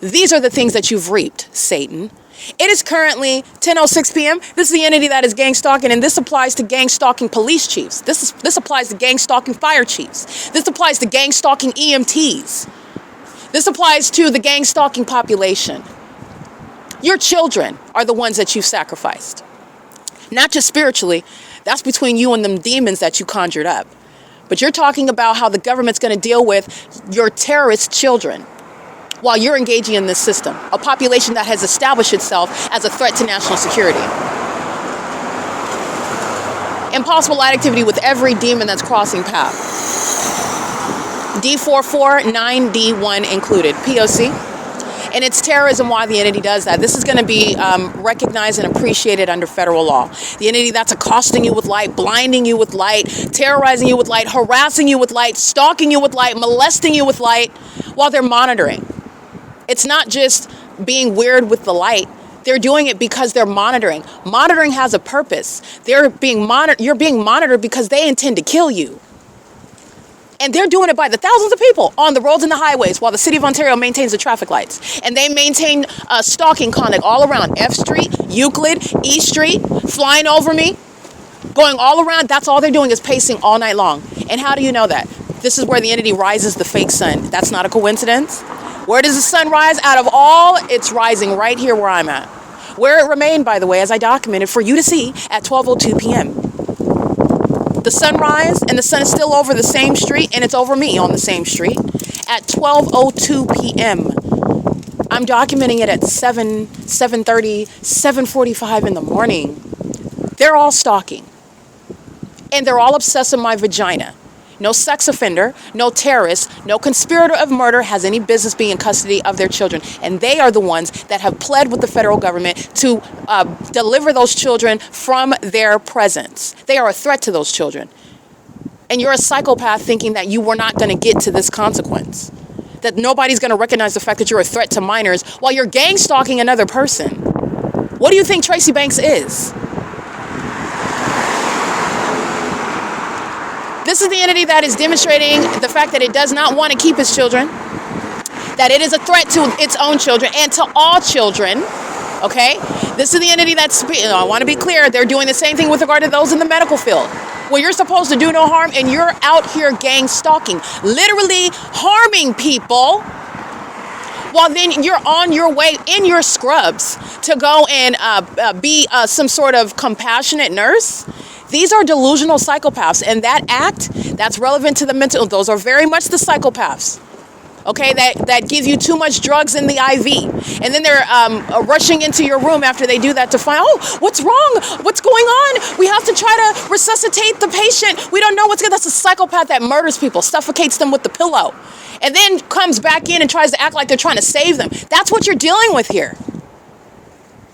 These are the things that you've reaped, Satan. It is currently 10:06 p.m. This is the entity that is gang stalking, and this applies to gang stalking police chiefs. This applies to gang stalking fire chiefs. This applies to gang stalking EMTs. This applies to the gang stalking population. Your children are the ones that you've sacrificed. Not just spiritually, that's between you and them demons that you conjured up. But you're talking about how the government's going to deal with your terrorist children while you're engaging in this system, a population that has established itself as a threat to national security. Impossible light activity with every demon that's crossing path. D44, 9D1 included, P.O.C. And it's terrorism why the entity does that. This is going to be recognized and appreciated under federal law. The entity that's accosting you with light, blinding you with light, terrorizing you with light, harassing you with light, stalking you with light, molesting you with light while they're monitoring. It's not just being weird with the light. They're doing it because they're monitoring. Monitoring has a purpose. You're being monitored because they intend to kill you. And they're doing it by the thousands of people on the roads and the highways while the City of Ontario maintains the traffic lights. And they maintain stalking conduct all around F Street, Euclid, E Street, flying over me, going all around. That's all they're doing is pacing all night long. And how do you know that? This is where the entity rises the fake sun. That's not a coincidence. Where does the sun rise? Out of all, it's rising right here where I'm at. Where it remained, by the way, as I documented for you to see at 12:02 p.m. The sunrise, and the sun is still over the same street, and it's over me on the same street at 12:02 p.m. I'm documenting it at 7:30, 7:45 in the morning. They're all stalking. And they're all obsessed with my vagina. No sex offender, no terrorist, no conspirator of murder has any business being in custody of their children. And they are the ones that have pled with the federal government to deliver those children from their presence. They are a threat to those children. And you're a psychopath thinking that you were not going to get to this consequence. That nobody's going to recognize the fact that you're a threat to minors while you're gang stalking another person. What do you think Tracy Banks is? This is the entity that is demonstrating the fact that it does not want to keep its children, that it is a threat to its own children and to all children, okay? This is the entity that's, I want to be clear, they're doing the same thing with regard to those in the medical field, where you're supposed to do no harm and you're out here gang stalking, literally harming people, while then you're on your way in your scrubs to go and be some sort of compassionate nurse. These are delusional psychopaths, and that act, that's relevant to the mental, those are very much the psychopaths, okay, that give you too much drugs in the IV, and then they're rushing into your room after they do that to find, oh, what's wrong, what's going on, we have to try to resuscitate the patient, we don't know what's good. That's a psychopath that murders people, suffocates them with the pillow, and then comes back in and tries to act like they're trying to save them. That's what you're dealing with here.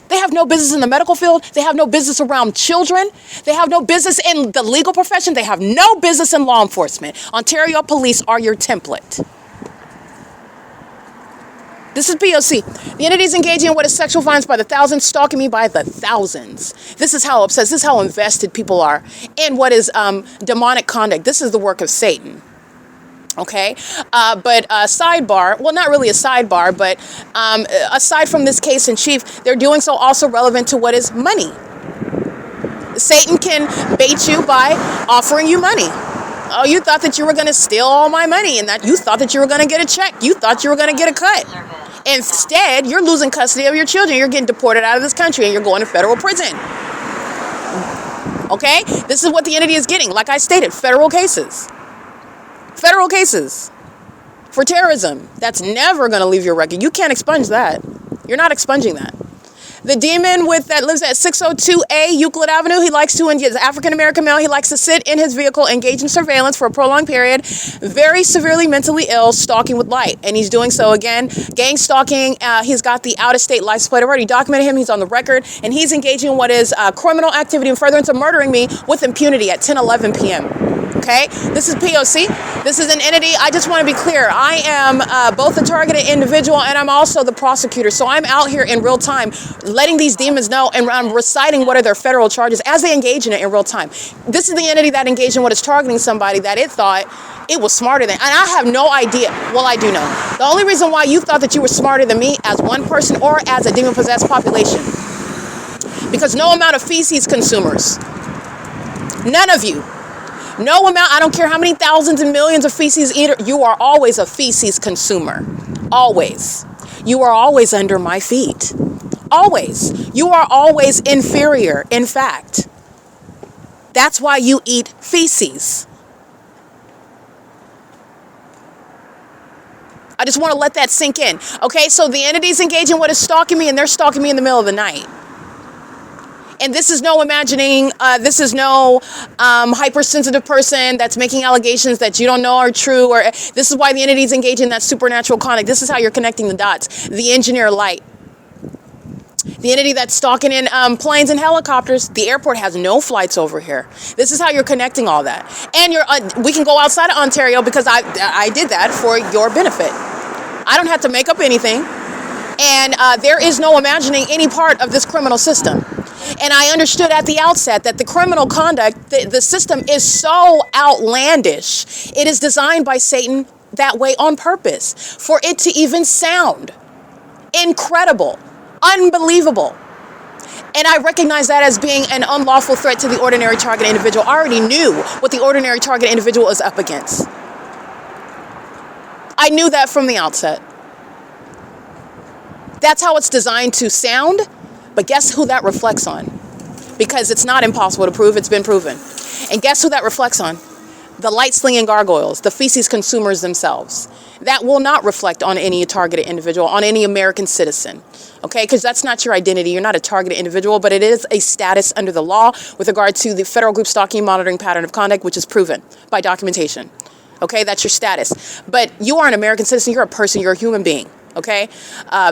They have no business in the medical field. They have no business around children. They have no business in the legal profession. They have no business in law enforcement. Ontario police are your template. This is P.O.C. The entities engaging in what is sexual violence by the thousands, stalking me by the thousands. This is how obsessed, this is how invested people are in what is demonic conduct. This is the work of Satan. Okay, but sidebar, well, not really a sidebar, but aside from this case in chief, they're doing so also relevant to what is money. Satan can bait you by offering you money. Oh, you thought that you were going to steal all my money, and that you thought that you were going to get a check. You thought you were going to get a cut. Instead, you're losing custody of your children. You're getting deported out of this country, and you're going to federal prison. Okay, this is what the entity is getting. Like I stated, federal cases. Federal cases for terrorism. That's never going to leave your record. You can't expunge that. You're not expunging that. The demon that lives at 602A Euclid Avenue, he likes to, is African-American male. He likes to sit in his vehicle, engage in surveillance for a prolonged period, very severely mentally ill, stalking with light. And he's doing so again, gang stalking. He's got the out-of-state license plate. I've already documented him. He's on the record. And he's engaging in what is criminal activity in furtherance of murdering me with impunity at 10:11 p.m. Okay, this is P.O.C. This is an entity. I just want to be clear. I am both a targeted individual and I'm also the prosecutor. So I'm out here in real time letting these demons know, and I'm reciting what are their federal charges as they engage in it in real time. This is the entity that engaged in what is targeting somebody that it thought it was smarter than. And I have no idea. Well, I do know. The only reason why you thought that you were smarter than me as one person or as a demon-possessed population, because no amount of feces consumers, none of you, no amount, I don't care how many thousands and millions of feces eater, you are always a feces consumer. Always. You are always under my feet. Always. You are always inferior, in fact. That's why you eat feces. I just want to let that sink in. Okay, so the entities engaging what is stalking me, and they're stalking me in the middle of the night. And this is no imagining, this is no hypersensitive person that's making allegations that you don't know are true. Or this is why the entities engage in that supernatural conduct. This is how you're connecting the dots. The engineer light. The entity that's stalking in planes and helicopters. The airport has no flights over here. This is how you're connecting all that. And we can go outside of Ontario because I did that for your benefit. I don't have to make up anything. And there is no imagining any part of this criminal system. And I understood at the outset that the criminal conduct, the system is so outlandish. It is designed by Satan that way on purpose for it to even sound incredible, unbelievable. And I recognize that as being an unlawful threat to the ordinary target individual. I already knew what the ordinary target individual was up against. I knew that from the outset. That's how it's designed to sound. But guess who that reflects on? Because it's not impossible to prove, it's been proven. And guess who that reflects on? The light-slinging gargoyles, the feces consumers themselves. That will not reflect on any targeted individual, on any American citizen. Okay, because that's not your identity. You're not a targeted individual, but it is a status under the law with regard to the federal group stalking monitoring pattern of conduct, which is proven by documentation. Okay, that's your status. But you are an American citizen, you're a person, you're a human being. Okay,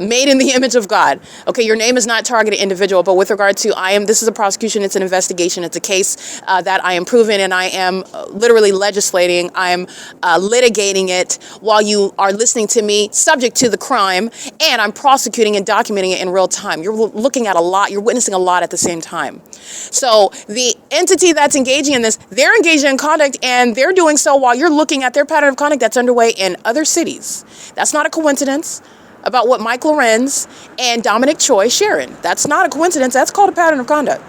made in the image of God. Okay, your name is not targeted individual, but with regard to this is a prosecution, it's an investigation, it's a case that I am proving, and I am literally legislating, I am litigating it while you are listening to me, subject to the crime, and I'm prosecuting and documenting it in real time. You're looking at a lot, you're witnessing a lot at the same time. So the entity that's engaging in this, they're engaging in conduct, and they're doing so while you're looking at their pattern of conduct that's underway in other cities. That's not a coincidence. About what Mike Lorenz and Dominic Choi sharing. That's not a coincidence. That's called a pattern of conduct.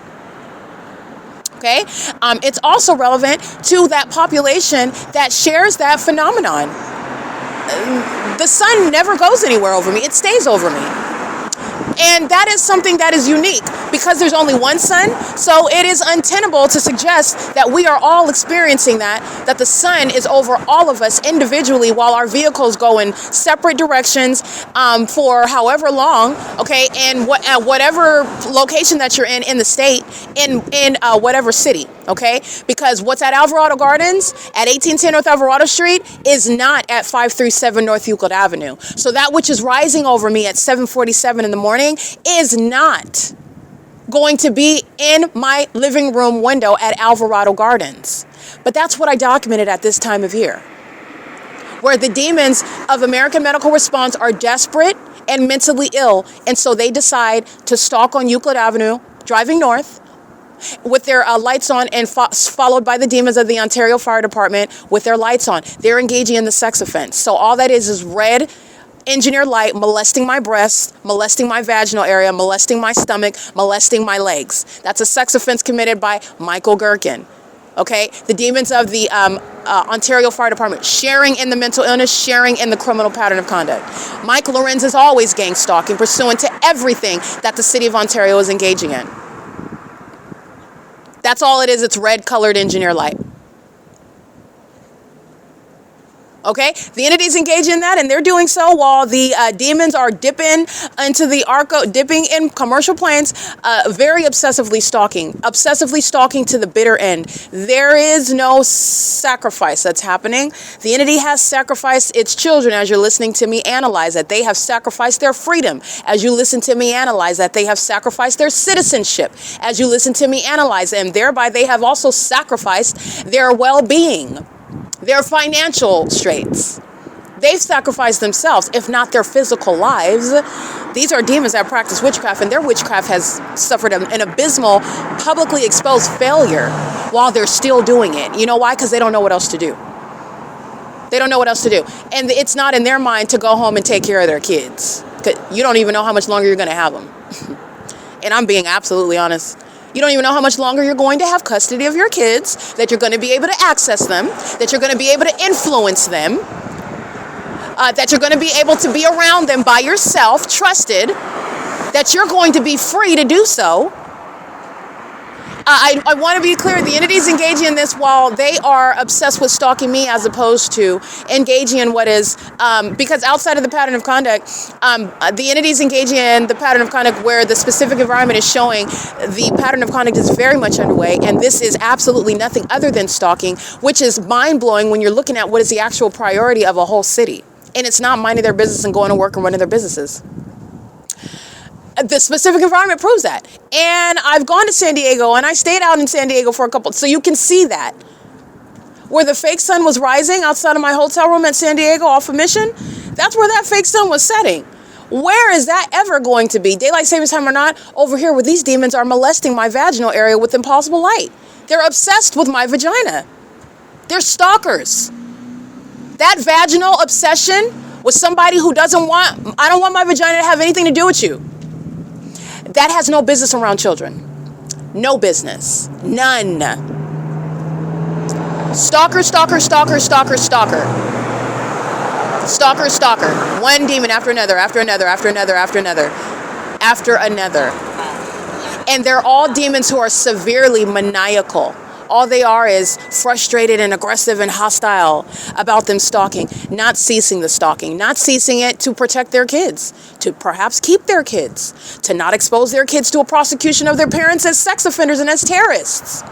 Okay? It's also relevant to that population that shares that phenomenon. The sun never goes anywhere over me. It stays over me. And that is something that is unique because there's only one sun. So it is untenable to suggest that we are all experiencing that the sun is over all of us individually while our vehicles go in separate directions for however long. Okay. And whatever location that you're in the state, in whatever city. Okay, because what's at Alvarado Gardens at 1810 North Alvarado Street is not at 537 North Euclid Avenue. So that which is rising over me at 7:47 in the morning is not going to be in my living room window at Alvarado Gardens. But that's what I documented at this time of year, where the demons of American medical response are desperate and mentally ill, and so they decide to stalk on Euclid Avenue, driving north, with their lights on, and followed by the demons of the Ontario Fire Department with their lights on. They're engaging in the sex offense. So all that is red engineer light molesting my breasts, molesting my vaginal area, molesting my stomach, molesting my legs. That's a sex offense committed by Michael GERKEN. Okay, the demons of the Ontario Fire Department sharing in the mental illness, sharing in the criminal pattern of conduct. Mike LORENZ is always gang stalking, pursuant to everything that the city of Ontario is engaging in. That's all it is. It's red colored engineer light. Okay, the entities engage in that, and they're doing so while the demons are dipping into the ARCO, dipping in commercial planes, very obsessively stalking to the bitter end. There is no sacrifice that's happening. The entity has sacrificed its children as you're listening to me analyze that. They have sacrificed their freedom as you listen to me analyze that. They have sacrificed their citizenship as you listen to me analyze, and thereby they have also sacrificed their well-being, their financial straits. They've sacrificed themselves, if not their physical lives. These are demons that practice witchcraft, and their witchcraft has suffered an abysmal, publicly exposed failure while they're still doing it. You know why? Because they don't know what else to do. They don't know what else to do. And it's not in their mind to go home and take care of their kids. 'Cause you don't even know how much longer you're going to have them. And I'm being absolutely honest. You don't even know how much longer you're going to have custody of your kids, that you're going to be able to access them, that you're going to be able to influence them, that you're going to be able to be around them by yourself, trusted, that you're going to be free to do so. I want to be clear, the entities engaging in this while they are obsessed with stalking me, as opposed to engaging in what is, because outside of the pattern of conduct, the entities engaging in the pattern of conduct where the specific environment is showing the pattern of conduct is very much underway, and this is absolutely nothing other than stalking, which is mind-blowing when you're looking at what is the actual priority of a whole city. And it's not minding their business and going to work and running their businesses. The specific environment proves that. And I've gone to San Diego, and I stayed out in San Diego for a couple, so you can see that. Where the fake sun was rising outside of my hotel room at San Diego off of Mission, that's where that fake sun was setting. Where is that ever going to be? Daylight savings time or not, over here where these demons are molesting my vaginal area with impossible light. They're obsessed with my vagina. They're stalkers. That vaginal obsession with somebody who I don't want my vagina to have anything to do with you. That has no business around children. No business. None. Stalker, stalker, stalker, stalker, stalker. Stalker, stalker. One demon after another, after another, after another, after another, after another. And they're all demons who are severely maniacal. All they are is frustrated and aggressive and hostile about them stalking, not ceasing the stalking, not ceasing it to protect their kids, to perhaps keep their kids, to not expose their kids to a prosecution of their parents as sex offenders and as terrorists.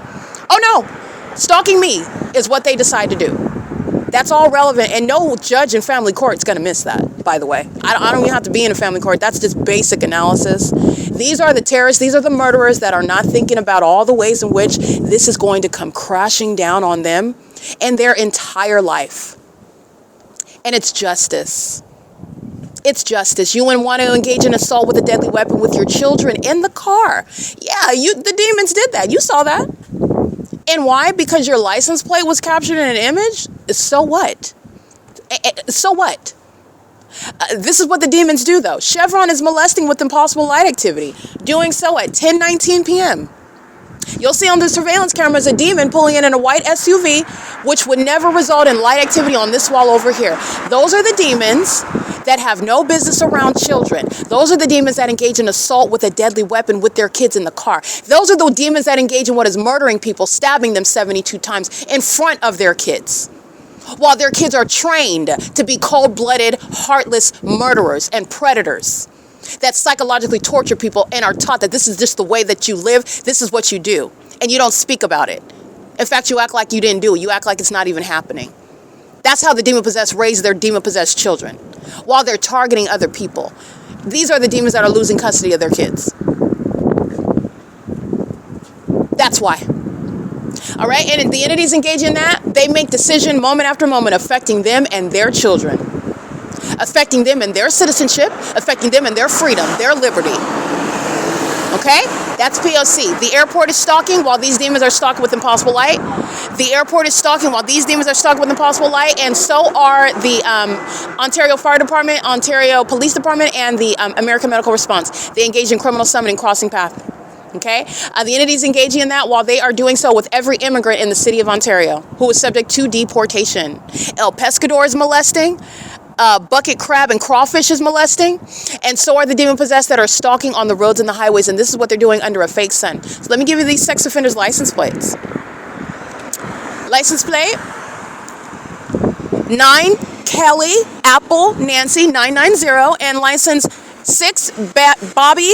Oh no, stalking me is what they decide to do. That's all relevant, and no judge in family court is going to miss that, by the way. I don't even have to be in a family court. That's just basic analysis. These are the terrorists. These are the murderers that are not thinking about all the ways in which this is going to come crashing down on them and their entire life. And it's justice. It's justice. You wouldn't want to engage in assault with a deadly weapon with your children in the car. Yeah, the demons did that. You saw that. And why? Because your license plate was captured in an image? So what? So what? This is what the demons do, though. Chevron is molesting with impossible light activity, doing so at 10:19 p.m. You'll see on the surveillance cameras a demon pulling in a white SUV, which would never result in light activity on this wall over here. Those are the demons that have no business around children. Those are the demons that engage in assault with a deadly weapon with their kids in the car. Those are the demons that engage in what is murdering people, stabbing them 72 times in front of their kids, while their kids are trained to be cold-blooded, heartless murderers and predators that psychologically torture people and are taught that this is just the way that you live, this is what you do, and you don't speak about it. In fact, you act like you didn't do it. You act like it's not even happening. That's how the demon-possessed raise their demon-possessed children, while they're targeting other people. These are the demons that are losing custody of their kids. That's why. All right, and the entities engaged in that, they make decision moment after moment affecting them and their children, affecting them and their citizenship, affecting them and their freedom, their liberty. Okay, that's P.O.C. The airport is stalking while these demons are stalking with impossible light. The airport is stalking while these demons are stalking with impossible light, and so are the Ontario Fire Department, Ontario Police Department, and the American Medical Response. They engage in criminal summoning, crossing path. Okay, the entities engaging in that while they are doing so with every immigrant in the city of Ontario who is subject to deportation. El Pescador is molesting. Bucket crab and crawfish is molesting, and so are the demon-possessed that are stalking on the roads and the highways, and this is what they're doing under a fake sun. So let me give you these sex offenders' license plates. License plate 9 Kelly Apple Nancy 990, and license 6 Bobby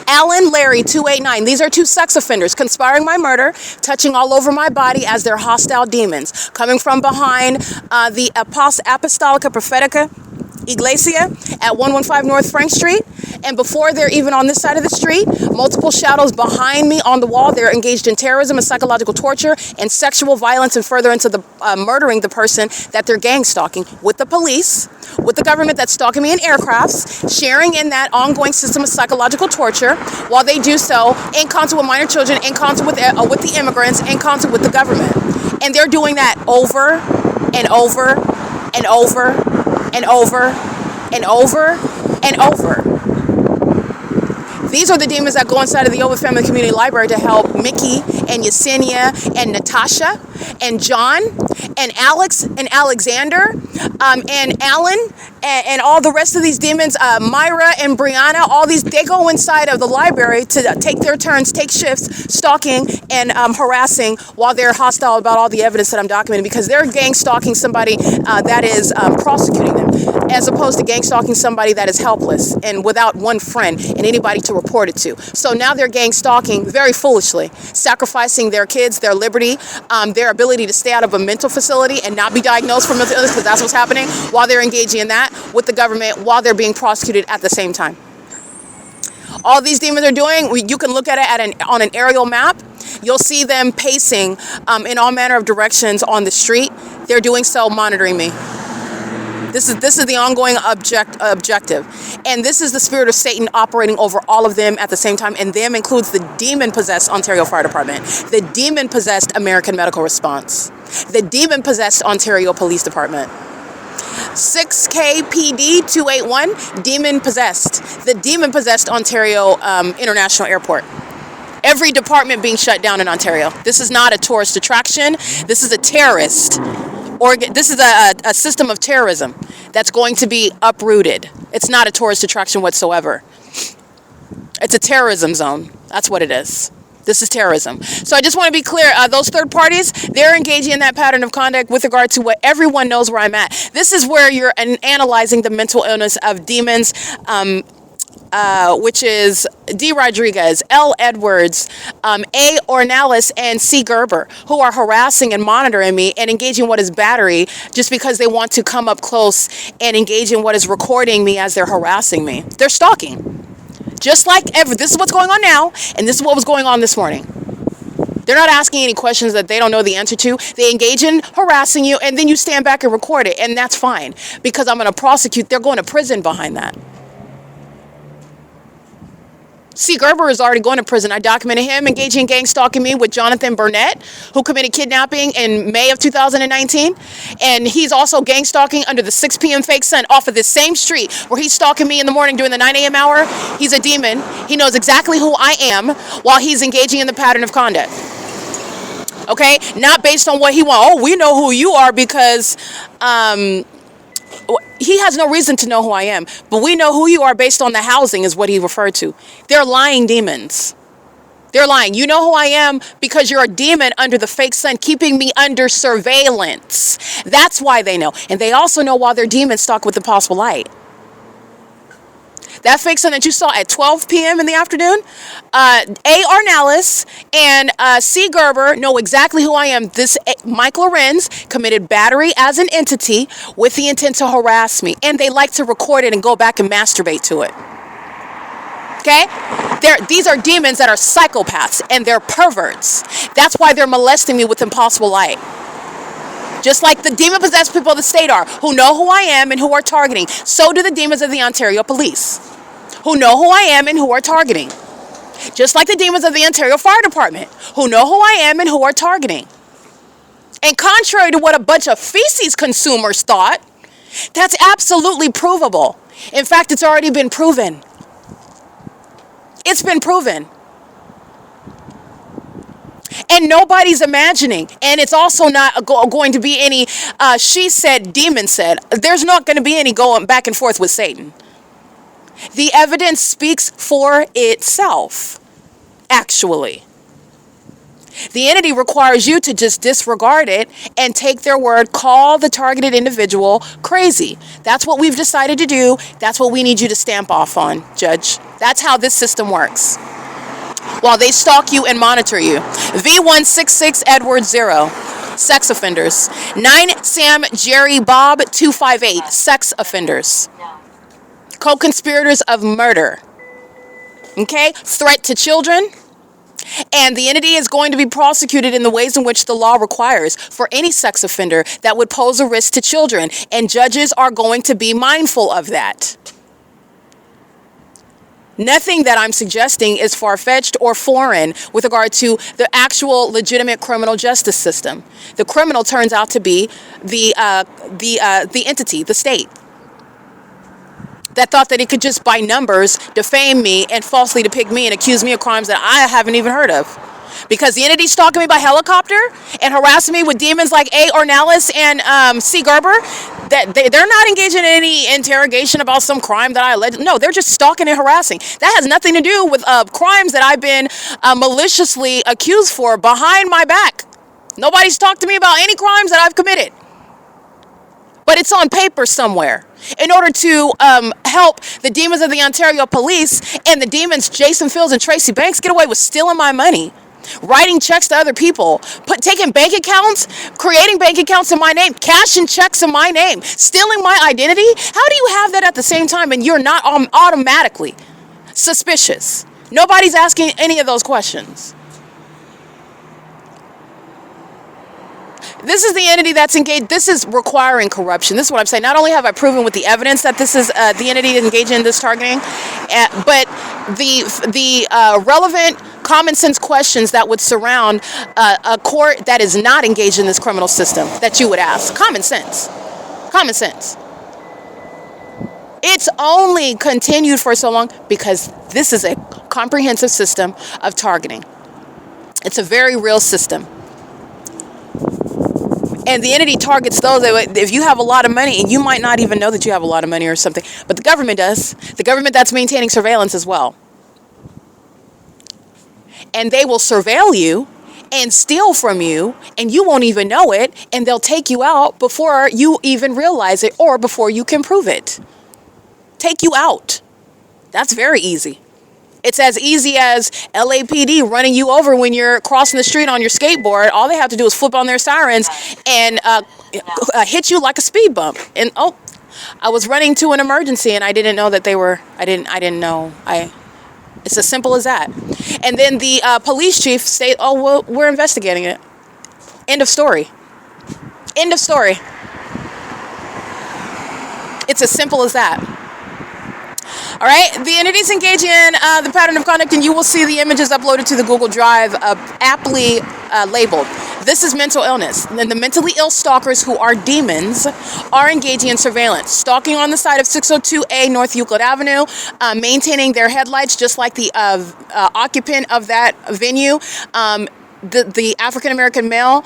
Alan Larry 289. These are 2 sex offenders conspiring my murder, touching all over my body as their hostile demons, coming from behind the Apostolica Prophetica Iglesia at 115 North Frank Street. And before they're even on this side of the street, multiple shadows behind me on the wall. They're engaged in terrorism and psychological torture and sexual violence, and further into the murdering the person that they're gang stalking with the police, with the government that's stalking me in aircrafts, sharing in that ongoing system of psychological torture while they do so in concert with minor children, in concert with the immigrants, in concert with the government. And they're doing that over and over and over and over and over and over. These are the demons that go inside of the OVITT Family Community Library to help Mickey and Yesenia and Natasha and John and Alex and Alexander and Alan and all the rest of these demons, Myra and Brianna, all these, they go inside of the library to take their turns, take shifts, stalking and harassing while they're hostile about all the evidence that I'm documenting, because they're gang stalking somebody that is prosecuting them, as opposed to gang stalking somebody that is helpless and without one friend and anybody to report it to. So now they're gang stalking very foolishly, sacrificing their kids, their liberty, their ability to stay out of a mental facility and not be diagnosed for mental illness, because that's what's happening, while they're engaging in that with the government, while they're being prosecuted at the same time. All these demons are doing, you can look at it on an aerial map. You'll see them pacing in all manner of directions on the street. They're doing so monitoring me. This is the ongoing objective. And this is the spirit of Satan operating over all of them at the same time. And them includes the demon-possessed Ontario Fire Department, the demon-possessed American Medical Response, the demon-possessed Ontario Police Department. 6KPD 281, demon-possessed, the demon-possessed Ontario International Airport. Every department being shut down in Ontario. This is not a tourist attraction. This is a terrorist. This is a system of terrorism that's going to be uprooted. It's not a tourist attraction whatsoever. It's a terrorism zone. That's what it is. This is terrorism. So I just want to be clear, those third parties, they're engaging in that pattern of conduct with regard to what everyone knows where I'm at. This is where you're analyzing the mental illness of demons, which is D. Rodriguez, L. Edwards, A. Ornelas, and C. Gerber, who are harassing and monitoring me and engaging what is battery just because they want to come up close and engage in what is recording me as they're harassing me. They're stalking. Just like this is what's going on now, and this is what was going on this morning. They're not asking any questions that they don't know the answer to. They engage in harassing you, and then you stand back and record it, and that's fine, because I'm going to prosecute. They're going to prison behind that. C. Gerber is already going to prison. I documented him engaging in gang stalking me with Jonathan Burnett, who committed kidnapping in May of 2019. And he's also gang stalking under the 6 p.m. fake sun off of this same street where he's stalking me in the morning during the 9 a.m. hour. He's a demon. He knows exactly who I am while he's engaging in the pattern of conduct. Okay? Not based on what he wants. Oh, we know who you are because... he has no reason to know who I am, but we know who you are based on the housing is what he referred to. They're lying demons. They're lying. You know who I am because you're a demon under the fake sun, keeping me under surveillance. That's why they know. And they also know while they're demons stalk with the possible light. That fake sun that you saw at 12 p.m. in the afternoon, A. Arnellis and C. Gerber know exactly who I am. This Mike Lorenz committed battery as an entity with the intent to harass me. And they like to record it and go back and masturbate to it. Okay? These are demons that are psychopaths and they're perverts. That's why they're molesting me with impossible light. Just like the demon-possessed people of the state are, who know who I am and who are targeting. So do the demons of the Ontario Police, who know who I am and who are targeting. Just like the demons of the Ontario Fire Department, who know who I am and who are targeting. And contrary to what a bunch of feces consumers thought, that's absolutely provable. In fact, it's already been proven. It's been proven. And nobody's imagining. And it's also not going to be any she said, demon said. There's not going to be any going back and forth with Satan. The evidence speaks for itself, actually. The entity requires you to just disregard it and take their word, call the targeted individual crazy. That's what we've decided to do. That's what we need you to stamp off on, Judge. That's how this system works. While they stalk you and monitor you. V166 Edward 0, sex offenders. 9 Sam Jerry Bob 258, sex offenders. Co-conspirators of murder. Okay? Threat to children. And the entity is going to be prosecuted in the ways in which the law requires for any sex offender that would pose a risk to children. And judges are going to be mindful of that. Nothing that I'm suggesting is far-fetched or foreign with regard to the actual legitimate criminal justice system. The criminal turns out to be the entity, the state, that thought that it could just by numbers defame me and falsely depict me and accuse me of crimes that I haven't even heard of. Because the entity stalking me by helicopter and harassing me with demons like A. Arnellis and C. Gerber, that they're not engaging in any interrogation about some crime that I alleged. No, they're just stalking and harassing. That has nothing to do with crimes that I've been maliciously accused for behind my back. Nobody's talked to me about any crimes that I've committed. But it's on paper somewhere. In order to help the demons of the Ontario Police and the demons Jason Fields and Tracy Banks get away with stealing my money, writing checks to other people, taking bank accounts, creating bank accounts in my name, cashing checks in my name, stealing my identity. How do you have that at the same time and you're not automatically suspicious? Nobody's asking any of those questions. This is the entity that's engaged. This is requiring corruption. This is what I'm saying. Not only have I proven with the evidence that this is the entity engaged in this targeting, but the relevant common sense questions that would surround a court that is not engaged in this criminal system that you would ask. Common sense. Common sense. It's only continued for so long because this is a comprehensive system of targeting. It's a very real system. And the entity targets those that if you have a lot of money, and you might not even know that you have a lot of money or something, but the government does. The government that's maintaining surveillance as well. And they will surveil you and steal from you, and you won't even know it, and they'll take you out before you even realize it or before you can prove it. Take you out. That's very easy. It's as easy as LAPD running you over when you're crossing the street on your skateboard. All they have to do is flip on their sirens and hit you like a speed bump. And oh, I was running to an emergency and I didn't know that they were. I didn't know. It's as simple as that. And then the police chief say, "Oh, well, we're investigating it." End of story. End of story. It's as simple as that. All right, the entities engage in the pattern of conduct, and you will see the images uploaded to the Google Drive aptly labeled. This is mental illness. And the mentally ill stalkers who are demons are engaging in surveillance, stalking on the side of 602A North Euclid Avenue, maintaining their headlights just like the occupant of that venue, the African-American male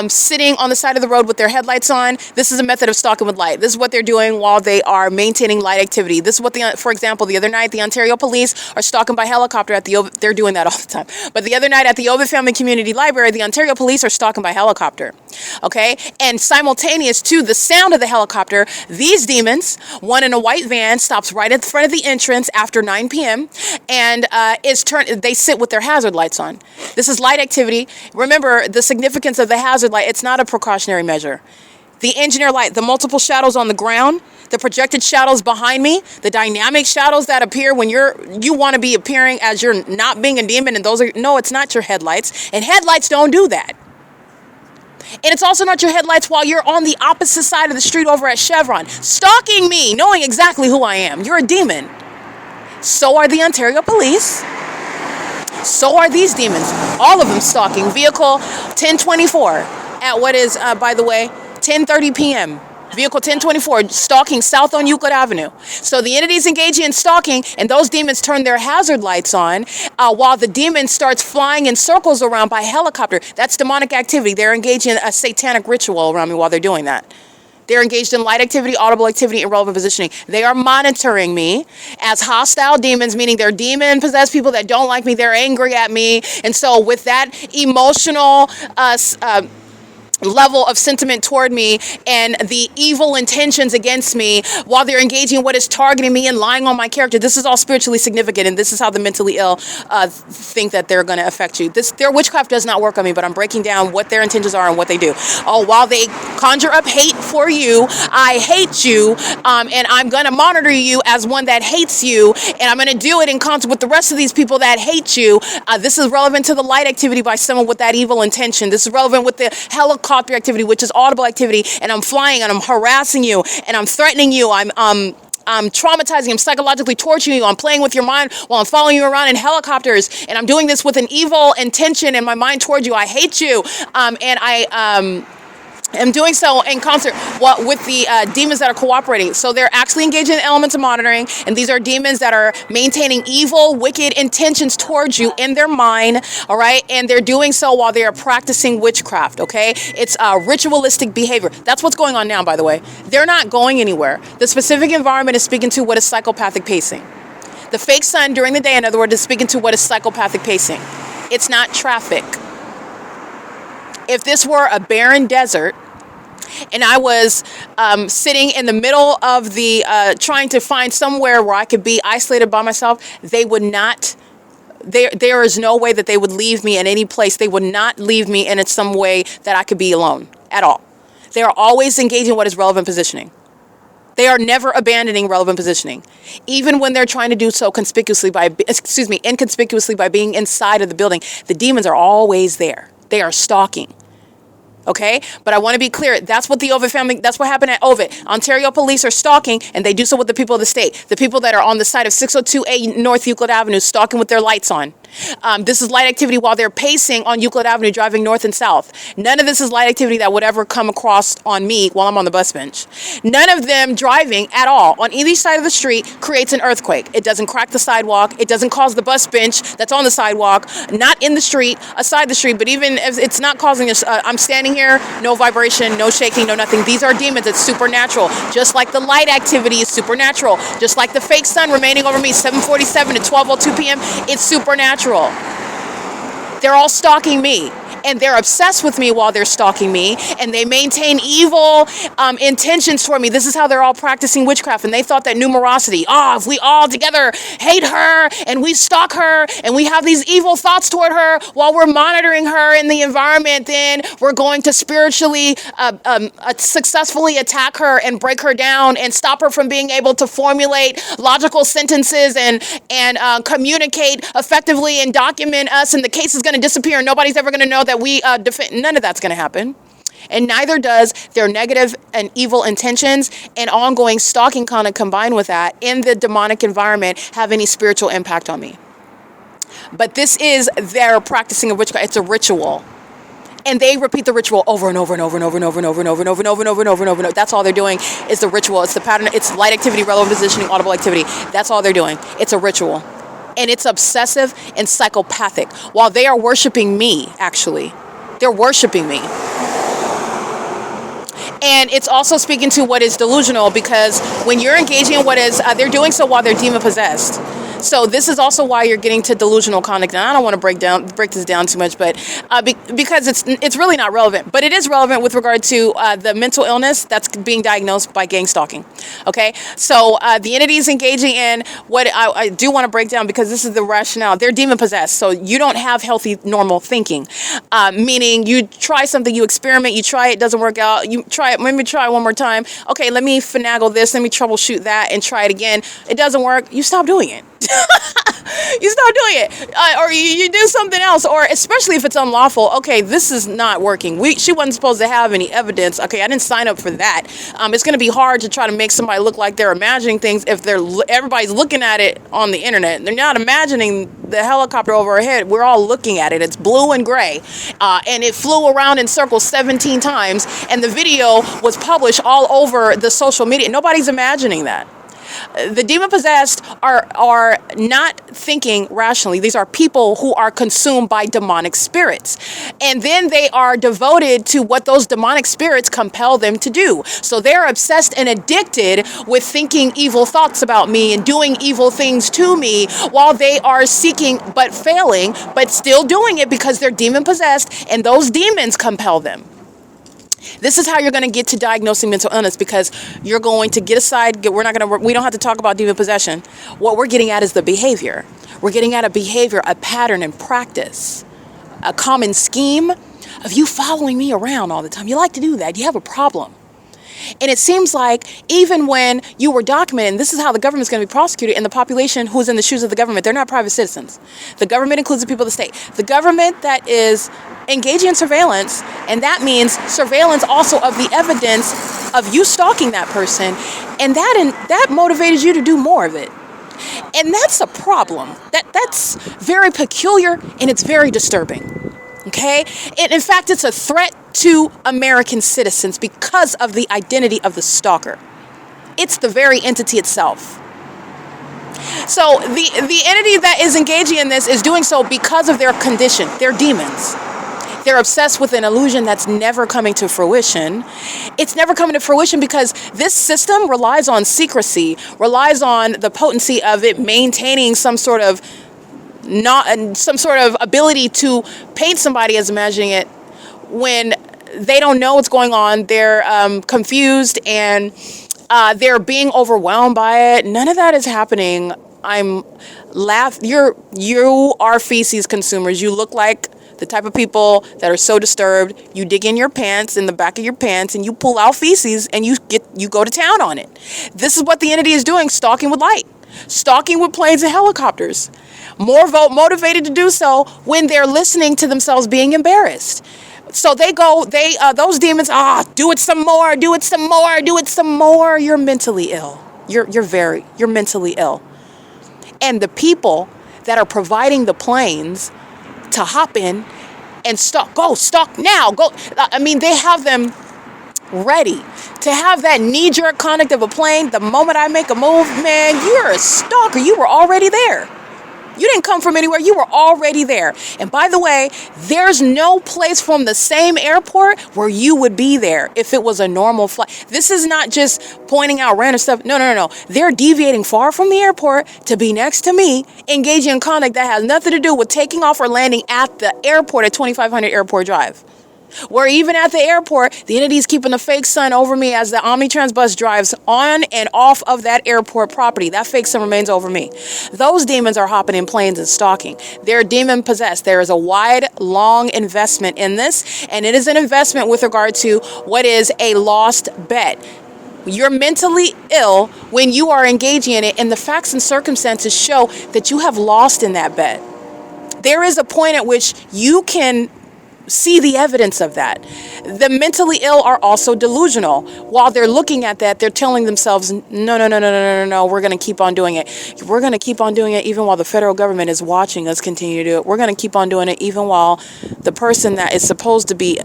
sitting on the side of the road with their headlights on. This is a method of stalking with light. This is what they're doing while they are maintaining light activity. This is what, for example, the other night, the Ontario police are stalking by helicopter at the they're doing that all the time. But the other night at the OVITT Family Community Library, the Ontario police are stalking by helicopter. Okay? And simultaneous to the sound of the helicopter, these demons, one in a white van, stops right at the front of the entrance after 9 p.m. and they sit with their hazard lights on. This is light activity. Remember the significance of the hazard light. It's not a precautionary measure. The engineer light, the multiple shadows on the ground, the projected shadows behind me, the dynamic shadows that appear when you want to be appearing as you're not being a demon, and it's not your headlights. And headlights don't do that. And it's also not your headlights while you're on the opposite side of the street over at Chevron, stalking me, knowing exactly who I am. You're a demon. So are the Ontario police. So are these demons. All of them stalking. Vehicle 1024 at what is, by the way, 10:30 p.m. Vehicle 1024 stalking south on Euclid Avenue. So the entity's engaging in stalking, and those demons turn their hazard lights on while the demon starts flying in circles around by helicopter. That's demonic activity. They're engaging in a satanic ritual around me while they're doing that. They're engaged in light activity, audible activity, and relevant positioning. They are monitoring me as hostile demons, meaning they're demon-possessed people that don't like me. They're angry at me. And so with that emotional level of sentiment toward me and the evil intentions against me while they're engaging in what is targeting me and lying on my character, this is all spiritually significant, and this is how the mentally ill think that they're going to affect you. Their witchcraft does not work on me, but I'm breaking down what their intentions are and what they do. Oh, while they conjure up hate for you, I hate you, and I'm going to monitor you as one that hates you, and I'm going to do it in concert with the rest of these people that hate you. This is relevant to the light activity by someone with that evil intention. This is relevant with the helicopter activity, which is audible activity, and I'm flying and I'm harassing you and I'm threatening you. I'm traumatizing, I'm psychologically torturing you, I'm playing with your mind while I'm following you around in helicopters, and I'm doing this with an evil intention in my mind toward you. I hate you, and I am doing so in concert with the demons that are cooperating. So they're actually engaging in elements of monitoring, and these are demons that are maintaining evil, wicked intentions towards you in their mind, all right? And they're doing so while they are practicing witchcraft, okay? It's ritualistic behavior. That's what's going on now, by the way. They're not going anywhere. The specific environment is speaking to what is psychopathic pacing. The fake sun during the day, in other words, is speaking to what is psychopathic pacing. It's not traffic. If this were a barren desert and I was sitting in the middle of the trying to find somewhere where I could be isolated by myself, they would not. There is no way that they would leave me in any place. They would not leave me in some way that I could be alone at all. They are always engaging what is relevant positioning. They are never abandoning relevant positioning, even when they're trying to do so inconspicuously by being inside of the building. The demons are always there. They are stalking. Okay, but I want to be clear. That's what the OVITT family, that's what happened at OVITT. Ontario police are stalking, and they do so with the people of the state. The people that are on the side of 602A North Euclid Avenue, stalking with their lights on. This is light activity while they're pacing on Euclid Avenue, driving north and south. None of this is light activity that would ever come across on me while I'm on the bus bench. None of them driving at all on either side of the street creates an earthquake. It doesn't crack the sidewalk. It doesn't cause the bus bench that's on the sidewalk, not in the street, aside the street, but even if it's not causing us, I'm standing here, no vibration, no shaking, no nothing. These are demons. It's supernatural. Just like the light activity is supernatural. Just like the fake sun remaining over me, 7:47 to 12:02 p.m., it's supernatural. They're all stalking me, and they're obsessed with me while they're stalking me, and they maintain evil intentions toward me. This is how they're all practicing witchcraft, and they thought that numerosity, if we all together hate her and we stalk her and we have these evil thoughts toward her while we're monitoring her in the environment, then we're going to spiritually successfully attack her and break her down and stop her from being able to formulate logical sentences and communicate effectively and document us, and the case is going to disappear and nobody's ever going to know that we defend. None of that's going to happen. And neither does their negative and evil intentions and ongoing stalking kind of combined with that in the demonic environment have any spiritual impact on me. But this is their practicing of witchcraft. It's a ritual. And they repeat the ritual over and over and over and over and over and over and over and over and over and over and over and over and over. That's all they're doing is the ritual. It's the pattern. It's light activity, relevant positioning, audible activity. That's all they're doing. It's a ritual. And it's obsessive and psychopathic. While they are worshiping me, actually. They're worshiping me. And it's also speaking to what is delusional, because when you're engaging in what is, they're doing so while they're demon possessed. So this is also why you're getting to delusional conduct. And I don't want to break this down too much, but because it's really not relevant. But it is relevant with regard to the mental illness that's being diagnosed by gang stalking. Okay, so the entities engaging in what I do want to break down, because this is the rationale. They're demon possessed, so you don't have healthy, normal thinking. Meaning you try something, you experiment, you try it, doesn't work out. You try it, maybe try it one more time. Okay, let me finagle this, let me troubleshoot that, and try it again. It doesn't work. You stop doing it. You stop doing it, or you do something else, or especially if it's unlawful. Okay, this is not working. She wasn't supposed to have any evidence. Okay, I didn't sign up for that. It's going to be hard to try to make somebody look like they're imagining things if everybody's looking at it on the internet. They're not imagining the helicopter over our head. We're all looking at it. It's blue and gray, and it flew around in circles 17 times, and the video was published all over the social media. Nobody's imagining that. The demon-possessed are not thinking rationally. These are people who are consumed by demonic spirits. And then they are devoted to what those demonic spirits compel them to do. So they're obsessed and addicted with thinking evil thoughts about me and doing evil things to me, while they are seeking but failing, but still doing it because they're demon-possessed, and those demons compel them. This is how you're going to get to diagnosing mental illness, because you're going to get aside. We don't have to talk about demon possession. What we're getting at is the behavior. We're getting at a behavior, a pattern and practice, a common scheme of you following me around all the time. You like to do that. You have a problem. And it seems like even when you were documenting, this is how the government's going to be prosecuted, and the population who's in the shoes of the government, they're not private citizens. The government includes the people of the state. The government that is engaging in surveillance, and that means surveillance also of the evidence of you stalking that person, and that motivated you to do more of it. And that's a problem. That's very peculiar, and it's very disturbing. Okay? And in fact, it's a threat to American citizens because of the identity of the stalker. It's the very entity itself. So the entity that is engaging in this is doing so because of their condition. They're demons. They're obsessed with an illusion that's never coming to fruition. It's never coming to fruition because this system relies on secrecy, relies on the potency of it maintaining some sort of ability to paint somebody as imagining it when they don't know what's going on. They're confused, and they're being overwhelmed by it. None of that is happening. You are feces consumers. You look like the type of people that are so disturbed. You dig in your pants, in the back of your pants, and you pull out feces, and you go to town on it. This is what the entity is doing, stalking with light, stalking with planes and helicopters. More motivated to do so when they're listening to themselves being embarrassed. So those demons, do it some more, do it some more, do it some more. You're mentally ill. You're mentally ill. And the people that are providing the planes to hop in and stalk now, go. I mean, they have them ready to have that knee-jerk conduct of a plane. The moment I make a move, man, you're a stalker. You were already there. You didn't come from anywhere. You were already there. And by the way, there's no place from the same airport where you would be there if it was a normal flight. This is not just pointing out random stuff. No. They're deviating far from the airport to be next to me, engaging in conduct that has nothing to do with taking off or landing at the airport at 2500 Airport Drive. Where even at the airport, the entity's keeping a fake sun over me as the Omnitrans bus drives on and off of that airport property. That fake sun remains over me. Those demons are hopping in planes and stalking. They're demon possessed. There is a wide, long investment in this, and it is an investment with regard to what is a lost bet. You're mentally ill when you are engaging in it, and the facts and circumstances show that you have lost in that bet. There is a point at which you can see the evidence of that. The mentally ill are also delusional. While they're looking at that, they're telling themselves, no, we're going to keep on doing it. We're going to keep on doing it even while the federal government is watching us continue to do it. We're going to keep on doing it even while the person that is supposed to be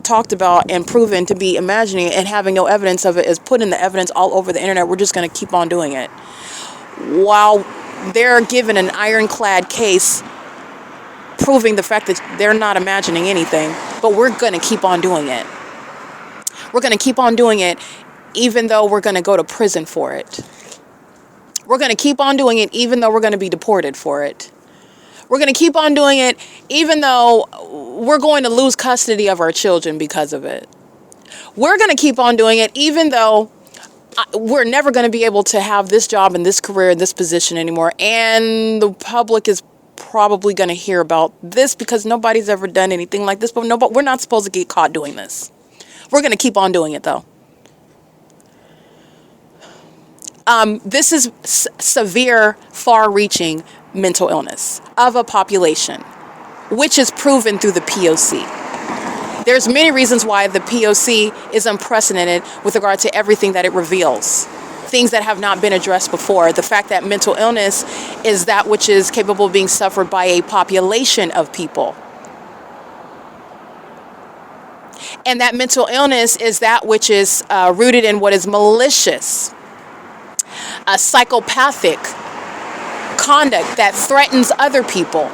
talked about and proven to be imagining it and having no evidence of it is putting the evidence all over the internet. We're just going to keep on doing it. While they're given an ironclad case proving the fact that they're not imagining anything, but we're going to keep on doing it. We're going to keep on doing it even though we're going to go to prison for it. We're going to keep on doing it even though we're going to be deported for it. We're going to keep on doing it even though we're going to lose custody of our children because of it. We're going to keep on doing it even though we're never going to be able to have this job and this career and this position anymore. And the public is probably going to hear about this because nobody's ever done anything like this. But we're not supposed to get caught doing this. We're going to keep on doing it, though. This is severe, far-reaching mental illness of a population, which is proven through the P.O.C. There's many reasons why the P.O.C. is unprecedented with regard to everything that it reveals. Things that have not been addressed before. The fact that mental illness is that which is capable of being suffered by a population of people. And that mental illness is that which is rooted in what is malicious, a psychopathic conduct that threatens other people.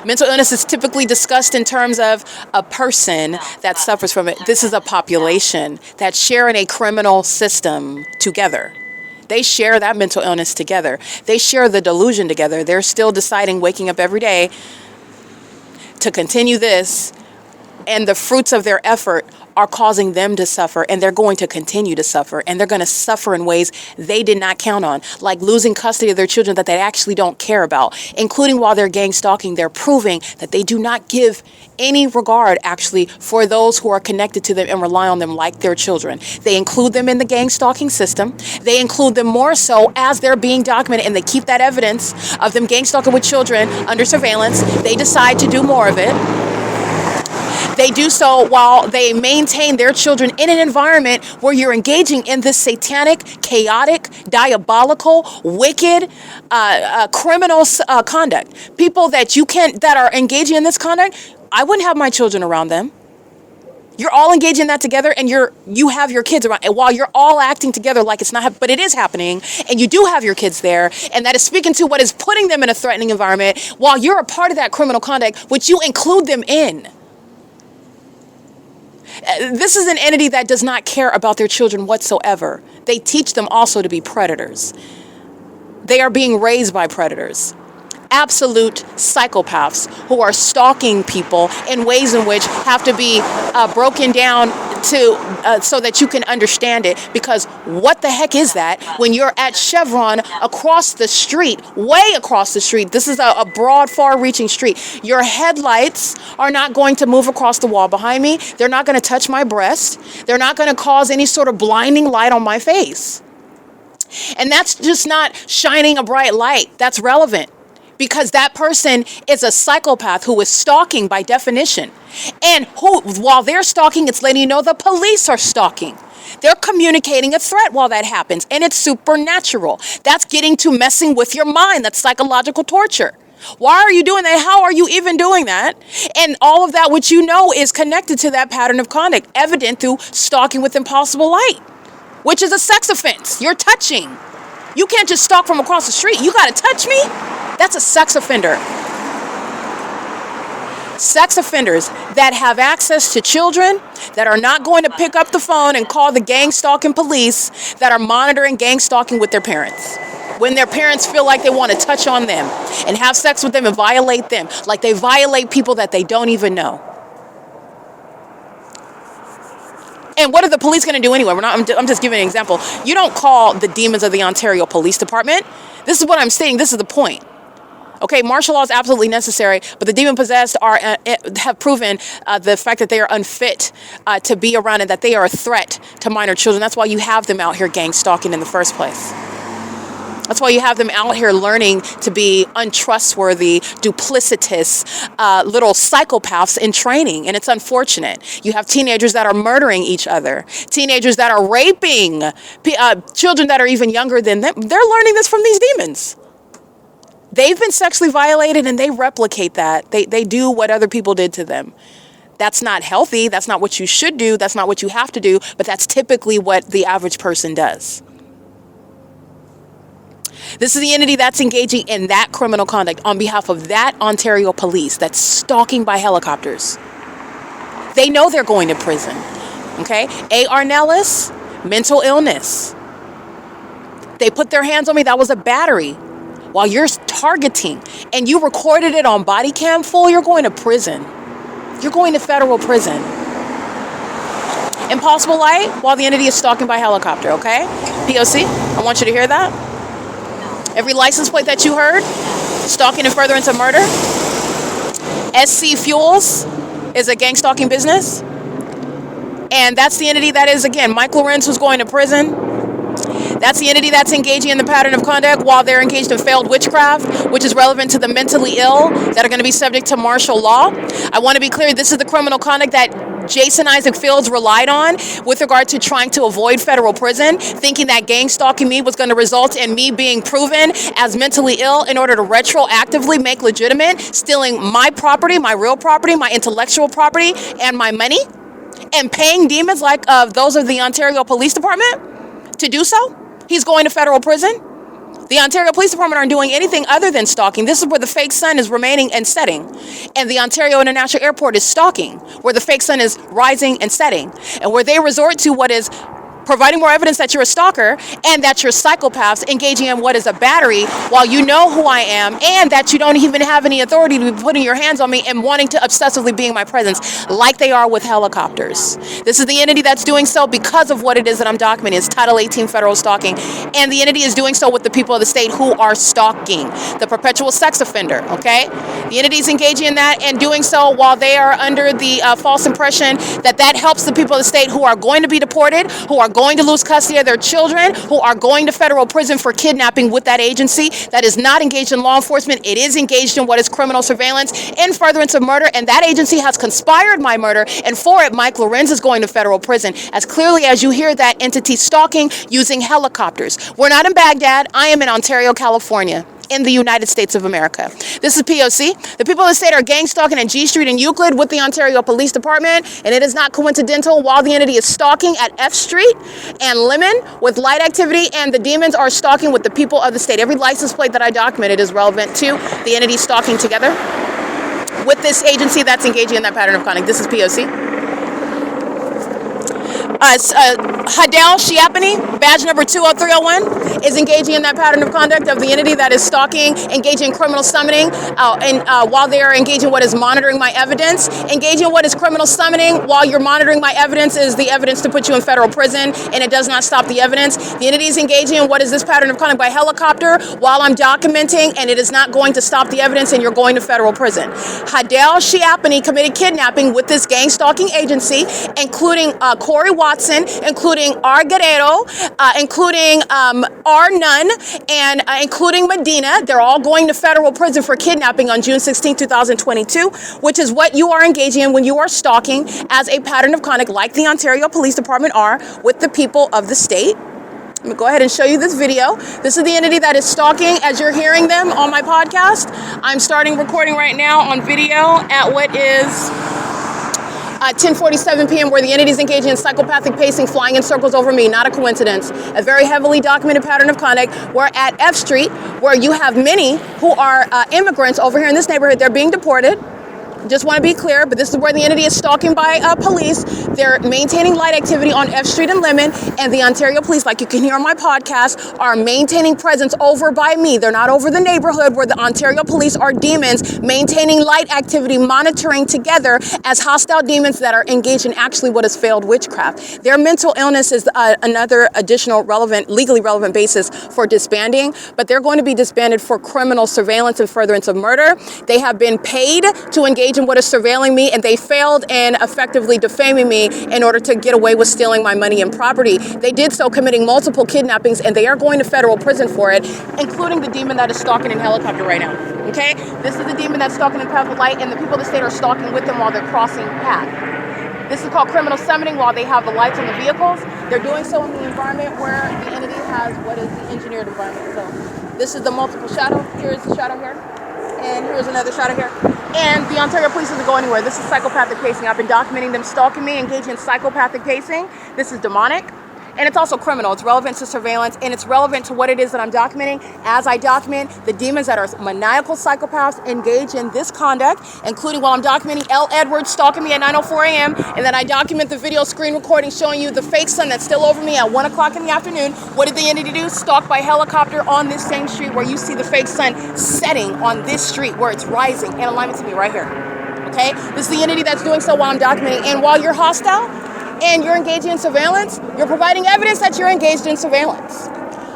Mental illness is typically discussed in terms of a person that suffers from it. This is a population that share in a criminal system together. They share that mental illness together. They share the delusion together. They're still deciding, waking up every day to continue this, and the fruits of their effort are causing them to suffer, and they're going to continue to suffer, and they're going to suffer in ways they did not count on, like losing custody of their children that they actually don't care about, including while they're gang stalking. They're proving that they do not give any regard, actually, for those who are connected to them and rely on them like their children. They include them in the gang stalking system. They include them more so as they're being documented, and they keep that evidence of them gang stalking with children under surveillance. They decide to do more of it. They do so while they maintain their children in an environment where you're engaging in this satanic, chaotic, diabolical, wicked, criminal conduct. People that are engaging in this conduct, I wouldn't have my children around them. You're all engaging in that together, and you have your kids around. And while you're all acting together like it's not, but it is happening, and you do have your kids there, and that is speaking to what is putting them in a threatening environment, while you're a part of that criminal conduct, which you include them in. This is an entity that does not care about their children whatsoever. They teach them also to be predators. They are being raised by predators. Absolute psychopaths who are stalking people in ways in which have to be broken down to so that you can understand it. Because what the heck is that when you're at Chevron across the street, way across the street? This is a broad, far-reaching street. Your headlights are not going to move across the wall behind me. They're not going to touch my breast. They're not going to cause any sort of blinding light on my face. And that's just not shining a bright light. That's relevant. Because that person is a psychopath who is stalking by definition. And who, while they're stalking, it's letting you know the police are stalking. They're communicating a threat while that happens. And it's supernatural. That's getting to messing with your mind. That's psychological torture. Why are you doing that? How are you even doing that? And all of that, which you know, is connected to that pattern of conduct, evident through stalking with impossible light, which is a sex offense. You're touching. You can't just stalk from across the street. You got to touch me? That's a sex offender. Sex offenders that have access to children, that are not going to pick up the phone and call the gang stalking police, that are monitoring gang stalking with their parents. When their parents feel like they want to touch on them and have sex with them and violate them, like they violate people that they don't even know. And what are the police going to do anyway? I'm just giving an example. You don't call the demons of the Ontario Police Department. This is what I'm stating. This is the point. Okay, martial law is absolutely necessary, but the demon-possessed have proven the fact that they are unfit to be around and that they are a threat to minor children. That's why you have them out here gang stalking in the first place. That's why you have them out here learning to be untrustworthy, duplicitous, little psychopaths in training. And it's unfortunate. You have teenagers that are murdering each other. Teenagers that are raping children that are even younger than them. They're learning this from these demons. They've been sexually violated and they replicate that. They do what other people did to them. That's not healthy. That's not what you should do. That's not what you have to do. But that's typically what the average person does. This is the entity that's engaging in that criminal conduct on behalf of that Ontario police that's stalking by helicopters. They know they're going to prison. Okay? A.R. Nellis, mental illness. They put their hands on me. That was a battery while you're targeting, and you recorded it on body cam. Fool, you're going to prison. You're going to federal prison. Impossible light while the entity is stalking by helicopter. Okay? P.O.C., I want you to hear that. Every license plate that you heard, stalking and furtherance of murder. SC Fuels is a gang stalking business. And that's the entity that is, again, Mike LORENZ, who's going to prison. That's the entity that's engaging in the pattern of conduct while they're engaged in failed witchcraft, which is relevant to the mentally ill that are going to be subject to martial law. I want to be clear, this is the criminal conduct that Jason Isaac Fields relied on with regard to trying to avoid federal prison, thinking that gang stalking me was going to result in me being proven as mentally ill in order to retroactively make legitimate stealing my property, my real property, my intellectual property, and my money, and paying demons like those of the Ontario Police Department to do so. He's going to federal prison. The Ontario Police Department aren't doing anything other than stalking. This is where the fake sun is remaining and setting. And the Ontario International Airport is stalking, where the fake sun is rising and setting. And where they resort to what is providing more evidence that you're a stalker and that you're psychopaths engaging in what is a battery while you know who I am and that you don't even have any authority to be putting your hands on me and wanting to obsessively be in my presence like they are with helicopters. This is the entity that's doing so because of what it is that I'm documenting. It's Title 18 federal stalking. And the entity is doing so with the people of the state who are stalking. The perpetual sex offender, okay? The entity is engaging in that and doing so while they are under the false impression that that helps the people of the state who are going to be deported, who are going to lose custody of their children, who are going to federal prison for kidnapping with that agency that is not engaged in law enforcement. It is engaged in what is criminal surveillance in furtherance of murder, and that agency has conspired my murder, and for it, Mike LORENZ is going to federal prison, as clearly as you hear that entity stalking using helicopters. We're not in Baghdad. I am in Ontario, California, in the United States of America. This is P.O.C. The people of the state are gang stalking at G Street and Euclid with the Ontario Police Department, and it is not coincidental while the entity is stalking at F Street and Lemon with light activity, and the demons are stalking with the people of the state. Every license plate that I documented is relevant to the entity stalking together with this agency that's engaging in that pattern of conduct. This is P.O.C. Hadel Shiapani, badge number 20301, is engaging in that pattern of conduct of the entity that is stalking, engaging in criminal summoning, while they are engaging what is monitoring my evidence. Engaging what is criminal summoning while you're monitoring my evidence is the evidence to put you in federal prison, and it does not stop the evidence. The entity is engaging in what is this pattern of conduct by helicopter while I'm documenting, and it is not going to stop the evidence, and you're going to federal prison. Hadel Shiapani committed kidnapping with this gang stalking agency, including Corey Watson, including R. Guerrero, including R. Nunn, and including Medina. They're all going to federal prison for kidnapping on June 16, 2022, which is what you are engaging in when you are stalking as a pattern of conduct like the Ontario Police Department are with the people of the state. I'm going to go ahead and show you this video. This is the entity that is stalking as you're hearing them on my podcast. I'm starting recording right now on video at what is 10:47 p.m. where the entity is engaging in psychopathic pacing, flying in circles over me. Not a coincidence. A very heavily documented pattern of conduct where at F Street, where you have many who are immigrants over here in this neighborhood, they're being deported. Just want to be clear, but this is where the entity is stalking by police. They're maintaining light activity on F Street and Lemon, and the Ontario Police, like you can hear on my podcast, are maintaining presence over by me. They're not over the neighborhood where the Ontario Police are demons, maintaining light activity, monitoring together as hostile demons that are engaged in actually what is failed witchcraft. Their mental illness is another additional relevant, legally relevant basis for disbanding, but they're going to be disbanded for criminal surveillance and furtherance of murder. They have been paid to engage in what is surveilling me, and they failed in effectively defaming me in order to get away with stealing my money and property. They did so committing multiple kidnappings, and they are going to federal prison for it, including the demon that is stalking in helicopter right now. Okay? This is the demon that's stalking in path of light, and the people of the state are stalking with them while they're crossing path. This is called criminal summoning while they have the lights on the vehicles. They're doing so in the environment where the entity has what is the engineered environment. So this is the multiple shadow. Here's the shadow here. And here's another shadow here. And the Ontario Police doesn't go anywhere. This is psychopathic pacing. I've been documenting them stalking me, engaging in psychopathic pacing. This is demonic. and it's also criminal. It's relevant to surveillance, and it's relevant to what it is that I'm documenting as I document the demons that are maniacal psychopaths engage in this conduct, including while I'm documenting L. Edwards stalking me at 9:04 a.m., and then I document the video screen recording showing you the fake sun that's still over me at 1 o'clock in the afternoon. What did the entity do? Stalk by helicopter on this same street where you see the fake sun setting on this street where it's rising in alignment to me right here. Okay? This is the entity that's doing so while I'm documenting, and while you're hostile and you're engaging in surveillance, you're providing evidence that you're engaged in surveillance.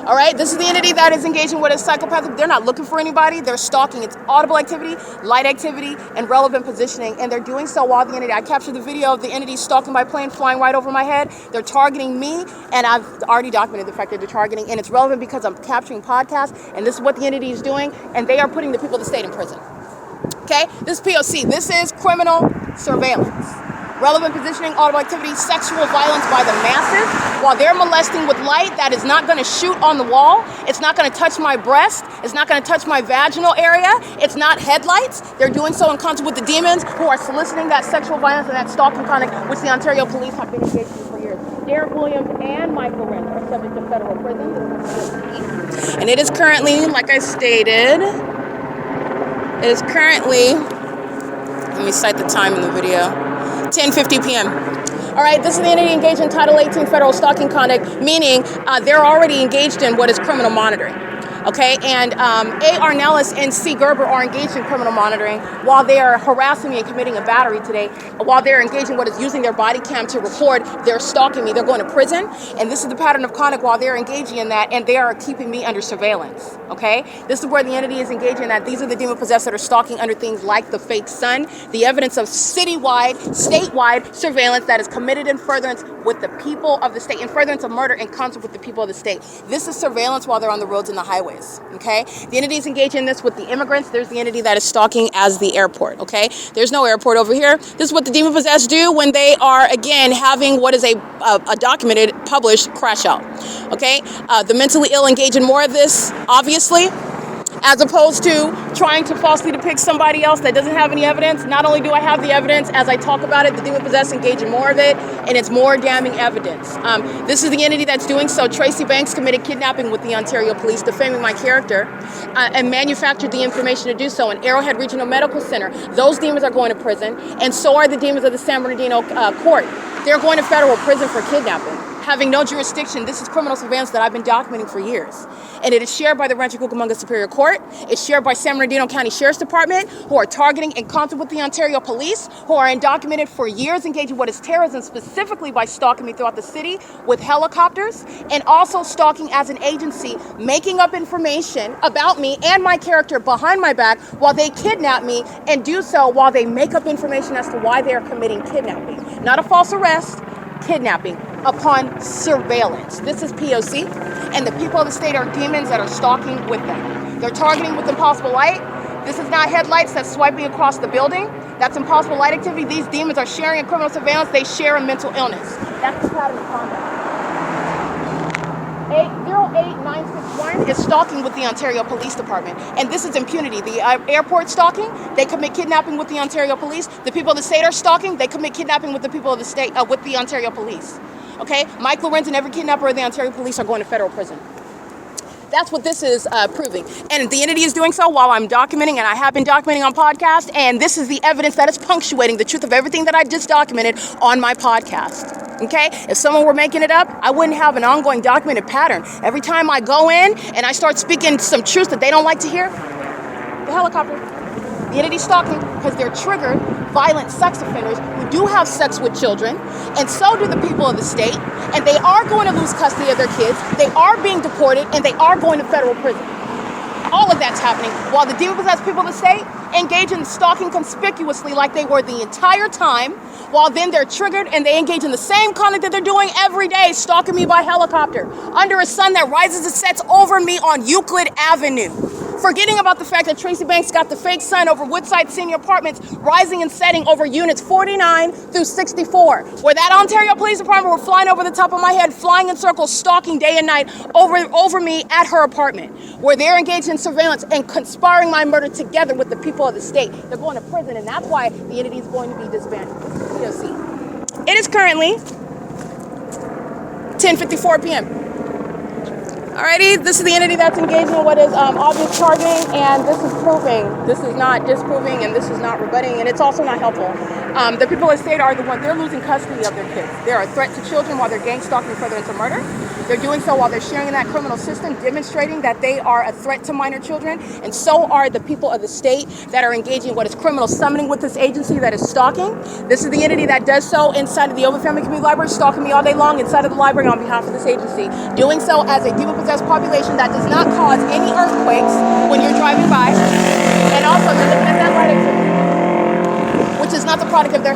All right, this is the entity that is engaging with a psychopathic. They're not looking for anybody. They're stalking. It's audible activity, light activity, and relevant positioning. And they're doing so while the entity, I captured the video of the entity stalking by plane flying right over my head. They're targeting me, and I've already documented the fact that they're targeting. And it's relevant because I'm capturing podcasts, and this is what the entity is doing, and they are putting the people of the state in prison. Okay, this is P.O.C. This is criminal surveillance. Relevant positioning, audible activity, sexual violence by the masses. While they're molesting with light that is not going to shoot on the wall, it's not going to touch my breast, it's not going to touch my vaginal area, it's not headlights. They're doing so in concert with the demons who are soliciting that sexual violence and that stalking conduct, which the Ontario police have been engaged in for years. Derek Williams and Michael Lorenz are subject to federal prison. And it is currently, like I stated, it is currently, let me cite the time in the video, 10:50 p.m. All right, this is the entity engaged in Title 18 federal stalking conduct, meaning they're already engaged in what is criminal monitoring. Okay, and A. Nellis and C. Gerber are engaged in criminal monitoring while they are harassing me and committing a battery today. While they're engaging what is using their body cam to record, they're stalking me. They're going to prison, and this is the pattern of conduct while they're engaging in that, and they are keeping me under surveillance. Okay, this is where the entity is engaging in that. These are the demon possessed that are stalking under things like the fake sun, the evidence of citywide, statewide surveillance that is committed in furtherance with the people of the state, in furtherance of murder in concert with the people of the state. This is surveillance while they're on the roads and the highways. Okay, the entity is engaged in this with the immigrants. There's the entity that is stalking as the airport. Okay, there's no airport over here. This is what the demon possessed do when they are again having what is a documented, published crash out. Okay, the mentally ill engage in more of this, obviously, as opposed to trying to falsely depict somebody else that doesn't have any evidence. Not only do I have the evidence, as I talk about it, the demon possessed engage in more of it, and it's more damning evidence. This is the entity that's doing so. Tracy Banks committed kidnapping with the Ontario Police, defaming my character, and manufactured the information to do so in Arrowhead Regional Medical Center. Those demons are going to prison, and so are the demons of the San Bernardino court. They're going to federal prison for kidnapping. Having no jurisdiction, this is criminal surveillance that I've been documenting for years. And it is shared by the Rancho Cucamonga Superior Court. It's shared by San Bernardino County Sheriff's Department, who are targeting in concert with the Ontario Police, who are undocumented for years, engaging what is terrorism, specifically by stalking me throughout the city with helicopters, and also stalking as an agency, making up information about me and my character behind my back while they kidnap me, and do so while they make up information as to why they are committing kidnapping. Not a false arrest, kidnapping upon surveillance. This is P.O.C. and the people of the state are demons that are stalking with them. They're targeting with impossible light. This is not headlights that's swiping across the building. That's impossible light activity. These demons are sharing in criminal surveillance. They share a mental illness. That's the pattern of conduct. 08961 is stalking with the Ontario Police Department, and this is impunity. The airport stalking, they commit kidnapping with the Ontario Police. The people of the state are stalking, they commit kidnapping with the people of the state, with the Ontario Police. Okay, Mike Lorenz and every kidnapper of the Ontario Police are going to federal prison. That's what this is proving. And the entity is doing so while I'm documenting, and I have been documenting on podcast, and this is the evidence that is punctuating the truth of everything that I just documented on my podcast. Okay, if someone were making it up, I wouldn't have an ongoing documented pattern. Every time I go in and I start speaking some truth that they don't like to hear, the helicopter, the entity stalking, because they're triggered violent sex offenders who do have sex with children, and so do the people of the state, and they are going to lose custody of their kids, they are being deported, and they are going to federal prison. All of that's happening while the demon-possessed people of the state engage in stalking conspicuously like they were the entire time, while then they're triggered and they engage in the same conduct that they're doing every day, stalking me by helicopter, under a sun that rises and sets over me on Euclid Avenue. Forgetting about the fact that Tracy Banks got the fake sun over Woodside Senior Apartments rising and setting over units 49 through 64, where that Ontario Police Department were flying over the top of my head, flying in circles, stalking day and night over me at her apartment, where they're engaged in surveillance and conspiring my murder together with the people of the state. They're going to prison, and that's why the entity is going to be disbanded. This is P.O.C. It is currently 10:54 p.m. Alrighty, this is the entity that's engaged in what is obvious targeting, and this is proving. This is not disproving, and this is not rebutting, and it's also not helpful. The people of the state are the ones, they're losing custody of their kids. They're a threat to children while they're gang stalking further into murder. They're doing so while they're sharing in that criminal system, demonstrating that they are a threat to minor children, and so are the people of the state that are engaging in what is criminal summoning with this agency that is stalking. This is the entity that does so inside of the OVITT Family Community Library, stalking me all day long inside of the library on behalf of this agency, doing so as a demon-possessed population that does not cause any earthquakes when you're driving by, and also they're looking at that light activity, which is not the product of their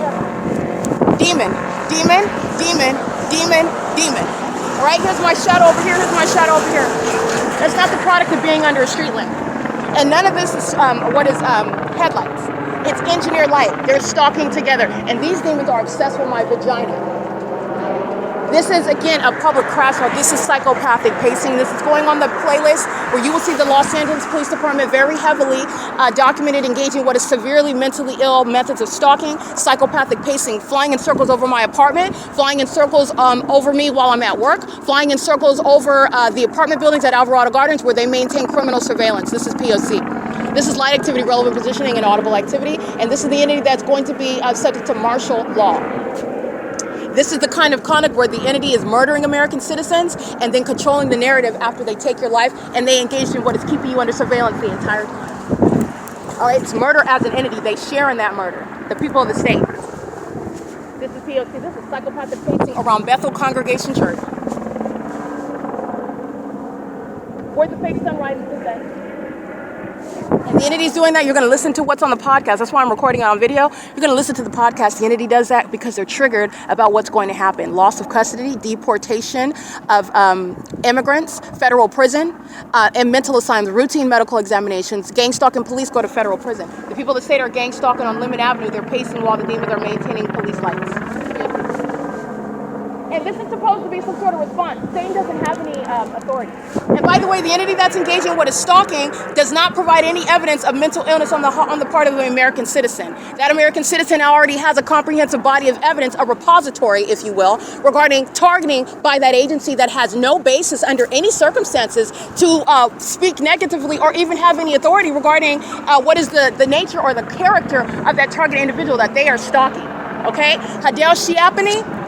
demon, demon, demon, demon, demon. All right, here's my shadow over here, here's my shadow over here. That's not the product of being under a street lamp. And none of this is headlights. It's engineered light. They're stalking together. And these demons are obsessed with my vagina. This is, again, a public crosswalk. This is psychopathic pacing. This is going on the playlist where you will see the Los Angeles Police Department very heavily documented engaging what is severely mentally ill methods of stalking, psychopathic pacing, flying in circles over my apartment, flying in circles over me while I'm at work, flying in circles over the apartment buildings at Alvarado Gardens where they maintain criminal surveillance. This is P.O.C. This is light activity, relevant positioning, and audible activity. And this is the entity that's going to be subject to martial law. This is the kind of conduct where the entity is murdering American citizens and then controlling the narrative after they take your life, and they engage in what is keeping you under surveillance the entire time. All right, it's murder as an entity. They share in that murder. The people of the state. This is P.O.C. This is psychopathic pacing around Bethel Congregation Church. Where the fake sun rises to set. And the entity's doing that. You're going to listen to what's on the podcast. That's why I'm recording it on video. You're going to listen to the podcast. The entity does that because they're triggered about what's going to happen. Loss of custody, deportation of immigrants, federal prison, and mental assignments, routine medical examinations. Gang stalking police go to federal prison. The people of the state are gang stalking on Lemon Avenue. They're pacing while the demons are maintaining police lights. And this is supposed to be some sort of response. Satan doesn't have any authority. And by the way, the entity that's engaging in what is stalking does not provide any evidence of mental illness on the part of the American citizen. That American citizen already has a comprehensive body of evidence, a repository, if you will, regarding targeting by that agency that has no basis under any circumstances to speak negatively or even have any authority regarding what is the nature or the character of that target individual that they are stalking. Okay? Hadel Shiapani.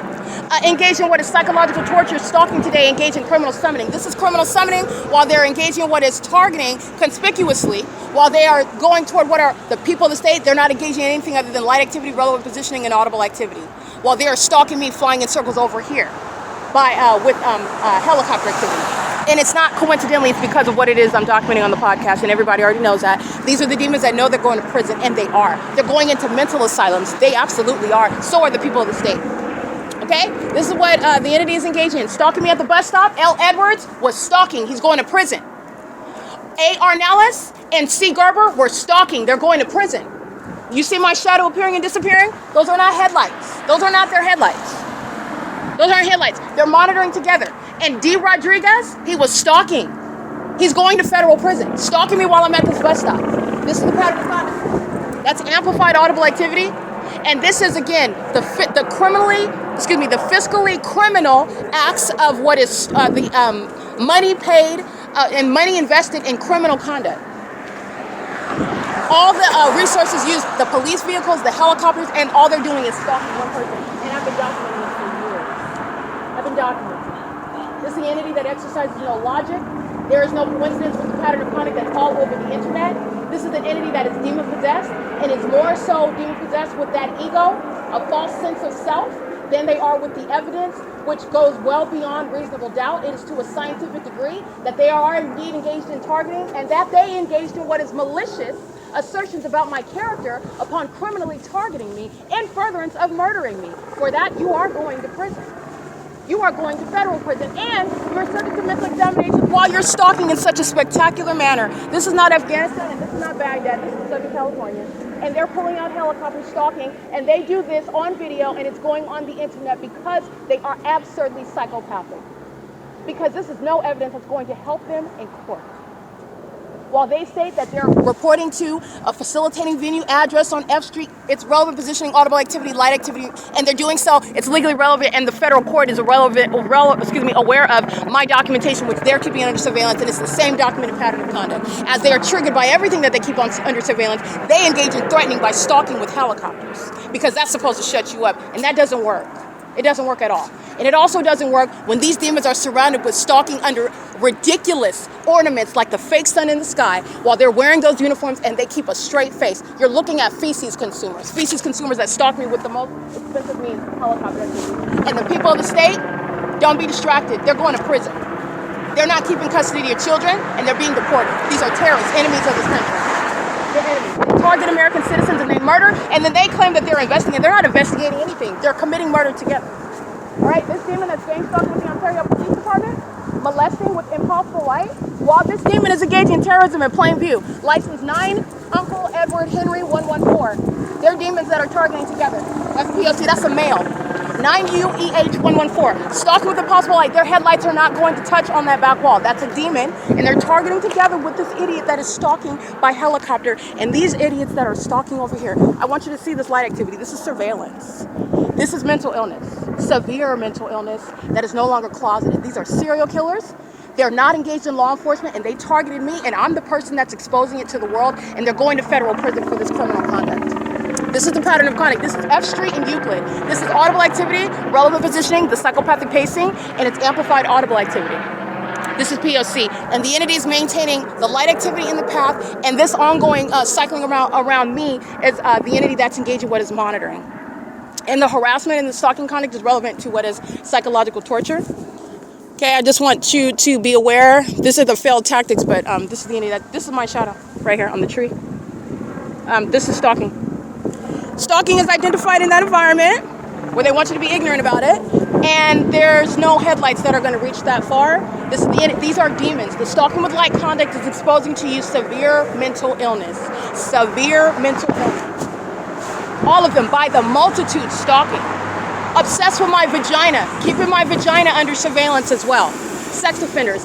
Engaged in what is psychological torture, stalking today, engaged in criminal summoning. This is criminal summoning while they're engaging in what is targeting conspicuously, while they are going toward what are the people of the state. They're not engaging in anything other than light activity, relevant positioning, and audible activity. While they are stalking me, flying in circles over here with helicopter activity. And it's not coincidentally, it's because of what it is I'm documenting on the podcast, and everybody already knows that. These are the demons that know they're going to prison, and they are. They're going into mental asylums. They absolutely are. So are the people of the state. Okay, this is what the entity is engaging in. Stalking me at the bus stop. L. Edwards was stalking. He's going to prison. A. Arnellis and C. Gerber were stalking. They're going to prison. You see my shadow appearing and disappearing? Those are not headlights. Those are not their headlights. Those aren't headlights. They're monitoring together. And D. Rodriguez, he was stalking. He's going to federal prison. Stalking me while I'm at this bus stop. This is the pattern of conduct. That's amplified audible activity. And this is, again, the fiscally criminal acts of what is the money paid and money invested in criminal conduct. All the resources used, the police vehicles, the helicopters, and all they're doing is stalking one person. And I've been documenting this for years. I've been documenting it. This is the entity that exercises no logic. There is no coincidence with the pattern of conduct that's all over the internet. This is an entity that is demon-possessed, and is more so demon-possessed with that ego, a false sense of self, than they are with the evidence, which goes well beyond reasonable doubt. It is to a scientific degree that they are indeed engaged in targeting, and that they engaged in what is malicious assertions about my character upon criminally targeting me in furtherance of murdering me. For that, you are going to prison. You are going to federal prison, and you're subject to mental examination while you're stalking in such a spectacular manner. This is not Afghanistan, and this is not Baghdad. This is Southern California. And they're pulling out helicopters, stalking, and they do this on video, and it's going on the internet because they are absurdly psychopathic. Because this is no evidence that's going to help them in court. while they state that they're reporting to a facilitating venue address on F Street, it's relevant positioning, audible activity, light activity, and they're doing so, it's legally relevant, and the federal court is aware of my documentation, which they're keeping under surveillance, and it's the same documented pattern of conduct. As they are triggered by everything that they keep on under surveillance, they engage in threatening by stalking with helicopters, because that's supposed to shut you up, and that doesn't work. It doesn't work at all. And it also doesn't work when these demons are surrounded with stalking under ridiculous ornaments like the fake sun in the sky while they're wearing those uniforms and they keep a straight face. You're looking at feces consumers that stalk me with the most expensive means, helicopters. And the people of the state, don't be distracted. They're going to prison. They're not keeping custody of your children, and they're being deported. These are terrorists, enemies of this country. They're enemies. They target American citizens and they murder, and then they claim that they're investigating. They're not investigating anything. They're committing murder together. All right, this demon that's gang stalking with the Ontario Police Department, molesting with impossible light, while this demon is engaging in terrorism in plain view. License 9, Uncle Edward Henry 114. They're demons that are targeting together. That's P.O.C, that's a male. 9UEH 114. Stalking with impossible light. Their headlights are not going to touch on that back wall. That's a demon, and they're targeting together with this idiot that is stalking by helicopter. And these idiots that are stalking over here, I want you to see this light activity. This is surveillance. This is mental illness, severe mental illness that is no longer closeted. These are serial killers. They're not engaged in law enforcement, and they targeted me, and I'm the person that's exposing it to the world, and they're going to federal prison for this criminal conduct. This is the pattern of conduct. This is F Street and Euclid. This is audible activity, relevant positioning, the psychopathic pacing, and it's amplified audible activity. This is P.O.C. And the entity is maintaining the light activity in the path, and this ongoing cycling around me is the entity that's engaging what is monitoring. And the harassment and the stalking conduct is relevant to what is psychological torture. Okay, I just want you to be aware. This is the failed tactics, but this is the entity this is my shadow right here on the tree. This is stalking. Stalking is identified in that environment where they want you to be ignorant about it, and there's no headlights that are going to reach that far. These are demons. The stalking with light conduct is exposing to you severe mental illness. Severe mental illness. All of them by the multitude stalking. Obsessed with my vagina, keeping my vagina under surveillance as well. Sex offenders,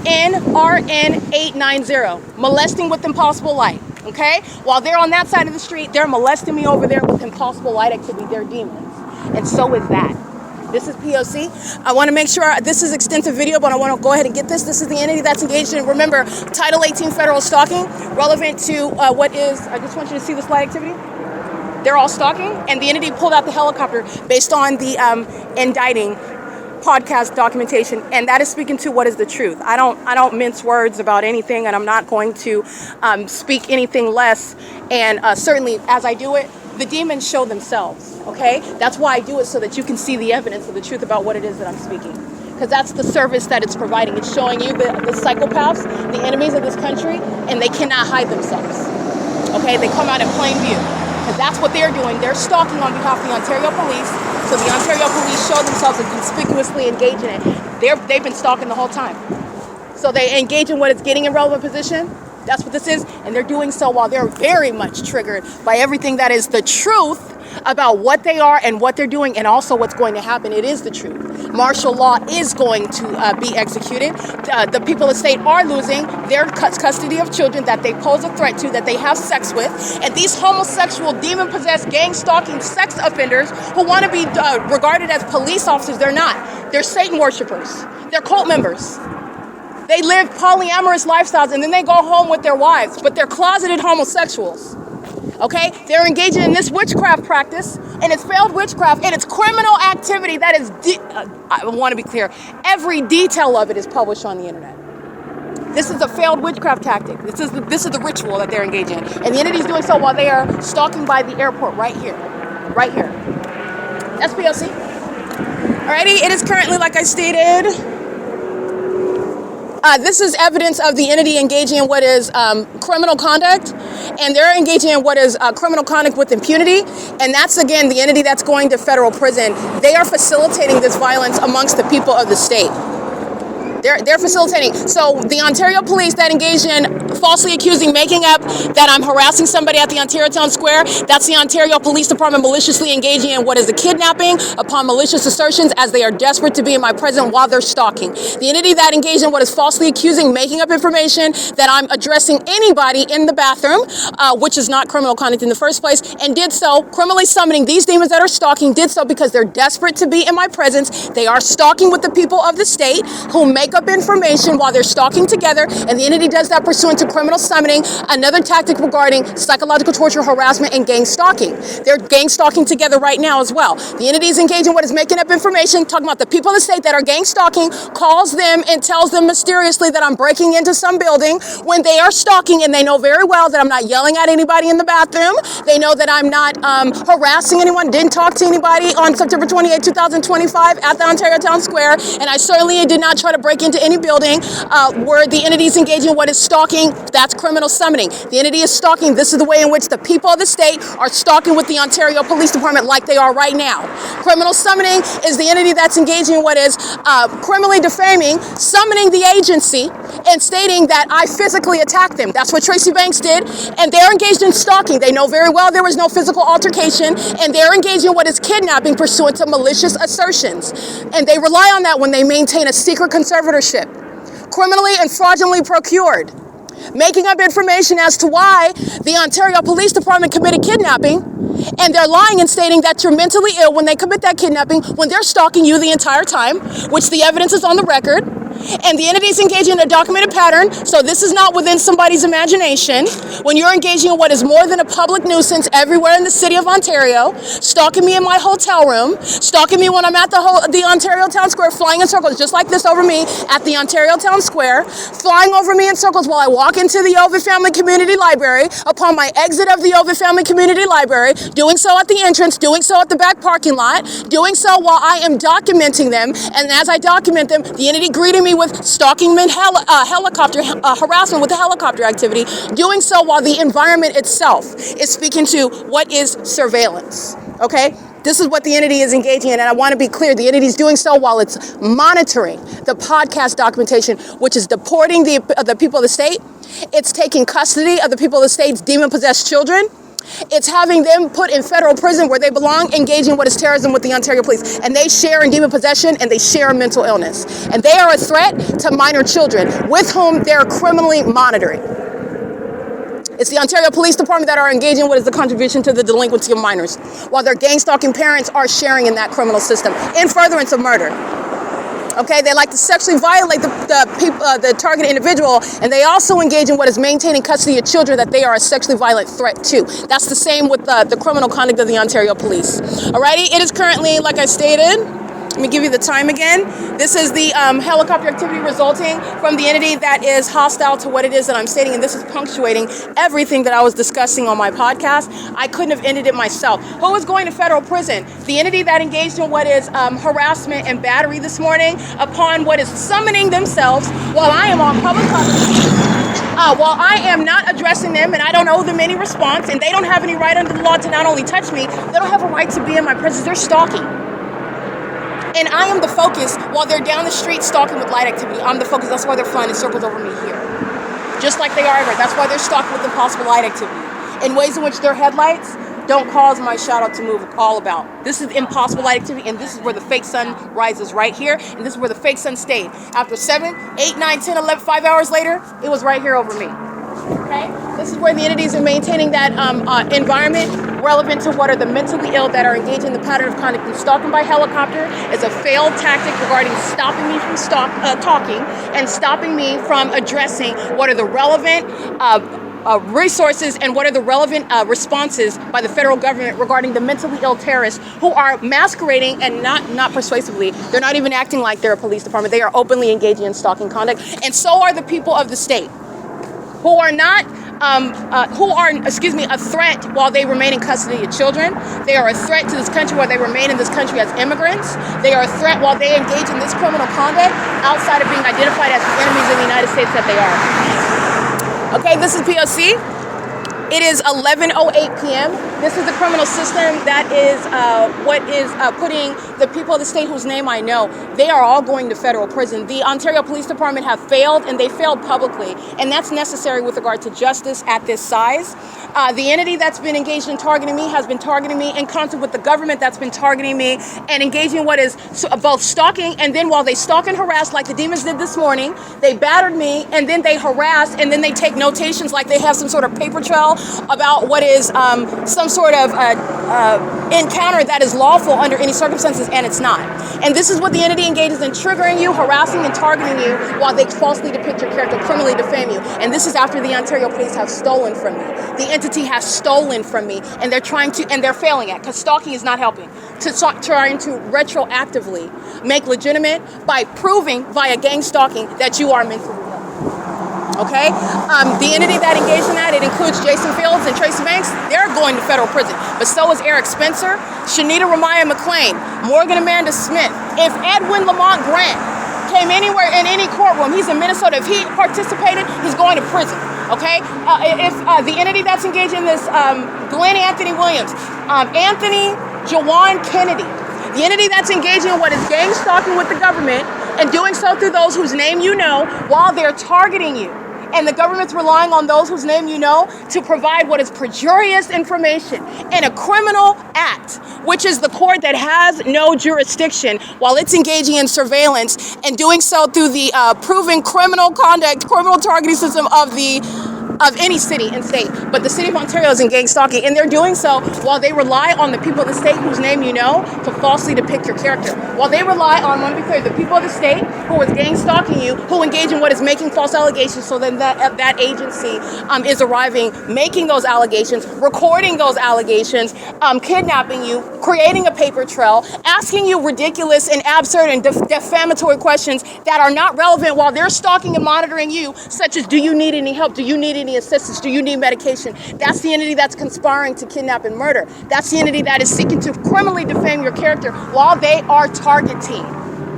8NRN890, molesting with impossible light, okay? While they're on that side of the street, they're molesting me over there with impossible light activity. They're demons, and so is that. This is P.O.C. I want to make sure, this is extensive video, but I want to go ahead and get this. This is the entity that's engaged in, remember, Title 18 federal stalking, relevant to what is, I just want you to see this light activity. They're all stalking, and the entity pulled out the helicopter based on the indicting podcast documentation, and that is speaking to what is the truth. I don't mince words about anything, and I'm not going to speak anything less. And certainly, as I do it, the demons show themselves. Okay, that's why I do it, so that you can see the evidence of the truth about what it is that I'm speaking. Because that's the service that it's providing. It's showing you the psychopaths, the enemies of this country, and they cannot hide themselves. Okay, they come out in plain view. Because that's what they're doing. They're stalking on behalf of the Ontario Police. So the Ontario Police show themselves as conspicuously engaged in it. They've been stalking the whole time. So they engage in what it's getting in relevant position. That's what this is. And they're doing so while they're very much triggered by everything that is the truth about what they are and what they're doing, and also what's going to happen. It is the truth. Martial law is going to be executed. The people of the state are losing their custody of children that they pose a threat to, that they have sex with. And these homosexual, demon-possessed, gang-stalking sex offenders who want to be regarded as police officers, they're not. They're Satan worshipers. They're cult members. They live polyamorous lifestyles, and then they go home with their wives, but they're closeted homosexuals. Okay, they're engaging in this witchcraft practice, and it's failed witchcraft, and it's criminal activity that is, I want to be clear, every detail of it is published on the internet. This is a failed witchcraft tactic. This is the ritual that they're engaging in, and the entity is doing so while they are stalking by the airport right here. That's P.O.C. Alrighty, it is currently, like I stated, this is evidence of the entity engaging in what is criminal conduct, and they're engaging in what is criminal conduct with impunity, and that's, again, the entity that's going to federal prison. They are facilitating this violence amongst the people of the state. They're facilitating. So the Ontario police that engaged in falsely accusing, making up that I'm harassing somebody at the Ontario Town Square, that's the Ontario Police Department maliciously engaging in what is a kidnapping upon malicious assertions as they are desperate to be in my presence while they're stalking. The entity that engaged in what is falsely accusing, making up information that I'm addressing anybody in the bathroom, which is not criminal conduct in the first place, and did so, criminally summoning these demons that are stalking, did so because they're desperate to be in my presence. They are stalking with the people of the state who make up information while they're stalking together, and the entity does that pursuant to criminal summoning, another tactic regarding psychological torture, harassment, and gang stalking. They're gang stalking together right now as well. The entity is engaging in what is making up information, talking about the people of the state that are gang stalking, calls them and tells them mysteriously that I'm breaking into some building when they are stalking, and they know very well that I'm not yelling at anybody in the bathroom. They know that I'm not harassing anyone, didn't talk to anybody on September 28, 2025 at the Ontario Town Square, and I certainly did not try to break into any building where the entity is engaging in what is stalking. That's criminal summoning. The entity is stalking. This is the way in which the people of the state are stalking with the Ontario Police Department like they are right now. Criminal summoning is the entity that's engaging in what is criminally defaming, summoning the agency and stating that I physically attacked them. That's what Tracy Banks did, and they're engaged in stalking. They know very well there was no physical altercation, and they're engaged in what is kidnapping pursuant to malicious assertions. And they rely on that when they maintain a secret conservatorship, criminally and fraudulently procured, making up information as to why the Ontario Police Department committed kidnapping, and they're lying and stating that you're mentally ill when they commit that kidnapping, when they're stalking you the entire time, which the evidence is on the record. And the entity is engaging in a documented pattern, so this is not within somebody's imagination. When you're engaging in what is more than a public nuisance everywhere in the city of Ontario, stalking me in my hotel room, stalking me when I'm at the Ontario Town Square, flying in circles just like this over me at the Ontario Town Square, flying over me in circles while I walk into the OVITT Family Community Library, upon my exit of the OVITT Family Community Library, doing so at the entrance, doing so at the back parking lot, doing so while I am documenting them, and as I document them, the entity greeting me with stalking helicopter harassment with the helicopter activity, doing so while the environment itself is speaking to what is surveillance. Okay? This is what the entity is engaging in, and I want to be clear, the entity is doing so while it's monitoring the podcast documentation, which is deporting the people of the state. It's taking custody of the people of the state's demon-possessed children. It's having them put in federal prison where they belong, engaging in what is terrorism with the Ontario police. And they share in demon possession, and they share in mental illness. And they are a threat to minor children with whom they're criminally monitoring. It's the Ontario Police Department that are engaging in what is the contribution to the delinquency of minors, while their gang stalking parents are sharing in that criminal system in furtherance of murder. Okay, they like to sexually violate the targeted individual, and they also engage in what is maintaining custody of children that they are a sexually violent threat to. That's the same with the criminal conduct of the Ontario police. Alrighty, it is currently, like I stated, let me give you the time again. This is the helicopter activity resulting from the entity that is hostile to what it is that I'm stating, and this is punctuating everything that I was discussing on my podcast. I couldn't have ended it myself. Who is going to federal prison? The entity that engaged in what is harassment and battery this morning upon what is summoning themselves while I am on public property. While I am not addressing them, and I don't owe them any response, and they don't have any right under the law to not only touch me, they don't have a right to be in my presence. They're stalking. And I am the focus while they're down the street stalking with light activity. I'm the focus. That's why they're flying in circles over me here. Just like they are everywhere. That's why they're stalking with impossible light activity. In ways in which their headlights don't cause my shadow to move all about. This is impossible light activity, and this is where the fake sun rises right here, and this is where the fake sun stayed. After 7, 8, 9, 10, 11, 5 hours later, it was right here over me. Okay? This is where the entities are maintaining that environment relevant to what are the mentally ill that are engaged in the pattern of conduct. And stalking by helicopter is a failed tactic regarding stopping me from talking and stopping me from addressing what are the relevant resources and what are the relevant responses by the federal government regarding the mentally ill terrorists who are masquerading and not persuasively. They're not even acting like they're a police department. They are openly engaging in stalking conduct, and so are the people of the state who are not a threat while they remain in custody of children. They are a threat to this country while they remain in this country as immigrants. They are a threat while they engage in this criminal conduct outside of being identified as the enemies of the United States that they are. Okay, this is P.O.C. It is 11:08 p.m. This is the criminal system that is what is putting the people of the state whose name I know, they are all going to federal prison. The Ontario Police Department have failed, and they failed publicly, and that's necessary with regard to justice at this size. The entity that's been engaged in targeting me has been targeting me in concert with the government that's been targeting me and engaging what is both stalking, and then while they stalk and harass like the demons did this morning, they battered me, and then they harass, and then they take notations like they have some sort of paper trail about what is some sort of encounter that is lawful under any circumstances, and it's not. And this is what the entity engages in: triggering you, harassing and targeting you while they falsely depict your character, criminally defame you. And this is after the Ontario Police have stolen from me. The entity has stolen from me, and they're trying to, and they're failing at, because stalking is not helping, trying to retroactively make legitimate by proving via gang stalking that you are mentally ill. Okay? The entity that engaged in that, it includes Jason Fields and Tracy Banks. They're going to federal prison. But so is Eric Spencer, Shanita Ramaya McLean, Morgan Amanda Smith. If Edwin Lamont Grant came anywhere in any courtroom, he's in Minnesota, if he participated, he's going to prison. Okay? If the entity that's engaged in this, Glenn Anthony Williams, Anthony Jawan Kennedy, the entity that's engaging in what is gang stalking with the government and doing so through those whose name you know while they're targeting you. And the government's relying on those whose name you know to provide what is perjurious information in a criminal act, which is the court that has no jurisdiction, while it's engaging in surveillance and doing so through the proven criminal conduct, criminal targeting system of any city and state. But the city of Ontario is in gang stalking, and they're doing so while they rely on the people of the state whose name you know to falsely depict your character. While they rely on, I want to be clear, the people of the state who is gang stalking you, who engage in what is making false allegations, so then that agency is arriving, making those allegations, recording those allegations, kidnapping you, creating a paper trail, asking you ridiculous and absurd and defamatory questions that are not relevant while they're stalking and monitoring you, such as, do you need any help? Do you need any assistance? Do you need medication? That's the entity that's conspiring to kidnap and murder. That's the entity that is seeking to criminally defame your character while they are targeting.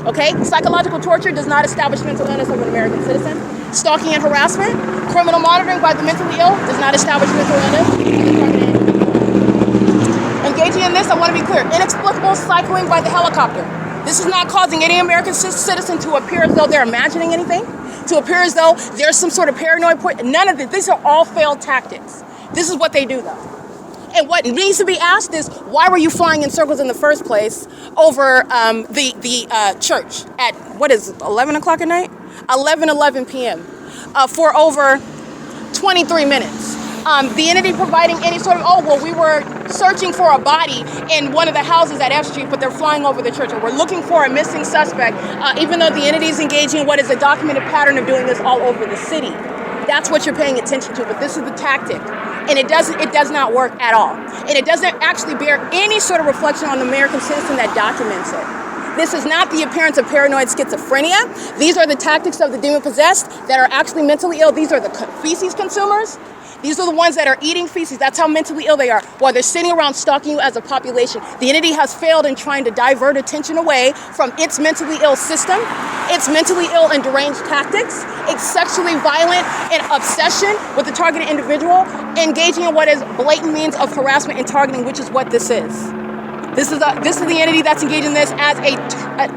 Okay? Psychological torture does not establish mental illness of an American citizen. Stalking and harassment, criminal monitoring by the mentally ill does not establish mental illness. Engaging in this, I want to be clear, inexplicable cycling by the helicopter. This is not causing any American citizen to appear as though they're imagining anything, to appear as though there's some sort of paranoid point. None of this. These are all failed tactics. This is what they do, though. And what needs to be asked is, why were you flying in circles in the first place over the church at, what is it, 11 o'clock at night? 11 p.m. For over 23 minutes. The entity providing any sort of, we were searching for a body in one of the houses at F Street, but they're flying over the church, or we're looking for a missing suspect, even though the entity is engaging in what is a documented pattern of doing this all over the city. That's what you're paying attention to, but this is the tactic. And it does not work at all. And it doesn't actually bear any sort of reflection on the American citizen that documents it. This is not the appearance of paranoid schizophrenia. These are the tactics of the demon-possessed that are actually mentally ill. These are the feces consumers. These are the ones that are eating feces. That's how mentally ill they are, while they're sitting around stalking you as a population. The entity has failed in trying to divert attention away from its mentally ill system, its mentally ill and deranged tactics, its sexually violent and obsession with the targeted individual, engaging in what is blatant means of harassment and targeting, which is what this is. This is the entity that's engaged in this as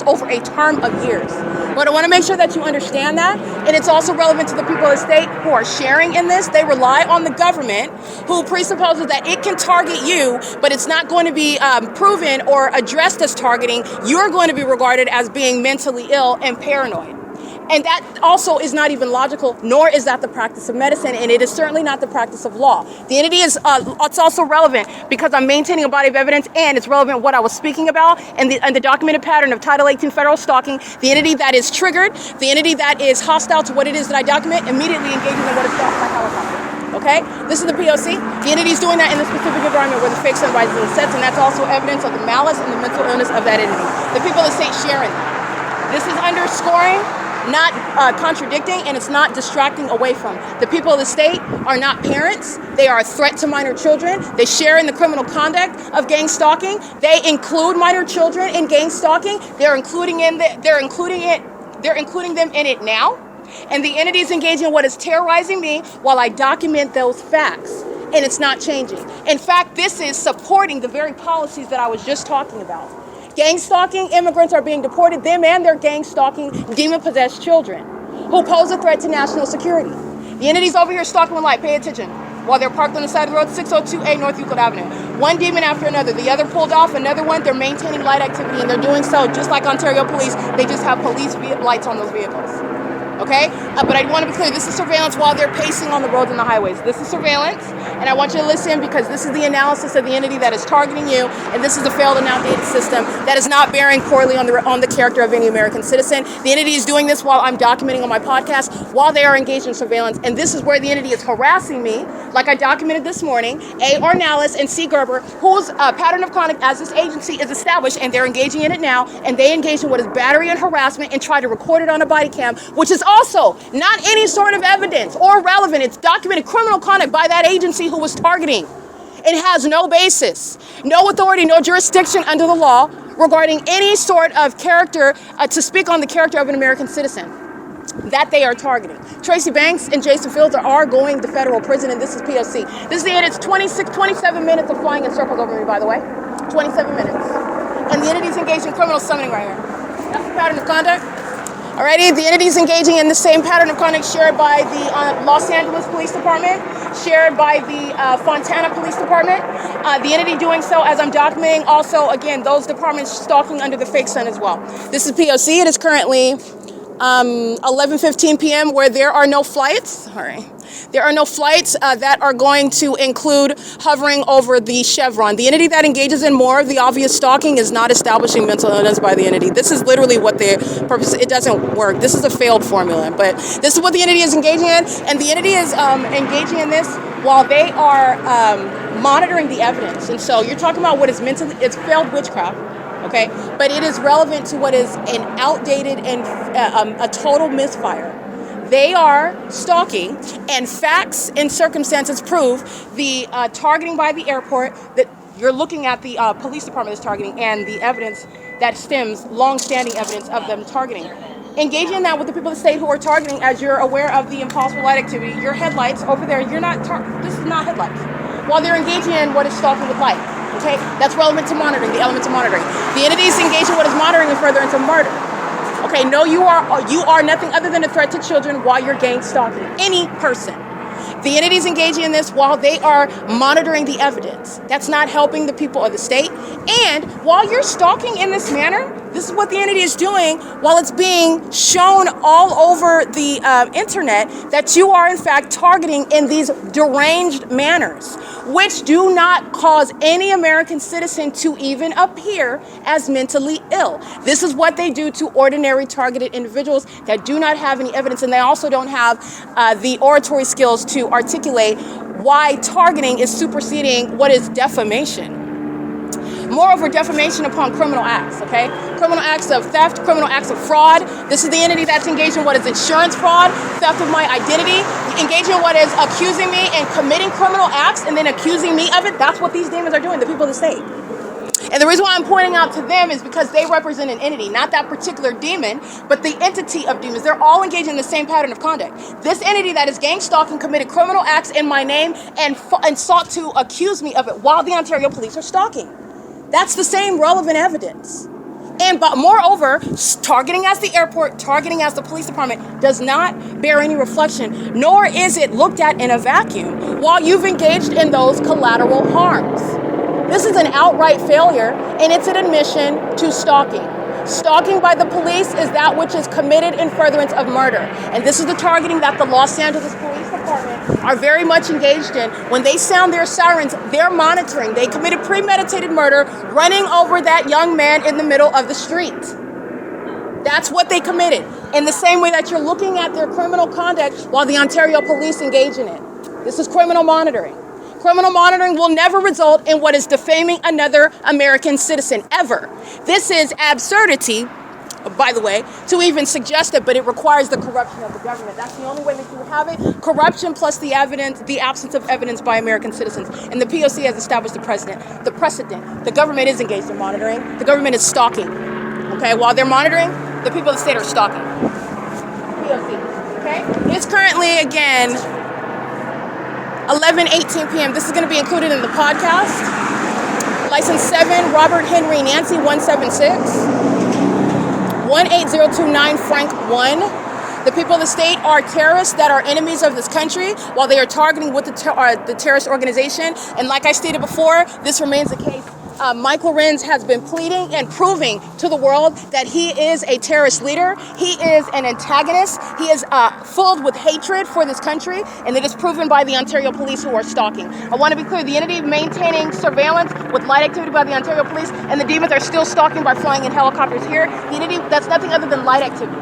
over a term of years. But I want to make sure that you understand that, and it's also relevant to the people of the state who are sharing in this. They rely on the government, who presupposes that it can target you, but it's not going to be proven or addressed as targeting. You're going to be regarded as being mentally ill and paranoid. And that also is not even logical, nor is that the practice of medicine, and it is certainly not the practice of law. The entity is, it's also relevant because I'm maintaining a body of evidence, and it's relevant what I was speaking about and the documented pattern of Title 18 federal stalking. The entity that is triggered, the entity that is hostile to what it is that I document, immediately engages in what is stalked by helicopter. Okay? This is the P.O.C. The entity is doing that in the specific environment where the fake sun rises and sets, and that's also evidence of the malice and the mental illness of that entity. The people of the state share in that. This is underscoring, not contradicting, and it's not distracting away from. The people of the state are not parents. They are a threat to minor children. They share in the criminal conduct of gang stalking. They include minor children in gang stalking. They're including them in it now. And the entity is engaging in what is terrorizing me while I document those facts. and it's not changing. In fact, this is supporting the very policies that I was just talking about. Gang stalking, immigrants are being deported, them and their gang stalking demon-possessed children who pose a threat to national security. The entities over here stalking with light, pay attention. While they're parked on the side of the road, 602A North Euclid Avenue. One demon after another. The other pulled off, another one, they're maintaining light activity, and they're doing so just like Ontario police. They just have police lights on those vehicles. Okay? But I want to be clear, this is surveillance while they're pacing on the roads and the highways. This is surveillance, and I want you to listen because this is the analysis of the entity that is targeting you, and this is a failed and outdated system that is not bearing poorly on the character of any American citizen. The entity is doing this while I'm documenting on my podcast, while they are engaged in surveillance, and this is where the entity is harassing me, like I documented this morning, A. Arnellis and C. Gerber, whose pattern of conduct as this agency is established, and they're engaging in it now, and they engage in what is battery and harassment and try to record it on a body cam, which is also not any sort of evidence or relevant. It's documented criminal conduct by that agency who was targeting. It has no basis, no authority, no jurisdiction under the law regarding any sort of character to speak on the character of an American citizen that they are targeting. Tracy Banks and Jason Fields are going to federal prison, and this is P.O.C. This is the end. It's 27 minutes of flying in circles over me, by the way. 27 minutes. And the entity's engaged in criminal summoning right here. That's the pattern of conduct. Alrighty, the entity is engaging in the same pattern of conduct shared by the Los Angeles Police Department, shared by the Fontana Police Department. The entity doing so, as I'm documenting, also, again, those departments stalking under the fake sun as well. This is P.O.C. It is currently 11:15 p.m. where there are no flights. All right. There are no flights that are going to include hovering over the CHEVRON. The entity that engages in more of the obvious stalking is not establishing mental illness by the entity. This is literally what their purpose. It doesn't work. This is a failed formula, but this is what the entity is engaging in, and the entity is engaging in this while they are monitoring the evidence. And so you're talking about what is mentally, it's failed witchcraft. Okay, but it is relevant to what is an outdated and a total misfire. They are stalking, and facts and circumstances prove the targeting by the airport that you're looking at the police department is targeting, and the evidence that stems, long-standing evidence of them targeting. Engaging in that with the people of the state who are targeting, as you're aware of the impossible light activity, your headlights over there, you're not, this is not headlights. While they're engaging in what is stalking with light. Okay, that's relevant to monitoring, the elements of monitoring. The entities engage in what is monitoring and further into murder. Okay, no, you are nothing other than a threat to children while you're gang stalking any person. The entities engaging in this while they are monitoring the evidence. That's not helping the people of the state. And while you're stalking in this manner, this is what the entity is doing while it's being shown all over the internet that you are in fact targeting in these deranged manners, which do not cause any American citizen to even appear as mentally ill. This is what they do to ordinary targeted individuals that do not have any evidence, and they also don't have the oratory skills to articulate why targeting is superseding what is defamation. Moreover, defamation upon criminal acts, okay? Criminal acts of theft, criminal acts of fraud. This is the entity that's engaged in what is insurance fraud, theft of my identity, engaging in what is accusing me and committing criminal acts and then accusing me of it. That's what these demons are doing, the people of the state. And the reason why I'm pointing out to them is because they represent an entity, not that particular demon, but the entity of demons. They're all engaged in the same pattern of conduct. This entity that is gang stalking committed criminal acts in my name and sought to accuse me of it while the Ontario police are stalking. That's the same relevant evidence. And but moreover, targeting as the airport, targeting as the police department does not bear any reflection, nor is it looked at in a vacuum while you've engaged in those collateral harms. This is an outright failure, and it's an admission to stalking. Stalking by the police is that which is committed in furtherance of murder. And this is the targeting that the Los Angeles Police Department are very much engaged in. When they sound their sirens, they're monitoring. They committed premeditated murder, running over that young man in the middle of the street. That's what they committed. In the same way that you're looking at their criminal conduct while the Ontario Police engage in it. This is criminal monitoring. Criminal monitoring will never result in what is defaming another American citizen, ever. This is absurdity, by the way, to even suggest it, but it requires the corruption of the government. That's the only way that you would have it. Corruption plus the evidence, the absence of evidence by American citizens. And the P.O.C. has established the precedent. The government is engaged in monitoring. The government is stalking. Okay, while they're monitoring, the people of the state are stalking. P.O.C. Okay? It's currently, again, 11:18 p.m. This is going to be included in the podcast. License 7, Robert Henry Nancy 176. 18029 Frank 1. The people of the state are terrorists that are enemies of this country while they are targeting with the terrorist organization. And like I stated before, this remains the case. Mike LORENZ has been pleading and proving to the world that he is a terrorist leader. He is an antagonist. He is filled with hatred for this country, and it is proven by the Ontario police who are stalking. I want to be clear, the entity maintaining surveillance with light activity by the Ontario police, and the demons are still stalking by flying in helicopters here. The entity, that's nothing other than light activity.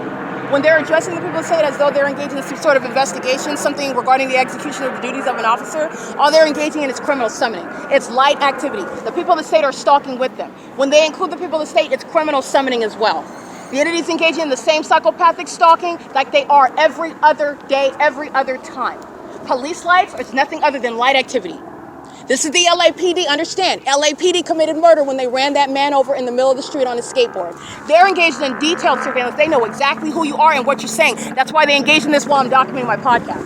When they're addressing the people of the state as though they're engaging in some sort of investigation, something regarding the execution of the duties of an officer, all they're engaging in is criminal summoning. It's light activity. The people of the state are stalking with them. When they include the people of the state, it's criminal summoning as well. The entity's engaging in the same psychopathic stalking like they are every other day, every other time. Police lights is nothing other than light activity. This is the LAPD, understand. LAPD committed murder when they ran that man over in the middle of the street on his skateboard. They're engaged in detailed surveillance. They know exactly who you are and what you're saying. That's why they engage in this while I'm documenting my podcast.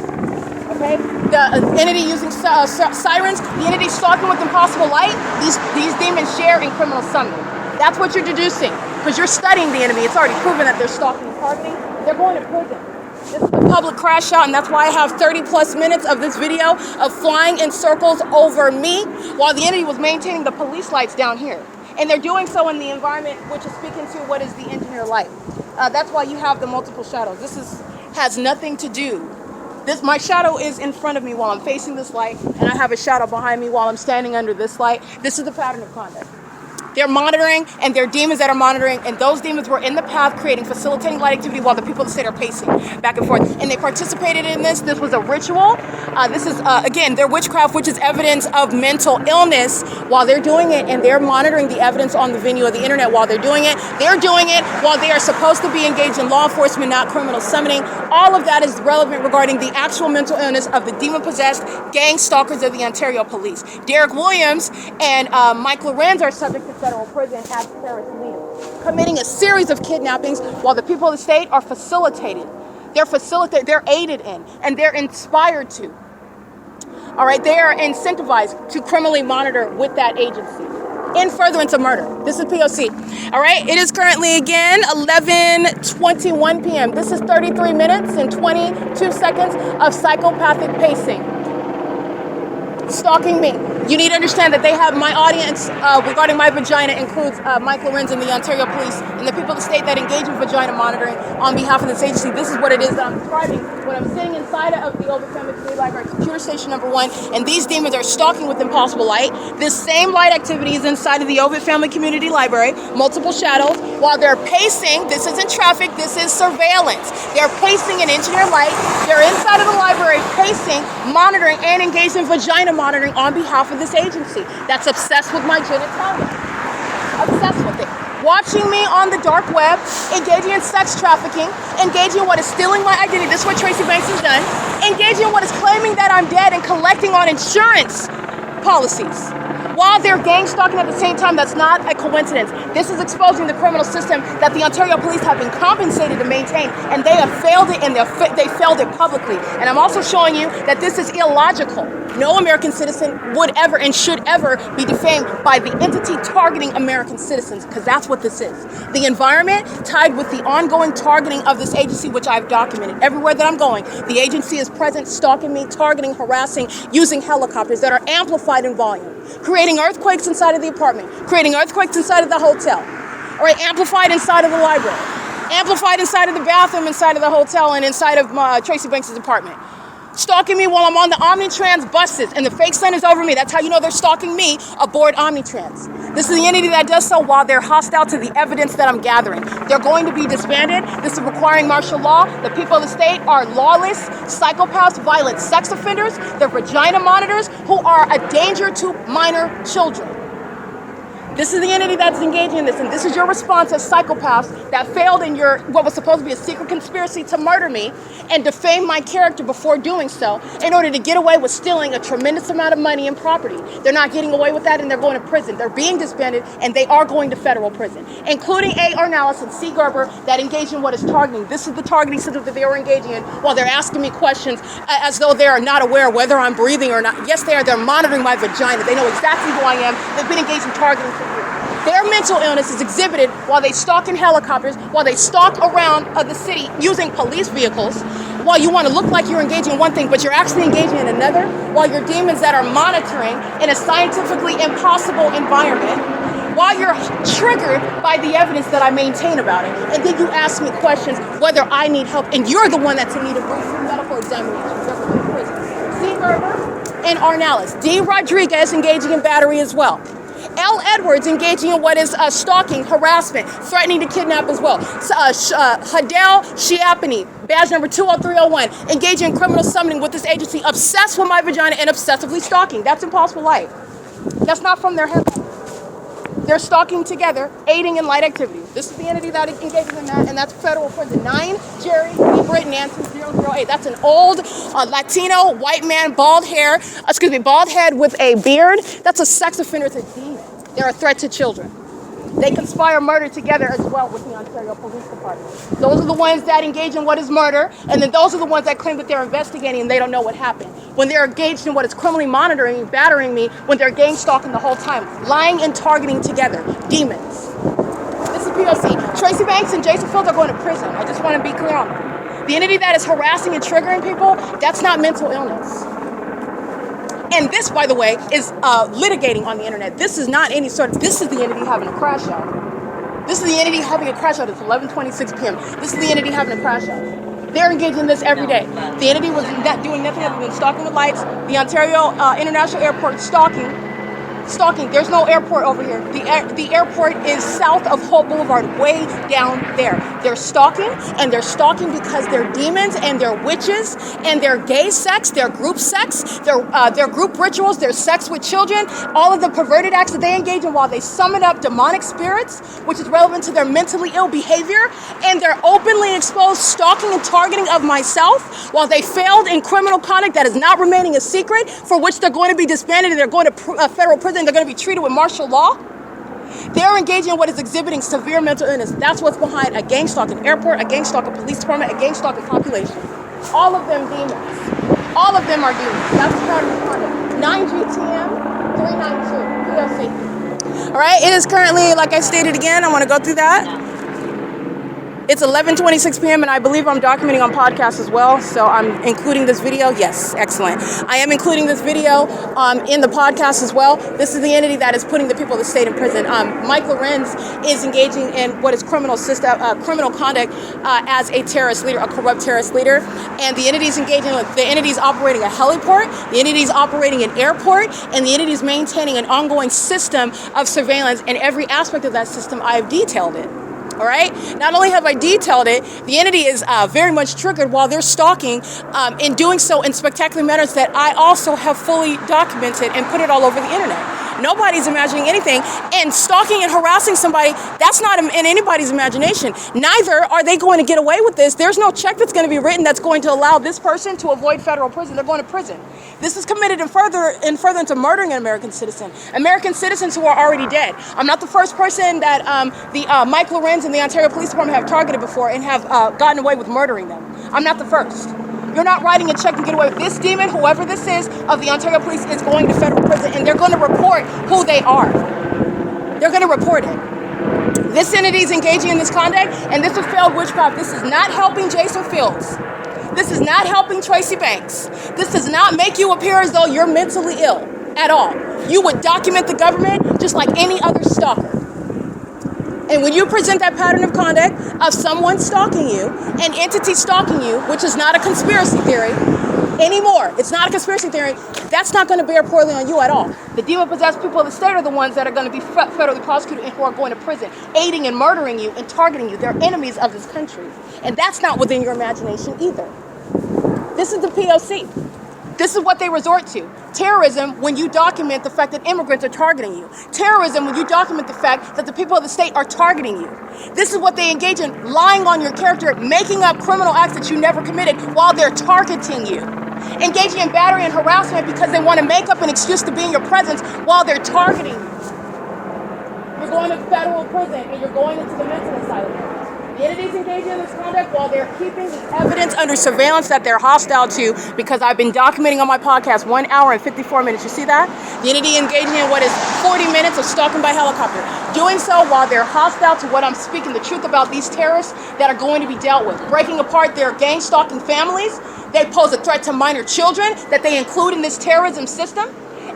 Okay? The entity using sirens, the entity stalking with impossible light, these demons share in criminal summoning. That's what you're deducing, because you're studying the enemy. It's already proven that they're stalking and targeting. They're going to prison. This is a public crash out, and that's why I have 30 plus minutes of this video of flying in circles over me while the entity was maintaining the police lights down here. And they're doing so in the environment which is speaking to what is the engineer light. That's why you have the multiple shadows. This has nothing to do. My shadow is in front of me while I'm facing this light, and I have a shadow behind me while I'm standing under this light. This is the pattern of conduct. They're monitoring, and they're demons that are monitoring, and those demons were in the path facilitating light activity while the people of the state are pacing back and forth. And they participated in this. This was a ritual. This is, again, their witchcraft, which is evidence of mental illness while they're doing it, and they're monitoring the evidence on the venue of the internet while they're doing it. They're doing it while they are supposed to be engaged in law enforcement, not criminal summoning. All of that is relevant regarding the actual mental illness of the demon-possessed gang stalkers of the Ontario police. Derek Williams and Mike LORENZ are subject to federal prison as terrorist leaders, committing a series of kidnappings while the people of the state are facilitated. They're aided in, and they're inspired to. All right, they are incentivized to criminally monitor with that agency in furtherance of murder. This is P.O.C. All right, it is currently again 11:21 p.m. This is 33 minutes and 22 seconds of psychopathic pacing. Stalking me. You need to understand that they have my audience regarding my vagina includes Mike LORENZ and the Ontario Police and the people of the state that engage in vagina monitoring on behalf of this agency. This is what it is that I'm describing when I'm sitting inside of the OVITT Family Community Library, computer station number 1, and these demons are stalking with impossible light. This same light activity is inside of the OVITT Family Community Library, multiple shadows, while they're pacing. This isn't traffic, this is surveillance. They're pacing in engineer light. They're inside of the library pacing, monitoring, and engaged in vagina monitoring on behalf of this agency that's obsessed with my genitalia. Obsessed with it. Watching me on the dark web, engaging in sex trafficking, engaging in what is stealing my identity. This is what Tracy Banks has done. Engaging in what is claiming that I'm dead and collecting on insurance policies. While they're gang stalking at the same time, that's not a coincidence. This is exposing the criminal system that the Ontario Police have been compensated to maintain, and they have failed it, and they failed it publicly. And I'm also showing you that this is illogical. No American citizen would ever and should ever be defamed by the entity targeting American citizens, because that's what this is. The environment tied with the ongoing targeting of this agency, which I've documented. Everywhere that I'm going, the agency is present, stalking me, targeting, harassing, using helicopters that are amplified in volume, creating earthquakes inside of the apartment, creating earthquakes inside of the hotel, all right, amplified inside of the library, amplified inside of the bathroom, inside of the hotel, and inside of Tracy Banks' apartment. Stalking me while I'm on the Omnitrans buses and the fake sun is over me. That's how you know they're stalking me aboard Omnitrans. This is the entity that does so while they're hostile to the evidence that I'm gathering. They're going to be disbanded. This is requiring martial law. The people of the state are lawless, psychopaths, violent sex offenders. They're vagina monitors who are a danger to minor children. This is the entity that's engaging in this, and this is your response as psychopaths that failed in your what was supposed to be a secret conspiracy to murder me and defame my character before doing so in order to get away with stealing a tremendous amount of money and property. They're not getting away with that, and they're going to prison. They're being disbanded, and they are going to federal prison, including A. Arnellis and C. Gerber that engage in what is targeting. This is the targeting system that they were engaging in while they're asking me questions as though they are not aware whether I'm breathing or not. Yes, they are. They're monitoring my vagina. They know exactly who I am. They've been engaged in targeting for years. Their mental illness is exhibited while they stalk in helicopters, while they stalk around the city using police vehicles, while you want to look like you're engaging in one thing, but you're actually engaging in another, while you're demons that are monitoring in a scientifically impossible environment, while you're triggered by the evidence that I maintain about it. And then you ask me questions whether I need help, and you're the one that's in need of medical examination. C. Gerber and Arnellis. D. Rodriguez engaging in battery as well. L. Edwards engaging in what is stalking, harassment, threatening to kidnap as well. Hadel Shiapani, badge number 20301, engaging in criminal summoning with this agency, obsessed with my vagina and obsessively stalking. That's Impossible Light. That's not from their head. They're stalking together, aiding in light activity. This is the entity that engages in that, and that's federal prison. 9, Jerry, B. Britt, Nancy, 008. That's an old Latino, white man, bald head with a beard. That's a sex offender. It's a demon. They're a threat to children. They conspire murder together as well with the Ontario Police Department. Those are the ones that engage in what is murder, and then those are the ones that claim that they're investigating and they don't know what happened. When they're engaged in what is criminally monitoring, battering me, when they're gang stalking the whole time, lying and targeting together, demons. This is P.O.C. Tracy Banks and Jason Fields are going to prison. I just want to be clear on that. The entity that is harassing and triggering people, that's not mental illness. And this, by the way, is litigating on the internet. This is not any sort of, this is the entity having a crash out. This is the entity having a crash out. It's 11:26 p.m. This is the entity having a crash out. They're engaged in this every day. The entity was doing nothing other than stalking with lights. The Ontario International Airport stalking. There's no airport over here. The airport is south of Hope Boulevard, way down there. They're stalking, and they're stalking because they're demons and they're witches and they're gay sex, they're group sex, they're group rituals, they're sex with children, all of the perverted acts that they engage in while they summon up demonic spirits, which is relevant to their mentally ill behavior, and they're openly exposed stalking and targeting of myself while they failed in criminal conduct that is not remaining a secret, for which they're going to be disbanded and they're going to federal prison. They're going to be treated with martial law. They're engaging in what is exhibiting severe mental illness. That's what's behind a gang stalking airport, a gang stalking police department, a gang stalking population. All of them demons. All of them are demons. That's part of the conduct. 9 GTM 392 P.O.C. All right, it is currently, like I stated again, I want to go through that. It's 11:26 p.m. and I believe I'm documenting on podcast as well, so I'm including this video. Yes, excellent. I am including this video in the podcast as well. This is the entity that is putting the people of the state in prison. Mike Lorenz is engaging in what is criminal conduct as a terrorist leader, a corrupt terrorist leader, and the entity is engaging with the entities operating a heliport, the entities operating an airport, and the entities maintaining an ongoing system of surveillance, and every aspect of that system I have detailed it. All right. Not only have I detailed it, the entity is very much triggered while they're stalking, in doing so in spectacular manners that I also have fully documented and put it all over the internet. Nobody's imagining anything, and stalking and harassing somebody, that's not in anybody's imagination. Neither are they going to get away with this. There's no check that's going to be written that's going to allow this person to avoid federal prison. They're going to prison. This is committed in furtherance of murdering an American citizen. American citizens who are already dead. I'm not the first person that Mike Lorenz and the Ontario Police Department have targeted before and have gotten away with murdering them. I'm not the first. You're not writing a check to get away with this demon, whoever this is, of the Ontario Police is going to federal prison, and they're going to report who they are. They're going to report it. This entity is engaging in this conduct, and this is failed witchcraft. This is not helping Jason Fields. This is not helping Tracy Banks. This does not make you appear as though you're mentally ill at all. You would document the government just like any other stalker. And when you present that pattern of conduct of someone stalking you, an entity stalking you, which is not a conspiracy theory anymore, it's not a conspiracy theory, that's not going to bear poorly on you at all. The demon-possessed people of the state are the ones that are going to be federally prosecuted and who are going to prison, aiding and murdering you and targeting you. They're enemies of this country. And that's not within your imagination either. This is the P.O.C. This is what they resort to. Terrorism when you document the fact that immigrants are targeting you. Terrorism when you document the fact that the people of the state are targeting you. This is what they engage in, lying on your character, making up criminal acts that you never committed while they're targeting you. Engaging in battery and harassment because they want to make up an excuse to be in your presence while they're targeting you. You're going to federal prison and you're going into the mental asylum. The entities engaging in this conduct while they're keeping the evidence under surveillance that they're hostile to, because I've been documenting on my podcast 1 hour and 54 minutes. You see that? The entity engaging in what is 40 minutes of stalking by helicopter. Doing so while they're hostile to what I'm speaking the truth about these terrorists that are going to be dealt with. Breaking apart their gang stalking families. They pose a threat to minor children that they include in this terrorism system.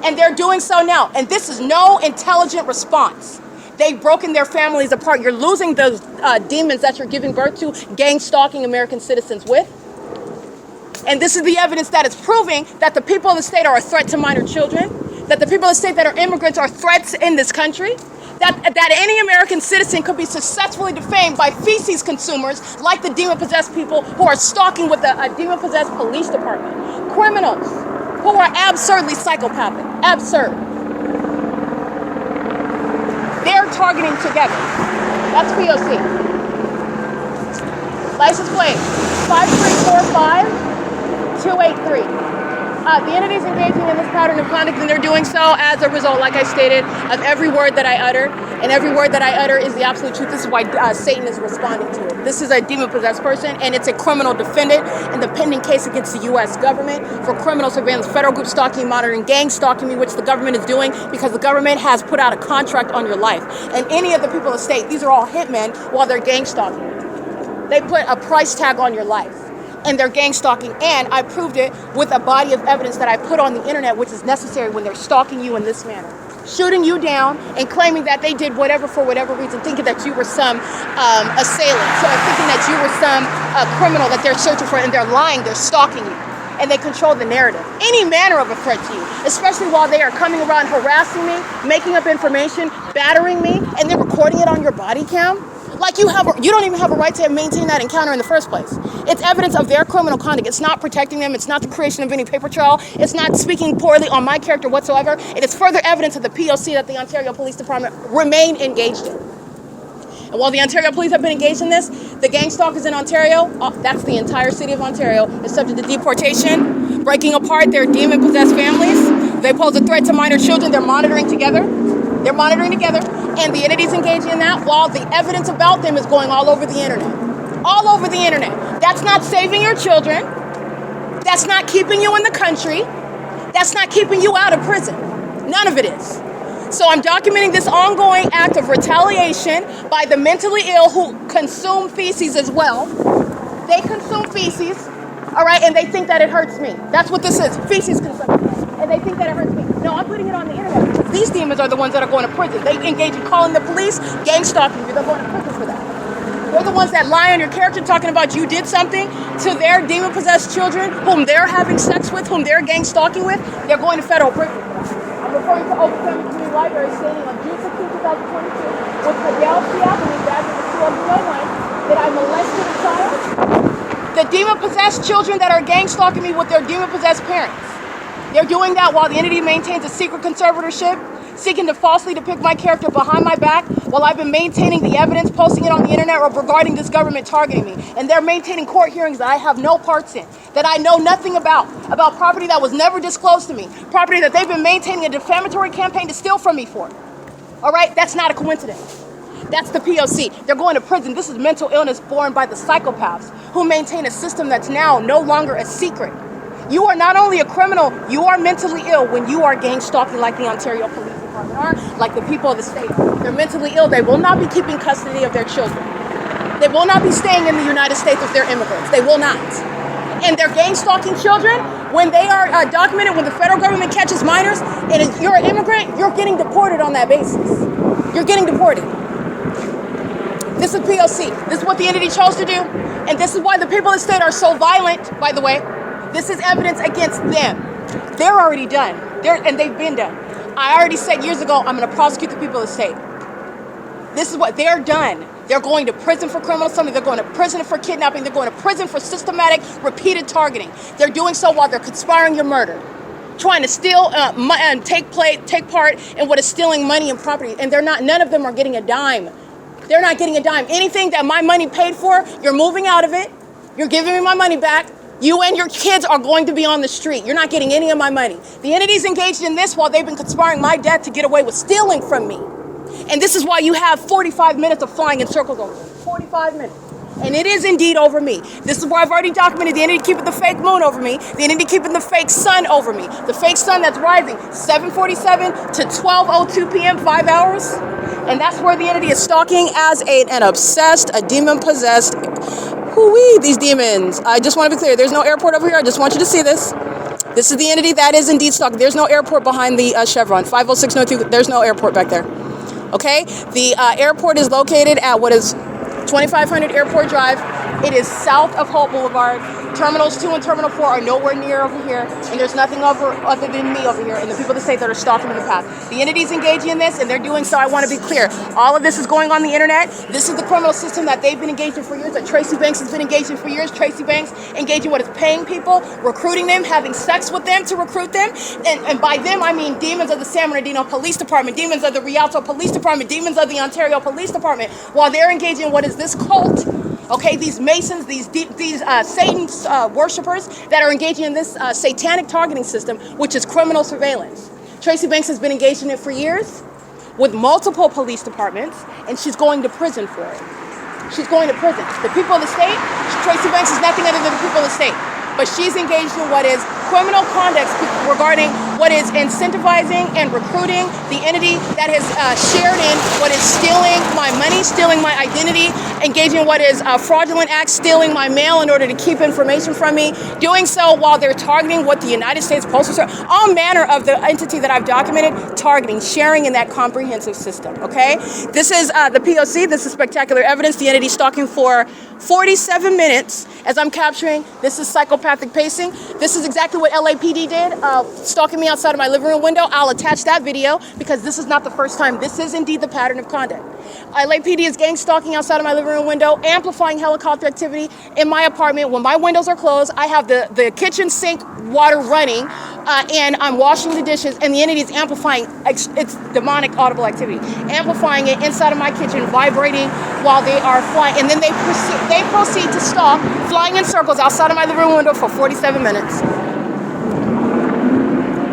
And they're doing so now. And this is no intelligent response. They've broken their families apart. You're losing those demons that you're giving birth to, gang stalking American citizens with. And this is the evidence that is proving that the people of the state are a threat to minor children, that the people of the state that are immigrants are threats in this country, that any American citizen could be successfully defamed by feces consumers like the demon-possessed people who are stalking with a demon-possessed police department. Criminals who are absurdly psychopathic. Absurd. They're targeting together. That's P.O.C. License plate 5345283. The entities engaging in this pattern of conduct, and they're doing so as a result, like I stated, of every word that I utter. And every word that I utter is the absolute truth. This is why Satan is responding to it. This is a demon-possessed person, and it's a criminal defendant in the pending case against the U.S. government for criminal surveillance, federal group stalking, monitoring, gang stalking me, which the government is doing because the government has put out a contract on your life. And any of the people of the state, these are all hitmen while they're gang stalking you. They put a price tag on your life. And they're gang stalking, and I proved it with a body of evidence that I put on the internet, which is necessary when they're stalking you in this manner. Shooting you down and claiming that they did whatever for whatever reason, thinking that you were some assailant, so thinking that you were some criminal that they're searching for, and they're lying, they're stalking you. And they control the narrative. Any manner of a threat to you, especially while they are coming around harassing me, making up information, battering me, and then recording it on your body cam. Like you don't even have a right to maintain that encounter in the first place. It's evidence of their criminal conduct. It's not protecting them. It's not the creation of any paper trail. It's not speaking poorly on my character whatsoever. It is further evidence of the P.O.C. that the Ontario Police Department remain engaged in. And while the Ontario Police have been engaged in this, the gang stalkers in Ontario, that's the entire city of Ontario, is subject to deportation, breaking apart their demon-possessed families. They pose a threat to minor children. They're monitoring together. And the entities engaging in that while the evidence about them is going all over the internet. All over the internet. That's not saving your children. That's not keeping you in the country. That's not keeping you out of prison. None of it is. So I'm documenting this ongoing act of retaliation by the mentally ill who consume feces as well. They consume feces, all right, and they think that it hurts me. That's what this is, feces consumption. And they think that it hurts me. No, I'm putting it on the internet because these demons are the ones that are going to prison. They engage in calling the police, gang stalking you. They're going to prison for that. They're the ones that lie on your character talking about you did something to their demon-possessed children whom they're having sex with, whom they're gang stalking with. They're going to federal prison for that. I'm referring to Open Community Library stating on June 16, 2022, with Miguel Ciapoli, badge number 201, that I molested a child. The demon-possessed children that are gang stalking me with their demon-possessed parents. They're doing that while the entity maintains a secret conservatorship, seeking to falsely depict my character behind my back while I've been maintaining the evidence, posting it on the internet regarding this government targeting me. And they're maintaining court hearings that I have no parts in, that I know nothing about property that was never disclosed to me, property that they've been maintaining a defamatory campaign to steal from me for. All right? That's not a coincidence. That's the P.O.C. They're going to prison. This is mental illness born by the psychopaths who maintain a system that's now no longer a secret. You are not only a criminal, you are mentally ill when you are gang stalking like the Ontario Police Department are, like the people of the state are. They're mentally ill. They will not be keeping custody of their children. They will not be staying in the United States if they're immigrants. They will not. And they're gang stalking children when they are documented, when the federal government catches minors, and if you're an immigrant, you're getting deported on that basis. You're getting deported. This is P.O.C. This is what the entity chose to do. And this is why the people of the state are so violent, by the way. This is evidence against them. They're already done. And they've been done. I already said years ago, I'm going to prosecute the people of the state. This is what they're done. They're going to prison for criminal assault. They're going to prison for kidnapping. They're going to prison for systematic, repeated targeting. They're doing so while they're conspiring your murder, trying to steal and take part in what is stealing money and property. And they're not. None of them are getting a dime. They're not getting a dime. Anything that my money paid for, you're moving out of it. You're giving me my money back. You and your kids are going to be on the street. You're not getting any of my money. The entity's engaged in this while they've been conspiring my death to get away with stealing from me. And this is why you have 45 minutes of flying in circles over me. 45 minutes. And it is indeed over me. This is where I've already documented the entity keeping the fake moon over me, the entity keeping the fake sun over me, the fake sun that's rising 7:47 to 12:02 p.m., 5 hours. And that's where the entity is stalking as an obsessed, a demon-possessed. Hoo-wee, these demons. I just want to be clear. There's no airport over here. I just want you to see this. This is the entity that is indeed stalking. There's no airport behind the Chevron. 506 no 2. There's no airport back there. Okay? The airport is located at what is 2500 Airport Drive. It is south of Hope Boulevard. Terminals 2 and Terminal 4 are nowhere near over here, and there's nothing other than me over here and the people that say that are stalking in the path. The entity's engaging in this, and they're doing so. I want to be clear. All of this is going on the internet. This is the criminal system that they've been engaged in for years, that Tracy Banks has been engaged in for years. Tracy Banks engaging what is paying people, recruiting them, having sex with them to recruit them. And by them, I mean demons of the San Bernardino Police Department, demons of the Rialto Police Department, demons of the Ontario Police Department, while they're engaging in what is this cult. Okay, these Masons, these Satan's worshipers that are engaging in this satanic targeting system, which is criminal surveillance. Tracy Banks has been engaged in it for years with multiple police departments, and she's going to prison for it. She's going to prison. The people of the state, Tracy Banks is nothing other than the people of the state. But she's engaged in what is criminal conduct regarding what is incentivizing and recruiting the entity that has shared in what is stealing my money, stealing my identity, engaging in what is fraudulent acts, stealing my mail in order to keep information from me, doing so while they're targeting what the United States Postal Service, all manner of the entity that I've documented, targeting, sharing in that comprehensive system, okay? This is the P.O.C. This is spectacular evidence. The entity stalking for 47 minutes as I'm capturing. This is psychopathic pacing. This is exactly what LAPD did, stalking me outside of my living room window. I'll attach that video because this is not the first time. This is indeed the pattern of conduct. LAPD is gang stalking outside of my living room window, amplifying helicopter activity in my apartment. When my windows are closed, I have the kitchen sink water running, and I'm washing the dishes, and the entity is amplifying its demonic audible activity, amplifying it inside of my kitchen, vibrating while they are flying, and then they proceed to stalk, flying in circles outside of my living room window for 47 minutes.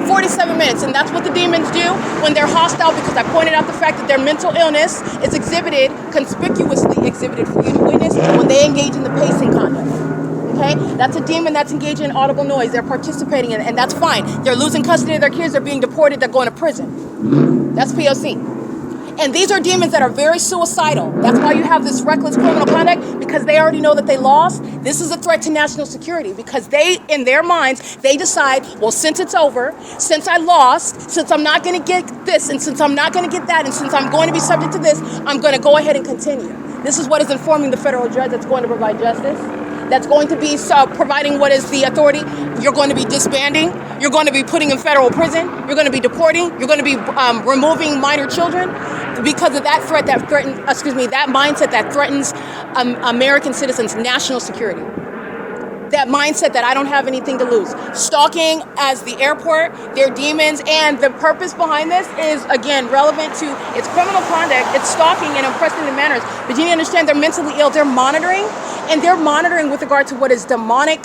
47 minutes, and that's what the demons do when they're hostile, because I pointed out the fact that their mental illness is exhibited, conspicuously exhibited for you to witness when they engage in the pacing conduct. Okay? That's a demon that's engaging in audible noise. They're participating in it, and that's fine. They're losing custody of their kids, they're being deported, they're going to prison. That's P.O.C. And these are demons that are very suicidal. That's why you have this reckless criminal conduct, because they already know that they lost. This is a threat to national security, because they, in their minds, they decide, well, since it's over, since I lost, since I'm not going to get this, and since I'm not going to get that, and since I'm going to be subject to this, I'm going to go ahead and continue. This is what is informing the federal judge that's going to provide justice, that's going to be providing what is the authority. You're going to be disbanding. You're going to be putting in federal prison. You're going to be deporting. You're going to be removing minor children because of that threat that threatens, that mindset that threatens American citizens' national security. That mindset that I don't have anything to lose. Stalking as the airport, their demons, and the purpose behind this is, again, relevant to its criminal conduct, it's stalking in unprecedented manners. But you need to understand they're mentally ill. They're monitoring, and they're monitoring with regard to what is demonic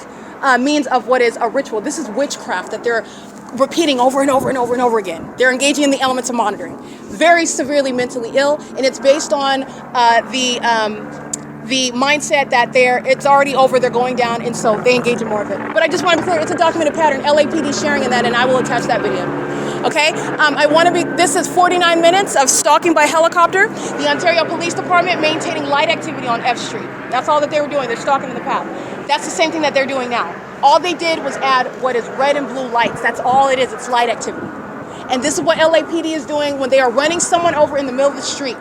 means of what is a ritual. This is witchcraft that they're repeating over and over and over and over again. They're engaging in the elements of monitoring. Very severely mentally ill, and it's based on the mindset that it's already over, they're going down, and so they engage in more of it. But I just want to be clear, it's a documented pattern. LAPD sharing in that, and I will attach that video. Okay, this is 49 minutes of stalking by helicopter. The Ontario Police Department maintaining light activity on F Street. That's all that they were doing. They're stalking in the path. That's the same thing that they're doing now. All they did was add what is red and blue lights. That's all it is. It's light activity. And this is what LAPD is doing when they are running someone over in the middle of the street.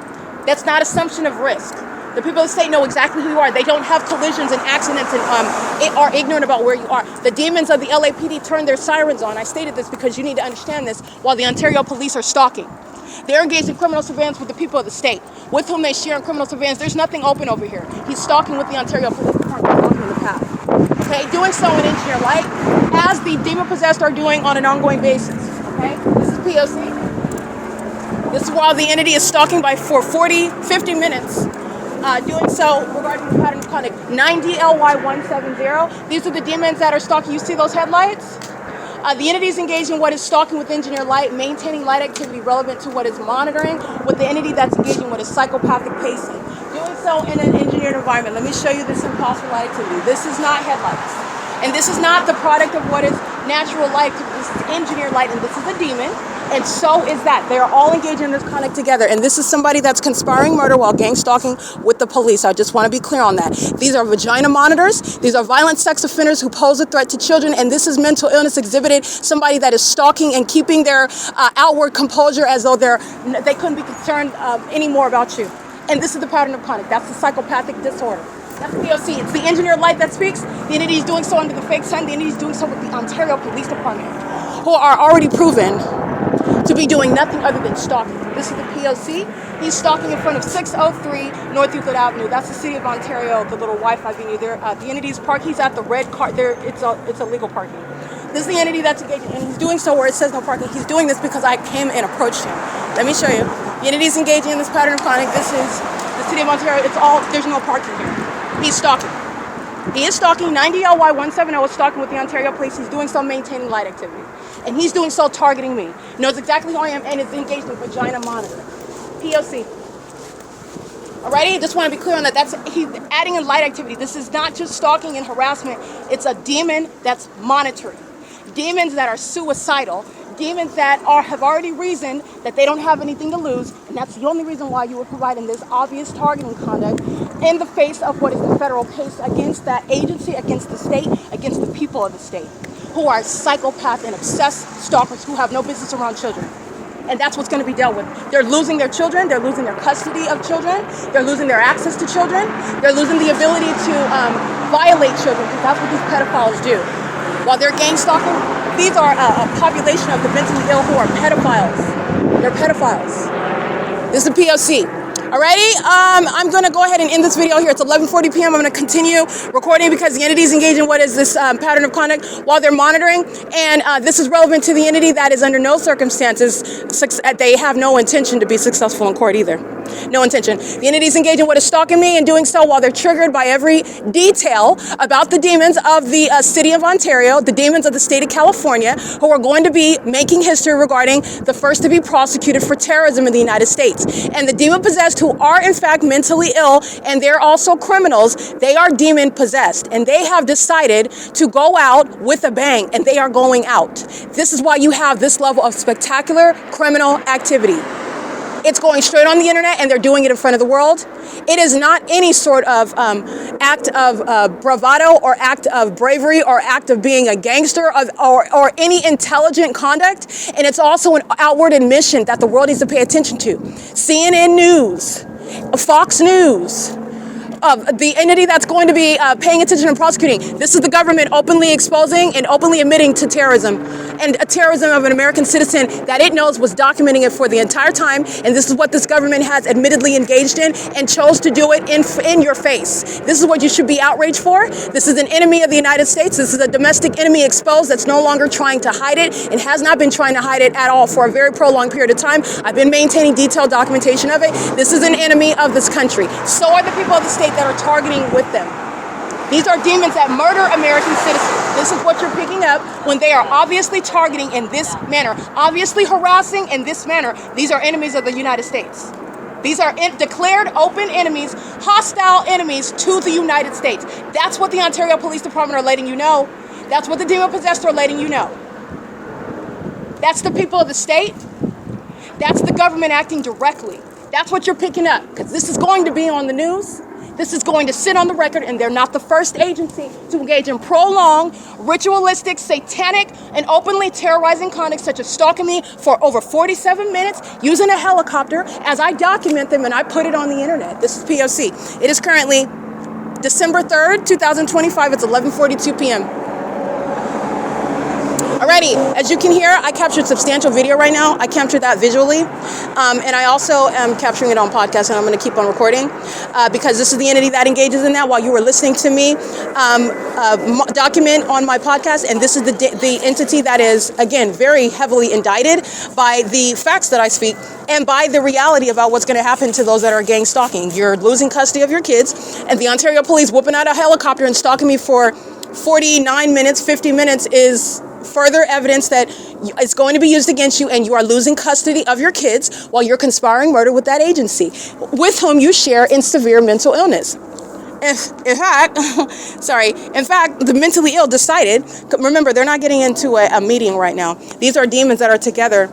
That's not assumption of risk. The people of the state know exactly who you are. They don't have collisions and accidents and are ignorant about where you are. The demons of the LAPD turn their sirens on. I stated this because you need to understand this while the Ontario police are stalking. They're engaged in criminal surveillance with the people of the state. with whom they share in criminal surveillance. There's nothing open over here. He's stalking with the Ontario Police Department, blocking the path. Okay, doing so in engineer light, as the demon-possessed are doing on an ongoing basis. Okay, this is P.O.C. This is while the entity is stalking for 40, 50 minutes. Doing so regarding the pattern of conduct 9DLY170. These are the demons that are stalking. You see those headlights? The entity is engaged in what is stalking with engineer light, maintaining light activity relevant to what is monitoring, with the entity that's engaging what is psychopathic pacing. Doing so in an engineered environment. Let me show you this impossible light activity. This is not headlights. And this is not the product of what is natural light. This is engineered light, and this is a demon. And so is that. They are all engaged in this conduct together. And this is somebody that's conspiring murder while gang stalking with the police. I just want to be clear on that. These are vagina monitors. These are violent sex offenders who pose a threat to children. And this is mental illness exhibited. Somebody that is stalking and keeping their outward composure as though they couldn't be concerned anymore about you. And this is the pattern of conduct. That's the psychopathic disorder. That's P.O.C. It's the engineered light that speaks. The entity is doing so under the fake sun. The entity is doing so with the Ontario Police Department, who are already proven to be doing nothing other than stalking. This is the P.O.C. He's stalking in front of 603 North Euclid Avenue. That's the city of Ontario, the little Wi-Fi venue there. The entity's park. He's at the red car there. It's illegal parking. This is the entity that's engaging, and he's doing so where it says no parking. He's doing this because I came and approached him. Let me show you. The entity's engaging in this pattern of conduct. This is the city of Ontario. There's no parking here. He's stalking. He is stalking. 90LY170 is stalking with the Ontario Police. He's doing so maintaining light activity. And he's doing so targeting me. He knows exactly who I am and is engaged in vagina monitoring. P.O.C. Alrighty? Just want to be clear on that. He's adding in light activity. This is not just stalking and harassment. It's a demon that's monitoring. Demons that are suicidal. Demons that have already reasoned that they don't have anything to lose. And that's the only reason why you were providing this obvious targeting conduct in the face of what is the federal case against that agency, against the state, against the people of the state, who are psychopaths and obsessed stalkers who have no business around children. And that's what's going to be dealt with. They're losing their children. They're losing their custody of children. They're losing their access to children. They're losing the ability to violate children, because that's what these pedophiles do. While they're gang stalking, these are a population of the mentally ill who are pedophiles. They're pedophiles. This is the P.O.C. Alrighty, I'm going to go ahead and end this video here. It's 11:40 p.m. I'm going to continue recording because the entity is engaged in what is this pattern of conduct while they're monitoring. And this is relevant to the entity that is under no circumstances, they have no intention to be successful in court either. No intention. The entity is engaged in what is stalking me and doing so while they're triggered by every detail about the demons of the city of Ontario, the demons of the state of California, who are going to be making history regarding the first to be prosecuted for terrorism in the United States. And the demon-possessed, who are in fact mentally ill, and they're also criminals, they are demon-possessed. And they have decided to go out with a bang, and they are going out. This is why you have this level of spectacular criminal activity. It's going straight on the internet, and they're doing it in front of the world. It is not any sort of act of bravado or act of bravery or act of being a gangster or any intelligent conduct. And it's also an outward admission that the world needs to pay attention to. CNN News, Fox News, the entity that's going to be paying attention and prosecuting. This is the government openly exposing and openly admitting to terrorism, and a terrorism of an American citizen that it knows was documenting it for the entire time. And this is what this government has admittedly engaged in and chose to do it in your face. This is what you should be outraged for. This is an enemy of the United States. This is a domestic enemy exposed that's no longer trying to hide it and has not been trying to hide it at all for a very prolonged period of time. I've been maintaining detailed documentation of it. This is an enemy of this country. So are the people of the state that are targeting with them. These are demons that murder American citizens. This is what you're picking up when they are obviously targeting in this manner, obviously harassing in this manner. These are enemies of the United States. These are declared open enemies, hostile enemies to the United States. That's what the Ontario Police Department are letting you know. That's what the demon-possessed are letting you know. That's the people of the state. That's the government acting directly. That's what you're picking up, because this is going to be on the news. This is going to sit on the record, and they're not the first agency to engage in prolonged, ritualistic, satanic, and openly terrorizing conduct such as stalking me for over 47 minutes using a helicopter as I document them and I put it on the internet. This is P.O.C. It is currently December 3rd, 2025. It's 11:42 p.m. All right. Ready. As you can hear, I captured substantial video right now. I captured that visually. And I also am capturing it on podcast, and I'm going to keep on recording because this is the entity that engages in that while you were listening to me document on my podcast. And this is the entity that is, again, very heavily indicted by the facts that I speak and by the reality about what's going to happen to those that are gang stalking. You're losing custody of your kids, and the Ontario police whooping out a helicopter and stalking me for 49 minutes, 50 minutes is further evidence that it's going to be used against you, and you are losing custody of your kids while you're conspiring murder with that agency, with whom you share in severe mental illness. In fact, the mentally ill decided, remember, they're not getting into a meeting right now. These are demons that are together,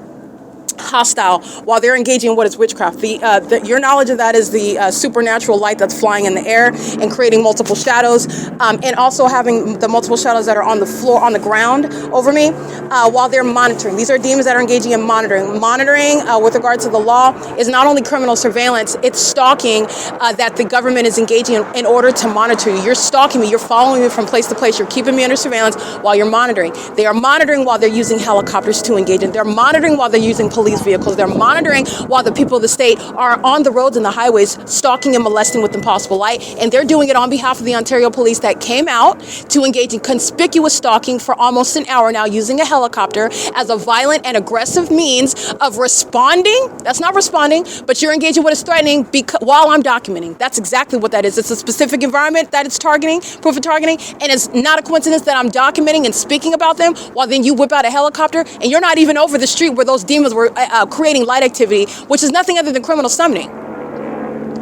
hostile, while they're engaging in what is witchcraft. Your knowledge of that is the supernatural light that's flying in the air and creating multiple shadows, and also having the multiple shadows that are on the floor, on the ground over me, while they're monitoring. These are demons that are engaging in monitoring. Monitoring, with regard to the law, is not only criminal surveillance, it's stalking that the government is engaging in order to monitor you. You're stalking me, you're following me from place to place, you're keeping me under surveillance while you're monitoring. They are monitoring while they're using helicopters to engage in. They're monitoring while they're using police vehicles. They're monitoring while the people of the state are on the roads and the highways stalking and molesting with impossible light. And they're doing it on behalf of the Ontario police that came out to engage in conspicuous stalking for almost an hour now, using a helicopter as a violent and aggressive means of responding. That's not responding, but you're engaging what is threatening while I'm documenting. That's exactly what that is. It's a specific environment that it's targeting, proof of targeting, and it's not a coincidence that I'm documenting and speaking about them while then you whip out a helicopter and you're not even over the street where those demons were creating light activity, which is nothing other than criminal summoning.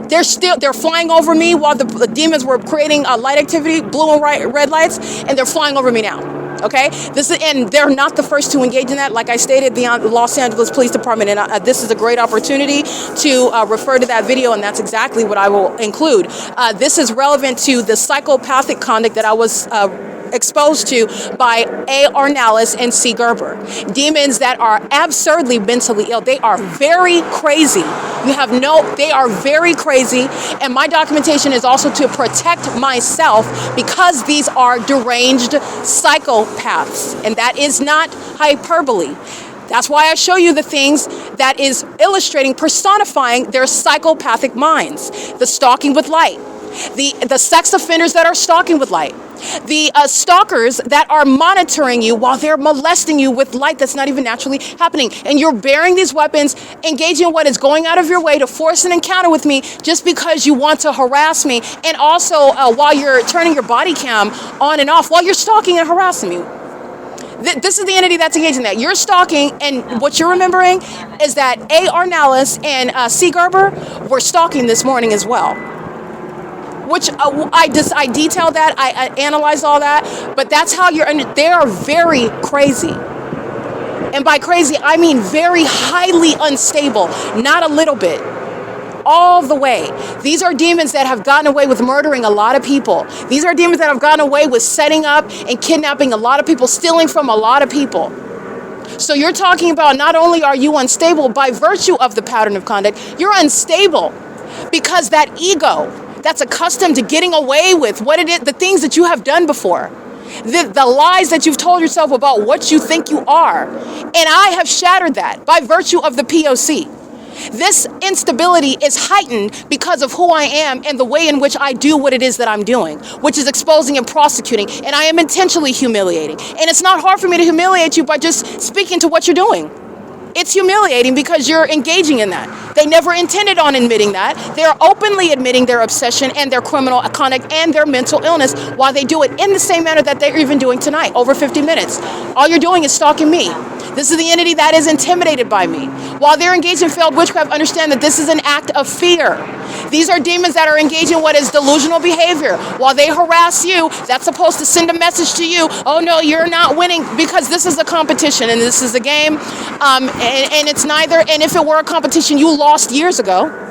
They're flying over me while the demons were creating light activity, blue and red lights, and they're flying over me now. Okay, and they're not the first to engage in that. Like I stated, the Los Angeles Police Department, and this is a great opportunity to refer to that video, and that's exactly what I will include. This is relevant to the psychopathic conduct that I was exposed to by A.R.NALIS and C. Gerber. Demons that are absurdly mentally ill. They are very crazy. They are very crazy. And my documentation is also to protect myself because these are deranged psychopaths. And that is not hyperbole. That's why I show you the things that is illustrating, personifying their psychopathic minds. The stalking with light. The sex offenders that are stalking with light. The stalkers that are monitoring you while they're molesting you with light that's not even naturally happening. And you're bearing these weapons, engaging in what is going out of your way to force an encounter with me just because you want to harass me. And also while you're turning your body cam on and off while you're stalking and harassing me. This is the entity that's engaging in that. You're stalking, and what you're remembering is that A.R.NALIS and C. Gerber were stalking this morning as well. Which I detailed that, I analyzed all that, but that's how they are very crazy. And by crazy, I mean very highly unstable, not a little bit. All the way. These are demons that have gotten away with murdering a lot of people. These are demons that have gotten away with setting up and kidnapping a lot of people, stealing from a lot of people. So you're talking about not only are you unstable by virtue of the pattern of conduct, you're unstable because that ego that's accustomed to getting away with what it is, the things that you have done before, the lies that you've told yourself about what you think you are. And I have shattered that by virtue of the P.O.C. This instability is heightened because of who I am and the way in which I do what it is that I'm doing, which is exposing and prosecuting. And I am intentionally humiliating. And it's not hard for me to humiliate you by just speaking to what you're doing. It's humiliating because you're engaging in that. They never intended on admitting that. They're openly admitting their obsession and their criminal conduct and their mental illness while they do it in the same manner that they're even doing tonight, over 50 minutes. All you're doing is stalking me. This is the entity that is intimidated by me. While they're engaged in failed witchcraft, understand that this is an act of fear. These are demons that are engaged in what is delusional behavior. While they harass you, that's supposed to send a message to you, oh no, you're not winning, because this is a competition and this is a game. And it's neither, and if it were a competition, you lost years ago.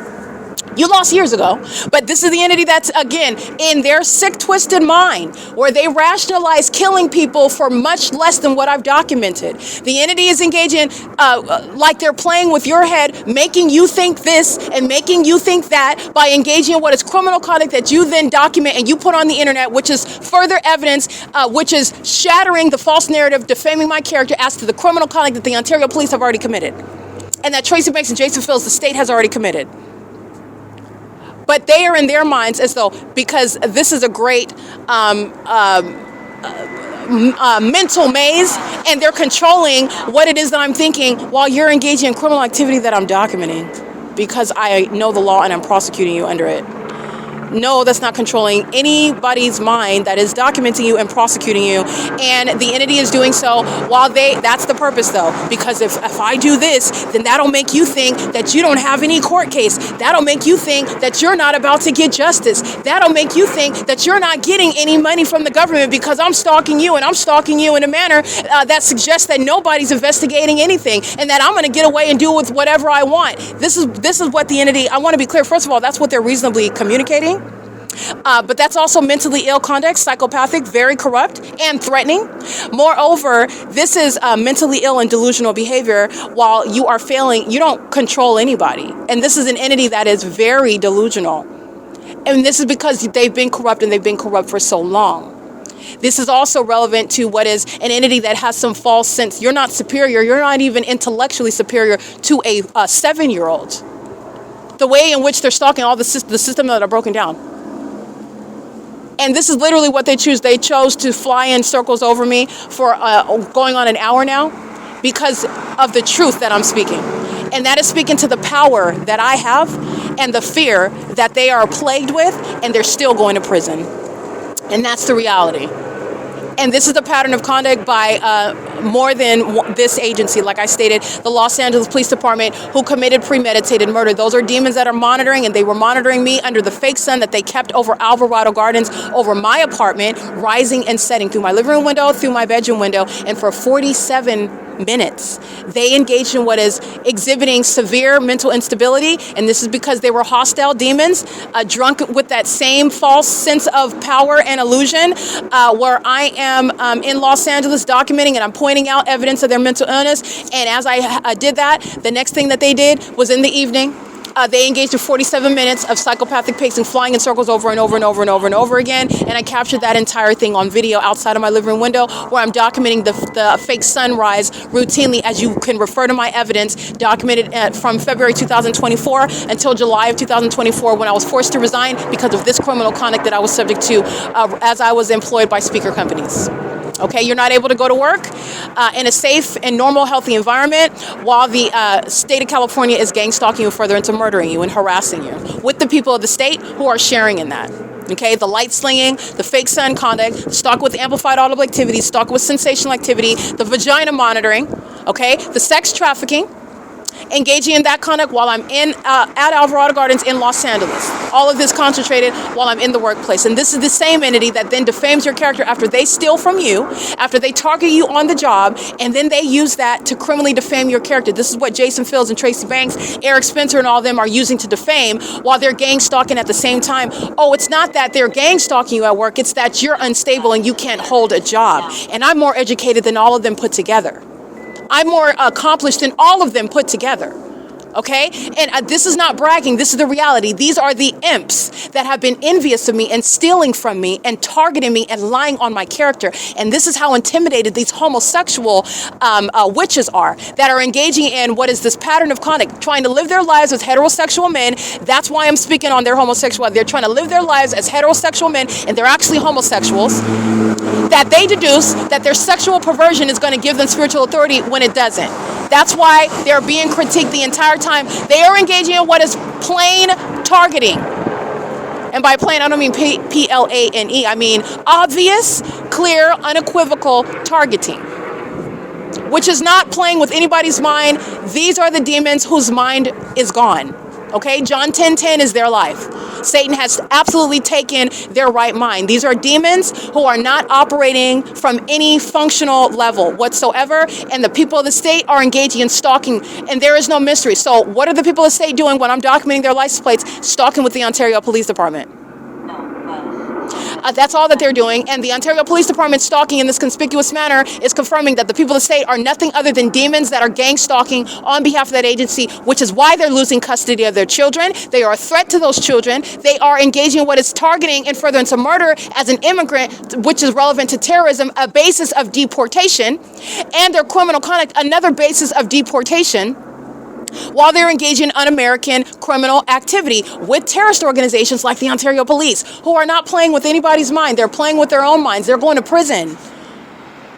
You lost years ago, but this is the entity that's, again, in their sick, twisted mind, where they rationalize killing people for much less than what I've documented. The entity is engaging, like they're playing with your head, making you think this and making you think that by engaging in what is criminal conduct that you then document and you put on the internet, which is further evidence, which is shattering the false narrative, defaming my character as to the criminal conduct that the Ontario police have already committed. And that Tracy Banks and Jason Fields, the state has already committed. But they are in their minds as though, because this is a great mental maze, and they're controlling what it is that I'm thinking while you're engaging in criminal activity that I'm documenting because I know the law and I'm prosecuting you under it. No, that's not controlling anybody's mind that is documenting you and prosecuting you. And the entity is doing so while that's the purpose though, because if I do this, then that'll make you think that you don't have any court case. That'll make you think that you're not about to get justice. That'll make you think that you're not getting any money from the government because I'm stalking you, and I'm stalking you in a manner that suggests that nobody's investigating anything and that I'm going to get away and do with whatever I want. This is what the entity, I want to be clear, first of all, that's what they're reasonably communicating. But that's also mentally ill conduct, psychopathic, very corrupt, and threatening. Moreover, this is mentally ill and delusional behavior while you are failing. You don't control anybody. And this is an entity that is very delusional. And this is because they've been corrupt, and they've been corrupt for so long. This is also relevant to what is an entity that has some false sense. You're not superior. You're not even intellectually superior to a 7-year-old. The way in which they're stalking all the system that are broken down. And this is literally what they choose. They chose to fly in circles over me for going on an hour now because of the truth that I'm speaking. And that is speaking to the power that I have and the fear that they are plagued with, and they're still going to prison. And that's the reality. And this is the pattern of conduct by more than this agency. Like I stated, the Los Angeles Police Department, who committed premeditated murder. Those are demons that are monitoring, and they were monitoring me under the fake sun that they kept over Alvarado Gardens, over my apartment, rising and setting through my living room window, through my bedroom window. And for 47 minutes, they engaged in what is exhibiting severe mental instability. And this is because they were hostile demons, drunk with that same false sense of power and illusion, where I am in Los Angeles documenting, and I'm pointing out evidence of their mental illness. And as I did that, the next thing that they did was in the evening, they engaged in 47 minutes of psychopathic pacing, flying in circles over and over and over and over and over again. And I captured that entire thing on video outside of my living room window, where I'm documenting the fake sunrise routinely, as you can refer to my evidence, documented from February 2024 until July of 2024, when I was forced to resign because of this criminal conduct that I was subject to as I was employed by speaker companies. Okay, you're not able to go to work in a safe and normal, healthy environment while the state of California is gang stalking you further into murdering you and harassing you with the people of the state who are sharing in that. Okay, the light slinging, the fake sun conduct, stalk with amplified audible activity, stalk with sensational activity, the vagina monitoring, okay, the sex trafficking, engaging in that conduct while I'm at Alvarado Gardens in Los Angeles. All of this concentrated while I'm in the workplace. And this is the same entity that then defames your character after they steal from you, after they target you on the job, and then they use that to criminally defame your character. This is what Jason Fields and Tracy Banks, Eric Spencer, and all of them are using to defame while they're gang stalking at the same time. Oh, it's not that they're gang stalking you at work, it's that you're unstable and you can't hold a job. And I'm more educated than all of them put together. I'm more accomplished than all of them put together, okay? And this is not bragging. This is the reality. These are the imps that have been envious of me and stealing from me and targeting me and lying on my character. And this is how intimidated these homosexual witches are, that are engaging in what is this pattern of conduct, trying to live their lives as heterosexual men. That's why I'm speaking on their homosexuality. They're trying to live their lives as heterosexual men, and they're actually homosexuals, that they deduce that their sexual perversion is going to give them spiritual authority when it doesn't. That's why they're being critiqued the entire time. They are engaging in what is plain targeting. And by plain, I don't mean P-L-A-N-E. I mean obvious, clear, unequivocal targeting, which is not playing with anybody's mind. These are the demons whose mind is gone. Okay, John 10:10 is their life. Satan has absolutely taken their right mind. These are demons who are not operating from any functional level whatsoever, and the people of the state are engaging in stalking, and there is no mystery. So what are the people of the state doing when I'm documenting their license plates? Stalking with the Ontario Police Department. That's all that they're doing, and the Ontario Police Department stalking in this conspicuous manner is confirming that the people of the state are nothing other than demons that are gang stalking on behalf of that agency, which is why they're losing custody of their children. They are a threat to those children. They are engaging in what is targeting and furtherance of murder as an immigrant, which is relevant to terrorism, a basis of deportation, and their criminal conduct, another basis of deportation, while they're engaging in un-American criminal activity with terrorist organizations like the Ontario Police, who are not playing with anybody's mind. They're playing with their own minds. They're going to prison.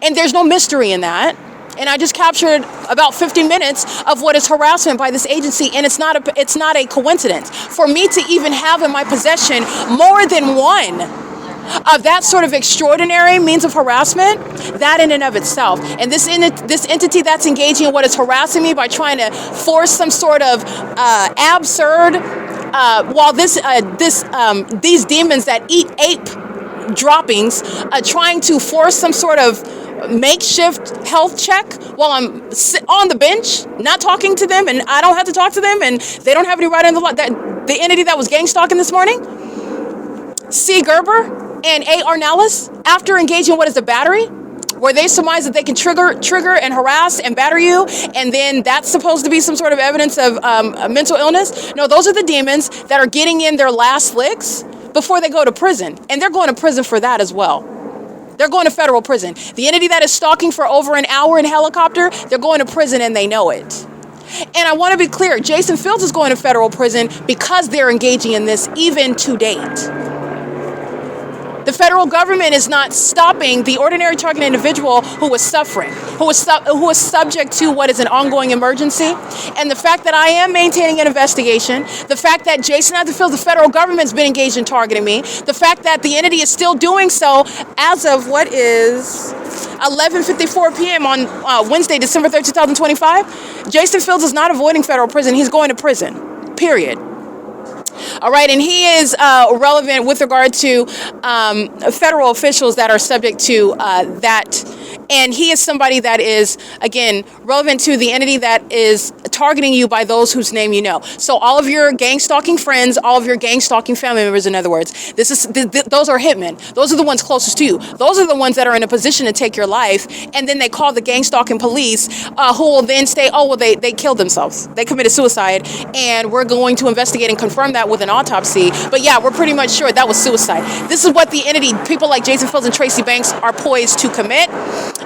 And there's no mystery in that. And I just captured about 50 minutes of what is harassment by this agency, and it's not a coincidence. For me to even have in my possession more than one of that sort of extraordinary means of harassment, that in and of itself. And this entity that's engaging in what is harassing me by trying to force some sort of absurd, while these demons that eat ape droppings, trying to force some sort of makeshift health check while I'm on the bench, not talking to them, and I don't have to talk to them, and they don't have any right in the law. That the entity that was gang stalking this morning, C. Gerber and A. Arnellis, after engaging what is a battery, where they surmise that they can trigger and harass and batter you, and then that's supposed to be some sort of evidence of mental illness. No, those are the demons that are getting in their last licks before they go to prison, and they're going to prison for that as well. They're going to federal prison. The entity that is stalking for over an hour in a helicopter, they're going to prison, and they know it. And I want to be clear, Jason Fields is going to federal prison because they're engaging in this even to date. The federal government is not stopping the ordinary targeted individual who was suffering, who was subject to what is an ongoing emergency. And the fact that I am maintaining an investigation, the fact that Jason had to feel the federal government's been engaged in targeting me, the fact that the entity is still doing so as of what is 11:54 p.m. on Wednesday, December 3rd, 2025, Jason Fields is not avoiding federal prison. He's going to prison, period. All right, and he is relevant with regard to federal officials that are subject to that. And he is somebody that is, again, relevant to the entity that is targeting you by those whose name you know. So all of your gang stalking friends, all of your gang stalking family members, in other words, those are hitmen. Those are the ones closest to you. Those are the ones that are in a position to take your life. And then they call the gang stalking police, who will then say, oh, well, they killed themselves. They committed suicide. And we're going to investigate and confirm that with an autopsy. But yeah, we're pretty much sure that was suicide. This is what the entity, people like Jason Fields and Tracy Banks, are poised to commit,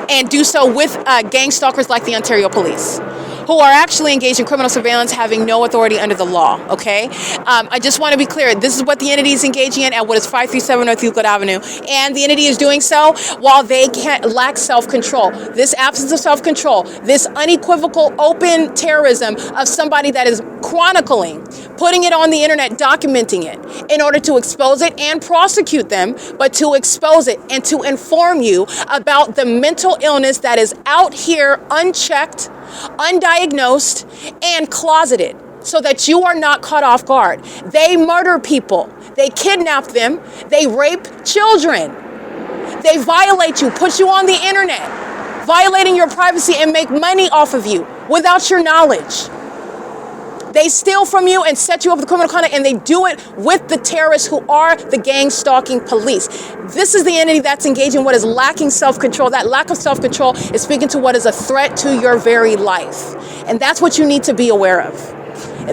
and do so with gang stalkers like the Ontario Police, who are actually engaged in criminal surveillance, having no authority under the law, okay? I just want to be clear. This is what the entity is engaging in at what is 537 North Euclid Avenue. And the entity is doing so while they lack self-control. This absence of self-control, this unequivocal open terrorism of somebody that is chronicling, putting it on the internet, documenting it in order to expose it and prosecute them, but to expose it and to inform you about the mental illness that is out here unchecked, undiagnosed, and closeted, so that you are not caught off guard. They murder people. They kidnap them. They rape children. They violate you, put you on the internet, violating your privacy, and make money off of you without your knowledge. They steal from you and set you up with criminal conduct, and they do it with the terrorists who are the gang stalking police. This is the entity that's engaging what is lacking self-control. That lack of self-control is speaking to what is a threat to your very life. And that's what you need to be aware of.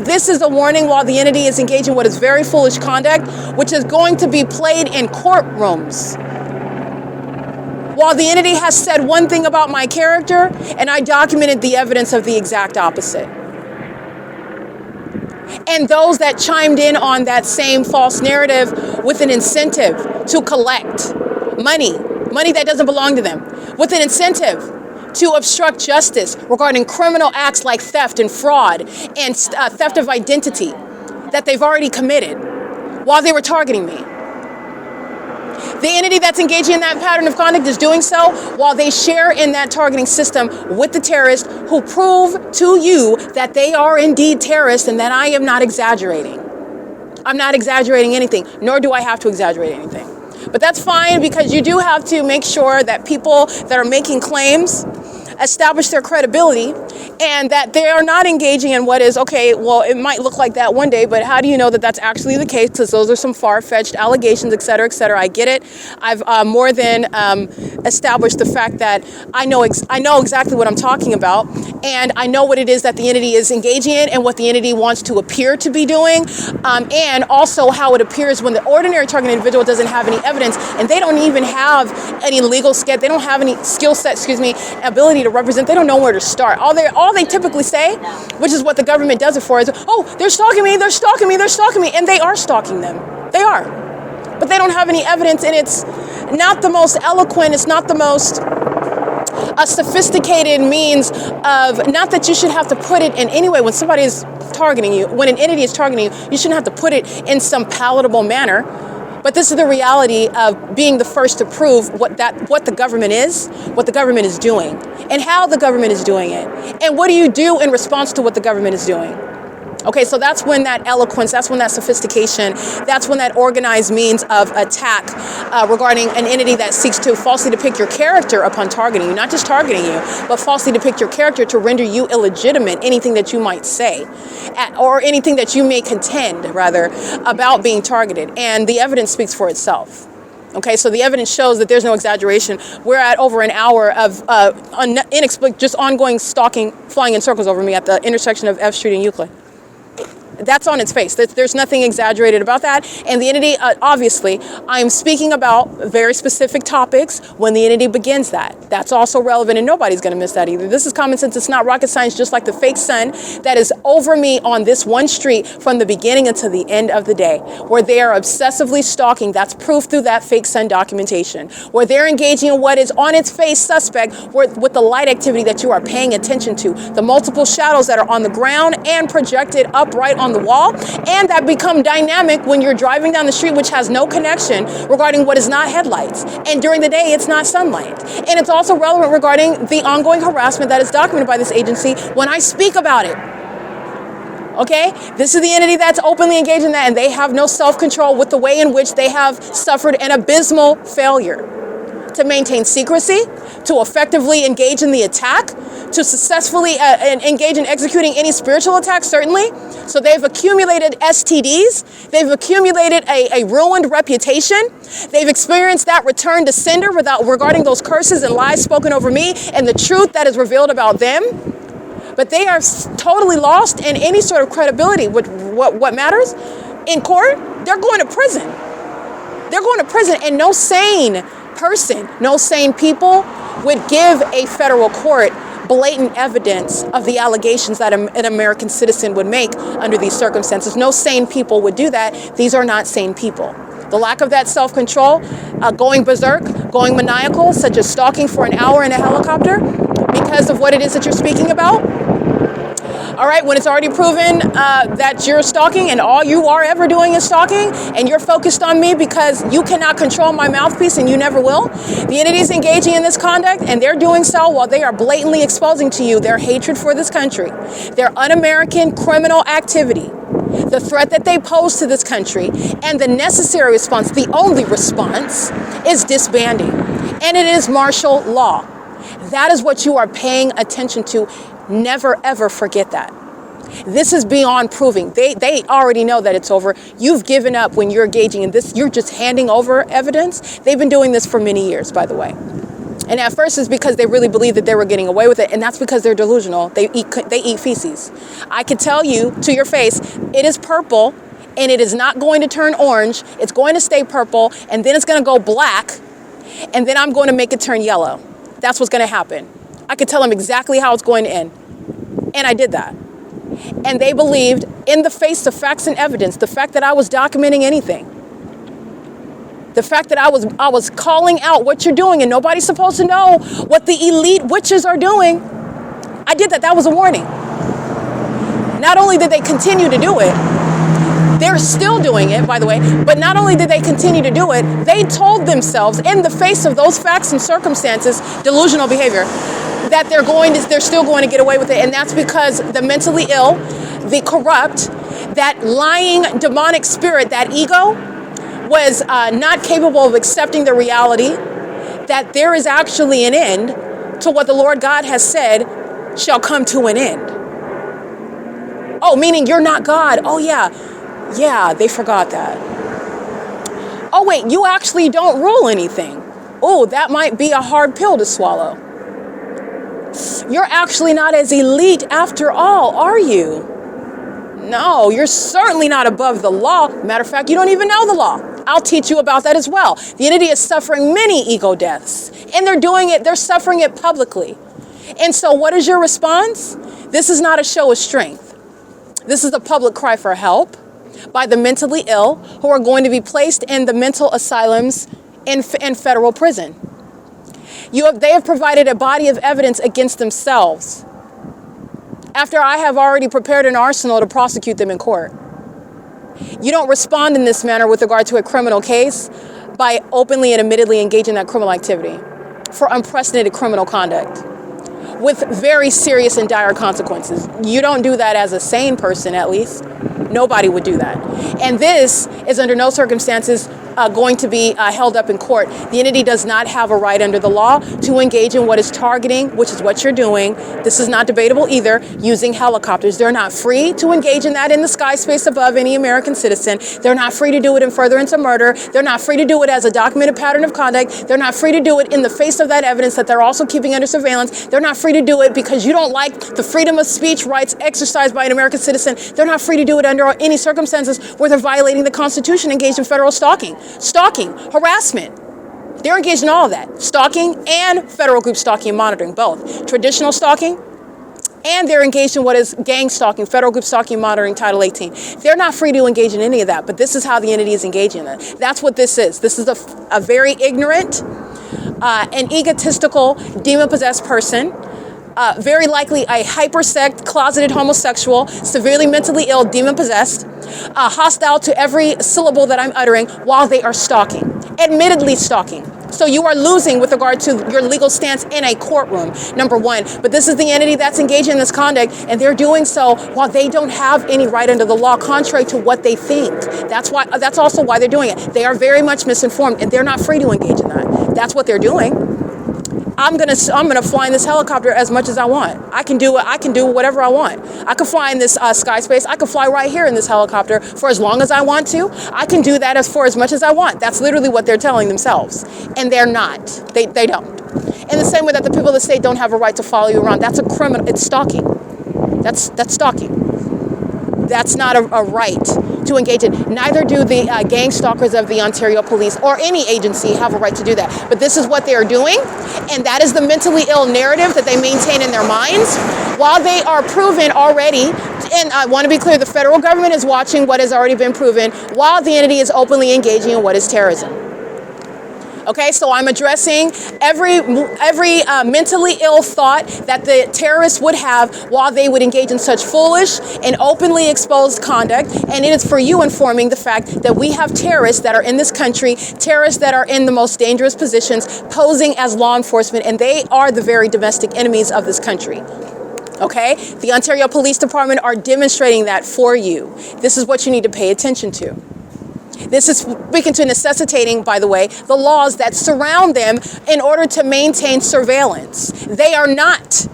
This is a warning while the entity is engaging what is very foolish conduct, which is going to be played in courtrooms. While the entity has said one thing about my character, and I documented the evidence of the exact opposite. And those that chimed in on that same false narrative with an incentive to collect money that doesn't belong to them, with an incentive to obstruct justice regarding criminal acts like theft and fraud and theft of identity that they've already committed while they were targeting me. The entity that's engaging in that pattern of conduct is doing so while they share in that targeting system with the terrorists who prove to you that they are indeed terrorists and that I am not exaggerating. I'm not exaggerating anything, nor do I have to exaggerate anything. But that's fine because you do have to make sure that people that are making claims establish their credibility and that they are not engaging in what is, okay, well, it might look like that one day, but how do you know that that's actually the case? Because those are some far-fetched allegations, et cetera, et cetera. I get it. I've more than established the fact that I know exactly what I'm talking about, and I know what it is that the entity is engaging in and what the entity wants to appear to be doing, and also how it appears when the ordinary targeted individual doesn't have any evidence and they don't even have any legal skill, they don't have any skill set, ability to represent, they don't know where to start. All they typically say, which is what the government does it for, is, oh, they're stalking me, they're stalking me, they're stalking me, and they are stalking them. They are. But they don't have any evidence, and it's not the most eloquent, it's not the most sophisticated means of, not that you should have to put it in any way when somebody is targeting you, when an entity is targeting you, you shouldn't have to put it in some palatable manner. But this is the reality of being the first to prove what the government is, what the government is doing, and how the government is doing it. And what do you do in response to what the government is doing? Okay, so that's when that eloquence, that's when that sophistication, that's when that organized means of attack regarding an entity that seeks to falsely depict your character upon targeting you, not just targeting you, but falsely depict your character to render you illegitimate, anything that you might say, or anything that you may contend, rather, about being targeted. And the evidence speaks for itself. Okay, so the evidence shows that there's no exaggeration. We're at over an hour of just ongoing stalking, flying in circles over me at the intersection of F Street and Euclid. That's on its face. There's nothing exaggerated about that. And the entity, obviously, I'm speaking about very specific topics when the entity begins that. That's also relevant, and nobody's going to miss that either. This is common sense. It's not rocket science, just like the fake sun that is over me on this one street from the beginning until the end of the day, where they are obsessively stalking. That's proof through that fake sun documentation, where they're engaging in what is on its face suspect with the light activity that you are paying attention to, the multiple shadows that are on the ground and projected upright on the wall, and that become dynamic when you're driving down the street, which has no connection regarding what is not headlights. And during the day, it's not sunlight. And it's also relevant regarding the ongoing harassment that is documented by this agency when I speak about it. Okay, this is the entity that's openly engaged in that, and they have no self-control with the way in which they have suffered an abysmal failure to maintain secrecy, to effectively engage in the attack, to successfully engage in executing any spiritual attack, certainly. So they've accumulated STDs, they've accumulated a ruined reputation, they've experienced that return to sender regarding those curses and lies spoken over me and the truth that is revealed about them. But they are totally lost in any sort of credibility with what matters. In court, they're going to prison. They're going to prison, and no sane person, no sane people would give a federal court blatant evidence of the allegations that an American citizen would make under these circumstances. No sane people would do that. These are not sane people. The lack of that self-control, going berserk, going maniacal, such as stalking for an hour in a helicopter because of what it is that you're speaking about. All right, when it's already proven that you're stalking and all you are ever doing is stalking and you're focused on me because you cannot control my mouthpiece and you never will, the entity is engaging in this conduct and they're doing so while they are blatantly exposing to you their hatred for this country, their un-American criminal activity, the threat that they pose to this country, and the necessary response, the only response, is disbanding. And it is martial law. That is what you are paying attention to. Never, ever forget that. This is beyond proving. They already know that it's over. You've given up when you're engaging in this. You're just handing over evidence. They've been doing this for many years, by the way. And at first it's because they really believed that they were getting away with it, and that's because they're delusional. They eat feces. I could tell you to your face, it is purple, and it is not going to turn orange. It's going to stay purple, and then it's going to go black, and then I'm going to make it turn yellow. That's what's going to happen. I could tell them exactly how it's going to end. And I did that. And they believed, in the face of facts and evidence, the fact that I was documenting anything, the fact that I was calling out what you're doing and nobody's supposed to know what the elite witches are doing. I did that. That was a warning. Not only did they continue to do it, They're still doing it, by the way, but not only did they continue to do it, they told themselves in the face of those facts and circumstances, delusional behavior, that they're still going to get away with it. And that's because the mentally ill, the corrupt, that lying demonic spirit, that ego, was not capable of accepting the reality that there is actually an end to what the Lord God has said shall come to an end. Oh, meaning you're not God. Oh, yeah, they forgot that. Oh, wait, you actually don't rule anything. Oh, that might be a hard pill to swallow. You're actually not as elite after all, are you? No, you're certainly not above the law. Matter of fact, you don't even know the law. I'll teach you about that as well. The entity is suffering many ego deaths, and they're suffering it publicly. And so what is your response? This is not a show of strength. This is a public cry for help by the mentally ill who are going to be placed in the mental asylums in federal prison. They have provided a body of evidence against themselves after I have already prepared an arsenal to prosecute them in court. You don't respond in this manner with regard to a criminal case by openly and admittedly engaging in that criminal activity for unprecedented criminal conduct with very serious and dire consequences. You don't do that as a sane person, at least. Nobody would do that. And this is under no circumstances going to be held up in court. The entity does not have a right under the law to engage in what is targeting, which is what you're doing. This is not debatable either, using helicopters. They're not free to engage in that in the sky space above any American citizen. They're not free to do it in furtherance of murder. They're not free to do it as a documented pattern of conduct. They're not free to do it in the face of that evidence that they're also keeping under surveillance. They're not free to do it because you don't like the freedom of speech rights exercised by an American citizen. They're not free to do it under any circumstances where they're violating the Constitution, engaged in federal stalking, harassment. They're engaged in all of that. Stalking and federal group stalking and monitoring, both. Traditional stalking, and they're engaged in what is gang stalking, federal group stalking and monitoring, Title 18. They're not free to engage in any of that, but this is how the entity is engaging in it. That's what this is. This is a very ignorant, an egotistical, demon-possessed person, very likely a hypersect, closeted homosexual, severely mentally ill, demon-possessed, hostile to every syllable that I'm uttering while they are stalking, admittedly stalking. So you are losing with regard to your legal stance in a courtroom, number one. But this is the entity that's engaging in this conduct, and they're doing so while they don't have any right under the law, contrary to what they think. That's also why they're doing it. They are very much misinformed, and they're not free to engage in that. That's what they're doing. I'm gonna fly in this helicopter as much as I want. I can do whatever I want. I can fly in this sky space. I can fly right here in this helicopter for as long as I want to. I can do that for as much as I want. That's literally what they're telling themselves, and they're not. They don't. In the same way that the people of the state don't have a right to follow you around. That's a criminal. It's stalking. That's stalking. That's not a right to engage in. Neither do the gang stalkers of the Ontario Police or any agency have a right to do that. But this is what they are doing, and that is the mentally ill narrative that they maintain in their minds while they are proven already. And I want to be clear, the federal government is watching what has already been proven while the entity is openly engaging in what is terrorism. Okay, so I'm addressing every mentally ill thought that the terrorists would have while they would engage in such foolish and openly exposed conduct. And it is for you informing the fact that we have terrorists that are in this country, terrorists that are in the most dangerous positions, posing as law enforcement, and they are the very domestic enemies of this country. Okay, the Ontario Police Department are demonstrating that for you. This is what you need to pay attention to. This is speaking to necessitating, by the way, the laws that surround them in order to maintain surveillance. They are not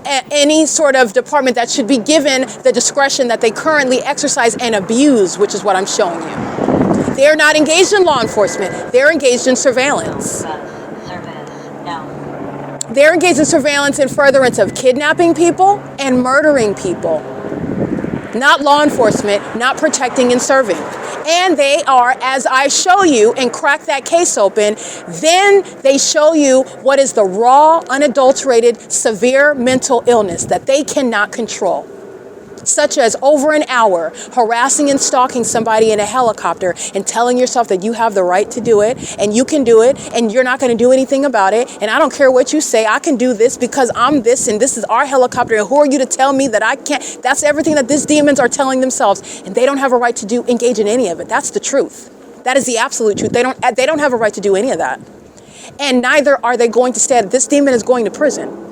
any sort of department that should be given the discretion that they currently exercise and abuse, which is what I'm showing you. They are not engaged in law enforcement. They're engaged in surveillance. They're engaged in surveillance in furtherance of kidnapping people and murdering people. Not law enforcement, not protecting and serving. And they are, as I show you and crack that case open, then they show you what is the raw, unadulterated, severe mental illness that they cannot control. such as over an hour harassing and stalking somebody in a helicopter and telling yourself that you have the right to do it and you can do it and you're not going to do anything about it, and I don't care what you say, I can do this because I'm this and this is our helicopter, and who are you to tell me that I can't? That's everything that these demons are telling themselves, and they don't have a right to engage in any of it. That's the truth. That is the absolute truth. They don't have a right to do any of that. And neither are they going to stay. This demon is going to prison.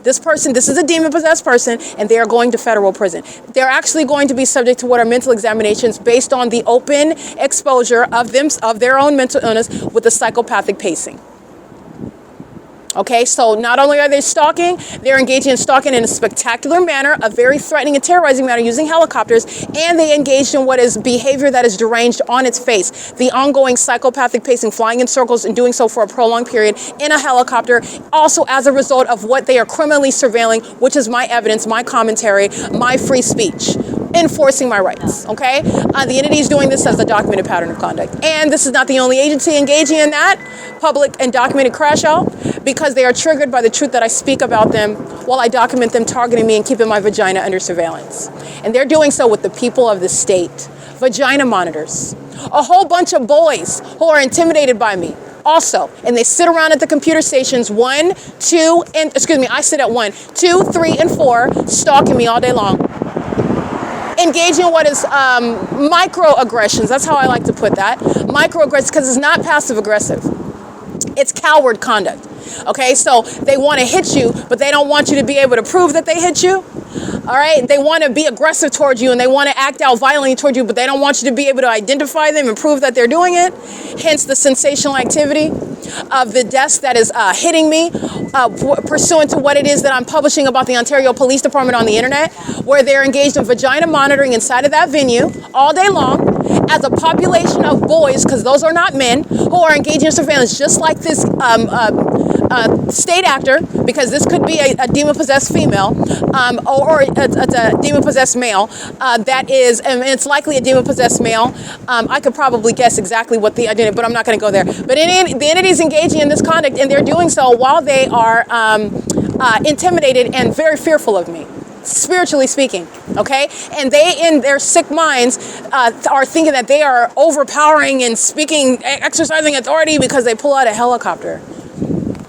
This is a demon-possessed person, and they are going to federal prison. They're actually going to be subject to what are mental examinations based on the open exposure of their own mental illness with the psychopathic pacing. Okay, so not only are they stalking, they're engaging in stalking in a spectacular manner, a very threatening and terrorizing manner using helicopters, and they engaged in what is behavior that is deranged on its face. The ongoing psychopathic pacing, flying in circles and doing so for a prolonged period in a helicopter, also as a result of what they are criminally surveilling, which is my evidence, my commentary, my free speech, enforcing my rights, okay? The entity is doing this as a documented pattern of conduct. And this is not the only agency engaging in that public and documented crash out, because they are triggered by the truth that I speak about them while I document them targeting me and keeping my vagina under surveillance. And they're doing so with the people of the state. Vagina monitors. A whole bunch of boys who are intimidated by me. Also, and they sit around at the computer stations I sit at 1, 2, 3, and 4, stalking me all day long. Engaging in what is microaggressions. That's how I like to put that. Microaggressions, because it's not passive aggressive. It's coward conduct. Okay, so they want to hit you, but they don't want you to be able to prove that they hit you. All right, they want to be aggressive towards you and they want to act out violently towards you, but they don't want you to be able to identify them and prove that they're doing it. Hence the sensational activity of the desk that is hitting me pursuant to what it is that I'm publishing about the Ontario Police Department on the internet, where they're engaged in vagina monitoring inside of that venue all day long as a population of boys, because those are not men, who are engaging in surveillance, just like this state actor, because this could be a demon-possessed female or it's a demon-possessed male that is, and it's likely a demon-possessed male. I could probably guess exactly what the identity, but I'm not going to go there. But the entity is engaging in this conduct, and they're doing so while they are intimidated and very fearful of me, spiritually speaking, okay? And they, in their sick minds, are thinking that they are overpowering and exercising authority because they pull out a helicopter.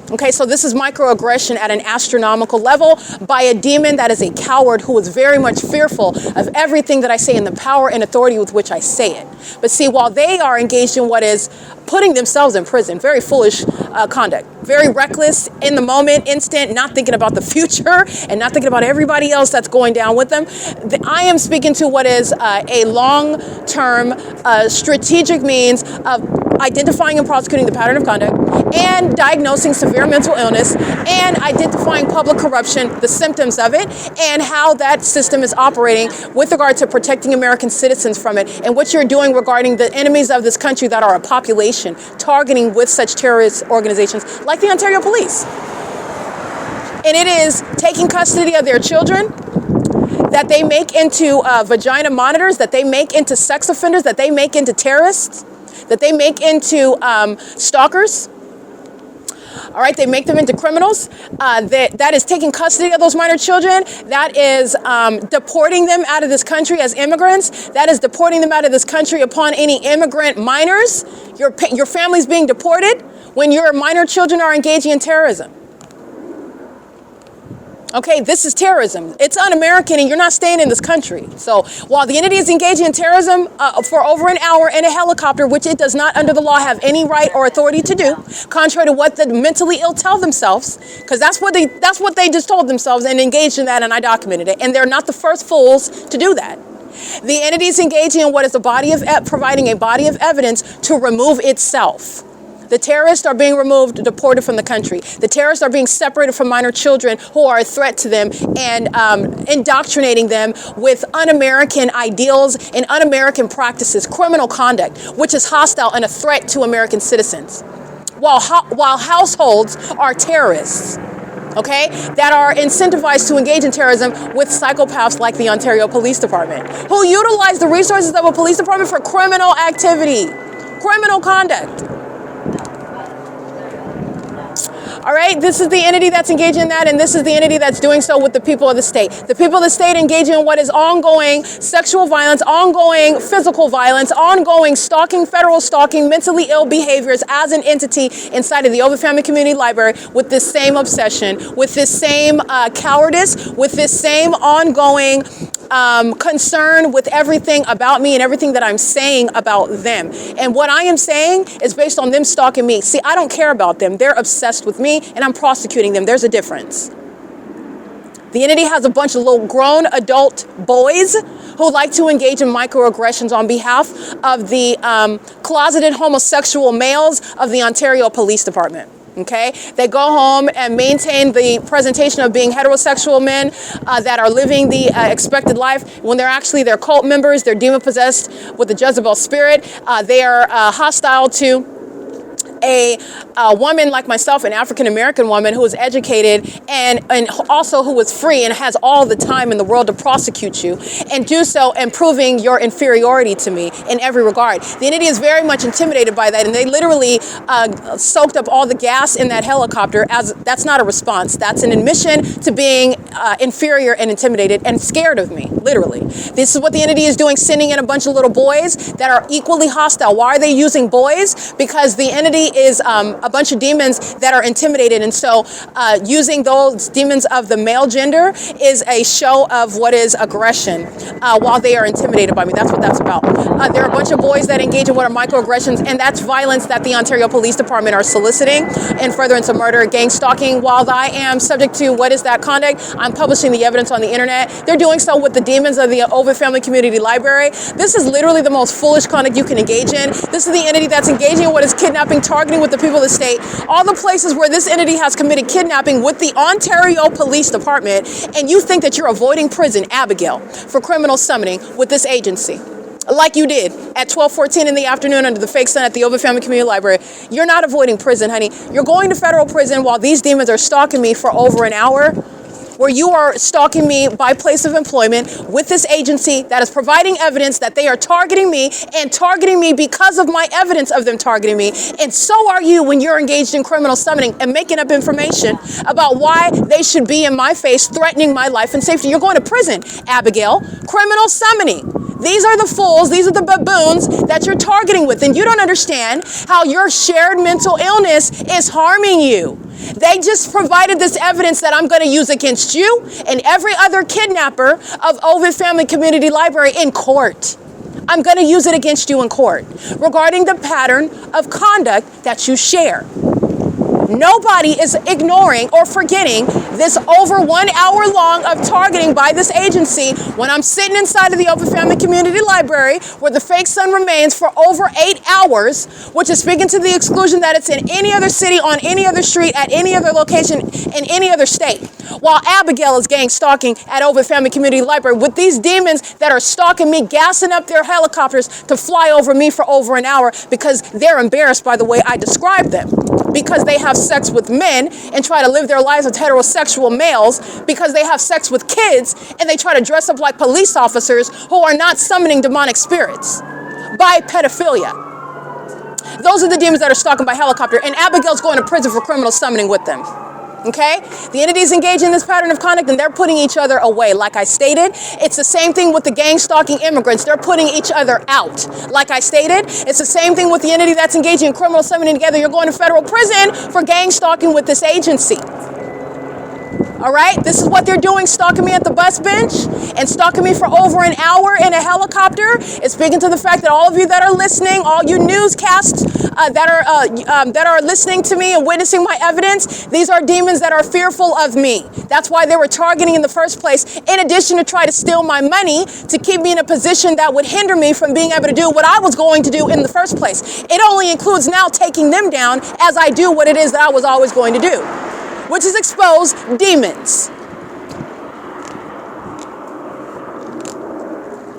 Okay, so this is microaggression at an astronomical level by a demon that is a coward who is very much fearful of everything that I say and the power and authority with which I say it. But see, while they are engaged in what is putting themselves in prison, very foolish conduct, very reckless, in the moment, instant, not thinking about the future and not thinking about everybody else that's going down with them. I am speaking to what is a long-term strategic means of identifying and prosecuting the pattern of conduct and diagnosing severe mental illness and identifying public corruption, the symptoms of it, and how that system is operating with regard to protecting American citizens from it, and what you're doing regarding the enemies of this country that are a population, targeting with such terrorist organizations like the Ontario Police. And it is taking custody of their children that they make into vagina monitors, that they make into sex offenders, that they make into terrorists, that they make into stalkers. All right, they make them into criminals. That is taking custody of those minor children. That is deporting them out of this country as immigrants. That is deporting them out of this country upon any immigrant minors. Your family's being deported when your minor children are engaging in terrorism. Okay, this is terrorism. It's un-American and you're not staying in this country. So while the entity is engaging in terrorism for over an hour in a helicopter, which it does not under the law have any right or authority to do, contrary to what the mentally ill tell themselves, because that's what they just told themselves and engaged in that, and I documented it. And they're not the first fools to do that. The entity is engaging in what is providing a body of evidence to remove itself. The terrorists are being removed, deported from the country. The terrorists are being separated from minor children who are a threat to them and indoctrinating them with un-American ideals and un-American practices, criminal conduct, which is hostile and a threat to American citizens. While households are terrorists, okay, that are incentivized to engage in terrorism with psychopaths like the Ontario Police Department, who utilize the resources of a police department for criminal activity, criminal conduct. All right, this is the entity that's engaging in that, and this is the entity that's doing so with the people of the state. The people of the state engaging in what is ongoing sexual violence, ongoing physical violence, ongoing stalking, federal stalking, mentally ill behaviors as an entity inside of the OVITT Family Community Library with this same obsession, with this same cowardice, with this same ongoing concern with everything about me and everything that I'm saying about them. And what I am saying is based on them stalking me. See, I don't care about them. They're obsessed with me and I'm prosecuting them. There's a difference. The entity has a bunch of little grown adult boys who like to engage in microaggressions on behalf of the closeted homosexual males of the Ontario Police Department. Okay, they go home and maintain the presentation of being heterosexual men that are living the expected life when they're actually their cult members. They're demon possessed with the Jezebel spirit. They are hostile to a woman like myself, an African-American woman who is educated and also who is free and has all the time in the world to prosecute you and do so and proving your inferiority to me in every regard. The entity is very much intimidated by that, and they literally soaked up all the gas in that helicopter. As that's not a response. That's an admission to being inferior and intimidated and scared of me, literally. This is what the entity is doing, sending in a bunch of little boys that are equally hostile. Why are they using boys? Because the entity is a bunch of demons that are intimidated, and so using those demons of the male gender is a show of what is aggression while they are intimidated by me. That's what that's about. There are a bunch of boys that engage in what are microaggressions, and that's violence that the Ontario Police Department are soliciting in furtherance of murder, gang stalking. While I am subject to what is that conduct, I'm publishing the evidence on the internet. They're doing so with the demons of the OVITT Family Community Library. This is literally the most foolish conduct you can engage in. This is the entity that's engaging in what is kidnapping, targeting with the people of the state, all the places where this entity has committed kidnapping with the Ontario Police Department, and you think that you're avoiding prison, Abigail, for criminal summoning with this agency, like you did at 12:14 in the afternoon under the fake sun at the OVITT Family Community Library. You're not avoiding prison, honey. You're going to federal prison while these demons are stalking me for over an hour, where you are stalking me by place of employment with this agency that is providing evidence that they are targeting me and targeting me because of my evidence of them targeting me. And so are you when you're engaged in criminal summoning and making up information about why they should be in my face threatening my life and safety. You're going to prison, Abigail. Criminal summoning. These are the fools, these are the baboons that you're targeting with, and you don't understand how your shared mental illness is harming you. They just provided this evidence that I'm going to use against you and every other kidnapper of OVITT Family Community Library in court. I'm going to use it against you in court regarding the pattern of conduct that you share. Nobody is ignoring or forgetting this over 1 hour long of targeting by this agency when I'm sitting inside of the OVITT Family Community Library where the fake sun remains for over 8 hours, which is speaking to the exclusion that it's in any other city, on any other street, at any other location, in any other state. While Abigail is gang stalking at OVITT Family Community Library with these demons that are stalking me, gassing up their helicopters to fly over me for over an hour because they're embarrassed by the way I describe them. Because they have sex with men and try to live their lives as heterosexual males, because they have sex with kids and they try to dress up like police officers who are not summoning demonic spirits by pedophilia. Those are the demons that are stalking by helicopter, and Abigail's going to prison for criminal summoning with them. Okay? The entities engaged in this pattern of conduct, and they're putting each other away. Like I stated, it's the same thing with the gang stalking immigrants. They're putting each other out. Like I stated, it's the same thing with the entity that's engaging in criminal summoning together. You're going to federal prison for gang stalking with this agency. All right, this is what they're doing, stalking me at the bus bench and stalking me for over an hour in a helicopter. It's speaking to the fact that all of you that are listening, all you newscasts that are listening to me and witnessing my evidence, these are demons that are fearful of me. That's why they were targeting in the first place, in addition to try to steal my money to keep me in a position that would hinder me from being able to do what I was going to do in the first place. It only includes now taking them down as I do what it is that I was always going to do, which is expose demons.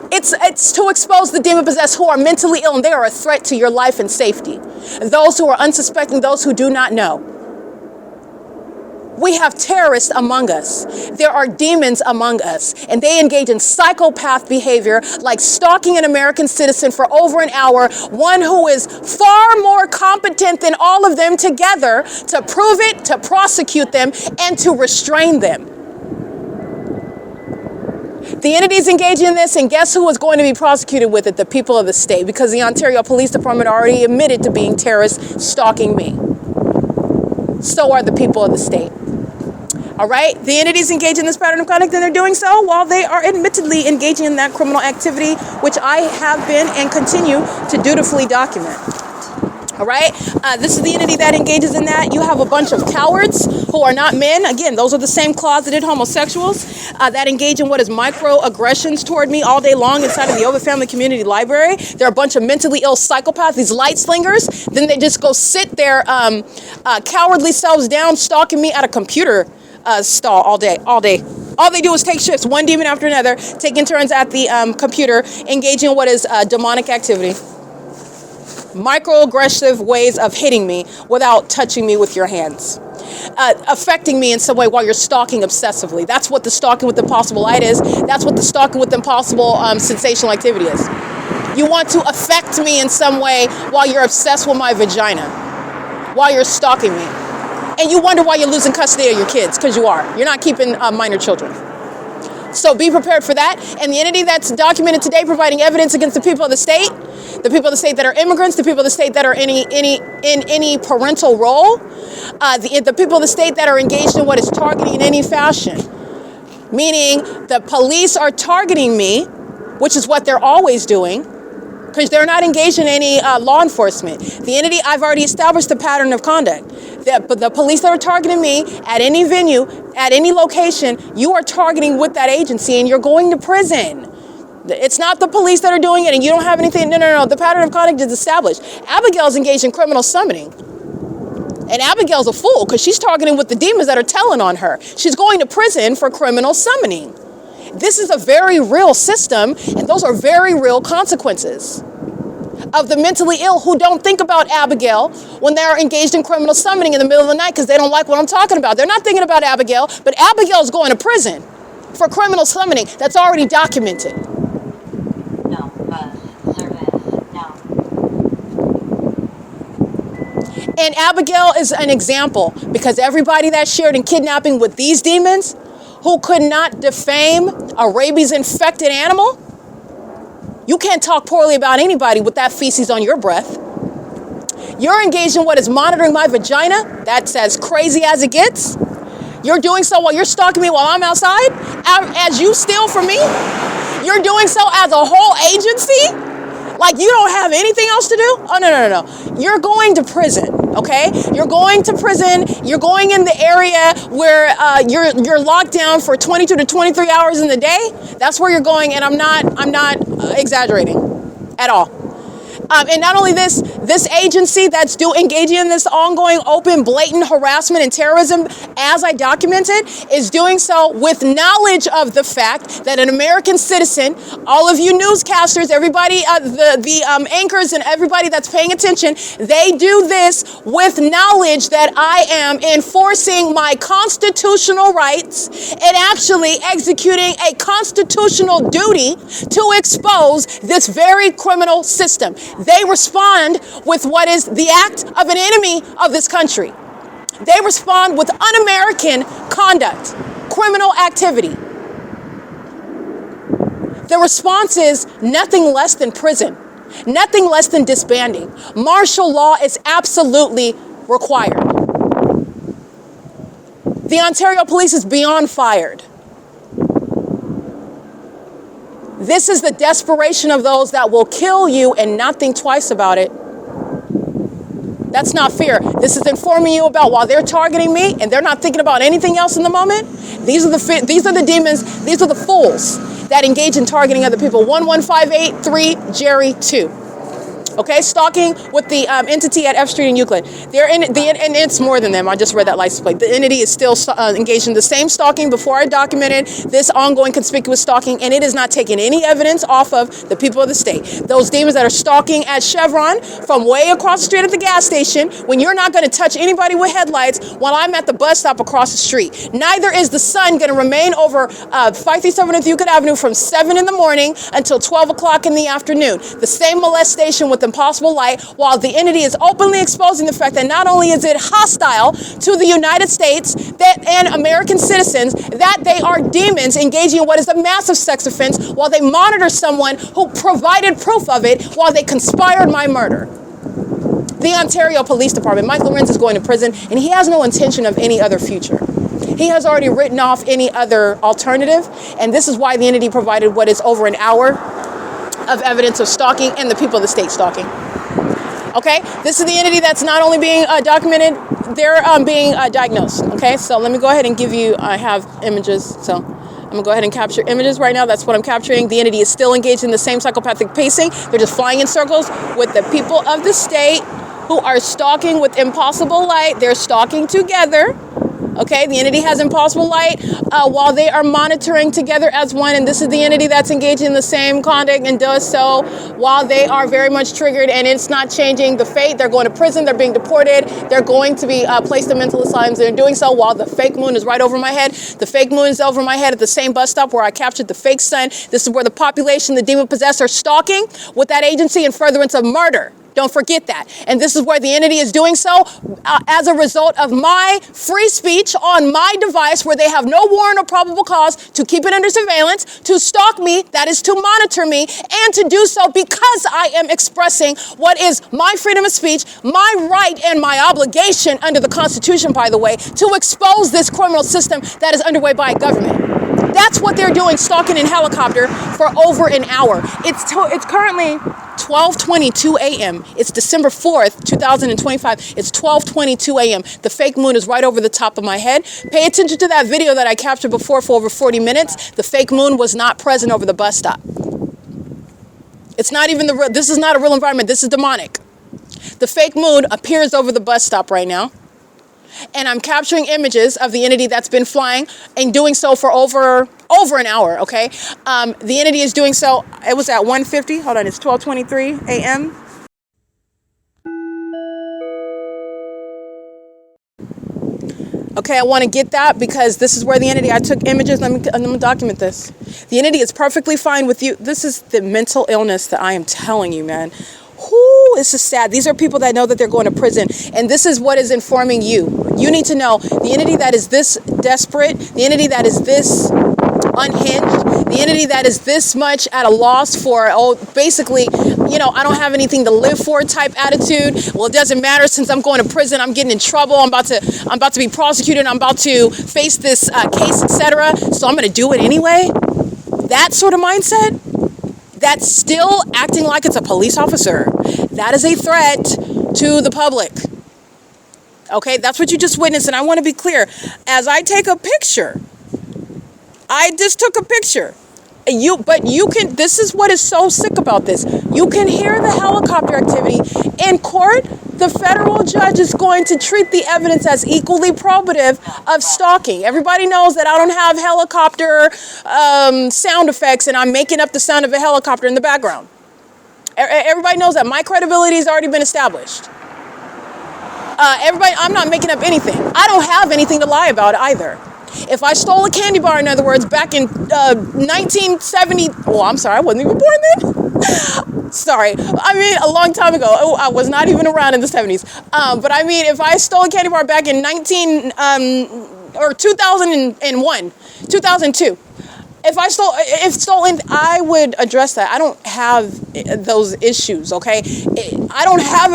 It's to expose the demon-possessed who are mentally ill, and they are a threat to your life and safety. Those who are unsuspecting, those who do not know. We have terrorists among us. There are demons among us, and they engage in psychopath behavior like stalking an American citizen for over an hour, one who is far more competent than all of them together to prove it, to prosecute them, and to restrain them. The entities engaging in this, and guess who is going to be prosecuted with it? The people of the state, because the Ontario Police Department already admitted to being terrorists stalking me. So are the people of the state. All right, the entities engaged in this pattern of conduct, and they're doing so while they are admittedly engaging in that criminal activity, which I have been and continue to dutifully document. All right, this is the entity that engages in that. You have a bunch of cowards who are not men. Again, those are the same closeted homosexuals that engage in what is microaggressions toward me all day long inside of the OVITT Family Community Library. They're a bunch of mentally ill psychopaths, these light slingers. Then they just go sit their cowardly selves down, stalking me at a computer stall all day. All they do is take shifts, one demon after another, taking turns at the computer, engaging in what is demonic activity. Microaggressive ways of hitting me without touching me with your hands. Affecting me in some way while you're stalking obsessively. That's what the stalking with impossible light is. That's what the stalking with impossible sensational activity is. You want to affect me in some way while you're obsessed with my vagina, while you're stalking me. And you wonder why you're losing custody of your kids, because you are. You're not keeping minor children. So be prepared for that. And the entity that's documented today providing evidence against the people of the state that are immigrants, the people of the state that are in any parental role, the people of the state that are engaged in what is targeting in any fashion. Meaning the police are targeting me, which is what they're always doing, because they're not engaged in any law enforcement. The entity, I've already established the pattern of conduct. But the police that are targeting me at any venue, at any location, you are targeting with that agency and you're going to prison. It's not the police that are doing it and you don't have anything. No. The pattern of conduct is established. Abigail's engaged in criminal summoning. And Abigail's a fool because she's targeting with the demons that are telling on her. She's going to prison for criminal summoning. This is a very real system, and those are very real consequences of the mentally ill who don't think about Abigail when they're engaged in criminal summoning in the middle of the night because they don't like what I'm talking about. They're not thinking about Abigail, but Abigail's going to prison for criminal summoning. That's already documented. No bus service. No. And Abigail is an example because everybody that shared in kidnapping with these demons who could not defame a rabies-infected animal, you can't talk poorly about anybody with that feces on your breath. You're engaged in what is monitoring my vagina. That's as crazy as it gets. You're doing so while you're stalking me while I'm outside, as you steal from me. You're doing so as a whole agency. Like you don't have anything else to do? Oh, no. You're going to prison, okay? You're going to prison. You're going in the area where you're locked down for 22 to 23 hours in the day. That's where you're going, and I'm not exaggerating at all. And not only this agency that's engaging in this ongoing, open, blatant harassment and terrorism, as I documented, is doing so with knowledge of the fact that an American citizen, all of you newscasters, everybody, the anchors and everybody that's paying attention, they do this with knowledge that I am enforcing my constitutional rights and actually executing a constitutional duty to expose this very criminal system. They respond with what is the act of an enemy of this country. They respond with un-American conduct, criminal activity. The response is nothing less than prison, nothing less than disbanding. Martial law is absolutely required. The Ontario Police is beyond fired. This is the desperation of those that will kill you and not think twice about it. That's not fear. This is informing you about while they're targeting me and they're not thinking about anything else in the moment. These are the demons. These are the fools that engage in targeting other people. 11583 Jerry 2. Okay, stalking with the entity at F Street and Euclid. And it's more than them. I just read that license plate. The entity is still engaged in the same stalking before I documented this ongoing conspicuous stalking, and it is not taking any evidence off of the people of the state. Those demons that are stalking at Chevron from way across the street at the gas station, when you're not going to touch anybody with headlights while I'm at the bus stop across the street. Neither is the sun going to remain over 537 North Euclid Avenue from 7 in the morning until 12 o'clock in the afternoon. The same molestation with impossible light, while the entity is openly exposing the fact that not only is it hostile to the United States and American citizens, that they are demons engaging in what is a massive sex offense while they monitor someone who provided proof of it while they conspired my murder. The Ontario Police Department, Mike LORENZ is going to prison, and he has no intention of any other future. He has already written off any other alternative, and this is why the entity provided what is over an hour of evidence of stalking and the people of the state stalking. Okay, this is the entity that's not only being documented, they're being diagnosed. Okay, so let me go ahead and give you, I have images, so I'm gonna go ahead and capture images right now. That's what I'm capturing. The entity is still engaged in the same psychopathic pacing. They're just flying in circles with the people of the state who are stalking with impossible light. They're stalking together. Okay, the entity has impossible light while they are monitoring together as one, and this is the entity that's engaged in the same conduct and does so while they are very much triggered, and it's not changing the fate. They're going to prison, they're being deported, they're going to be placed in mental asylums. They're doing so while the fake moon is right over my head. The fake moon is over my head at the same bus stop where I captured the fake sun. This is where the population, the demon-possessed, are stalking with that agency in furtherance of murder. Don't forget that. And this is where the entity is doing so as a result of my free speech on my device, where they have no warrant or probable cause to keep it under surveillance, to stalk me, that is to monitor me, and to do so because I am expressing what is my freedom of speech, my right and my obligation under the Constitution, by the way, to expose this criminal system that is underway by a government. That's what they're doing, stalking in helicopter for over an hour. It's currently 12:22 a.m. It's December 4th, 2025. It's 12:22 a.m. The fake moon is right over the top of my head. Pay attention to that video that I captured before for over 40 minutes. The fake moon was not present over the bus stop. It's not even this is not a real environment. This is demonic. The fake moon appears over the bus stop right now. And I'm capturing images of the entity that's been flying and doing so for over an hour, okay? The entity is doing so, it was at 1:50, hold on, it's 12:23 a.m. Okay, I want to get that because this is where the entity, I took images, I'm gonna document this. The entity is perfectly fine with you. This is the mental illness that I am telling you, man. This is sad. These are people that know that they're going to prison. And this is what is informing you. You need to know the entity that is this desperate, the entity that is this unhinged, the entity that is this much at a loss for, basically, I don't have anything to live for type attitude. Well, it doesn't matter since I'm going to prison. I'm getting in trouble. I'm about to be prosecuted. I'm about to face this case, etc. So I'm going to do it anyway. That sort of mindset. That's still acting like it's a police officer. That is a threat to the public. Okay, that's what you just witnessed, and I want to be clear. As I take a picture, I just took a picture. But you can, this is what is so sick about this. You can hear the helicopter activity. In court, the federal judge is going to treat the evidence as equally probative of stalking. Everybody knows that I don't have helicopter sound effects and I'm making up the sound of a helicopter in the background. Everybody knows that. My credibility has already been established. I'm not making up anything. I don't have anything to lie about either. If I stole a candy bar, in other words, back in 1970, I'm sorry, I wasn't even born then. Sorry, I mean a long time ago. I was not even around in the 70s. But I mean, if I stole a candy bar back in 2001, 2002, if stolen, I would address that. I don't have those issues, okay? I don't have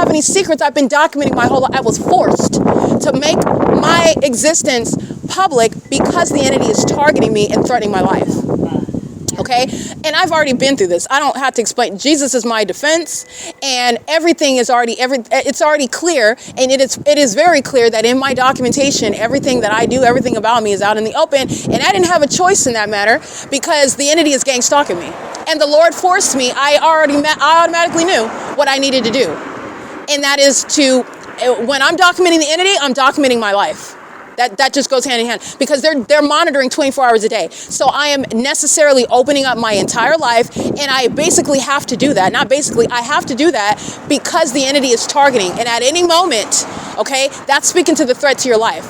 any secrets. I've been documenting my whole life. I was forced to make my existence public because the entity is targeting me and threatening my life. Okay, and I've already been through this. I don't have to explain. Jesus is my defense, and everything is it's already clear, and it is very clear that in my documentation, everything that I do, everything about me is out in the open, and I didn't have a choice in that matter because the entity is gang stalking me. and the Lord forced me. I automatically knew what I needed to do, and that is to, when I'm documenting the entity, I'm documenting my life. That just goes hand in hand, because they're monitoring 24 hours a day. So I am necessarily opening up my entire life, and I basically have to do that. Not basically, I have to do that because the entity is targeting, and at any moment, okay, that's speaking to the threat to your life.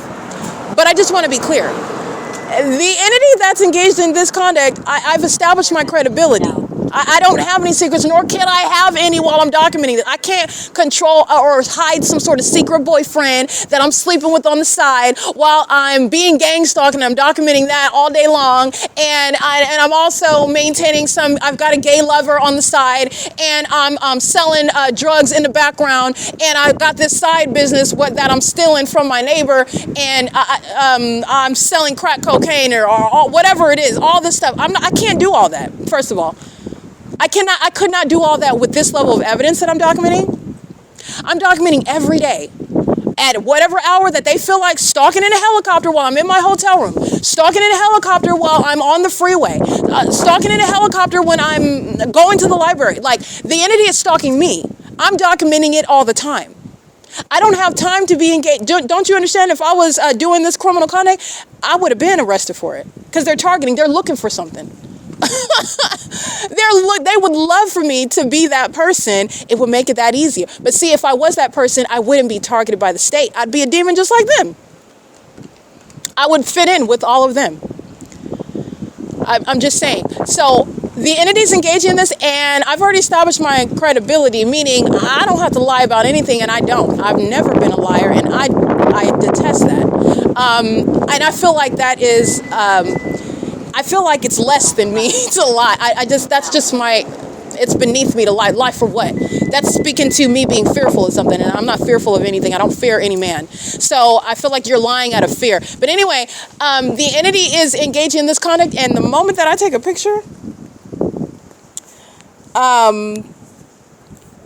But I just want to be clear. The entity that's engaged in this conduct, I've established my credibility. I don't have any secrets, nor can I have any while I'm documenting it. I can't control or hide some sort of secret boyfriend that I'm sleeping with on the side while I'm being gang stalked, and I'm documenting that all day long. And I'm also maintaining I've got a gay lover on the side, and I'm selling drugs in the background, and I've got this side business that I'm stealing from my neighbor, and I'm selling crack cocaine or whatever it is, all this stuff. I can't do all that, first of all. I could not do all that with this level of evidence that I'm documenting. I'm documenting every day at whatever hour that they feel like, stalking in a helicopter while I'm in my hotel room, stalking in a helicopter while I'm on the freeway, stalking in a helicopter when I'm going to the library. Like, the entity is stalking me. I'm documenting it all the time. I don't have time to be engaged. Don't you understand? If I was doing this criminal conduct, I would have been arrested for it, because they're targeting, they're looking for something. They would love for me to be that person. It would make it that easier. But see, if I was that person, I wouldn't be targeted by the state. I'd be a demon just like them. I would fit in with all of them. I'm just saying. So the entity's engaging in this, and I've already established my credibility, meaning I don't have to lie about anything, and I don't. I've never been a liar, and I detest that. And I feel like that is... I feel like it's less than me to lie. That's just it's beneath me to lie. Lie for what? That's speaking to me being fearful of something, and I'm not fearful of anything. I don't fear any man. So I feel like you're lying out of fear. But anyway, the entity is engaging in this conduct, and the moment that I take a picture,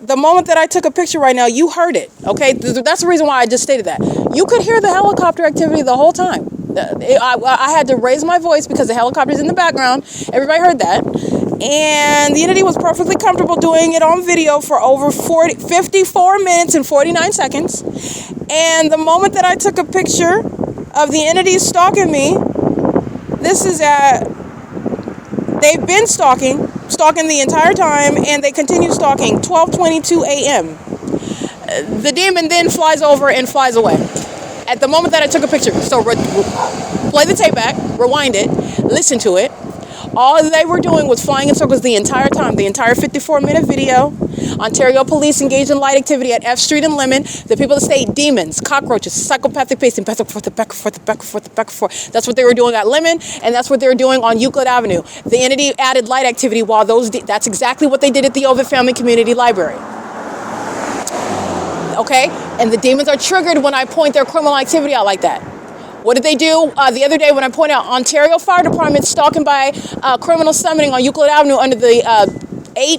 the moment that I took a picture right now, you heard it, okay? That's the reason why I just stated that. You could hear the helicopter activity the whole time. I had to raise my voice because the helicopter's in the background. Everybody heard that. And the entity was perfectly comfortable doing it on video for over 54 minutes and 49 seconds. And the moment that I took a picture of the entity stalking me, they've been stalking the entire time, and they continue stalking, 12:22 a.m. The demon then flies over and flies away. At the moment that I took a picture, so play the tape back, rewind it, listen to it. All they were doing was flying in circles the entire time, the entire 54-minute video. Ontario police engaged in light activity at F Street and Lemon. The people of the state, demons, cockroaches, psychopathic pacing, back and forth. That's what they were doing at Lemon, and that's what they were doing on Euclid Avenue. The entity added light activity while that's exactly what they did at the OVITT Family Community Library. Okay? And the demons are triggered when I point their criminal activity out like that. What did they do the other day when I pointed out Ontario Fire Department stalking by criminal summoning on Euclid Avenue under the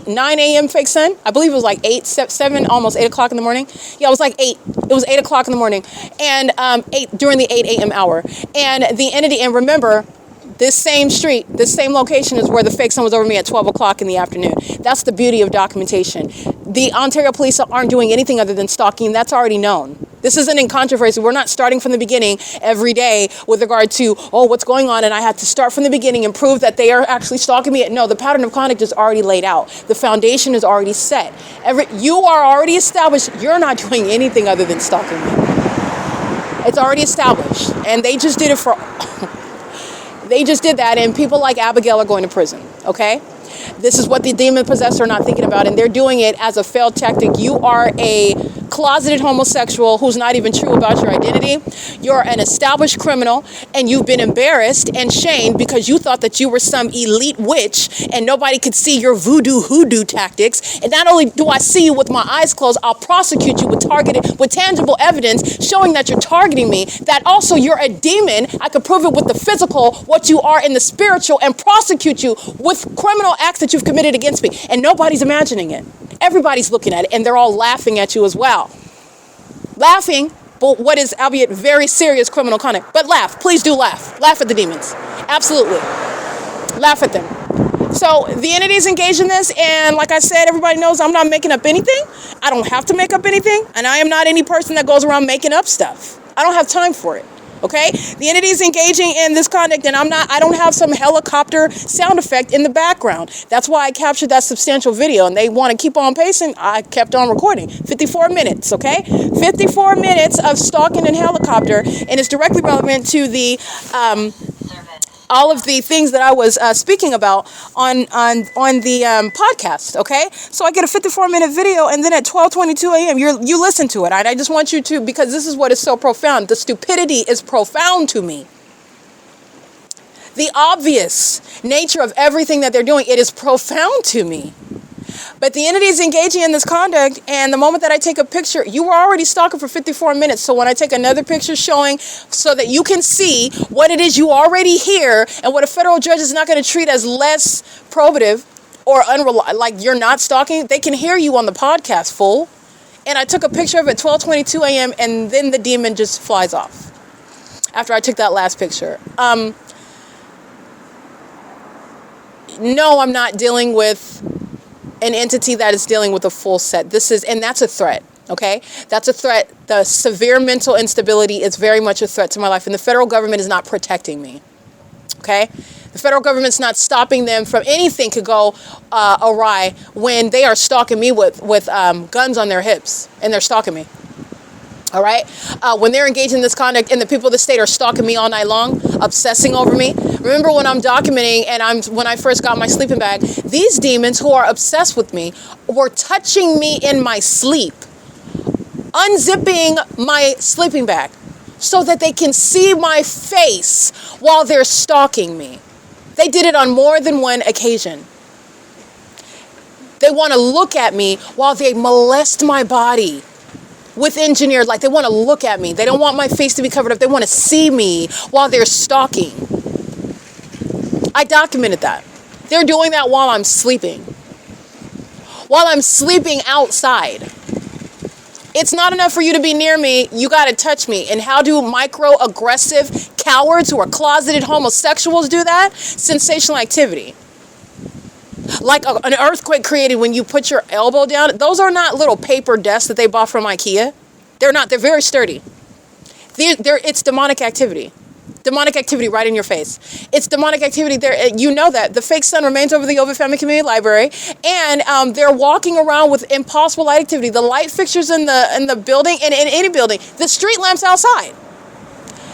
9 a.m. fake sun? I believe it was like 7, almost 8 o'clock in the morning. Yeah, it was like 8. It was 8 o'clock in the morning. And 8 during the 8 a.m. hour. And the entity, and remember, this same street, this same location is where the fake sun was over me at 12 o'clock in the afternoon. That's the beauty of documentation. The Ontario police aren't doing anything other than stalking. That's already known. This isn't in controversy. We're not starting from the beginning every day with regard to, what's going on, and I had to start from the beginning and prove that they are actually stalking me. No, the pattern of conduct is already laid out. The foundation is already set. You are already established. You're not doing anything other than stalking me. It's already established. And they just did it for... They just did that, and people like Abigail are going to prison, okay? This is what the demon possessed are not thinking about, and they're doing it as a failed tactic. You are a closeted homosexual who's not even true about your identity. You're an established criminal, and you've been embarrassed and shamed because you thought that you were some elite witch and nobody could see your hoodoo tactics. And not only do I see you with my eyes closed, I'll prosecute you with tangible evidence showing that you're targeting me, that also you're a demon. I could prove it with the physical, what you are in the spiritual, and prosecute you with criminal acts that you've committed against me. And nobody's imagining it. Everybody's looking at it, and they're all laughing at you as well. Laughing, but what is, albeit very serious criminal conduct. But laugh, please do laugh. Laugh at the demons. Absolutely. Laugh at them. So the entities engaged in this, and like I said, everybody knows I'm not making up anything. I don't have to make up anything, and I am not any person that goes around making up stuff. I don't have time for it. Okay? The entities engaging in this conduct, and I don't have some helicopter sound effect in the background. That's why I captured that substantial video, and they want to keep on pacing. I kept on recording. 54 minutes, okay? 54 minutes of stalking and helicopter, and it's directly relevant to the all of the things that I was speaking about on the podcast, okay? So I get a 54-minute video, and then at 12:22 a.m., you listen to it. I just want you to, because this is what is so profound. The stupidity is profound to me. The obvious nature of everything that they're doing, it is profound to me. But the entities engaging in this conduct, and the moment that I take a picture, you were already stalking for 54 minutes. So when I take another picture showing so that you can see what it is you already hear and what a federal judge is not going to treat as less probative or like you're not stalking, they can hear you on the podcast, fool. And I took a picture of it at 12:22 a.m. and then the demon just flies off after I took that last picture. No, I'm not dealing with an entity that is dealing with a full set. And that's a threat, okay? That's a threat. The severe mental instability is very much a threat to my life, and the federal government is not protecting me, okay? The federal government's not stopping them from anything could go awry when they are stalking me with guns on their hips, and they're stalking me. All right. When they're engaged in this conduct and the people of the state are stalking me all night long, obsessing over me. Remember when I'm documenting and when I first got my sleeping bag, these demons who are obsessed with me were touching me in my sleep, unzipping my sleeping bag so that they can see my face while they're stalking me. They did it on more than one occasion. They want to look at me while they molest my body. With engineered, like they want to look at me. They don't want my face to be covered up. They want to see me while they're stalking. I documented that. They're doing that while I'm sleeping. While I'm sleeping outside. It's not enough for you to be near me. You got to touch me. And how do microaggressive cowards who are closeted homosexuals do that? Sensational activity. Like an earthquake created when you put your elbow down. Those are not little paper desks that they bought from IKEA. They're not. They're very sturdy. It's demonic activity. Demonic activity right in your face. It's demonic activity there. You know that. The fake sun remains over the OVITT Family Community Library. And they're walking around with impossible light activity. The light fixtures in the building and in any building. The street lamps outside.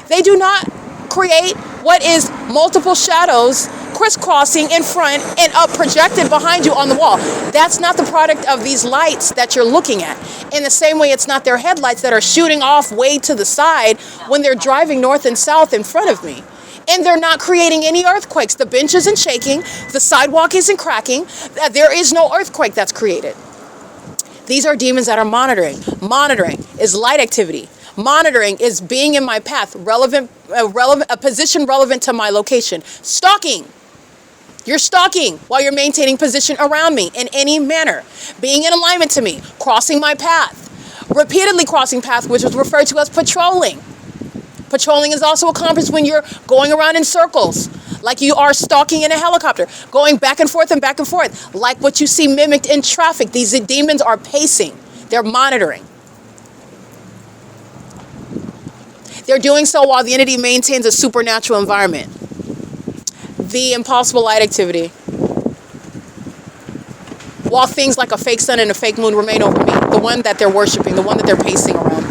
They do not create what is multiple shadows crisscrossing in front and up projected behind you on the wall. That's not the product of these lights that you're looking at. In the same way, it's not their headlights that are shooting off way to the side when they're driving north and south in front of me. And they're not creating any earthquakes. The bench isn't shaking. The sidewalk isn't cracking. There is no earthquake that's created. These are demons that are monitoring. Monitoring is light activity. Monitoring is being in my path, a position relevant to my location. Stalking. You're stalking while you're maintaining position around me in any manner. Being in alignment to me, crossing my path, repeatedly crossing path, which is referred to as patrolling. Patrolling is also accomplished when you're going around in circles, like you are stalking in a helicopter, going back and forth, like what you see mimicked in traffic. These demons are pacing. They're monitoring. They're doing so while the entity maintains a supernatural environment. The impossible light activity. While things like a fake sun and a fake moon remain over me, the one that they're worshiping, the one that they're pacing around.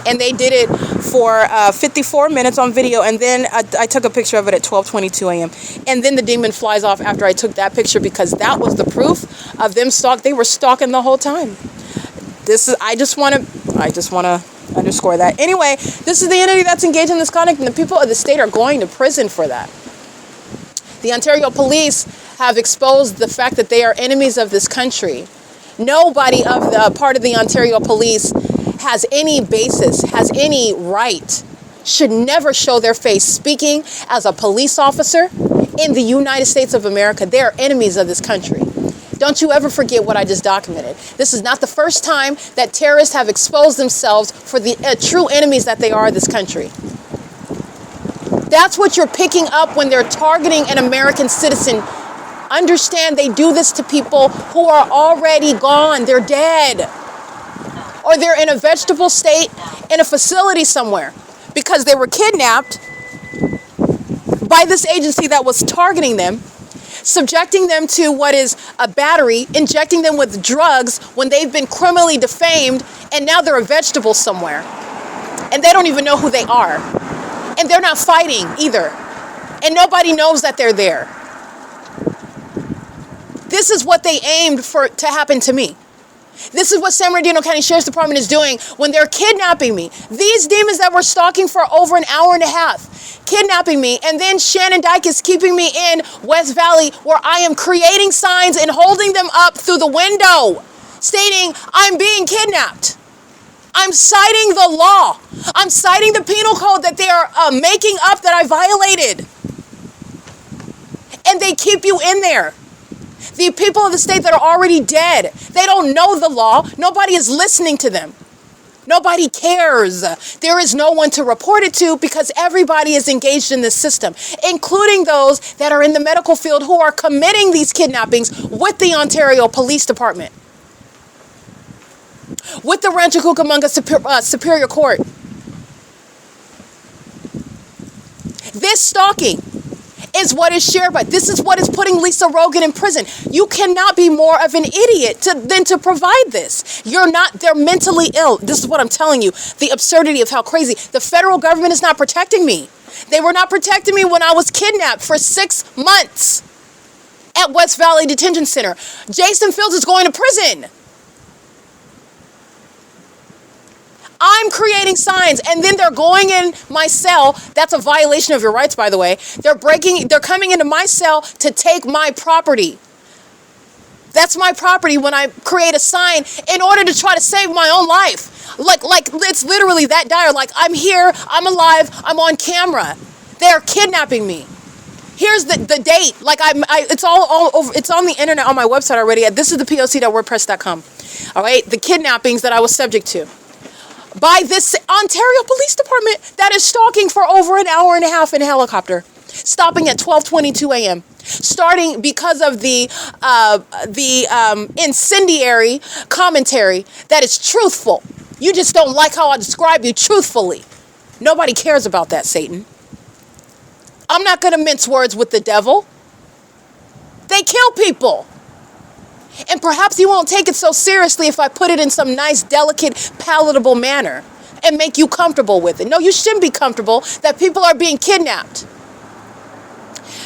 And they did it for 54 minutes on video, and then I took a picture of it at 12:22 a.m. And then the demon flies off after I took that picture because that was the proof of them stalking. They were stalking the whole time. I just want to underscore that. Anyway, this is the entity that's engaged in this conduct, and the people of the state are going to prison for that. The Ontario police have exposed the fact that they are enemies of this country. Nobody of the part of the Ontario police has any basis, has any right, should never show their face speaking as a police officer in the United States of America. They are enemies of this country. Don't you ever forget what I just documented. This is not the first time that terrorists have exposed themselves for the true enemies that they are of this country. That's what you're picking up when they're targeting an American citizen understand they do this to people who are already gone. They're dead. Or they're in a vegetable state in a facility somewhere because they were kidnapped by this agency that was targeting them, subjecting them to what is a battery, injecting them with drugs when they've been criminally defamed, and now they're a vegetable somewhere. And they don't even know who they are. And they're not fighting either. And nobody knows that they're there. This is what they aimed for to happen to me. This is what San Bernardino County Sheriff's Department is doing when they're kidnapping me. These demons that were stalking for over an hour and a half, kidnapping me, and then Shannon Dyke is keeping me in West Valley where I am creating signs and holding them up through the window, stating I'm being kidnapped. I'm citing the law. I'm citing the penal code that they are making up that I violated. And they keep you in there. The people of the state that are already dead, they don't know the law. Nobody is listening to them. Nobody cares. There is no one to report it to because everybody is engaged in this system, including those that are in the medical field who are committing these kidnappings with the Ontario Police Department, with the Rancho Cucamonga Superior Court. This stalking is what is shared by. This is what is putting Lisa Rogan in prison. You cannot be more of an idiot than to provide this. They're mentally ill. This is what I'm telling you. The absurdity of how crazy. The federal government is not protecting me. They were not protecting me when I was kidnapped for 6 months at West Valley Detention Center. Jason Fields is going to prison. I'm creating signs, and then they're going in my cell. That's a violation of your rights, by the way. They're coming into my cell to take my property. That's my property when I create a sign in order to try to save my own life. Like it's literally that dire. Like, I'm here, I'm alive, I'm on camera. They're kidnapping me. Here's the date. Like it's all over. It's on the internet on my website already. This is the P.O.C.wordpress.com. All right, the kidnappings that I was subject to by this Ontario Police Department that is stalking for over an hour and a half in a helicopter, stopping at 12:22 a.m., starting because of the incendiary commentary that is truthful. You just don't like how I describe you truthfully. Nobody cares about that, Satan. I'm not going to mince words with the devil. They kill people. And perhaps you won't take it so seriously if I put it in some nice, delicate, palatable manner and make you comfortable with it. No, you shouldn't be comfortable that people are being kidnapped.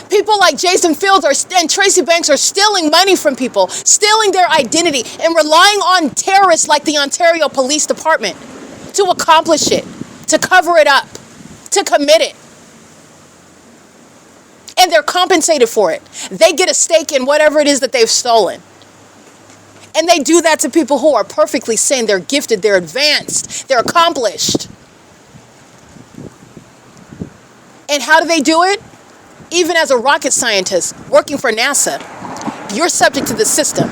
People like Jason Fields and Tracy Banks are stealing money from people, stealing their identity, and relying on terrorists like the Ontario Police Department to accomplish it, to cover it up, to commit it. And they're compensated for it. They get a stake in whatever it is that they've stolen. And they do that to people who are perfectly sane. They're gifted, they're advanced, they're accomplished. And how do they do it? Even as a rocket scientist working for NASA, you're subject to the system.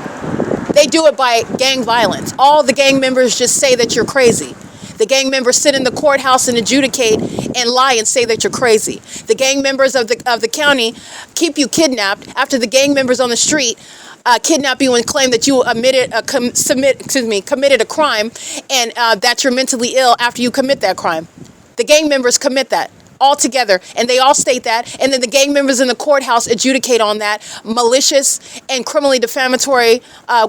They do it by gang violence. All the gang members just say that you're crazy. The gang members sit in the courthouse and adjudicate and lie and say that you're crazy. The gang members of the county keep you kidnapped after the gang members on the street kidnap you and claim that you committed a crime and that you're mentally ill after you commit that crime. The gang members commit that all together, and they all state that, and then the gang members in the courthouse adjudicate on that malicious and criminally defamatory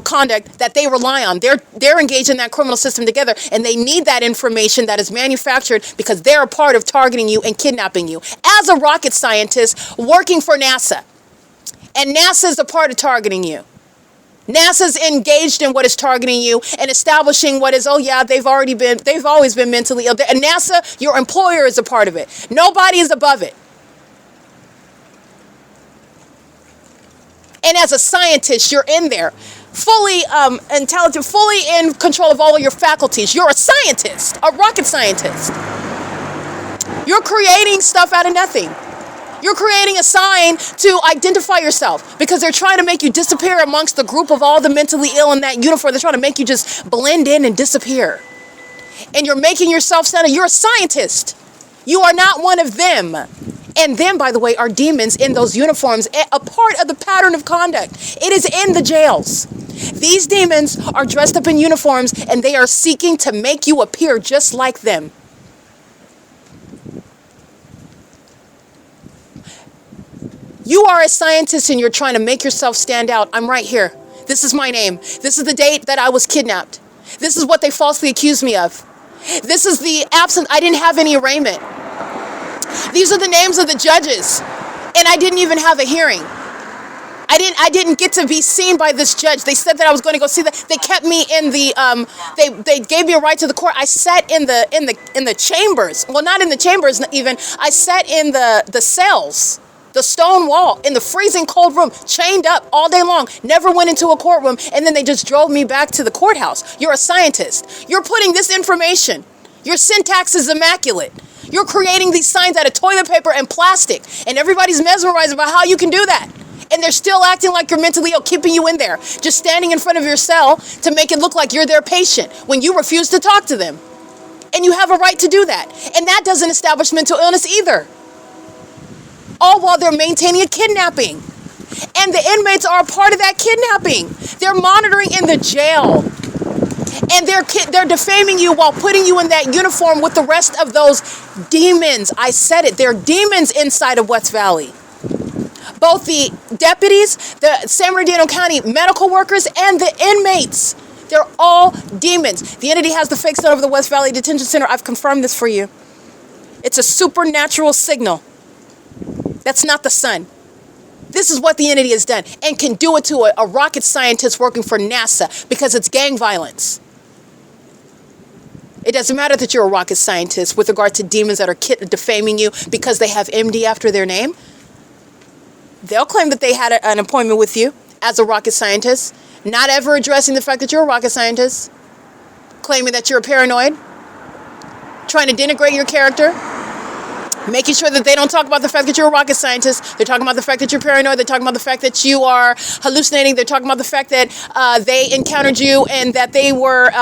conduct that they rely on. They're engaged in that criminal system together, and they need that information that is manufactured because they're a part of targeting you and kidnapping you. As a rocket scientist working for NASA, and NASA is a part of targeting you. NASA's engaged in what is targeting you and establishing what is, they've always been mentally ill. And NASA, your employer, is a part of it. Nobody is above it. And as a scientist, you're in there, fully intelligent, fully in control of all of your faculties. You're a scientist, a rocket scientist. You're creating stuff out of nothing. You're creating a sign to identify yourself because they're trying to make you disappear amongst the group of all the mentally ill in that uniform. They're trying to make you just blend in and disappear. And you're making yourself sound, you're a scientist. You are not one of them. And then, by the way, are demons in those uniforms a part of the pattern of conduct? It is in the jails. These demons are dressed up in uniforms and they are seeking to make you appear just like them. You are a scientist and you're trying to make yourself stand out. I'm right here. This is my name. This is the date that I was kidnapped. This is what they falsely accused me of. This is the absence. I didn't have any arraignment. These are the names of the judges. And I didn't even have a hearing. I didn't get to be seen by this judge. They said that I was going to go see that. They kept me in the they gave me a ride to the court. I sat in the chambers. Well, not in the chambers even. I sat in the cells. The stone wall, in the freezing cold room, chained up all day long, never went into a courtroom, and then they just drove me back to the courthouse. You're a scientist. You're putting this information. Your syntax is immaculate. You're creating these signs out of toilet paper and plastic, and everybody's mesmerized about how you can do that. And they're still acting like you're mentally ill, keeping you in there, just standing in front of your cell to make it look like you're their patient when you refuse to talk to them. And you have a right to do that. And that doesn't establish mental illness either. All while they're maintaining a kidnapping. And the inmates are a part of that kidnapping. They're monitoring in the jail. And they're defaming you while putting you in that uniform with the rest of those demons. I said it. They're demons inside of West Valley. Both the deputies, the San Bernardino County medical workers, and the inmates. They're all demons. The entity has the fake sun over the West Valley Detention Center. I've confirmed this for you. It's a supernatural signal. That's not the sun. This is what the entity has done and can do it to a rocket scientist working for NASA because it's gang violence. It doesn't matter that you're a rocket scientist with regard to demons that are defaming you because they have MD after their name. They'll claim that they had an appointment with you as a rocket scientist, not ever addressing the fact that you're a rocket scientist, claiming that you're paranoid, trying to denigrate your character, making sure that they don't talk about the fact that you're a rocket scientist. They're talking about the fact that you're paranoid. They're talking about the fact that you are hallucinating. They're talking about the fact that they encountered you and that they were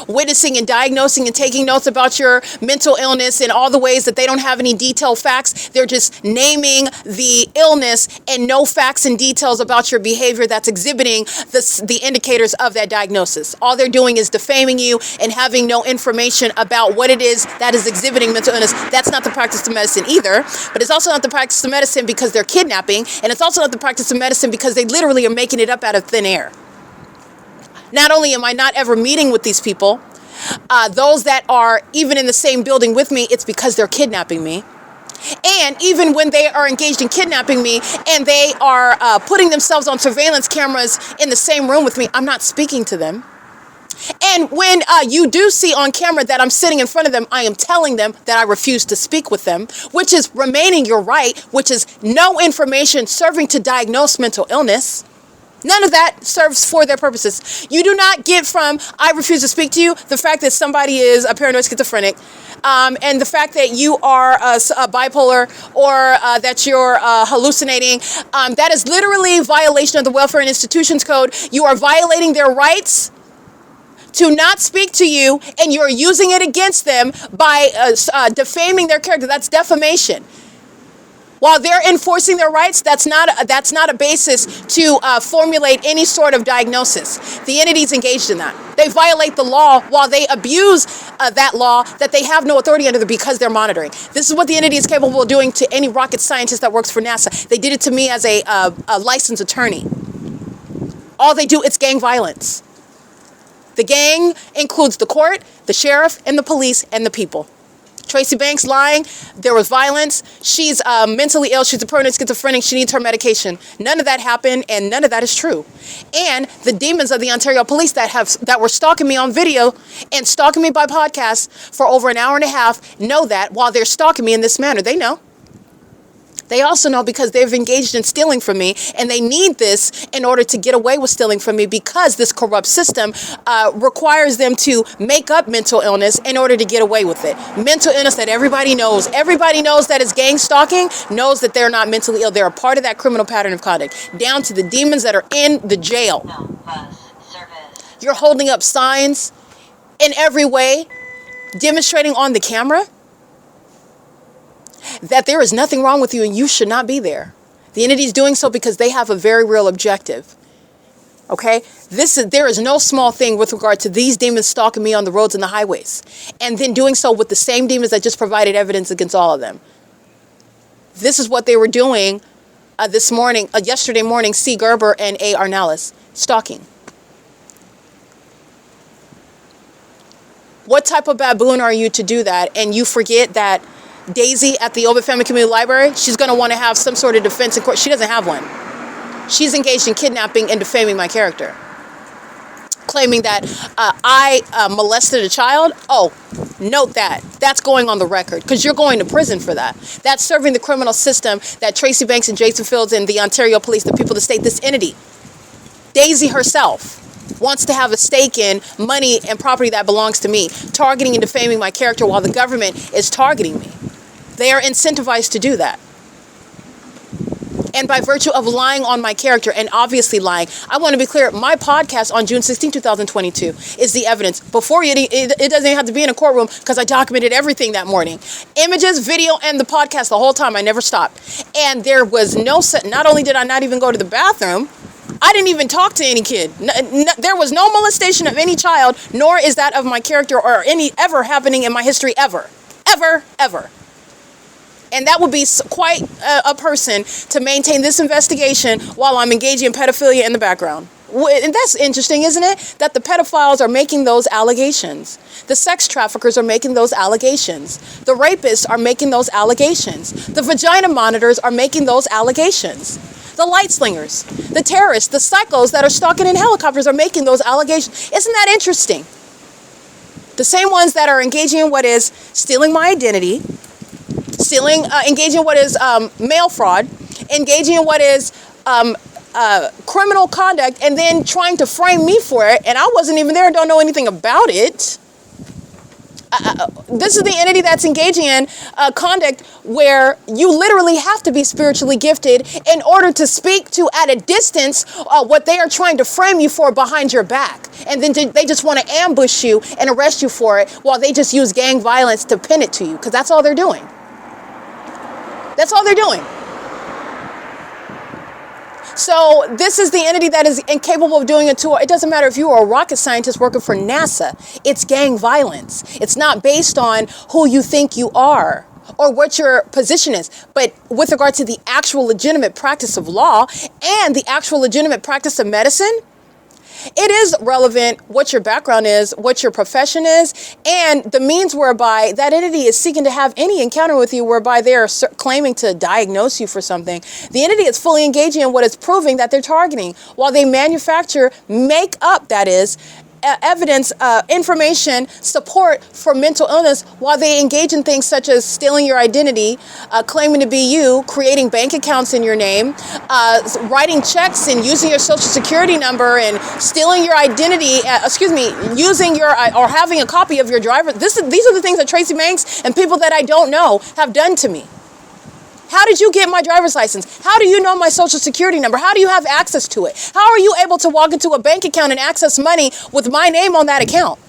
witnessing and diagnosing and taking notes about your mental illness and all the ways that they don't have any detailed facts. They're just naming the illness and no facts and details about your behavior that's exhibiting the indicators of that diagnosis. All they're doing is defaming you and having no information about what it is that is exhibiting mental illness. That's not the practice of medicine either, but it's also not the practice of medicine because they're kidnapping, and it's also not the practice of medicine because they literally are making it up out of thin air. Not only am I not ever meeting with these people, those that are even in the same building with me, it's because they're kidnapping me. And even when they are engaged in kidnapping me and they are putting themselves on surveillance cameras in the same room with me, I'm not speaking to them. And when you do see on camera that I'm sitting in front of them, I am telling them that I refuse to speak with them, which is remaining your right, which is no information serving to diagnose mental illness. None of that serves for their purposes. You do not get from, I refuse to speak to you, the fact that somebody is a paranoid schizophrenic, and the fact that you are a bipolar or that you're hallucinating. That is literally violation of the Welfare and Institutions Code. You are violating their rights to not speak to you, and you're using it against them by defaming their character. That's defamation. While they're enforcing their rights, that's not a basis to formulate any sort of diagnosis. The entity's engaged in that. They violate the law while they abuse that law that they have no authority under because they're monitoring. This is what the entity is capable of doing to any rocket scientist that works for NASA. They did it to me as a licensed attorney. All they do, it's gang violence. The gang includes the court, the sheriff, and the police, and the people. Tracy Banks lying, there was violence, she's mentally ill, she's a paranoid schizophrenic, she needs her medication. None of that happened, and none of that is true. And the demons of the Ontario police that were stalking me on video and stalking me by podcast for over an hour and a half know that while they're stalking me in this manner. They know. They also know because they've engaged in stealing from me, and they need this in order to get away with stealing from me because this corrupt system requires them to make up mental illness in order to get away with it. Mental illness that everybody knows. Everybody knows that is gang stalking, knows that they're not mentally ill. They're a part of that criminal pattern of conduct, down to the demons that are in the jail. You're holding up signs in every way, demonstrating on the camera that there is nothing wrong with you and you should not be there. The entity is doing so because they have a very real objective. Okay? There is no small thing with regard to these demons stalking me on the roads and the highways. And then doing so with the same demons that just provided evidence against all of them. This is what they were doing yesterday morning, C. Gerber and A. Arnellis, stalking. What type of baboon are you to do that? And you forget that Daisy at the OVITT Family Community Library, she's going to want to have some sort of defense in court. She doesn't have one. She's engaged in kidnapping and defaming my character. Claiming that I molested a child. Oh, note that. That's going on the record because you're going to prison for that. That's serving the criminal system that Tracy Banks and Jason Fields and the Ontario Police, the people of the state, this entity, Daisy herself, wants to have a stake in money and property that belongs to me, targeting and defaming my character while the government is targeting me. They are incentivized to do that. And by virtue of lying on my character and obviously lying, I want to be clear, my podcast on June 16, 2022 is the evidence. Before it doesn't even have to be in a courtroom because I documented everything that morning. Images, video, and the podcast the whole time. I never stopped. And there was not only did I not even go to the bathroom, I didn't even talk to any kid. There was no molestation of any child, nor is that of my character or any ever happening in my history ever. Ever, ever. And that would be quite a person to maintain this investigation while I'm engaging in pedophilia in the background. And that's interesting, isn't it? That the pedophiles are making those allegations. The sex traffickers are making those allegations. The rapists are making those allegations. The vagina monitors are making those allegations. The light slingers, the terrorists, the psychos that are stalking in helicopters are making those allegations. Isn't that interesting? The same ones that are engaging in what is stealing my identity, engaging in what is mail fraud, engaging in what is criminal conduct, and then trying to frame me for it, and I wasn't even there and don't know anything about it. This is the entity that's engaging in conduct where you literally have to be spiritually gifted in order to speak to at a distance what they are trying to frame you for behind your back. And then they just want to ambush you and arrest you for it while they just use gang violence to pin it to you, because that's all they're doing. That's all they're doing. So this is the entity that is incapable of doing it to. It doesn't matter if you are a rocket scientist working for NASA. It's gang violence. It's not based on who you think you are or what your position is. But with regard to the actual legitimate practice of law and the actual legitimate practice of medicine, it is relevant what your background is, what your profession is, and the means whereby that entity is seeking to have any encounter with you whereby they are claiming to diagnose you for something. The entity is fully engaging in what is proving that they're targeting while they make up, that is, evidence, information, support for mental illness while they engage in things such as stealing your identity, claiming to be you, creating bank accounts in your name, writing checks and using your social security number and stealing your identity, using your, or having a copy of your driver. These are the things that Tracy Banks and people that I don't know have done to me. How did you get my driver's license? How do you know my social security number? How do you have access to it? How are you able to walk into a bank account and access money with my name on that account?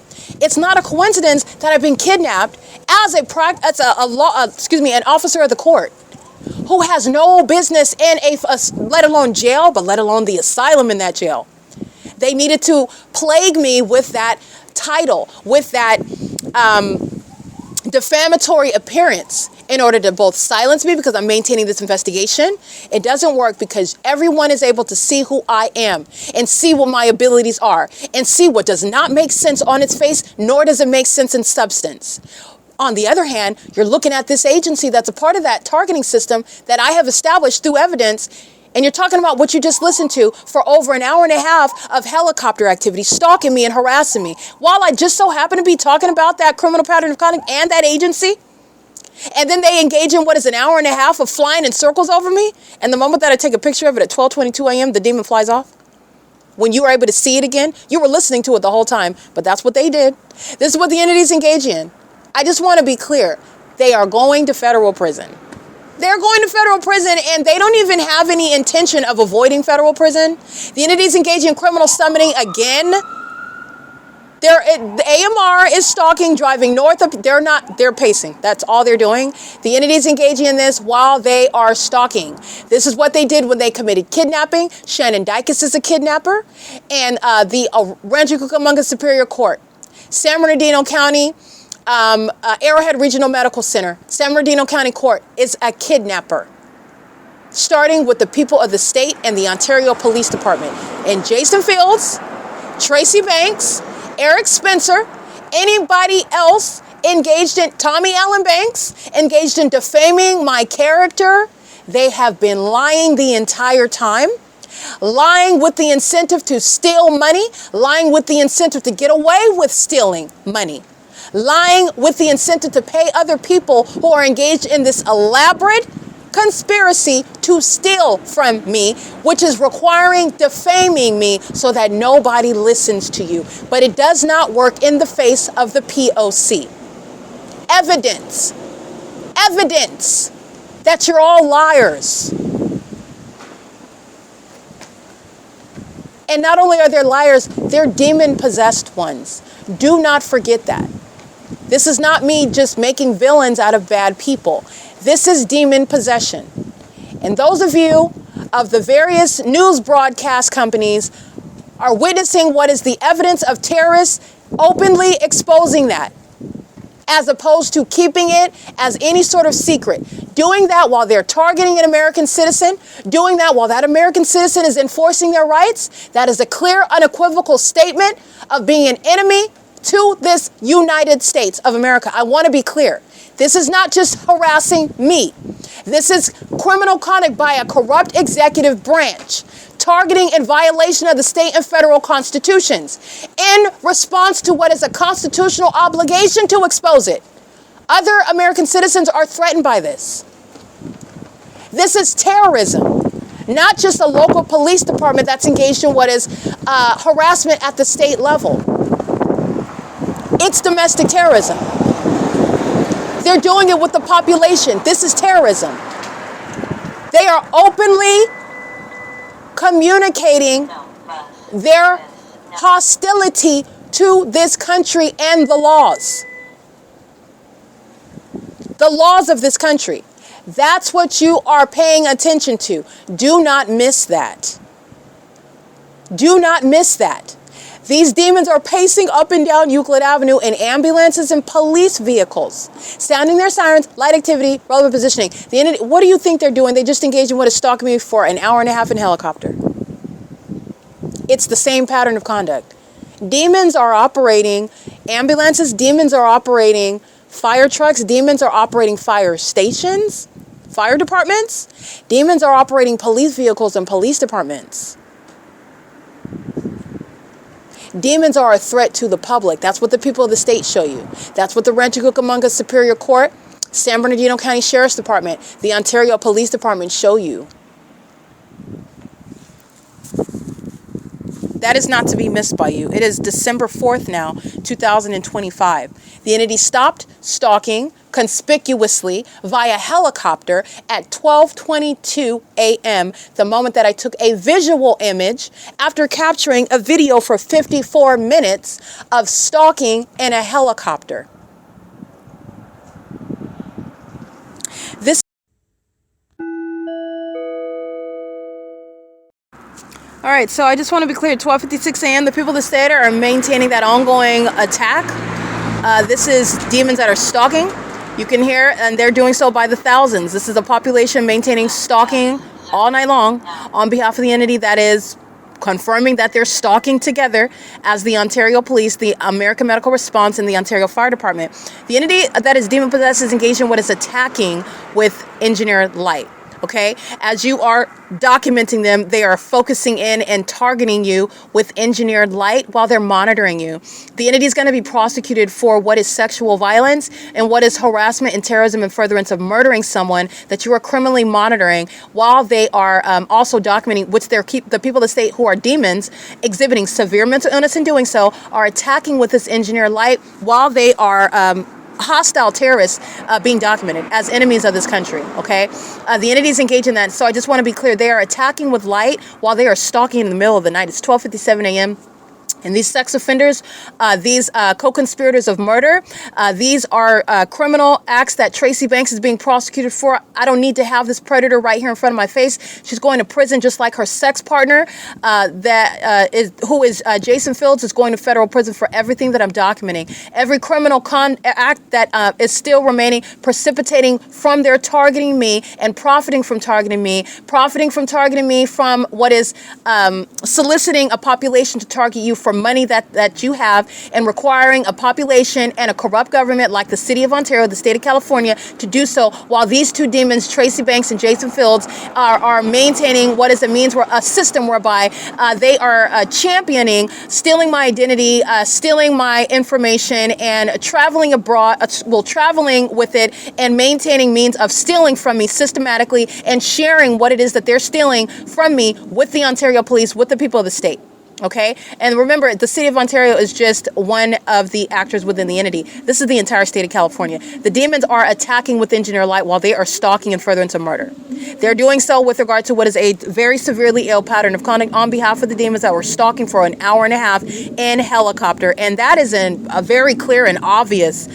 It's not a coincidence that I've been kidnapped as an officer of the court who has no business in let alone jail, but let alone the asylum in that jail. They needed to plague me with that title, with that defamatory appearance in order to both silence me because I'm maintaining this investigation. It doesn't work because everyone is able to see who I am and see what my abilities are and see what does not make sense on its face, nor does it make sense in substance. On the other hand, you're looking at this agency that's a part of that targeting system that I have established through evidence, and you're talking about what you just listened to for over an hour and a half of helicopter activity, stalking me and harassing me, while I just so happen to be talking about that criminal pattern of conduct and that agency. And then they engage in what is an hour and a half of flying in circles over me. And the moment that I take a picture of it at 12:22 a.m., the demon flies off. When you were able to see it again, you were listening to it the whole time. But that's what they did. This is what the entities engage in. I just want to be clear. They are going to federal prison. They're going to federal prison, and they don't even have any intention of avoiding federal prison. The entities engage in criminal summoning again. The AMR is stalking, driving north of, they're pacing. That's all they're doing. The entity's engaging in this while they are stalking. This is what they did when they committed kidnapping. Shannon Dykes is a kidnapper. And the Rancho Cucamonga Superior Court, San Bernardino County, Arrowhead Regional Medical Center, San Bernardino County Court is a kidnapper. Starting with the people of the state and the Ontario Police Department. And Jason Fields, Tracy Banks, Eric Spencer, anybody else engaged in, Tommy Allen Banks, engaged in defaming my character, they have been lying the entire time. Lying with the incentive to steal money, lying with the incentive to get away with stealing money, lying with the incentive to pay other people who are engaged in this elaborate conspiracy to steal from me, which is requiring defaming me so that nobody listens to you. But it does not work in the face of the P.O.C. Evidence that you're all liars. And not only are they liars, they're demon-possessed ones. Do not forget that. This is not me just making villains out of bad people. This is demon possession. And those of you of the various news broadcast companies are witnessing what is the evidence of terrorists openly exposing that, as opposed to keeping it as any sort of secret. Doing that while they're targeting an American citizen, doing that while that American citizen is enforcing their rights, that is a clear, unequivocal statement of being an enemy to this United States of America. I want to be clear. This is not just harassing me. This is criminal conduct by a corrupt executive branch, targeting in violation of the state and federal constitutions, in response to what is a constitutional obligation to expose it. Other American citizens are threatened by this. This is terrorism, not just a local police department that's engaged in what is harassment at the state level. It's domestic terrorism. They're doing it with the population. This is terrorism. They are openly communicating their hostility to this country and the laws. The laws of this country. That's what you are paying attention to. Do not miss that. Do not miss that. These demons are pacing up and down Euclid Avenue in ambulances and police vehicles, sounding their sirens, light activity, relevant positioning. What do you think they're doing? They just engaged in what is stalking me for an hour and a half in helicopter. It's the same pattern of conduct. Demons are operating ambulances, demons are operating fire trucks, demons are operating fire stations, fire departments, demons are operating police vehicles and police departments. Demons are a threat to the public. That's what the people of the state show you. That's what the Rancho Cucamonga Superior Court, San Bernardino County Sheriff's Department, the Ontario Police Department show you. That is not to be missed by you. It is December 4th now, 2025. The entity stopped stalking conspicuously via helicopter at 12:22 a.m., the moment that I took a visual image after capturing a video for 54 minutes of stalking in a helicopter. This All right, so I just want to be clear, 12:56 a.m., the people of the state are maintaining that ongoing attack. This is demons that are stalking. You can hear, and they're doing so by the thousands. This is a population maintaining stalking all night long on behalf of the entity that is confirming that they're stalking together as the Ontario Police, the American Medical Response, and the Ontario Fire Department. The entity that is demon-possessed is engaged in what is attacking with engineered light. Okay, as you are documenting them, they are focusing in and targeting you with engineered light while they're monitoring you. The entity is going to be prosecuted for what is sexual violence and what is harassment and terrorism and furtherance of murdering someone that you are criminally monitoring while they are also documenting, which the people of the state who are demons exhibiting severe mental illness in doing so are attacking with this engineered light while they are hostile terrorists being documented as enemies of this country, okay? The entities engaged in that, so I just want to be clear. They are attacking with light while they are stalking in the middle of the night. It's 12:57 a.m. And these sex offenders, these co-conspirators of murder, these are criminal acts that Tracy Banks is being prosecuted for. I don't need to have this predator right here in front of my face. She's going to prison just like her sex partner, who is Jason Fields, is going to federal prison for everything that I'm documenting. Every criminal act that is still remaining, precipitating from their targeting me and profiting from targeting me from what is soliciting a population to target you for money that you have, and requiring a population and a corrupt government like the city of Ontario, the state of California, to do so, while these two demons, Tracy Banks and Jason Fields, are maintaining what is a system whereby they are championing stealing my identity, stealing my information, and traveling abroad, traveling with it, and maintaining means of stealing from me systematically and sharing what it is that they're stealing from me with the Ontario police, with the people of the state. Okay, and remember, the city of Ontario is just one of the actors within the entity. This is the entire state of California. The demons are attacking with engineer light while they are stalking in furtherance of murder. They're doing so with regard to what is a very severely ill pattern of conduct on behalf of the demons that were stalking for an hour and a half in helicopter. And that is a very clear and obvious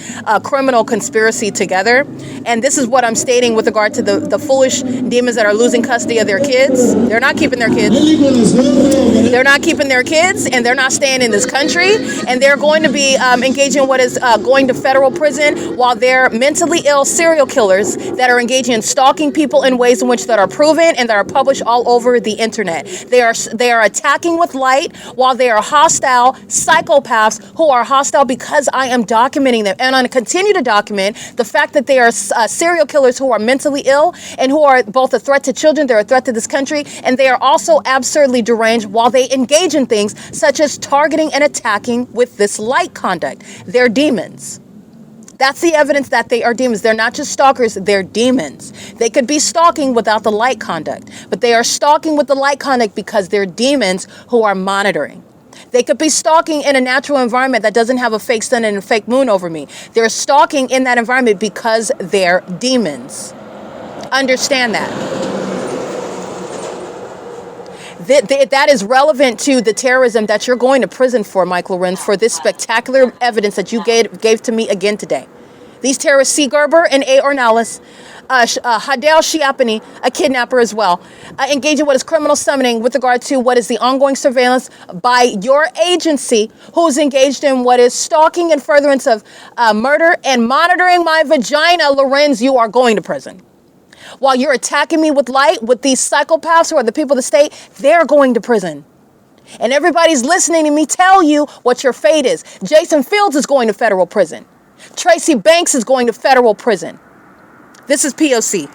criminal conspiracy together. And this is what I'm stating with regard to the foolish demons that are losing custody of their kids. They're not keeping their kids. They're not keeping their kids, and they're not staying in this country, and they're going to be engaging in what is going to federal prison, while they're mentally ill serial killers that are engaging in stalking people in ways in which that are proven and that are published all over the internet. They are attacking with light while they are hostile psychopaths who are hostile because I am documenting them, and I'm going to continue to document the fact that they are serial killers who are mentally ill and who are both a threat to children, they're a threat to this country, and they are also absurdly deranged while they engage in things such as targeting and attacking with this light conduct. They're demons. That's the evidence that they are demons. They're not just stalkers, they're demons. They could be stalking without the light conduct, but they are stalking with the light conduct because they're demons who are monitoring. They could be stalking in a natural environment that doesn't have a fake sun and a fake moon over me. They're stalking in that environment because they're demons. Understand that. That is relevant to the terrorism that you're going to prison for, Mike Lorenz, for this spectacular evidence that you gave to me again today. These terrorists, C. Gerber and A. Ornelas, Hadel Shiapani, a kidnapper as well, engage in what is criminal summoning with regard to what is the ongoing surveillance by your agency, who's engaged in what is stalking and furtherance of murder and monitoring my vagina. Lorenz, you are going to prison. While you're attacking me with light, with these psychopaths who are the people of the state, they're going to prison. And everybody's listening to me tell you what your fate is. Jason Fields is going to federal prison. Tracy Banks is going to federal prison. This is P.O.C.